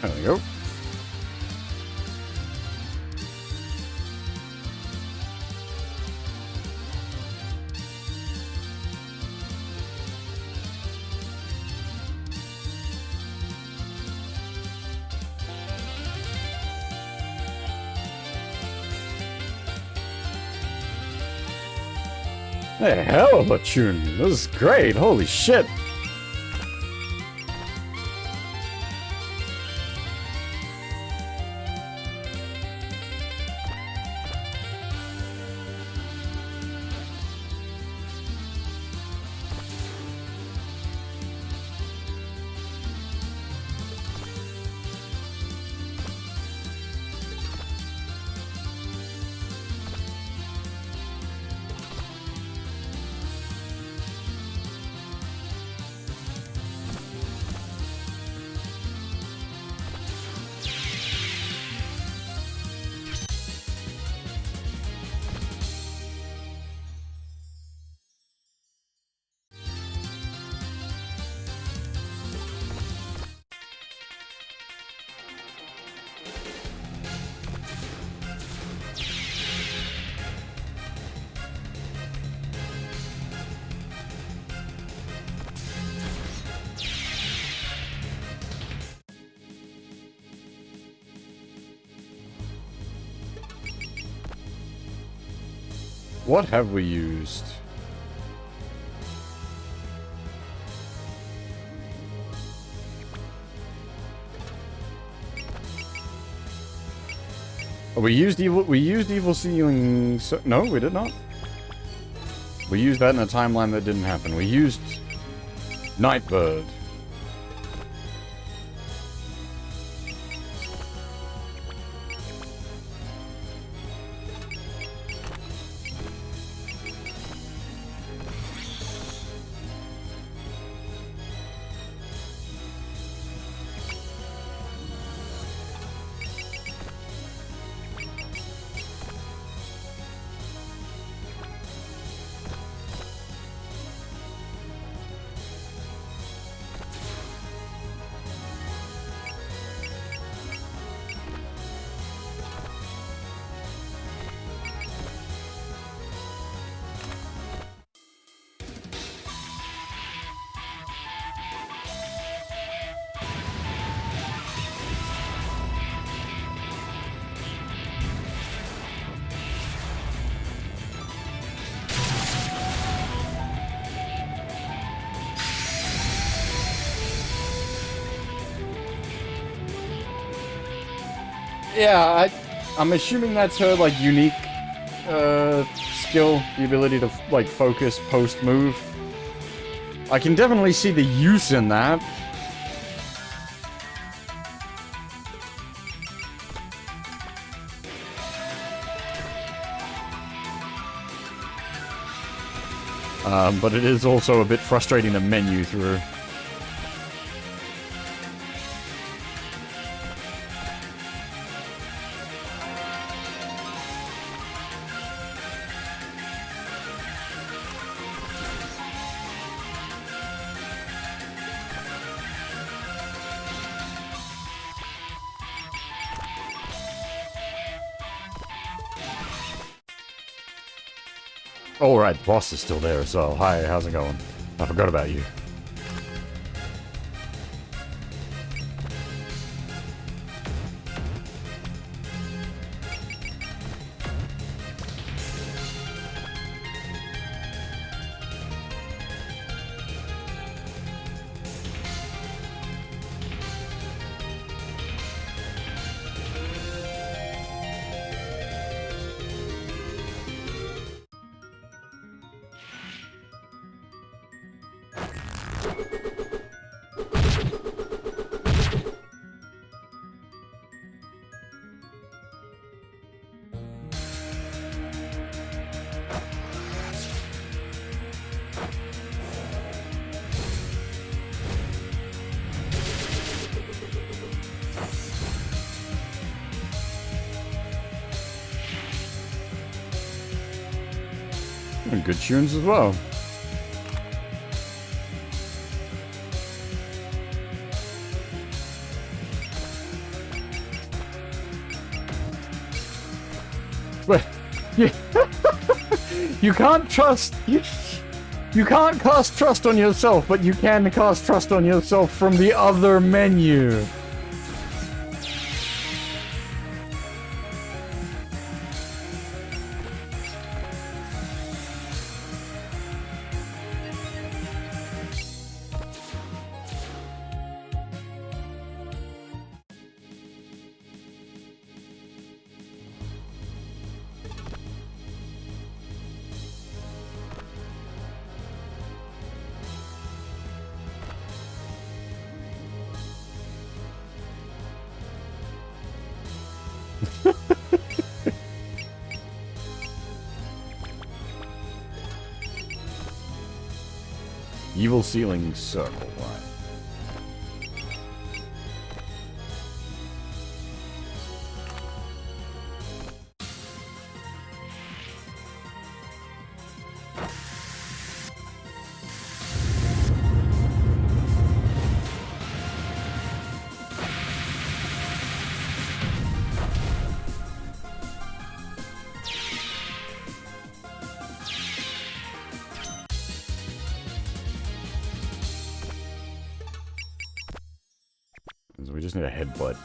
There we go. A hell of a tune. This is great. Holy shit. What have we used? Oh, we used evil sealing. So, no, we did not. We used that in a timeline that didn't happen. We used Nightbird. Yeah, I'm assuming that's her, like, unique, skill, the ability to, like, focus post-move. I can definitely see the use in that. But it is also a bit frustrating to menu through. Alright, the boss is still there as well. Hi, how's it going? I forgot about you. And good tunes as well. But you can't trust. You can't cast trust on yourself, but you can cast trust on yourself from the other menu. Evil ceiling circle, right? So we just need a headbutt.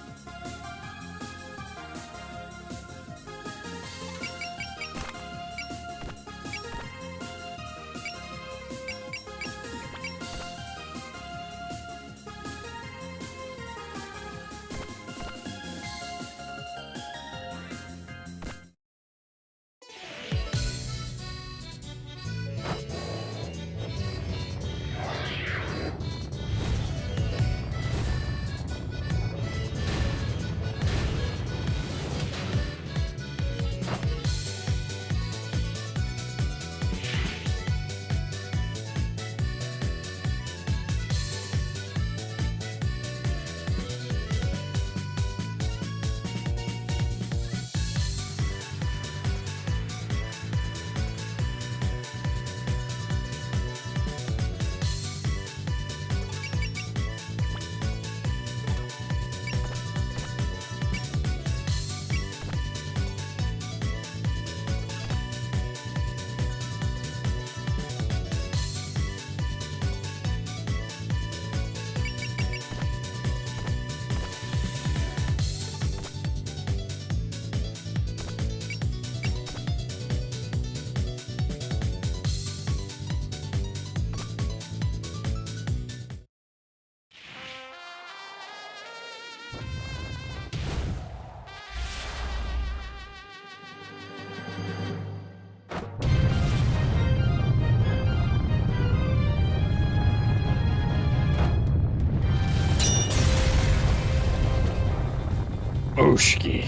Oshki.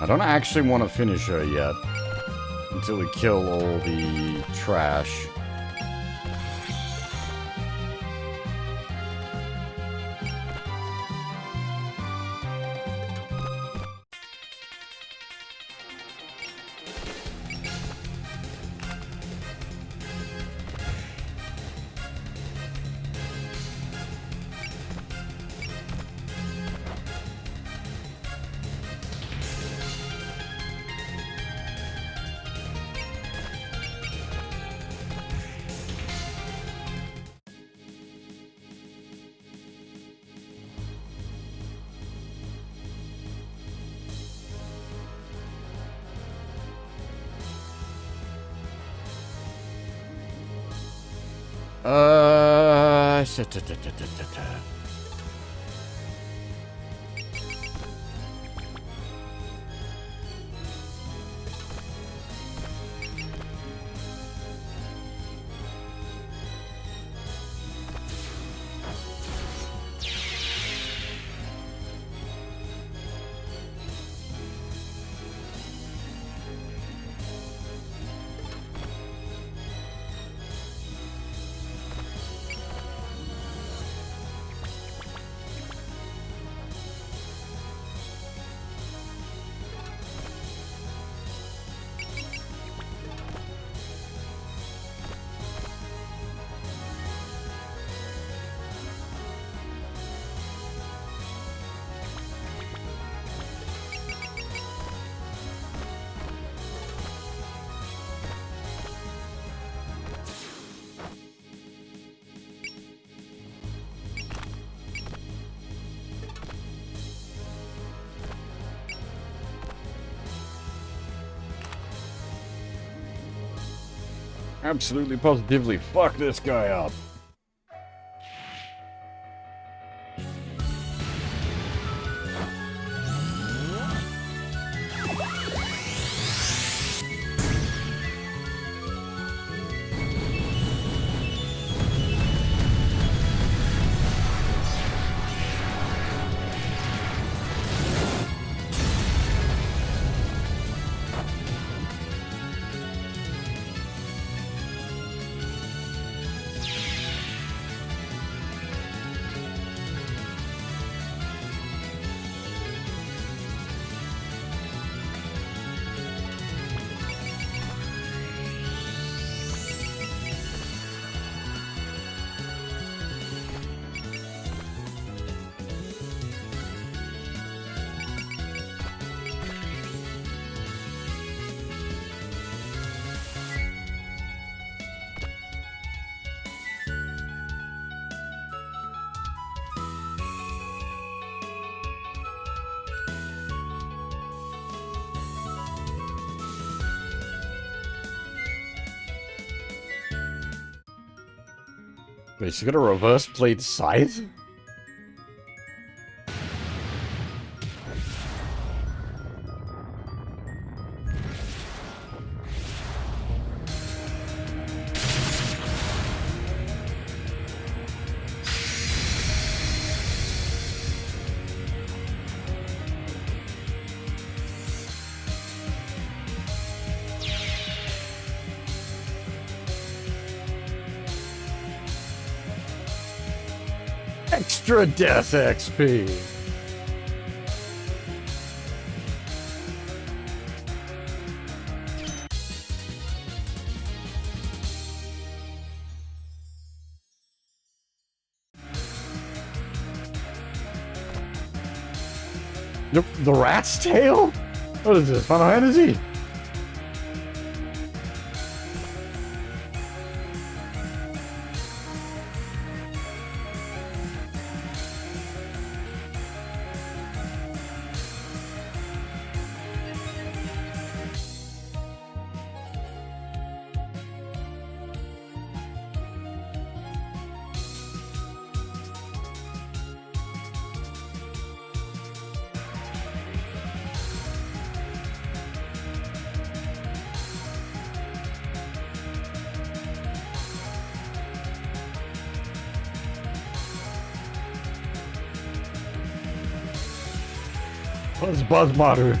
I don't actually want to finish her yet until we kill all the trash. Absolutely positively fuck this guy up. Wait, she got a reverse blade scythe? Extra death XP. The rat's tail? What is this, Final Fantasy? What's Buzzmaru?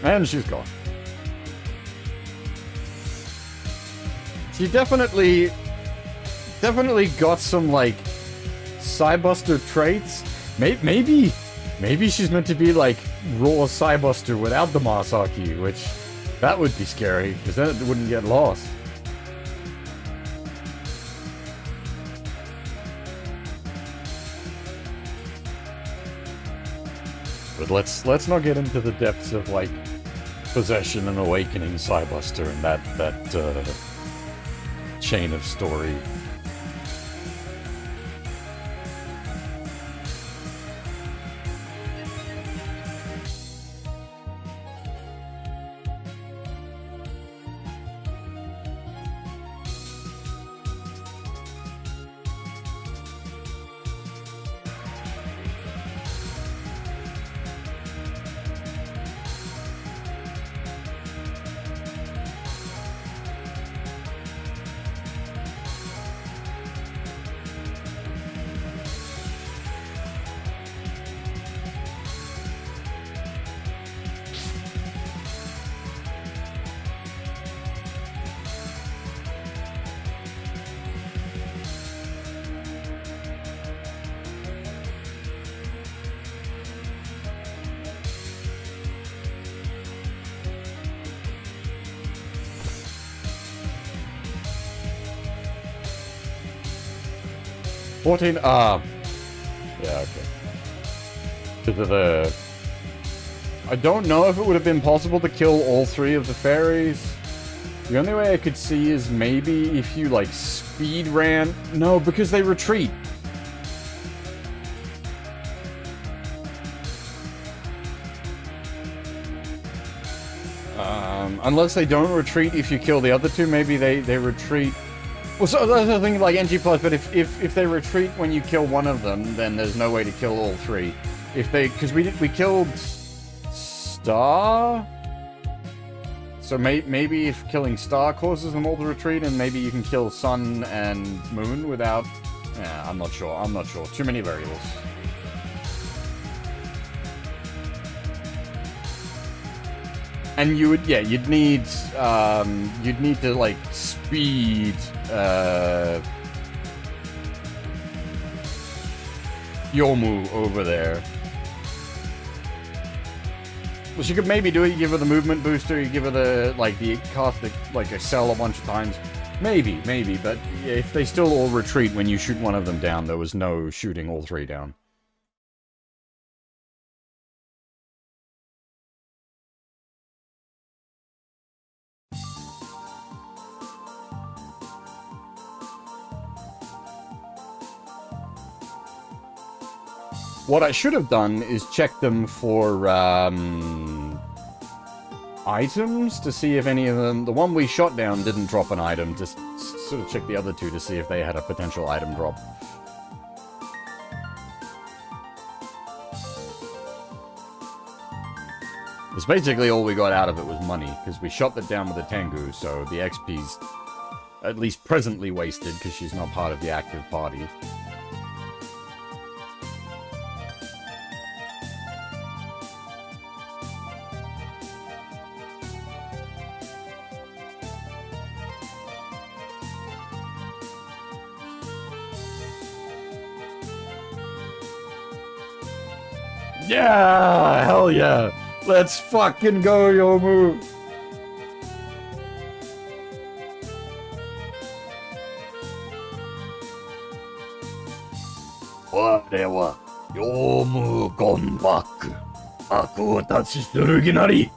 And she's gone. She definitely got some, like, Psybuster traits. Maybe she's meant to be, like, raw Psybuster without the Masaki, which, that would be scary, because then it wouldn't get lost. But let's not get into the depths of, like, Possession and Awakening Psybuster and that chain of story. Yeah, okay. Because of the I don't know if it would have been possible to kill all 3 of the fairies. The only way I could see is maybe if you, like, speed ran... No, because they retreat. Unless they don't retreat if you kill the other 2, maybe they retreat... Well, so that's the thing, like, NG+, but if they retreat when you kill one of them, then there's no way to kill all 3. If they... Because we killed... Star? So maybe if killing Star causes them all to retreat, and maybe you can kill Sun and Moon without... Yeah, I'm not sure. I'm not sure. Too many variables. And you would, yeah, you'd need to, like, speed, Yomu over there. Well, you could maybe do it, you give her the movement booster, you give her the, like, the cast, like, a cell a bunch of times. Maybe, but if they still all retreat when you shoot one of them down, there was no shooting all 3 down. What I should have done is check them for, items to see if any of them... The one we shot down didn't drop an item. Just sort of check the other 2 to see if they had a potential item drop. Because basically all we got out of it was money, because we shot that down with a Tengu, so the XP's at least presently wasted, because she's not part of the active party. Yeah! Hell yeah! Let's fucking go, Yomu! Warewa, Yomu gone back. Aku wa tachi suru ginari.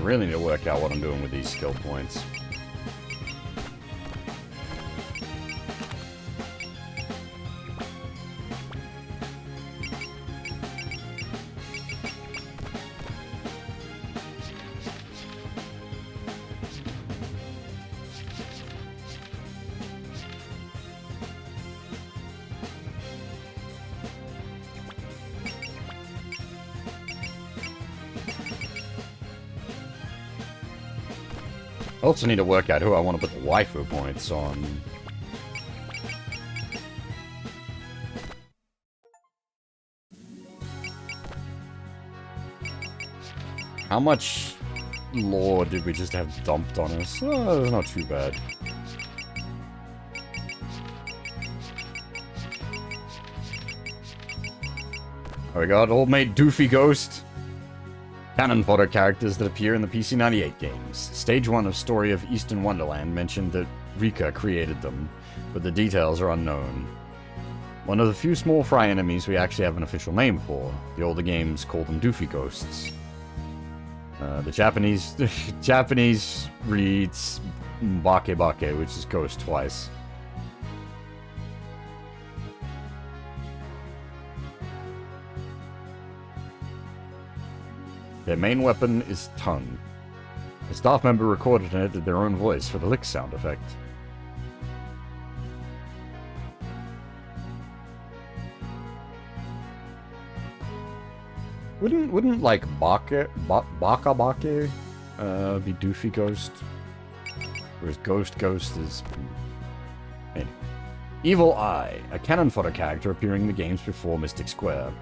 really need to work out what I'm doing with these skill points. I also need to work out who I want to put the waifu points on. How much lore did we just have dumped on us? Oh, that's not too bad. Oh, we got old mate Doofy Ghost. Canon fodder characters that appear in the PC-98 games. Stage 1 of Story of Eastern Wonderland mentioned that Rika created them, but the details are unknown. One of the few small fry enemies we actually have an official name for. The older games call them Doofy Ghosts. The Japanese reads Bake Bake, which is ghost twice. Their main weapon is tongue. A staff member recorded and edited their own voice for the lick sound effect. Wouldn't like Baka Bake be Doofy Ghost? Whereas Ghost is... Anyway. Evil Eye, a cannon fodder character appearing in the games before Mystic Square.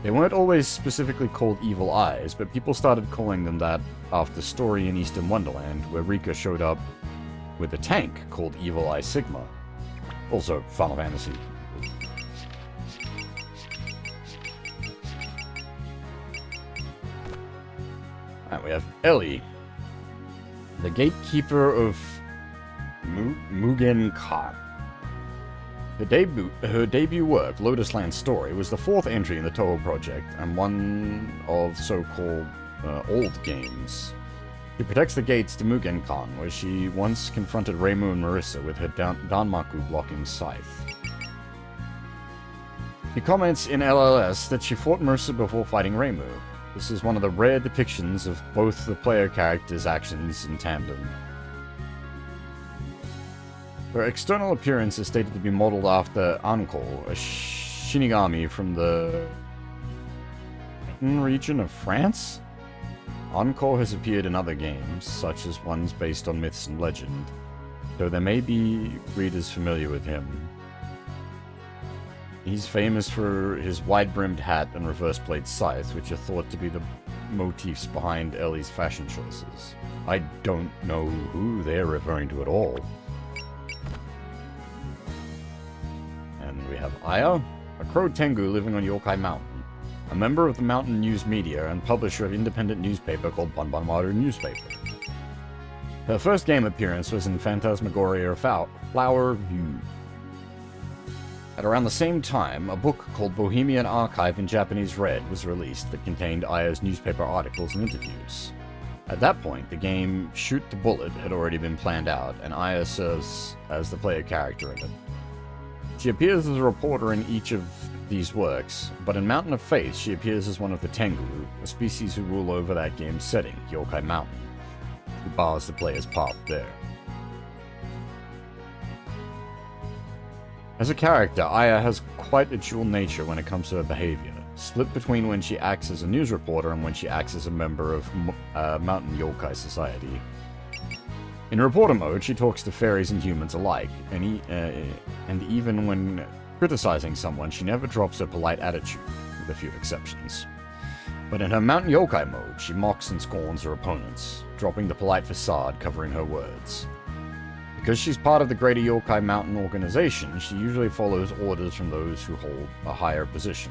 They weren't always specifically called Evil Eyes, but people started calling them that after Story in Eastern Wonderland, where Rika showed up with a tank called Evil Eye Sigma. Also, Final Fantasy. And we have Ellie, the gatekeeper of Mugen Khan. Her debut work, Lotus Land Story, was the 4th entry in the Toho project, and one of so-called old games. She protects the gates to Mugen Khan, where she once confronted Reimu and Marissa with her Danmaku blocking scythe. She comments in LLS that she fought Marissa before fighting Reimu. This is one of the rare depictions of both the player characters' actions in tandem. Her external appearance is stated to be modeled after Anko, a Shinigami from the region of France? Anko has appeared in other games, such as ones based on myths and legend, though there may be readers familiar with him. He's famous for his wide-brimmed hat and reverse-blade scythe, which are thought to be the motifs behind Ellie's fashion choices. I don't know who they're referring to at all. We have Aya, a crow tengu living on Yokai Mountain, a member of the Mountain News Media and publisher of independent newspaper called Banbanmaru Newspaper. Her first game appearance was in Phantasmagoria Flower View. At around the same time, a book called Bohemian Archive in Japanese Red was released that contained Aya's newspaper articles and interviews. At that point, the game Shoot the Bullet had already been planned out, and Aya serves as the player character in it. She appears as a reporter in each of these works, but in Mountain of Faith she appears as one of the Tengu, a species who rule over that game's setting, Yokai Mountain, who bars the player's path there. As a character, Aya has quite a dual nature when it comes to her behavior, split between when she acts as a news reporter and when she acts as a member of Mountain Yokai Society. In reporter mode, she talks to fairies and humans alike, and even when criticizing someone, she never drops her polite attitude, with a few exceptions. But in her Mountain Yokai mode, she mocks and scorns her opponents, dropping the polite facade covering her words. Because she's part of the greater Yokai Mountain organization, she usually follows orders from those who hold a higher position.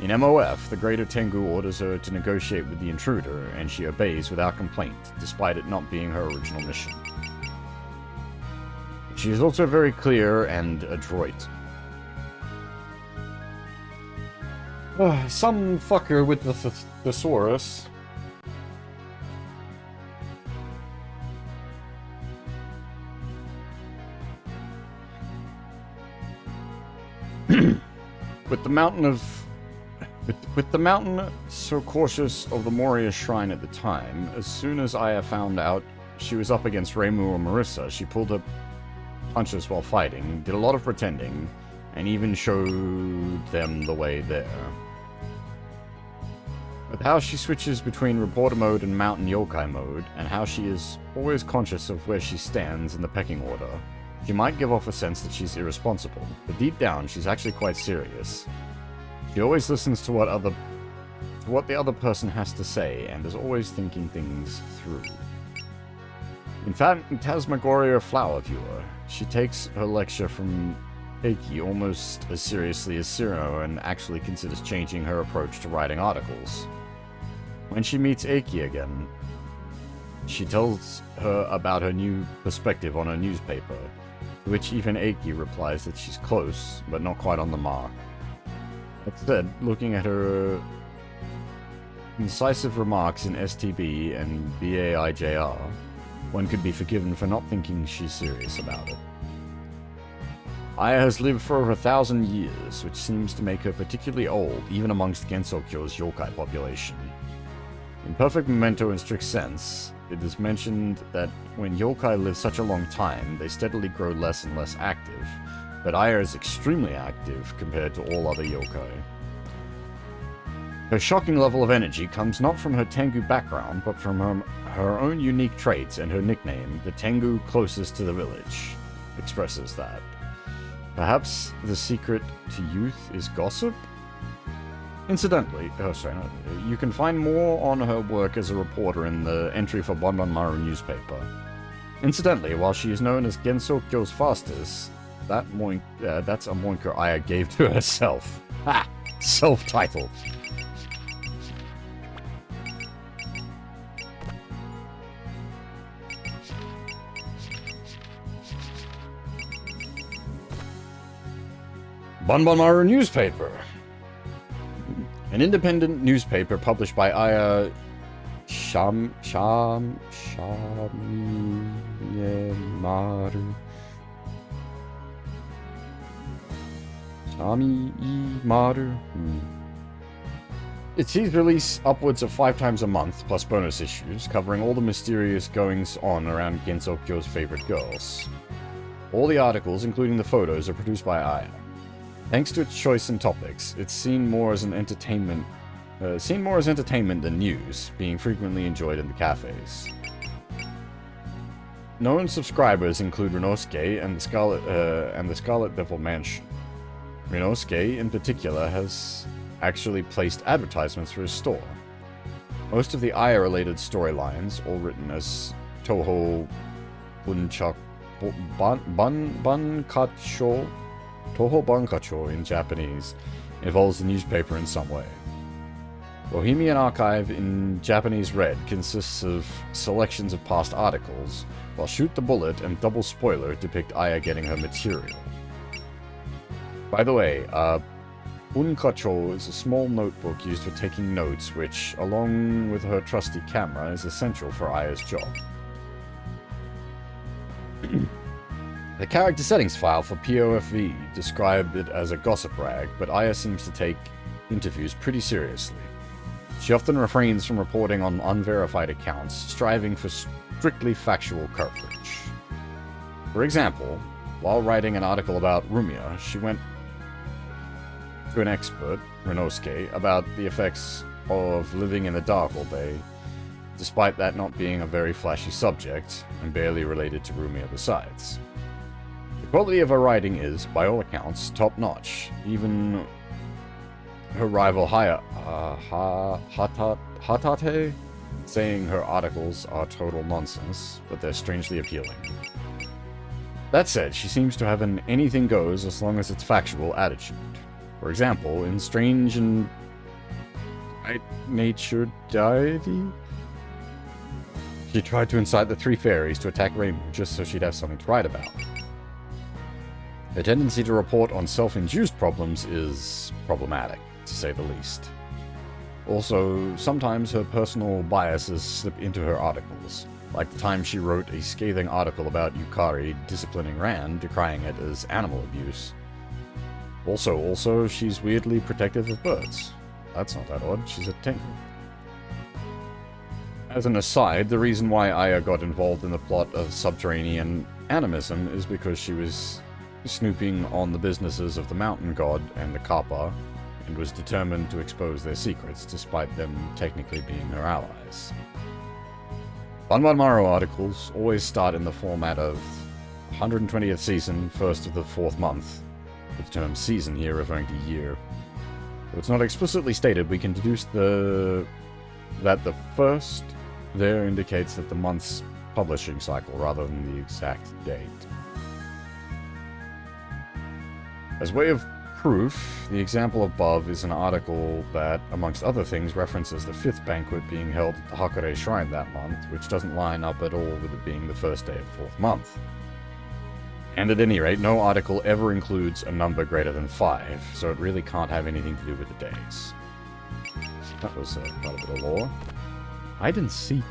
In MOF, the Greater Tengu orders her to negotiate with the intruder, and she obeys without complaint, despite it not being her original mission. She is also very clear and adroit. Some fucker with the thesaurus With the mountain so cautious of the Moria shrine at the time, as soon as Aya found out she was up against Reimu or Marissa, she pulled her punches while fighting, did a lot of pretending, and even showed them the way there. With how she switches between reporter mode and mountain yokai mode, and how she is always conscious of where she stands in the pecking order, she might give off a sense that she's irresponsible, but deep down she's actually quite serious. She always listens to what the other person has to say, and is always thinking things through. In Phantasmagoria Flower Viewer, she takes her lecture from Eiki almost as seriously as Cyrano and actually considers changing her approach to writing articles. When she meets Eiki again, she tells her about her new perspective on her newspaper, to which even Eiki replies that she's close, but not quite on the mark. Instead, looking at her incisive remarks in STB and BAIJR, one could be forgiven for not thinking she's serious about it. Aya has lived for over 1,000 years, which seems to make her particularly old, even amongst Gensokyo's yokai population. In perfect memento and strict sense, it is mentioned that when yokai live such a long time, they steadily grow less and less active, but Aya is extremely active compared to all other yokai. Her shocking level of energy comes not from her Tengu background, but from her own unique traits, and her nickname, the Tengu closest to the village, expresses that. Perhaps the secret to youth is gossip? Incidentally, you can find more on her work as a reporter in the entry for Bonbon newspaper. Incidentally, while she is known as Gensokyo's fastest, that's a moinker Aya gave to herself. Ha! Self-titled. Bonbon newspaper. An independent newspaper published by Aya Shamimaru. It sees release upwards of 5 times a month, plus bonus issues, covering all the mysterious goings-on around Gensokyo's favorite girls. All the articles, including the photos, are produced by Aya. Thanks to its choice in topics, it's seen more as entertainment than news, being frequently enjoyed in the cafes. Known subscribers include Rinosuke and the Scarlet Devil Mansion. Rinosuke, in particular, has actually placed advertisements for his store. Most of the Aya-related storylines, all written as Toho Bankacho in Japanese, involves the newspaper in some way. Bohemian Archive in Japanese Red consists of selections of past articles, while Shoot the Bullet and Double Spoiler depict Aya getting her material. By the way, Bunkacho is a small notebook used for taking notes, which, along with her trusty camera, is essential for Aya's job. The character settings file for POFV described it as a gossip rag, but Aya seems to take interviews pretty seriously. She often refrains from reporting on unverified accounts, striving for strictly factual coverage. For example, while writing an article about Rumia, she went to an expert, Rinosuke, about the effects of living in the dark all day, despite that not being a very flashy subject, and barely related to Rumia besides. The quality of her writing is, by all accounts, top-notch. Even her rival Hatate saying her articles are total nonsense, but they're strangely appealing. That said, she seems to have an anything goes as long as it's factual attitude. For example, in Strange and Nature Deity, she tried to incite the 3 fairies to attack Reimu just so she'd have something to write about. Her tendency to report on self-induced problems is problematic, to say the least. Also, sometimes her personal biases slip into her articles, like the time she wrote a scathing article about Yukari disciplining Ran, decrying it as animal abuse. Also, she's weirdly protective of birds. That's not that odd, she's a Tengu. As an aside, the reason why Aya got involved in the plot of Subterranean Animism is because she was snooping on the businesses of the Mountain God and the Kappa, and was determined to expose their secrets, despite them technically being her allies. Banbanmaru articles always start in the format of 120th season, first of the 4th month, with the term season here referring to year. Though it's not explicitly stated, we can deduce that the first there indicates that the month's publishing cycle rather than the exact date. As way of proof, the example above is an article that, amongst other things, references the 5th banquet being held at the Hakare Shrine that month, which doesn't line up at all with it being the first day of the 4th month. And at any rate, no article ever includes a number greater than 5, so it really can't have anything to do with the days. That was quite a bit of lore. Hide and seek.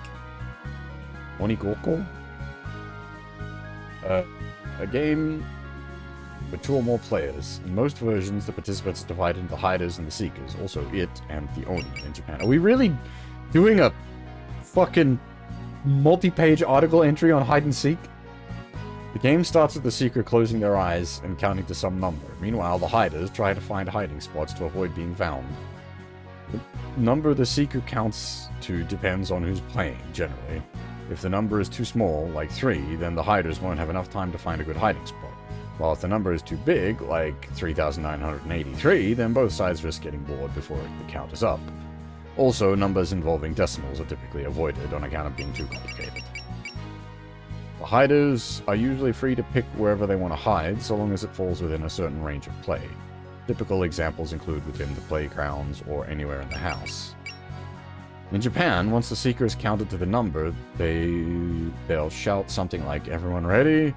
Onigoko? A game with 2 or more players. In most versions, the participants are divided into hiders and the seekers, also it and the Oni in Japan. Are we really doing a fucking multi-page article entry on hide and seek? The game starts with the seeker closing their eyes and counting to some number. Meanwhile, the hiders try to find hiding spots to avoid being found. The number the seeker counts to depends on who's playing, generally. If the number is too small, like 3, then the hiders won't have enough time to find a good hiding spot. While if the number is too big, like 3,983, then both sides risk getting bored before the count is up. Also, numbers involving decimals are typically avoided on account of being too complicated. The hiders are usually free to pick wherever they want to hide, so long as it falls within a certain range of play. Typical examples include within the playgrounds or anywhere in the house. In Japan, once the seeker is counted to the number, they'll shout something like, "Everyone ready?"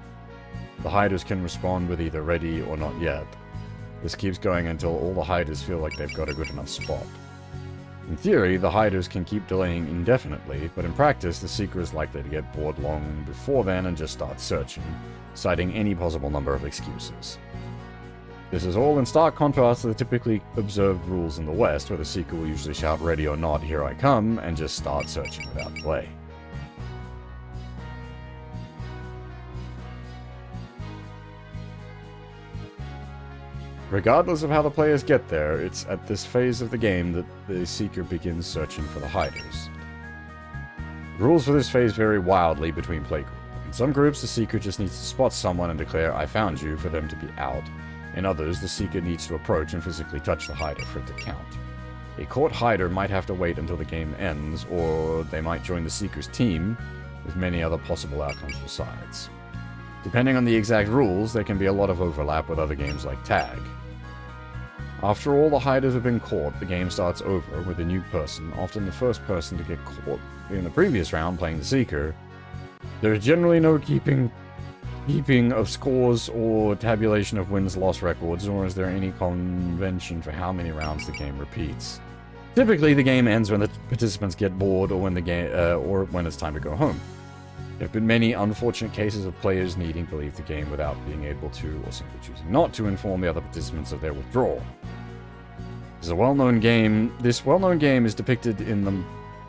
The hiders can respond with either ready or not yet. This keeps going until all the hiders feel like they've got a good enough spot. In theory, the hiders can keep delaying indefinitely, but in practice, the seeker is likely to get bored long before then and just start searching, citing any possible number of excuses. This is all in stark contrast to the typically observed rules in the West, where the seeker will usually shout "ready or not, here I come," and just start searching without delay. Regardless of how the players get there, it's at this phase of the game that the seeker begins searching for the hiders. The rules for this phase vary wildly between playgroups. In some groups, the seeker just needs to spot someone and declare, "I found you," for them to be out. In others, the seeker needs to approach and physically touch the hider for it to count. A caught hider might have to wait until the game ends, or they might join the seeker's team, with many other possible outcomes for sides. Depending on the exact rules, there can be a lot of overlap with other games like tag. After all the hiders have been caught, the game starts over with a new person, often the first person to get caught in the previous round playing the seeker. There's generally no keeping of scores or tabulation of wins-loss records, nor is there any convention for how many rounds the game repeats. Typically, the game ends when the participants get bored or when it's time to go home. There have been many unfortunate cases of players needing to leave the game without being able to, or simply choosing not to, inform the other participants of their withdrawal. This well-known game is depicted in the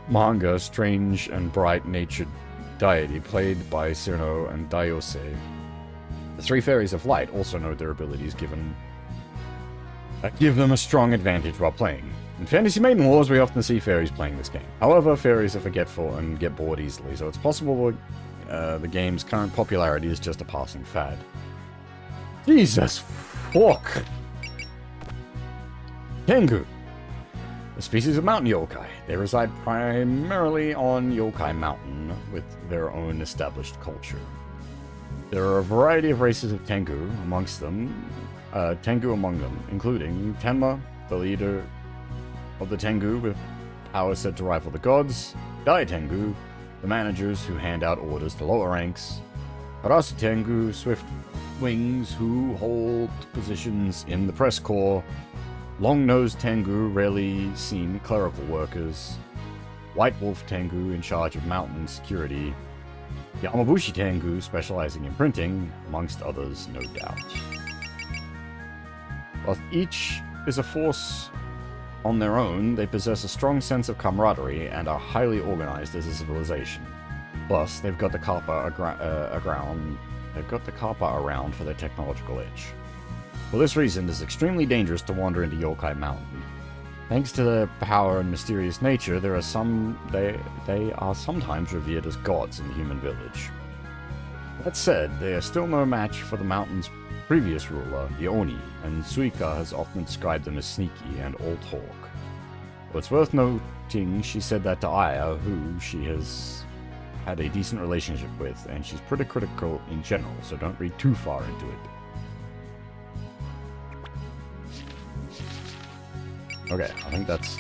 manga Strange and Bright-Natured Deity, played by Cirno and Daiose. The 3 Fairies of Light also know their abilities give them a strong advantage while playing. In Fantasy Maiden Wars, we often see fairies playing this game. However, fairies are forgetful and get bored easily, so it's possible the game's current popularity is just a passing fad. Jesus fuck! Tengu. A species of mountain yokai. They reside primarily on Yokai Mountain, with their own established culture. There are a variety of races of Tengu among them, including Tenma, the leader of the Tengu with power said to rival the gods, Dai Tengu, the managers who hand out orders to lower ranks, Harasu Tengu, swift wings who hold positions in the press corps, Long-nosed Tengu, rarely seen clerical workers, White Wolf Tengu in charge of mountain security, Yamabushi Tengu specializing in printing, amongst others, no doubt. While each is a force on their own, they possess a strong sense of camaraderie and are highly organized as a civilization. Plus, they've got the Kappa around for their technological edge. For this reason, it is extremely dangerous to wander into Yokai Mountain. Thanks to their power and mysterious nature, they are sometimes revered as gods in the human village. That said, they are still no match for the mountain's previous ruler, the Oni, and Suika has often described them as sneaky and all talk. But it's worth noting she said that to Aya, who she has had a decent relationship with, and she's pretty critical in general, so don't read too far into it. Okay, I think that's...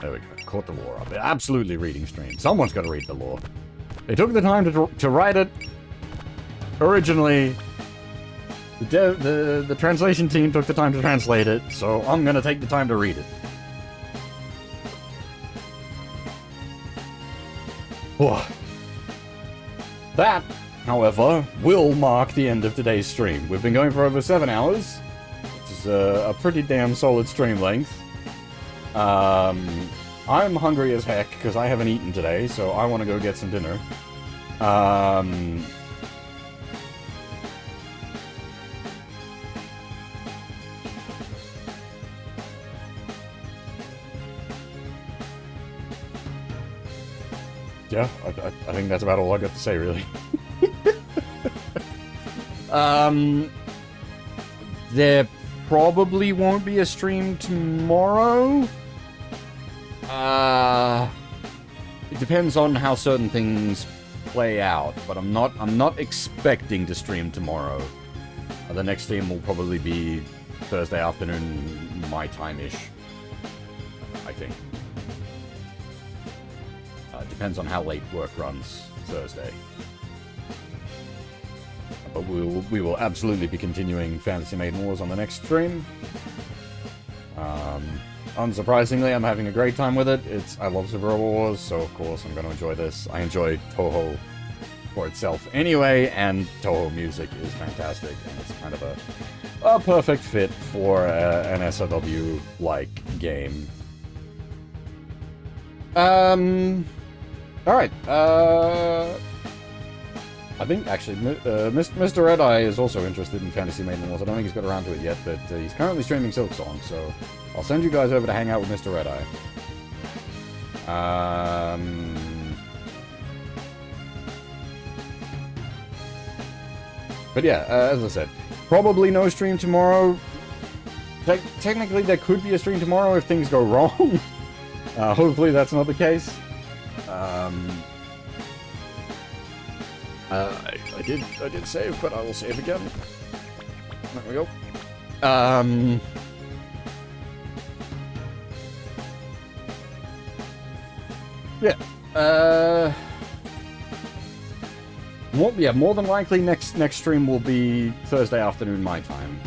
There we go. Caught the lore up. They're absolutely reading stream. Someone's got to read the lore. They took the time to write it. Originally, the translation team took the time to translate it, so I'm going to take the time to read it. Oh. That, however, will mark the end of today's stream. We've been going for over 7 hours, which is a pretty damn solid stream length. I'm hungry as heck because I haven't eaten today, so I want to go get some dinner. Yeah, I think that's about all I got to say, really. There probably won't be a stream tomorrow. It depends on how certain things play out, but I'm not expecting to stream tomorrow. The next stream will probably be Thursday afternoon, my time-ish, I think. Depends on how late work runs Thursday. But we will absolutely be continuing Fantasy Maiden Wars on the next stream. Unsurprisingly, I'm having a great time with it. I love Super Robot Wars, so of course I'm going to enjoy this. I enjoy Toho for itself anyway, and Toho music is fantastic, and it's kind of a perfect fit for an SRW-like game. Alright, I think, actually, Mr. Red Eye is also interested in Fantasy Maiden Wars. I don't think he's got around to it yet, but he's currently streaming Silksong, so I'll send you guys over to hang out with Mr. Red Eye. But yeah, as I said, probably no stream tomorrow. Technically, there could be a stream tomorrow if things go wrong. Hopefully that's not the case. I did save, but I will save again. There we go. Yeah. More than likely next stream will be Thursday afternoon my time.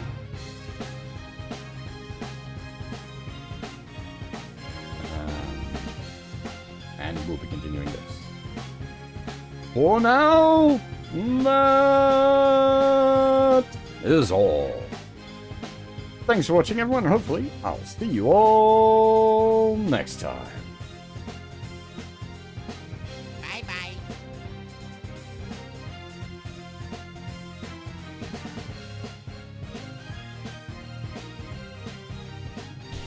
And we'll be continuing this. For now, that is all. Thanks for watching, everyone, and hopefully I'll see you all next time.